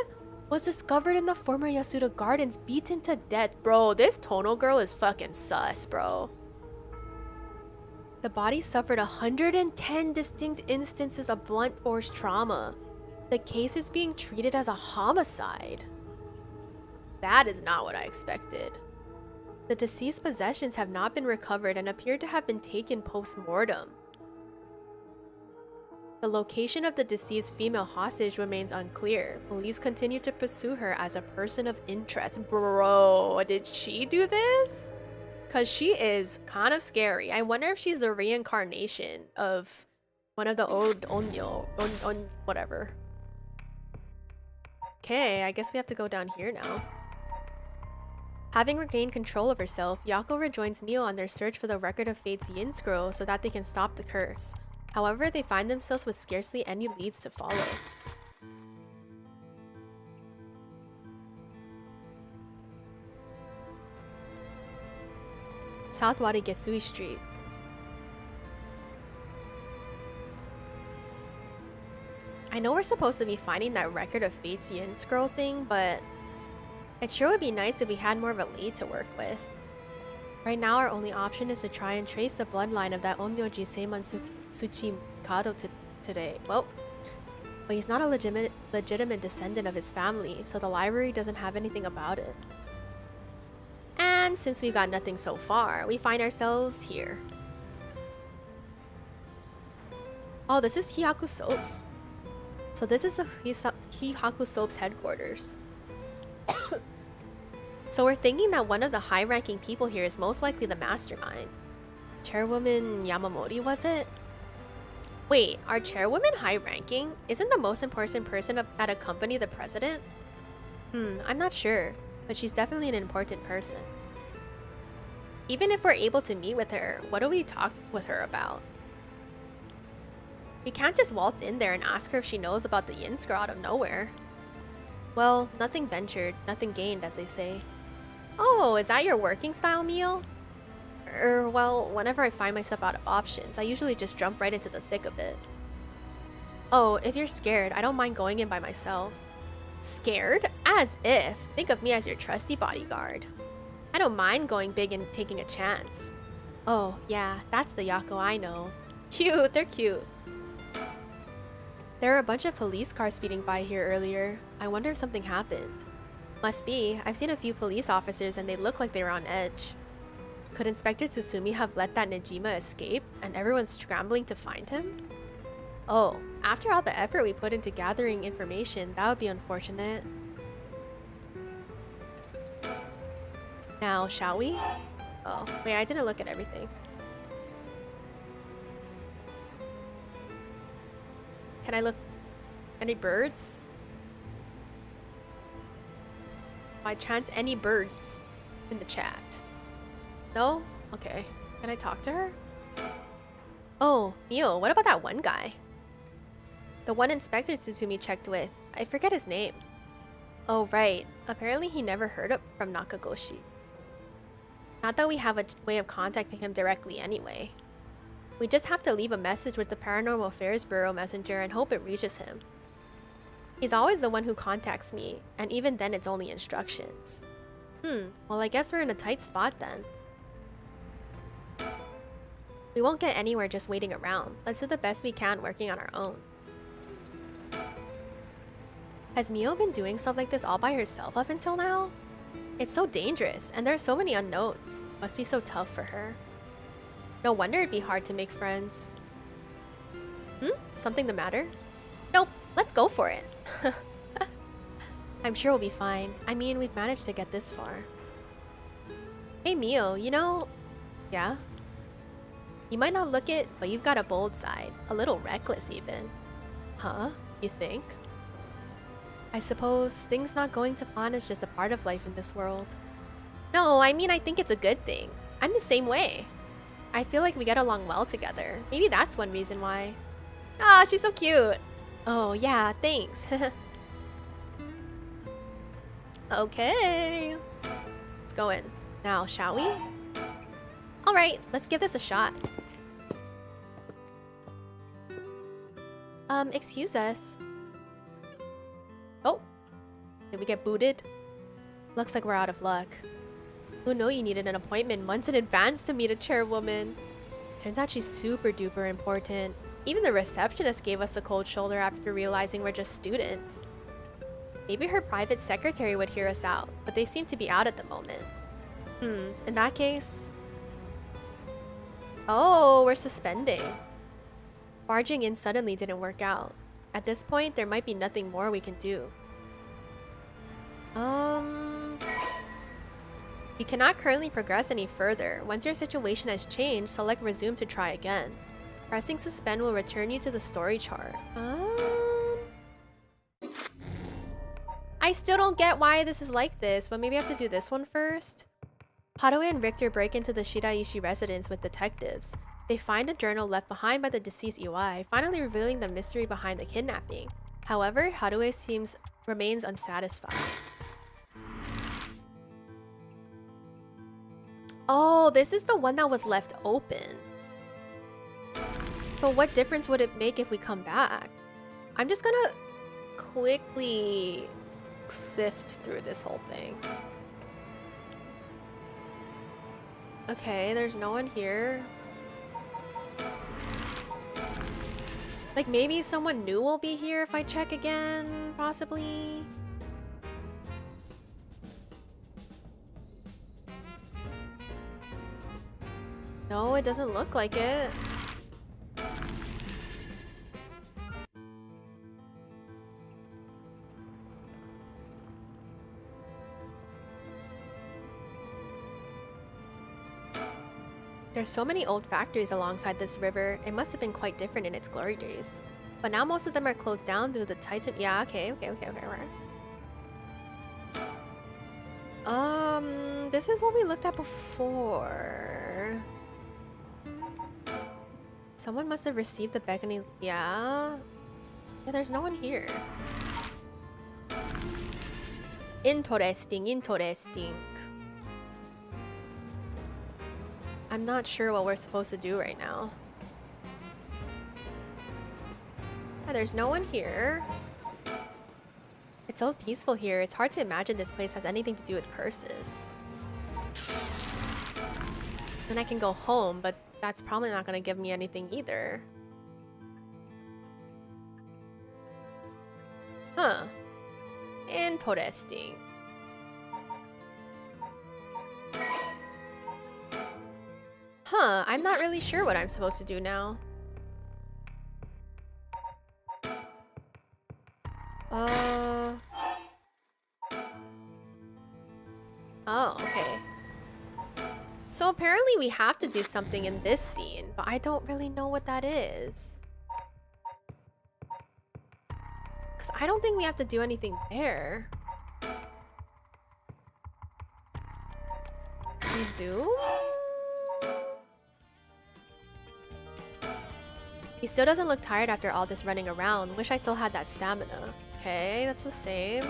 Was discovered in the former Yasuda Gardens, beaten to death. Bro, this Tono girl is fucking sus, bro. The body suffered 110 distinct instances of blunt force trauma. The case is being treated as a homicide. That is not what I expected. The deceased's possessions have not been recovered and appear to have been taken post-mortem. The location of the deceased female hostage remains unclear. Police continue to pursue her as a person of interest. Bro, did she do this? Because she is kind of scary. I wonder if she's the reincarnation of one of the old Onyo. Whatever. Okay, I guess we have to go down here now. Having regained control of herself, Yako rejoins Mio on their search for the Record of Fate's Yin Scroll so that they can stop the curse. However, they find themselves with scarcely any leads to follow. South Warigesui Street. I know we're supposed to be finding that Record of Fate's Yin Scroll thing, but it sure would be nice if we had more of a lead to work with. Right now, our only option is to try and trace the bloodline of that Onmyoji Seiman Tsuchikado today. Well, but he's not a legitimate descendant of his family, so the library doesn't have anything about it. And since we've got nothing so far, we find ourselves here. Oh, this is Hihaku Soaps. So this is the Hihaku Soaps headquarters. So we're thinking that one of the high-ranking people here is most likely the mastermind. Chairwoman Yamamori, was it? Wait, are chairwomen high-ranking? Isn't the most important person at a company the president? I'm not sure, but she's definitely an important person. Even if we're able to meet with her, what do we talk with her about? We can't just waltz in there and ask her if she knows about the Yin Scroll out of nowhere. Well, nothing ventured, nothing gained, as they say. Oh, is that your working style, Mio? Well, whenever I find myself out of options, I usually just jump right into the thick of it. Oh, if you're scared, I don't mind going in by myself. Scared? As if. Think of me as your trusty bodyguard. I don't mind going big and taking a chance. Oh, yeah, that's the Yako I know. Cute, they're cute. There were a bunch of police cars speeding by here earlier. I wonder if something happened. Must be. I've seen a few police officers and they look like they were on edge. Could Inspector Tsusumi have let that Nejima escape and everyone's scrambling to find him? Oh, after all the effort we put into gathering information, that would be unfortunate. Now, shall we? Oh, wait, I didn't look at everything. Can I look? Any birds? By chance, any birds in the chat? No? Okay. Can I talk to her? Oh, Mio, what about that one guy? The one Inspector Tsutsumi checked with. I forget his name. Oh, right. Apparently he never heard from Nakagoshi. Not that we have a way of contacting him directly anyway. We just have to leave a message with the Paranormal Affairs Bureau messenger and hope it reaches him. He's always the one who contacts me, and even then it's only instructions. Well, I guess we're in a tight spot then. We won't get anywhere just waiting around. Let's do the best we can working on our own. Has Mio been doing stuff like this all by herself up until now? It's so dangerous, and there are so many unknowns. Must be so tough for her. No wonder it'd be hard to make friends. Something the matter? Nope, let's go for it. I'm sure we'll be fine. I mean, we've managed to get this far. Hey Mio, you know... Yeah? You might not look it, but you've got a bold side. A little reckless even. Huh? You think? I suppose things not going to plan is just a part of life in this world. No, I mean I think it's a good thing. I'm the same way. I feel like we get along well together. Maybe that's one reason why. Ah, she's so cute. Oh yeah, thanks. Okay. Let's go in. Now, shall we? Alright, let's give this a shot. Excuse us. Oh, did we get booted? Looks like we're out of luck. Who knew you needed an appointment months in advance to meet a chairwoman? Turns out she's super duper important. Even the receptionist gave us the cold shoulder after realizing we're just students. Maybe her private secretary would hear us out, but they seem to be out at the moment. In that case... Oh, we're suspending. Barging in suddenly didn't work out. At this point, there might be nothing more we can do. You cannot currently progress any further. Once your situation has changed, select resume to try again. Pressing suspend will return you to the story chart. I still don't get why this is like this, but maybe I have to do this one first. Haruo and Richter break into the Shiraishi residence with detectives. They find a journal left behind by the deceased Iwai, finally revealing the mystery behind the kidnapping. However, Haruo remains unsatisfied. Oh, this is the one that was left open. So what difference would it make if we come back? I'm just gonna quickly sift through this whole thing. Okay, there's no one here. Like maybe someone new will be here if I check again, possibly. No, it doesn't look like it. There's so many old factories alongside this river. It must have been quite different in its glory days. But now most of them are closed down due to the Titan. Yeah, okay. This is what we looked at before. Someone must have received the beckoning. Yeah, there's no one here. Interesting. I'm not sure what we're supposed to do right now. Yeah, there's no one here. It's so peaceful here. It's hard to imagine this place has anything to do with curses. Then I can go home, but that's probably not gonna give me anything either. Huh. Interesting. Huh, I'm not really sure what I'm supposed to do now. Oh, okay. So apparently we have to do something in this scene, but I don't really know what that is. Because I don't think we have to do anything there. Zoom? He still doesn't look tired after all this running around. Wish I still had that stamina. Okay, that's the same.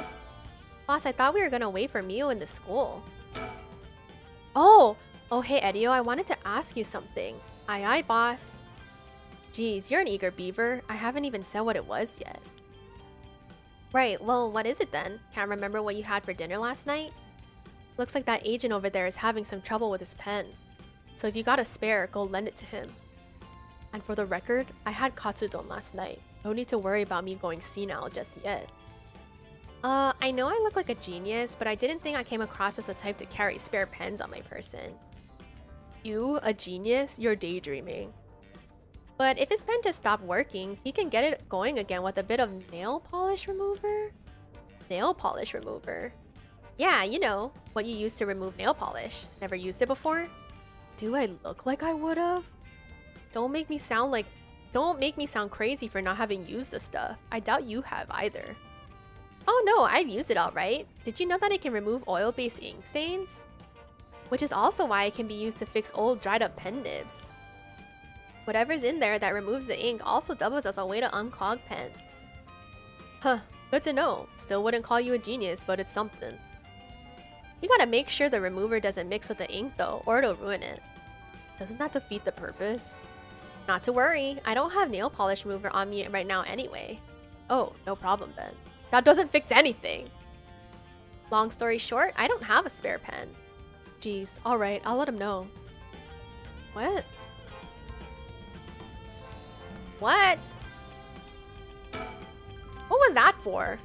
Boss, I thought we were gonna wait for Mio in the school. Oh, hey Edio, I wanted to ask you something. Aye, boss. Geez, you're an eager beaver. I haven't even said what it was yet. Right, well, what is it then? Can't remember what you had for dinner last night? Looks like that agent over there is having some trouble with his pen. So if you got a spare, go lend it to him. And for the record, I had katsudon last night. No need to worry about me going senile just yet. I know I look like a genius, but I didn't think I came across as the type to carry spare pens on my person. You, a genius? You're daydreaming. But if his pen just stopped working, he can get it going again with a bit of nail polish remover? Nail polish remover? Yeah, you know, what you use to remove nail polish. Never used it before? Do I look like I would've? Don't make me sound crazy for not having used the stuff. I doubt you have either. Oh no, I've used it alright. Did you know that it can remove oil-based ink stains? Which is also why it can be used to fix old dried up pen nibs. Whatever's in there that removes the ink also doubles as a way to unclog pens. Huh, good to know. Still wouldn't call you a genius, but it's something. You gotta make sure the remover doesn't mix with the ink though, or it'll ruin it. Doesn't that defeat the purpose? Not to worry, I don't have nail polish remover on me right now anyway. Oh, no problem then. That doesn't fix anything. Long story short, I don't have a spare pen. Jeez, alright, I'll let him know. What? What? What was that for?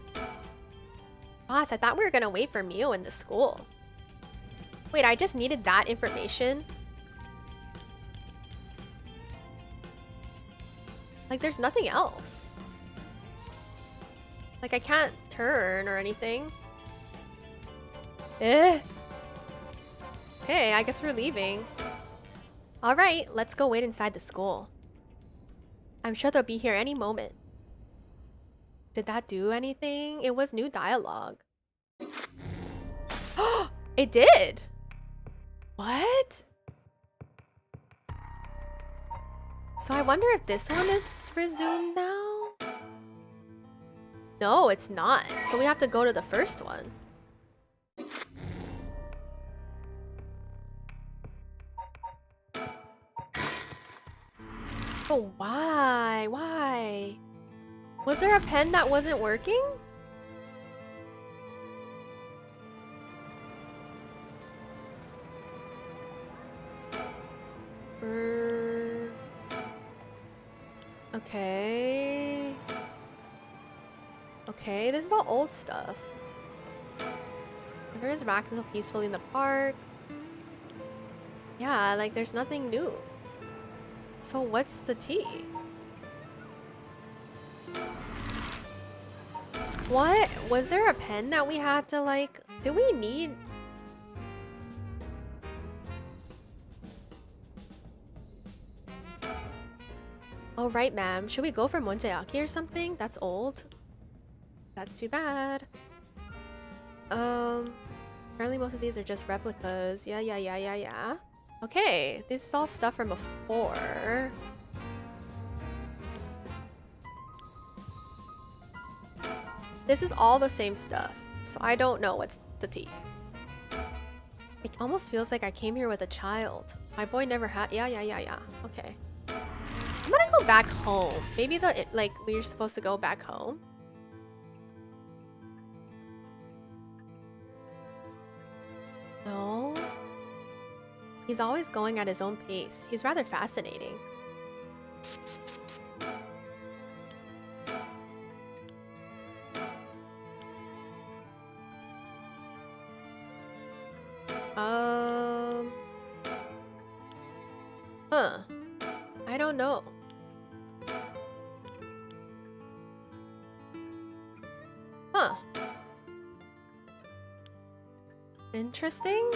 Boss, I thought we were gonna wait for Mio in the school. Wait, I just needed that information? Like, there's nothing else. Like, I can't turn or anything. Eh. Okay, I guess we're leaving. Alright, let's go wait inside the school. I'm sure they'll be here any moment. Did that do anything? It was new dialogue. It did! What? So I wonder if this one is resumed now? No, it's not. So we have to go to the first one. Oh, why? Why? Was there a pen that wasn't working? Okay. Okay, this is all old stuff. There is racks so peacefully in the park. Yeah, like there's nothing new. So what's the tea? What? Was there a pen that we had to like... Do we need... Oh, right, ma'am. Should we go for Monjayaki or something? That's old. That's too bad. Apparently most of these are just replicas. Yeah. Okay, this is all stuff from before. This is all the same stuff, so I don't know what's the tea. It almost feels like I came here with a child. My boy never had... Yeah. Okay. I'm gonna go back home. Maybe we were supposed to go back home. No. He's always going at his own pace. He's rather fascinating. Huh. I don't know. Huh. Interesting.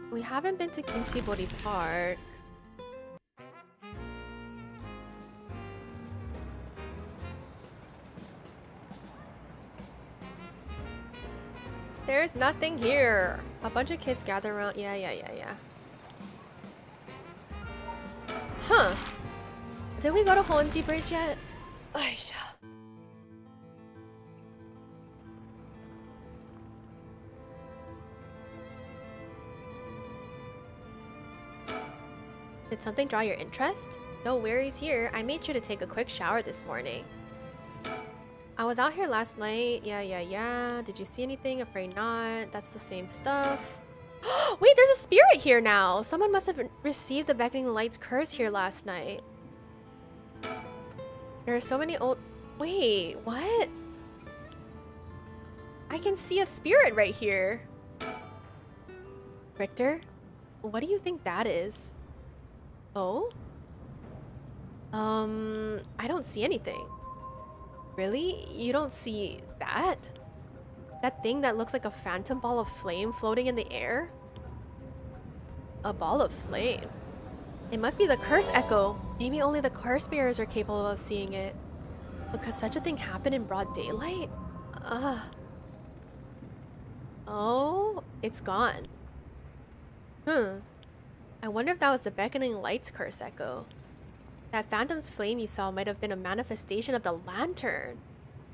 We haven't been to Kimchibori Park. There's nothing here. A bunch of kids gather around. Yeah. Huh. Did we go to Honji Bridge yet? Aisha. Did something draw your interest? No worries here. I made sure to take a quick shower this morning. I was out here last night. Yeah. Did you see anything? Afraid not. That's the same stuff. Wait, there's a spirit here now. Someone must have received the beckoning light's curse here last night. There are so many old... Wait, what? I can see a spirit right here. Richter, what do you think that is? Oh? I don't see anything. Really? You don't see that? That thing that looks like a phantom ball of flame floating in the air? A ball of flame? It must be the curse echo. Maybe only the curse bearers are capable of seeing it. But could such a thing happen in broad daylight? Ugh. Oh, it's gone. I wonder if that was the beckoning light's curse echo. That phantom's flame you saw might have been a manifestation of the lantern.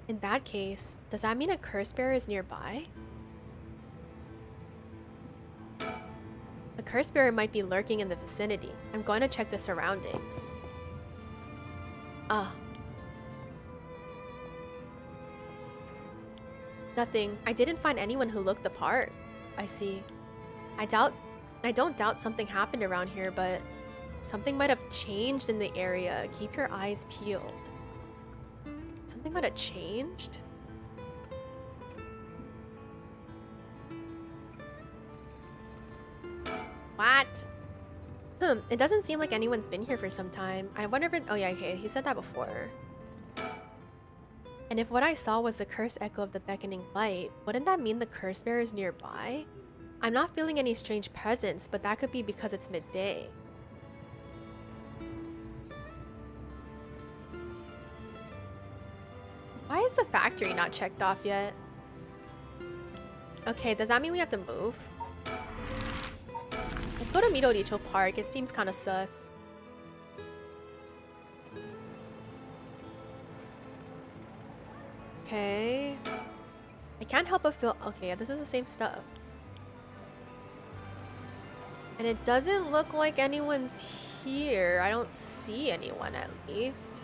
In that case, does that mean a curse bearer is nearby? A curse bearer might be lurking in the vicinity. I'm going to check the surroundings. Ah. Nothing. I didn't find anyone who looked the part. I see. I don't doubt something happened around here, but something might have changed in the area. Keep your eyes peeled. Something might have changed? What? It doesn't seem like anyone's been here for some time. I wonder if it... Oh yeah, okay, he said that before. And if what I saw was the curse echo of the beckoning light, wouldn't that mean the curse bearer is nearby? I'm not feeling any strange presence, but that could be because it's midday. Why is the factory not checked off yet? Okay, does that mean we have to move? Let's go to Midoricho Park. It seems kind of sus. Okay. I can't help but feel... Okay, yeah, this is the same stuff. And it doesn't look like anyone's here. I don't see anyone, at least.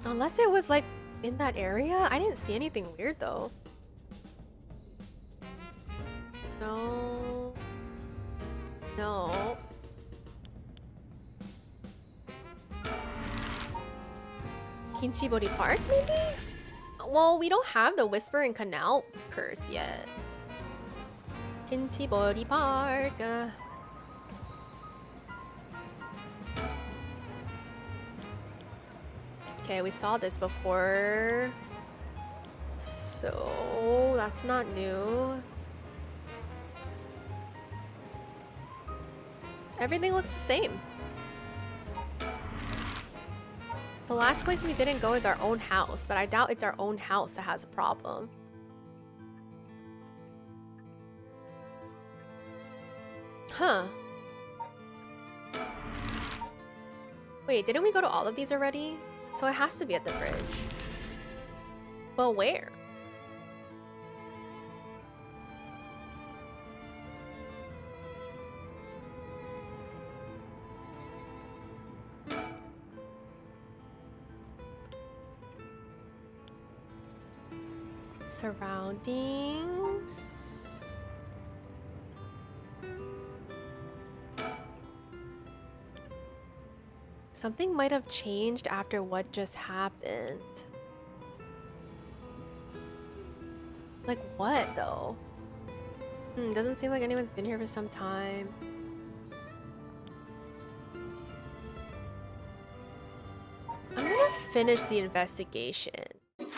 Unless it was, like, in that area? I didn't see anything weird, though. No. No. Kinchibori Park, maybe? Well, we don't have the Whispering Canal curse yet. Kinchibori Park. Okay, we saw this before. So, that's not new. Everything looks the same. The last place we didn't go is our own house, but I doubt it's our own house that has a problem. Huh. Wait, didn't we go to all of these already? So it has to be at the bridge. Well, where? Surroundings. Something might have changed after what just happened. Like what though? Doesn't seem like anyone's been here for some time. I'm gonna finish the investigation.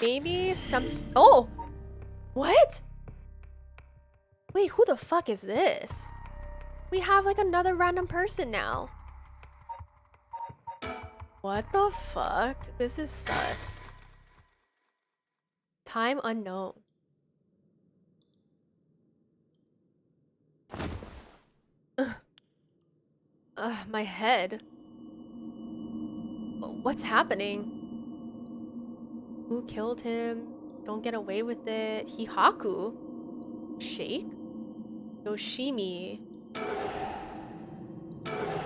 Maybe some... Oh! What? Wait, who the fuck is this? We have like another random person now. What the fuck? This is sus. Time unknown. My head. What's happening? Who killed him? Don't get away with it. Hihaku? Shake? Yoshimi?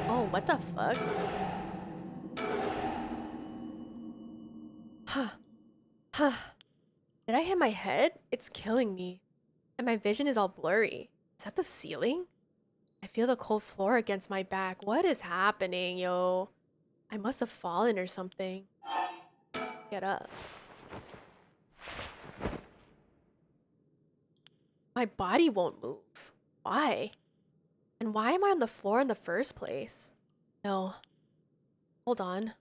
Oh, what the fuck? Huh. Huh. Did I hit my head? It's killing me. And my vision is all blurry. Is that the ceiling? I feel the cold floor against my back. What is happening, yo? I must have fallen or something. Get up. My body won't move. Why? And why am I on the floor in the first place? No. Hold on.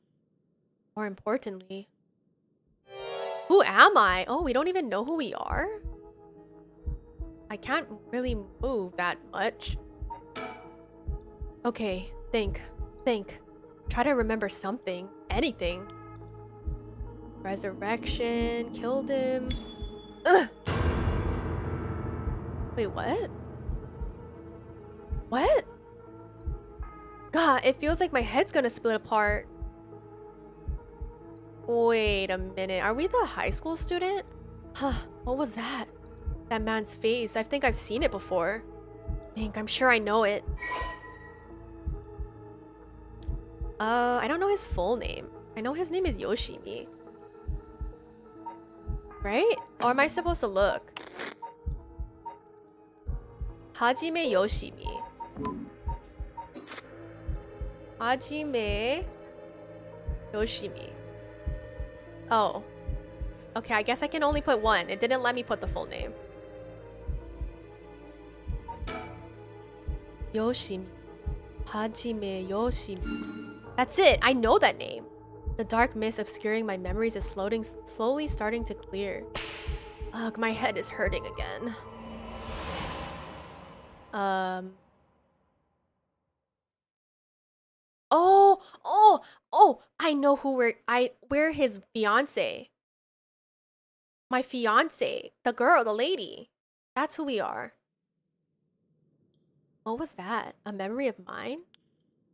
More importantly, who am I? Oh, we don't even know who we are? I can't really move that much. Okay, think. Try to remember something. Anything. Resurrection. Killed him. Ugh! Wait, what? What? God, it feels like my head's gonna split apart. Wait a minute. Are we the high school student? Huh, what was that? That man's face. I think I've seen it before. I'm sure I know it. I don't know his full name. I know his name is Yoshimi. Right? Or am I supposed to look? Hajime Yoshimi. Hajime Yoshimi. Oh. Okay, I guess I can only put one. It didn't let me put the full name. Yoshimi. Hajime Yoshimi. That's it! I know that name! The dark mist obscuring my memories is slowly starting to clear. Ugh, my head is hurting again. Oh! I know who we're his fiance. My fiance. The girl, the lady. That's who we are. What was that? A memory of mine?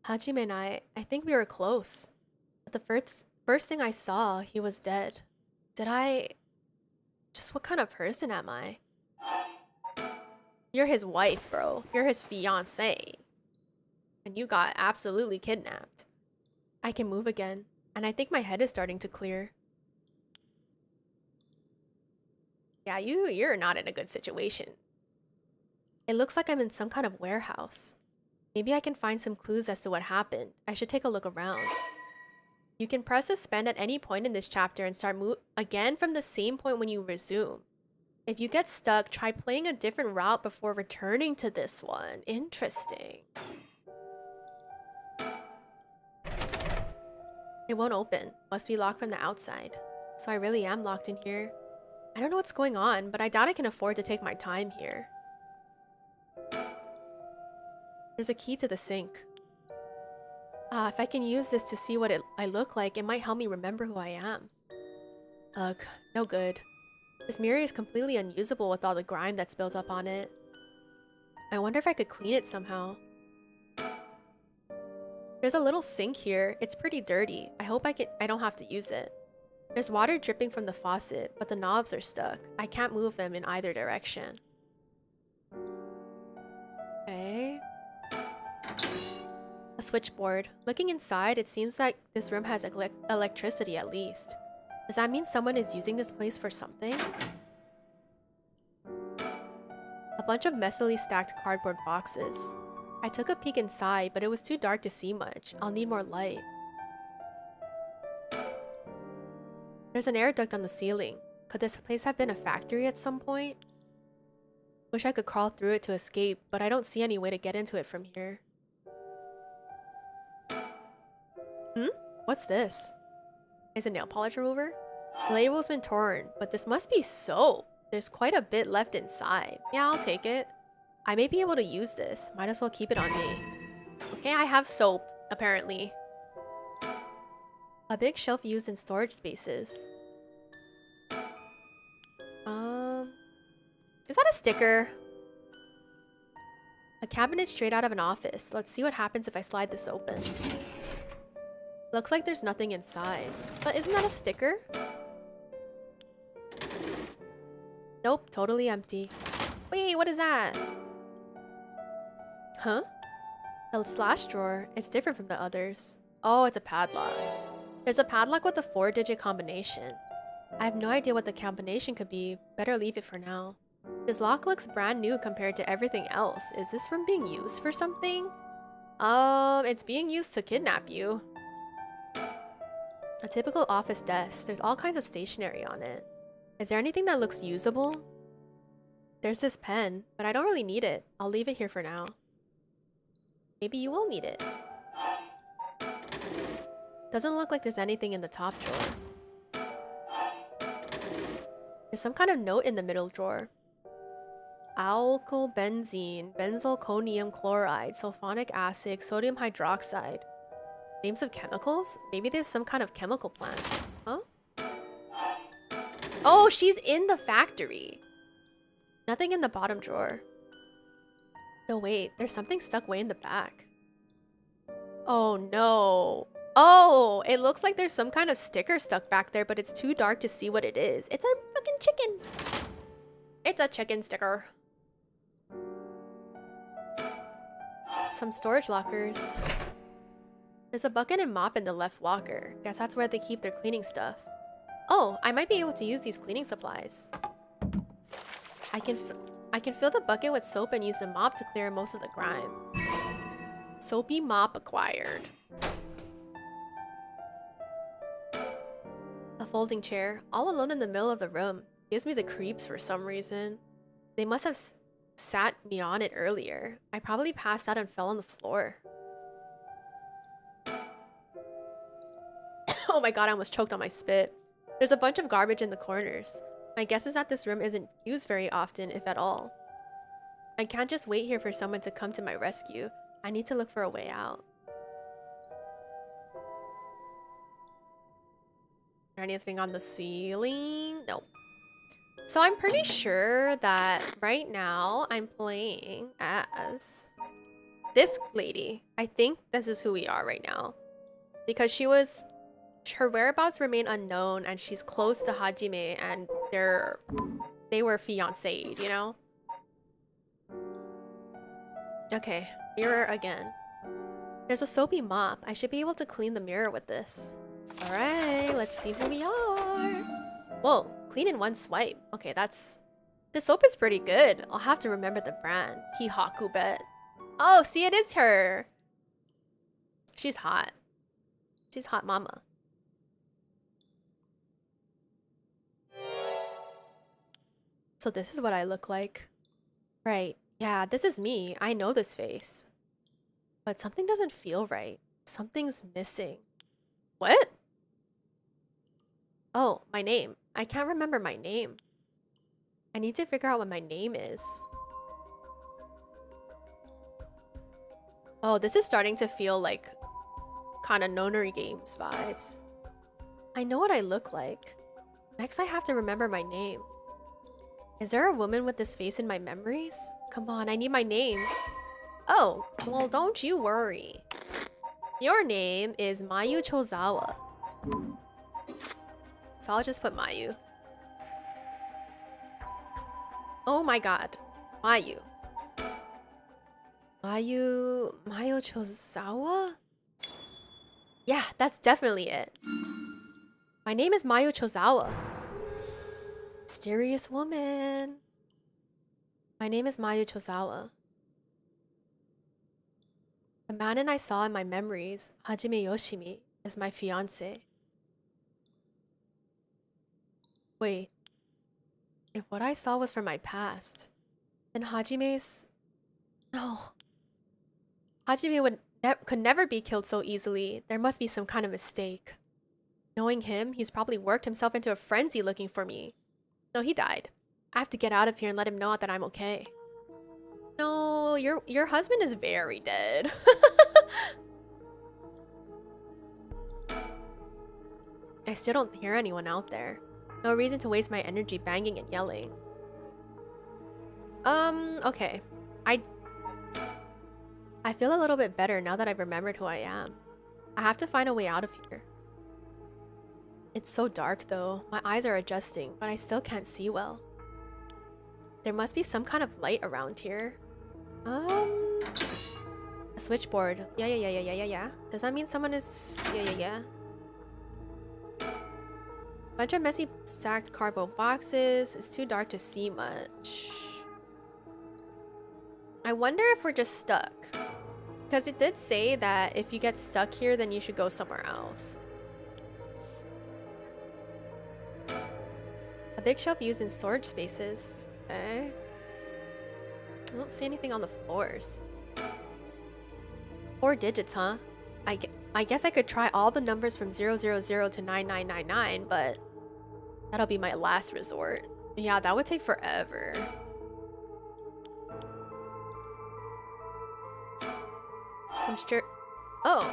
Hajime and I think we were close. But the first thing I saw, he was dead. Just what kind of person am I? You're his wife, bro. You're his fiance. And you got absolutely kidnapped. I can move again, and I think my head is starting to clear. Yeah, you're not in a good situation. It looks like I'm in some kind of warehouse. Maybe I can find some clues as to what happened. I should take a look around. You can press suspend at any point in this chapter and start again from the same point when you resume. If you get stuck, try playing a different route before returning to this one. Interesting. It won't open. Must be locked from the outside. So I really am locked in here. I don't know what's going on, but I doubt I can afford to take my time here. There's a key to the sink. If I can use this to see what I look like, it might help me remember who I am. Ugh, no good. This mirror is completely unusable with all the grime that's built up on it. I wonder if I could clean it somehow. There's a little sink here. It's pretty dirty. I hope I don't have to use it. There's water dripping from the faucet, but the knobs are stuck. I can't move them in either direction. Okay. A switchboard. Looking inside, it seems like this room has electricity at least. Does that mean someone is using this place for something? A bunch of messily stacked cardboard boxes. I took a peek inside, but it was too dark to see much. I'll need more light. There's an air duct on the ceiling. Could this place have been a factory at some point? Wish I could crawl through it to escape, but I don't see any way to get into it from here. What's this? Is it nail polish remover? The label's been torn, but this must be soap. There's quite a bit left inside. Yeah, I'll take it. I may be able to use this. Might as well keep it on me. Okay, I have soap, apparently. A big shelf used in storage spaces. Is that a sticker? A cabinet straight out of an office. Let's see what happens if I slide this open. Looks like there's nothing inside. But isn't that a sticker? Nope, totally empty. Wait, what is that? Huh? The slash drawer. It's different from the others. Oh, it's a padlock. There's a padlock with a 4-digit combination. I have no idea what the combination could be. Better leave it for now. This lock looks brand new compared to everything else. Is this room being used for something? It's being used to kidnap you. A typical office desk. There's all kinds of stationery on it. Is there anything that looks usable? There's this pen, but I don't really need it. I'll leave it here for now. Maybe you will need it. Doesn't look like there's anything in the top drawer. There's some kind of note in the middle drawer. Alkylbenzene, benzalkonium chloride, sulfonic acid, sodium hydroxide. Names of chemicals? Maybe there's some kind of chemical plant. Huh? Oh, she's in the factory. Nothing in the bottom drawer. No, wait. There's something stuck way in the back. Oh, no. Oh, it looks like there's some kind of sticker stuck back there, but it's too dark to see what it is. It's a fucking chicken. It's a chicken sticker. Some storage lockers. There's a bucket and mop in the left locker. Guess that's where they keep their cleaning stuff. Oh, I might be able to use these cleaning supplies. I can fill the bucket with soap and use the mop to clear most of the grime. Soapy mop acquired. A folding chair, all alone in the middle of the room. Gives me the creeps for some reason. They must have sat me on it earlier. I probably passed out and fell on the floor. Oh my god, I almost choked on my spit. There's a bunch of garbage in the corners. My guess is that this room isn't used very often, if at all. I can't just wait here for someone to come to my rescue. I need to look for a way out. Is there anything on the ceiling? Nope. So I'm pretty sure that right now I'm playing as this lady. I think this is who we are right now. Because her whereabouts remain unknown and she's close to Hajime and they were fiancéed, you know? Okay, mirror again. There's a soapy mop. I should be able to clean the mirror with this. Alright, let's see who we are. Whoa, clean in one swipe. Okay, this soap is pretty good. I'll have to remember the brand. Hihaku bet. Oh, see, it is her. She's hot. She's hot mama. So this is what I look like. Right. Yeah, this is me. I know this face. But something doesn't feel right. Something's missing. What? Oh, my name. I can't remember my name. I need to figure out what my name is. Oh, this is starting to feel like kind of nonary games vibes. I know what I look like. Next, I have to remember my name. Is there a woman with this face in my memories? Come on, I need my name. Oh, well, don't you worry. Your name is Mayu Chozawa. So I'll just put Mayu. Oh my god. Mayu. Mayu Chozawa? Yeah, that's definitely it. My name is Mayu Chozawa. Mysterious woman. My name is Mayu Chozawa. The man I saw in my memories, Hajime Yoshimi, is my fiancé. Wait. If what I saw was from my past, then Hajime's... No. Hajime could never be killed so easily. There must be some kind of mistake. Knowing him, he's probably worked himself into a frenzy looking for me. No, he died. I have to get out of here and let him know that I'm okay. No, your husband is very dead. I still don't hear anyone out there. No reason to waste my energy banging and yelling. Okay. I feel a little bit better now that I've remembered who I am. I have to find a way out of here. It's so dark though. My eyes are adjusting, but I still can't see well. There must be some kind of light around here. A switchboard. Yeah. Does that mean someone is... Yeah. Bunch of messy stacked cardboard boxes. It's too dark to see much. I wonder if we're just stuck. Because it did say that if you get stuck here, then you should go somewhere else. A big shelf used in storage spaces. Okay. I don't see anything on the floors. 4 digits, huh? I guess I could try all the numbers from 000 to 9999, but that'll be my last resort. Yeah, that would take forever. Some sure. Oh,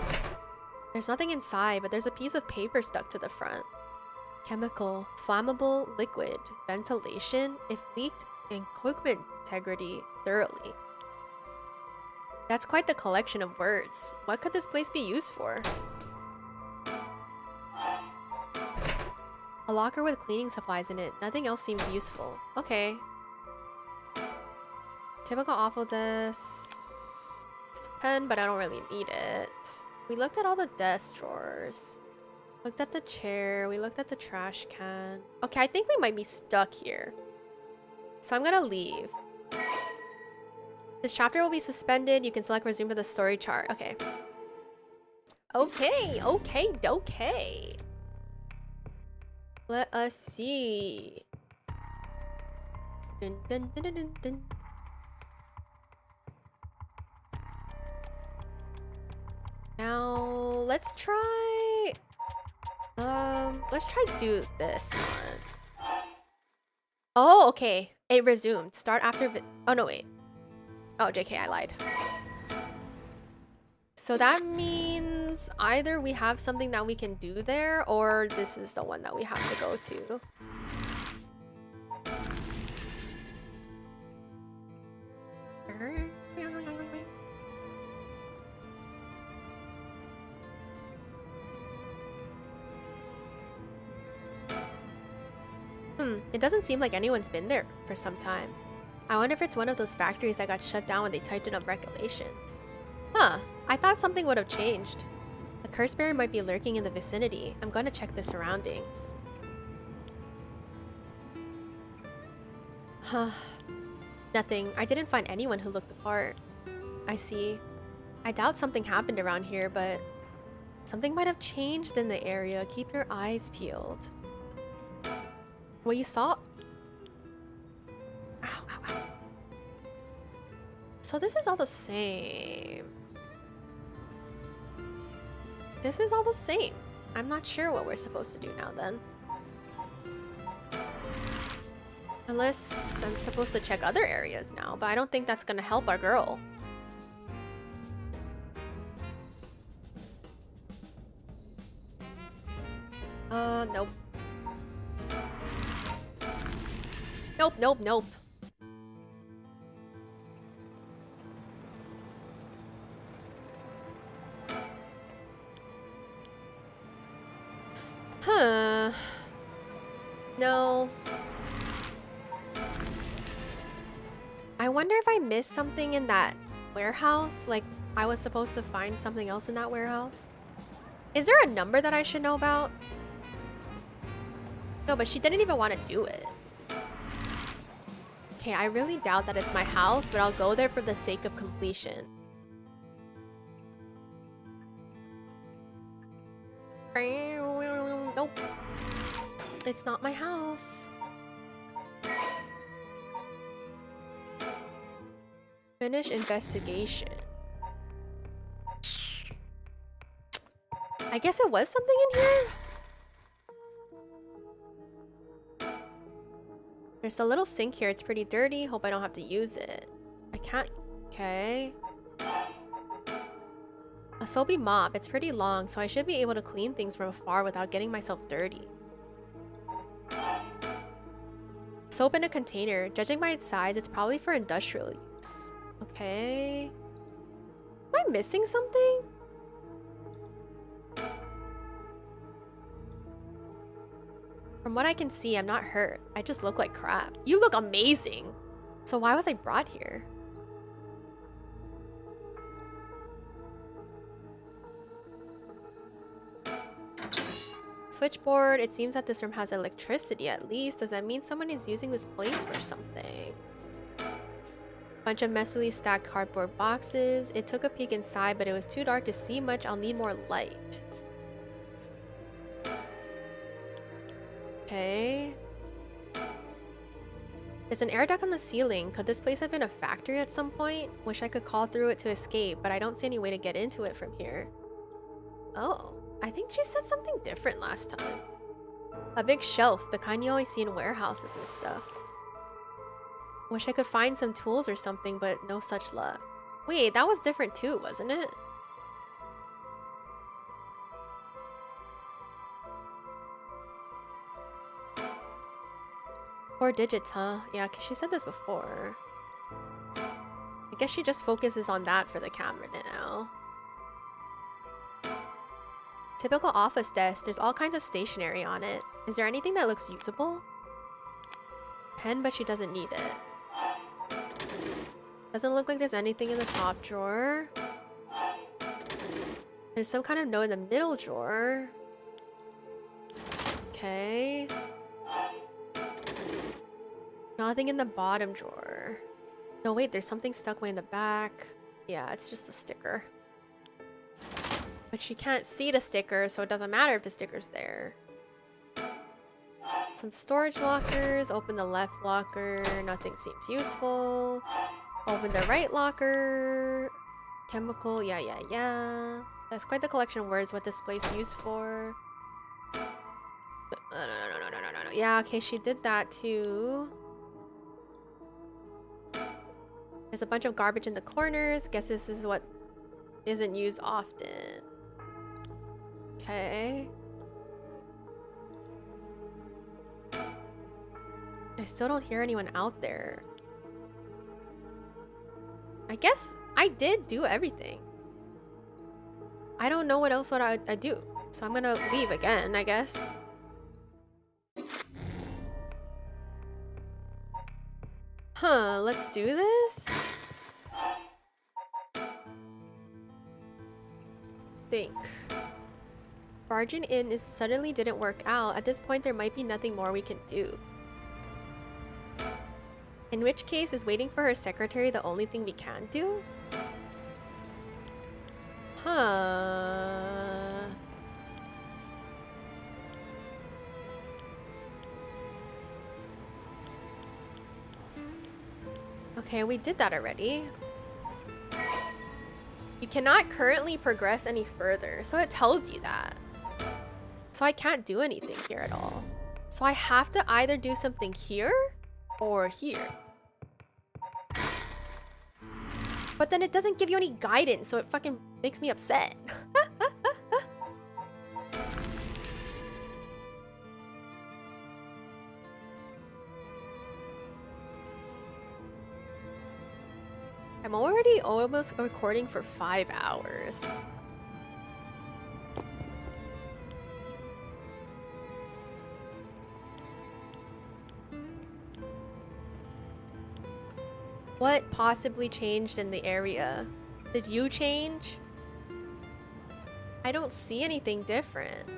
there's nothing inside, but there's a piece of paper stuck to the front. Chemical, flammable, liquid, ventilation, if leaked, equipment integrity thoroughly. That's quite the collection of words. What could this place be used for? A locker with cleaning supplies in it. Nothing else seems useful. Okay. Typical awful desk. It's a pen, but I don't really need it. We looked at all the desk drawers. Looked at the chair. We looked at the trash can. Okay, I think we might be stuck here. So I'm gonna leave. This chapter will be suspended. You can select resume for the story chart. Okay. Okay. Let us see. Dun, dun, dun, dun, dun, dun. Now let's try do this one. Oh, okay. It resumed. Start after oh no, wait. Oh, JK, I lied. So that means either we have something that we can do there, or this is the one that we have to go to. It doesn't seem like anyone's been there for some time. I wonder if it's one of those factories that got shut down when they tightened up regulations. Huh, I thought something would have changed. A curse bearer might be lurking in the vicinity. I'm going to check the surroundings. Huh. Nothing. I didn't find anyone who looked the part. I see. I doubt something happened around here, but something might have changed in the area. Keep your eyes peeled. What you saw? Ow, ow, ow. So this is all the same. This is all the same. I'm not sure what we're supposed to do now then. Unless I'm supposed to check other areas now, but I don't think that's gonna help our girl. Nope. Nope. Huh. No. I wonder if I missed something in that warehouse. Like, I was supposed to find something else in that warehouse. Is there a number that I should know about? No, but she didn't even want to do it. Okay, I really doubt that it's my house, but I'll go there for the sake of completion. Nope. It's not my house. Finish investigation. I guess it was something in here? There's a little sink here. It's pretty dirty. Hope I don't have to use it. I can't... Okay. A soapy mop. It's pretty long, so I should be able to clean things from afar without getting myself dirty. Soap in a container. Judging by its size, it's probably for industrial use. Okay. Am I missing something? From what I can see, I'm not hurt. I just look like crap. You look amazing. So why was I brought here? Switchboard. It seems that this room has electricity at least. Does that mean someone is using this place for something? Bunch of messily stacked cardboard boxes. It took a peek inside, but it was too dark to see much. I'll need more light. Okay. There's an air duct on the ceiling. Could this place have been a factory at some point? Wish I could call through it to escape, but I don't see any way to get into it from here. Oh, I think she said something different last time. A big shelf, the kind you always see in warehouses and stuff. Wish I could find some tools or something, but no such luck. Wait, that was different too, wasn't it? Four digits, huh? Yeah, because she said this before. I guess she just focuses on that for the camera now. Typical office desk. There's all kinds of stationery on it. Is there anything that looks usable? Pen, but she doesn't need it. Doesn't look like there's anything in the top drawer. There's some kind of note in the middle drawer. Okay. Nothing in the bottom drawer. No, wait, there's something stuck way in the back. Yeah, it's just a sticker. But she can't see the sticker, so it doesn't matter if the sticker's there. Some storage lockers. Open the left locker. Nothing seems useful. Open the right locker. Chemical. Yeah. That's quite the collection of words. What this place used for. No. Yeah, okay, she did that too. There's a bunch of garbage in the corners. Guess this is what isn't used often. Okay. I still don't hear anyone out there. I guess I did do everything. I don't know what else would I do. So I'm gonna leave again, I guess. Huh, let's do this. Think. Barging in suddenly didn't work out. At this point, there might be nothing more we can do. In which case, is waiting for her secretary the only thing we can do? Huh. Okay, we did that already. You cannot currently progress any further, so it tells you that. So I can't do anything here at all. So I have to either do something here or here. But then it doesn't give you any guidance, so it fucking makes me upset. I'm already almost recording for 5 hours. What possibly changed in the area? Did you change? I don't see anything different.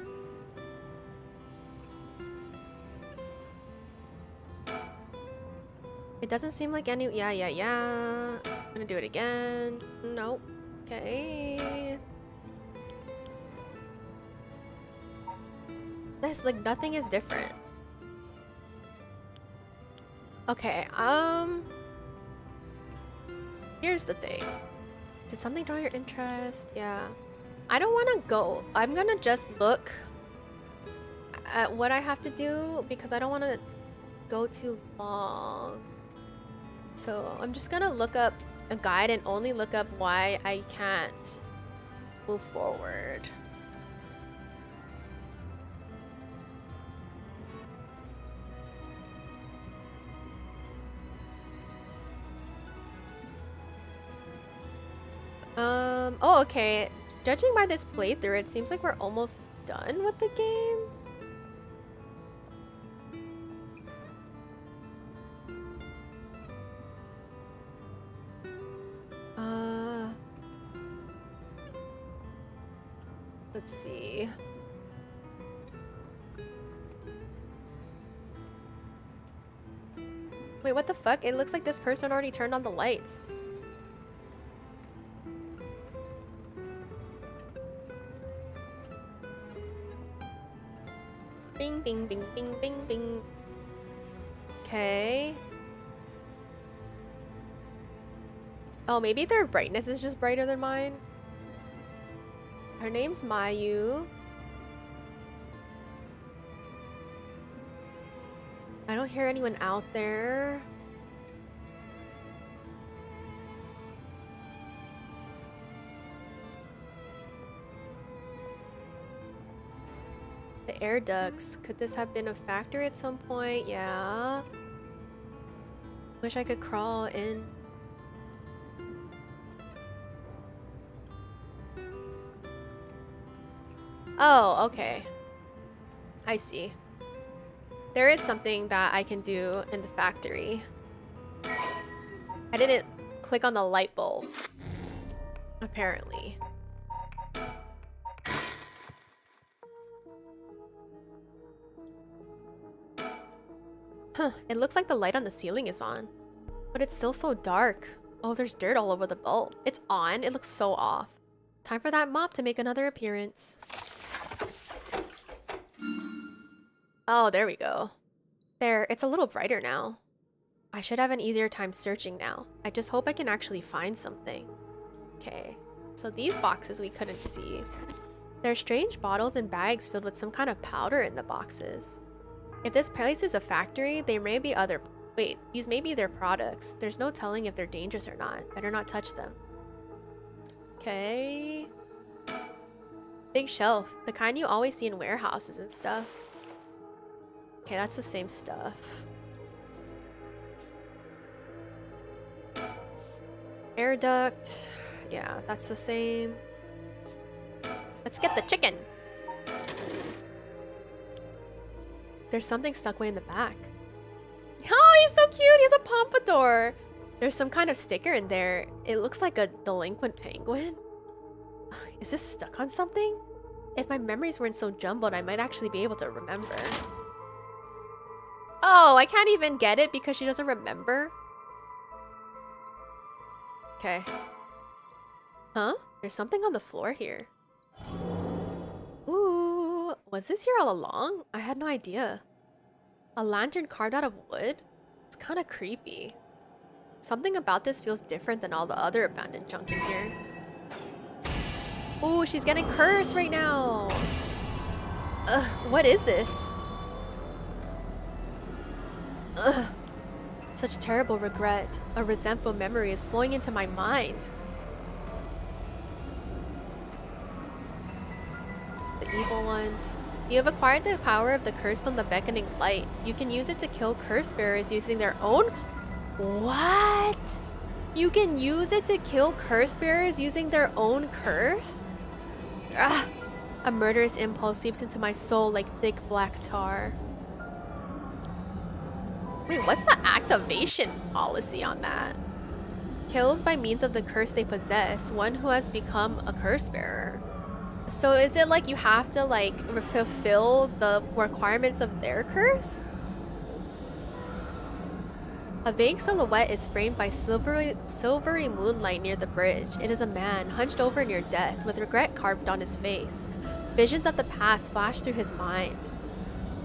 It doesn't seem like any... Yeah. I'm gonna do it again. Nope. Okay. There's like nothing is different. Okay, here's the thing. Did something draw your interest? Yeah. I don't want to go. I'm gonna just look at what I have to do because I don't want to go too long. So I'm just gonna look up a guide and only look up why I can't move forward. Oh, okay. Judging by this playthrough, it seems like we're almost done with the game. Let's see. Wait, what the fuck? It looks like this person already turned on the lights. Bing, bing, bing, bing, bing, bing. Okay. Oh, maybe their brightness is just brighter than mine. Her name's Mayu. I don't hear anyone out there. The air ducts. Could this have been a factory at some point? Yeah. Wish I could crawl in. Oh, okay. I see. There is something that I can do in the factory. I didn't click on the light bulb, apparently. Huh, it looks like the light on the ceiling is on, but it's still so dark. Oh, there's dirt all over the bulb. It's on, it looks so off. Time for that mop to make another appearance. Oh, there we go. There, it's a little brighter now. I should have an easier time searching now. I just hope I can actually find something. Okay, so these boxes we couldn't see. There are strange bottles and bags filled with some kind of powder in the boxes. If this place is a factory, there may be other... Wait, these may be their products. There's no telling if they're dangerous or not. Better not touch them. Okay. Big shelf. The kind you always see in warehouses and stuff. Okay, that's the same stuff. Air duct. Yeah, that's the same. Let's get the chicken. There's something stuck way in the back. Oh, he's so cute. He has a pompadour. There's some kind of sticker in there. It looks like a delinquent penguin. Is this stuck on something? If my memories weren't so jumbled, I might actually be able to remember. Oh, I can't even get it because she doesn't remember. Okay. Huh? There's something on the floor here. Ooh, was this here all along? I had no idea. A lantern carved out of wood? It's kind of creepy. Something about this feels different than all the other abandoned junk in here. Ooh, she's getting cursed right now. Ugh, what is this? Ugh. Such terrible regret. A resentful memory is flowing into my mind. The evil ones. You have acquired the power of the cursed on the beckoning light. You can use it to kill curse bearers using their own... What? You can use it to kill curse bearers using their own curse? Ah, a murderous impulse seeps into my soul like thick black tar. Wait, what's the activation policy on that? Kills by means of the curse they possess, one who has become a curse bearer. So is it like you have to like fulfill the requirements of their curse? A vague silhouette is framed by silvery moonlight near the bridge. It is a man, hunched over near death, with regret carved on his face. Visions of the past flash through his mind.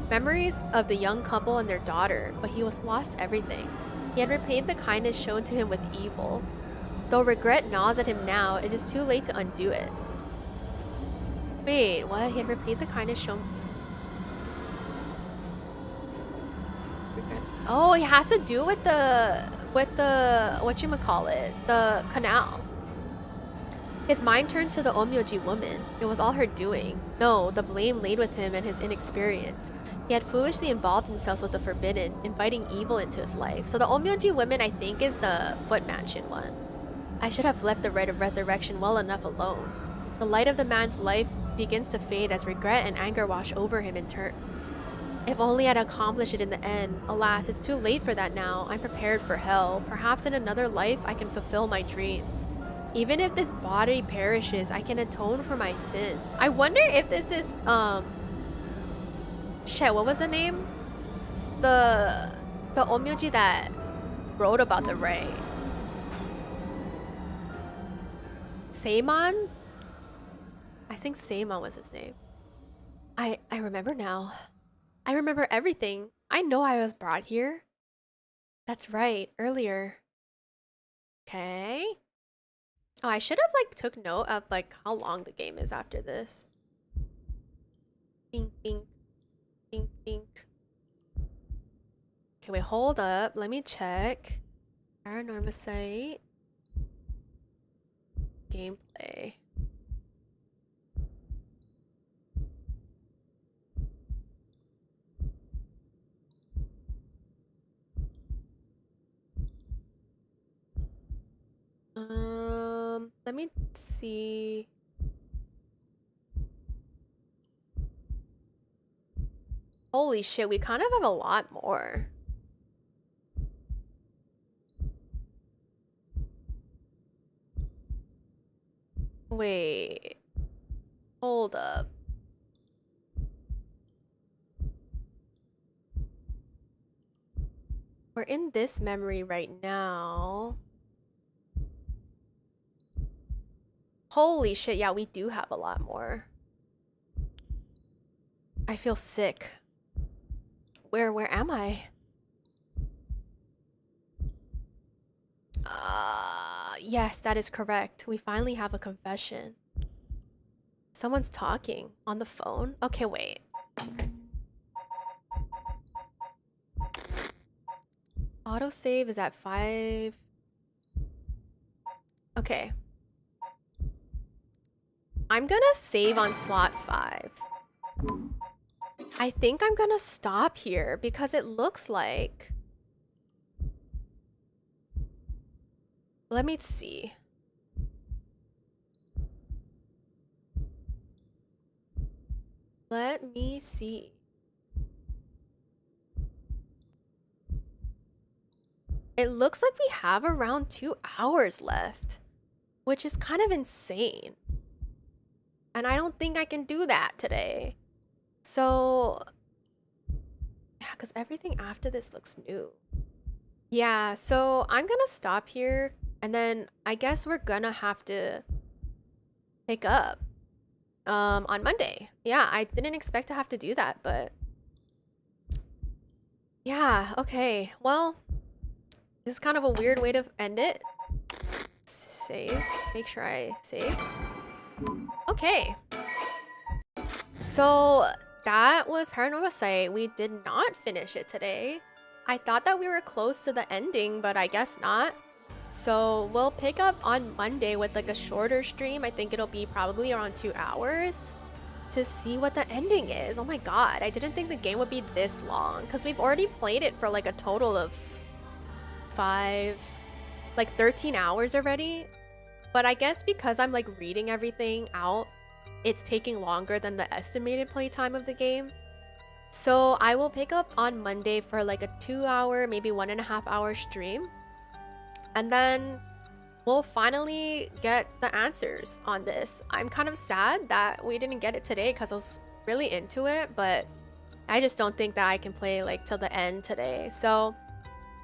Memories of the young couple and their daughter, but he was lost everything. He had repaid the kindness shown to him with evil. Though regret gnaws at him now, it is too late to undo it. Wait, what? He had repaid the kindness shown... Oh, it has to do with the whatchamacallit, the canal. His mind turns to the Onmyoji woman. It was all her doing. No, the blame laid with him and his inexperience. He had foolishly involved himself with the forbidden, inviting evil into his life. So the Onmyoji woman, I think, is the Foot Mansion one. I should have left the rite of resurrection well enough alone. The light of the man's life begins to fade as regret and anger wash over him in turns. If only I'd accomplished it in the end. Alas, it's too late for that now. I'm prepared for hell. Perhaps in another life, I can fulfill my dreams. Even if this body perishes, I can atone for my sins. I wonder if this is, shit, what was the name? The Onmyoji that wrote about the rain. Seimon? I think Seimon was his name. I remember now. I remember everything. I know I was brought here. That's right, earlier. Okay. Oh, I should have like took note of like how long the game is after this. Bink, bink, bink, bink. Okay, wait, hold up. Let me check. Paranormasight. Gameplay. Let me see. Holy shit, we kind of have a lot more. Wait. Hold up. We're in this memory right now. Holy shit, yeah, we do have a lot more. I feel sick. Where am I? Yes, that is correct. We finally have a confession. Someone's talking on the phone. Okay, wait. Autosave is at 5. Okay. I'm gonna save on slot 5. I think I'm gonna stop here because it looks like... Let me see. Let me see. It looks like we have around 2 hours left, which is kind of insane. And I don't think I can do that today. So, yeah, because everything after this looks new. Yeah, so I'm gonna stop here, and then I guess we're gonna have to pick up on Monday. Yeah, I didn't expect to have to do that, but yeah, okay. Well, this is kind of a weird way to end it. Save. Make sure I save. Okay. So that was Paranormasight. We did not finish it today. I thought that we were close to the ending, but I guess not. So we'll pick up on Monday with like a shorter stream. I think it'll be probably around 2 hours to see what the ending is. Oh my god, I didn't think the game would be this long because we've already played it for like a total of 13 hours already. But I guess because I'm like reading everything out, it's taking longer than the estimated playtime of the game. So I will pick up on Monday for like a 2 hour, maybe 1.5 hour stream. And then we'll finally get the answers on this. I'm kind of sad that we didn't get it today because I was really into it, but I just don't think that I can play like till the end today. So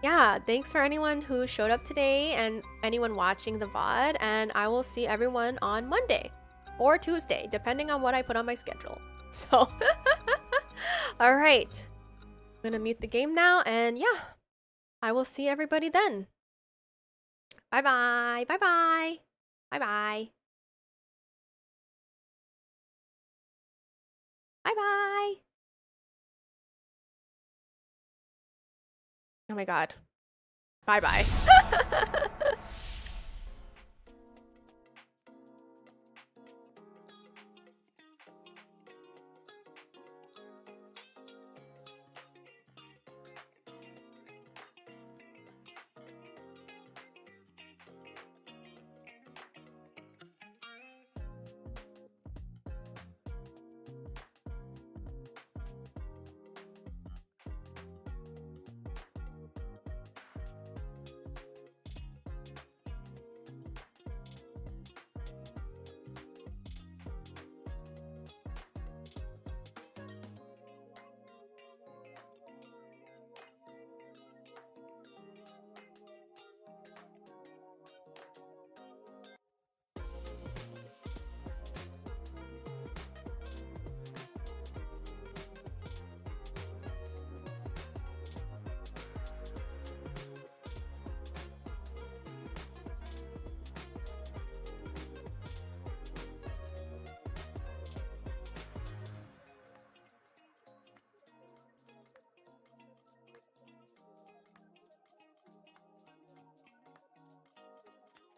yeah, thanks for anyone who showed up today and anyone watching the VOD, and I will see everyone on Monday or Tuesday, depending on what I put on my schedule. So, all right, I'm gonna mute the game now, and yeah, I will see everybody then. Bye bye, bye bye, bye bye, bye bye. Oh my god, bye bye.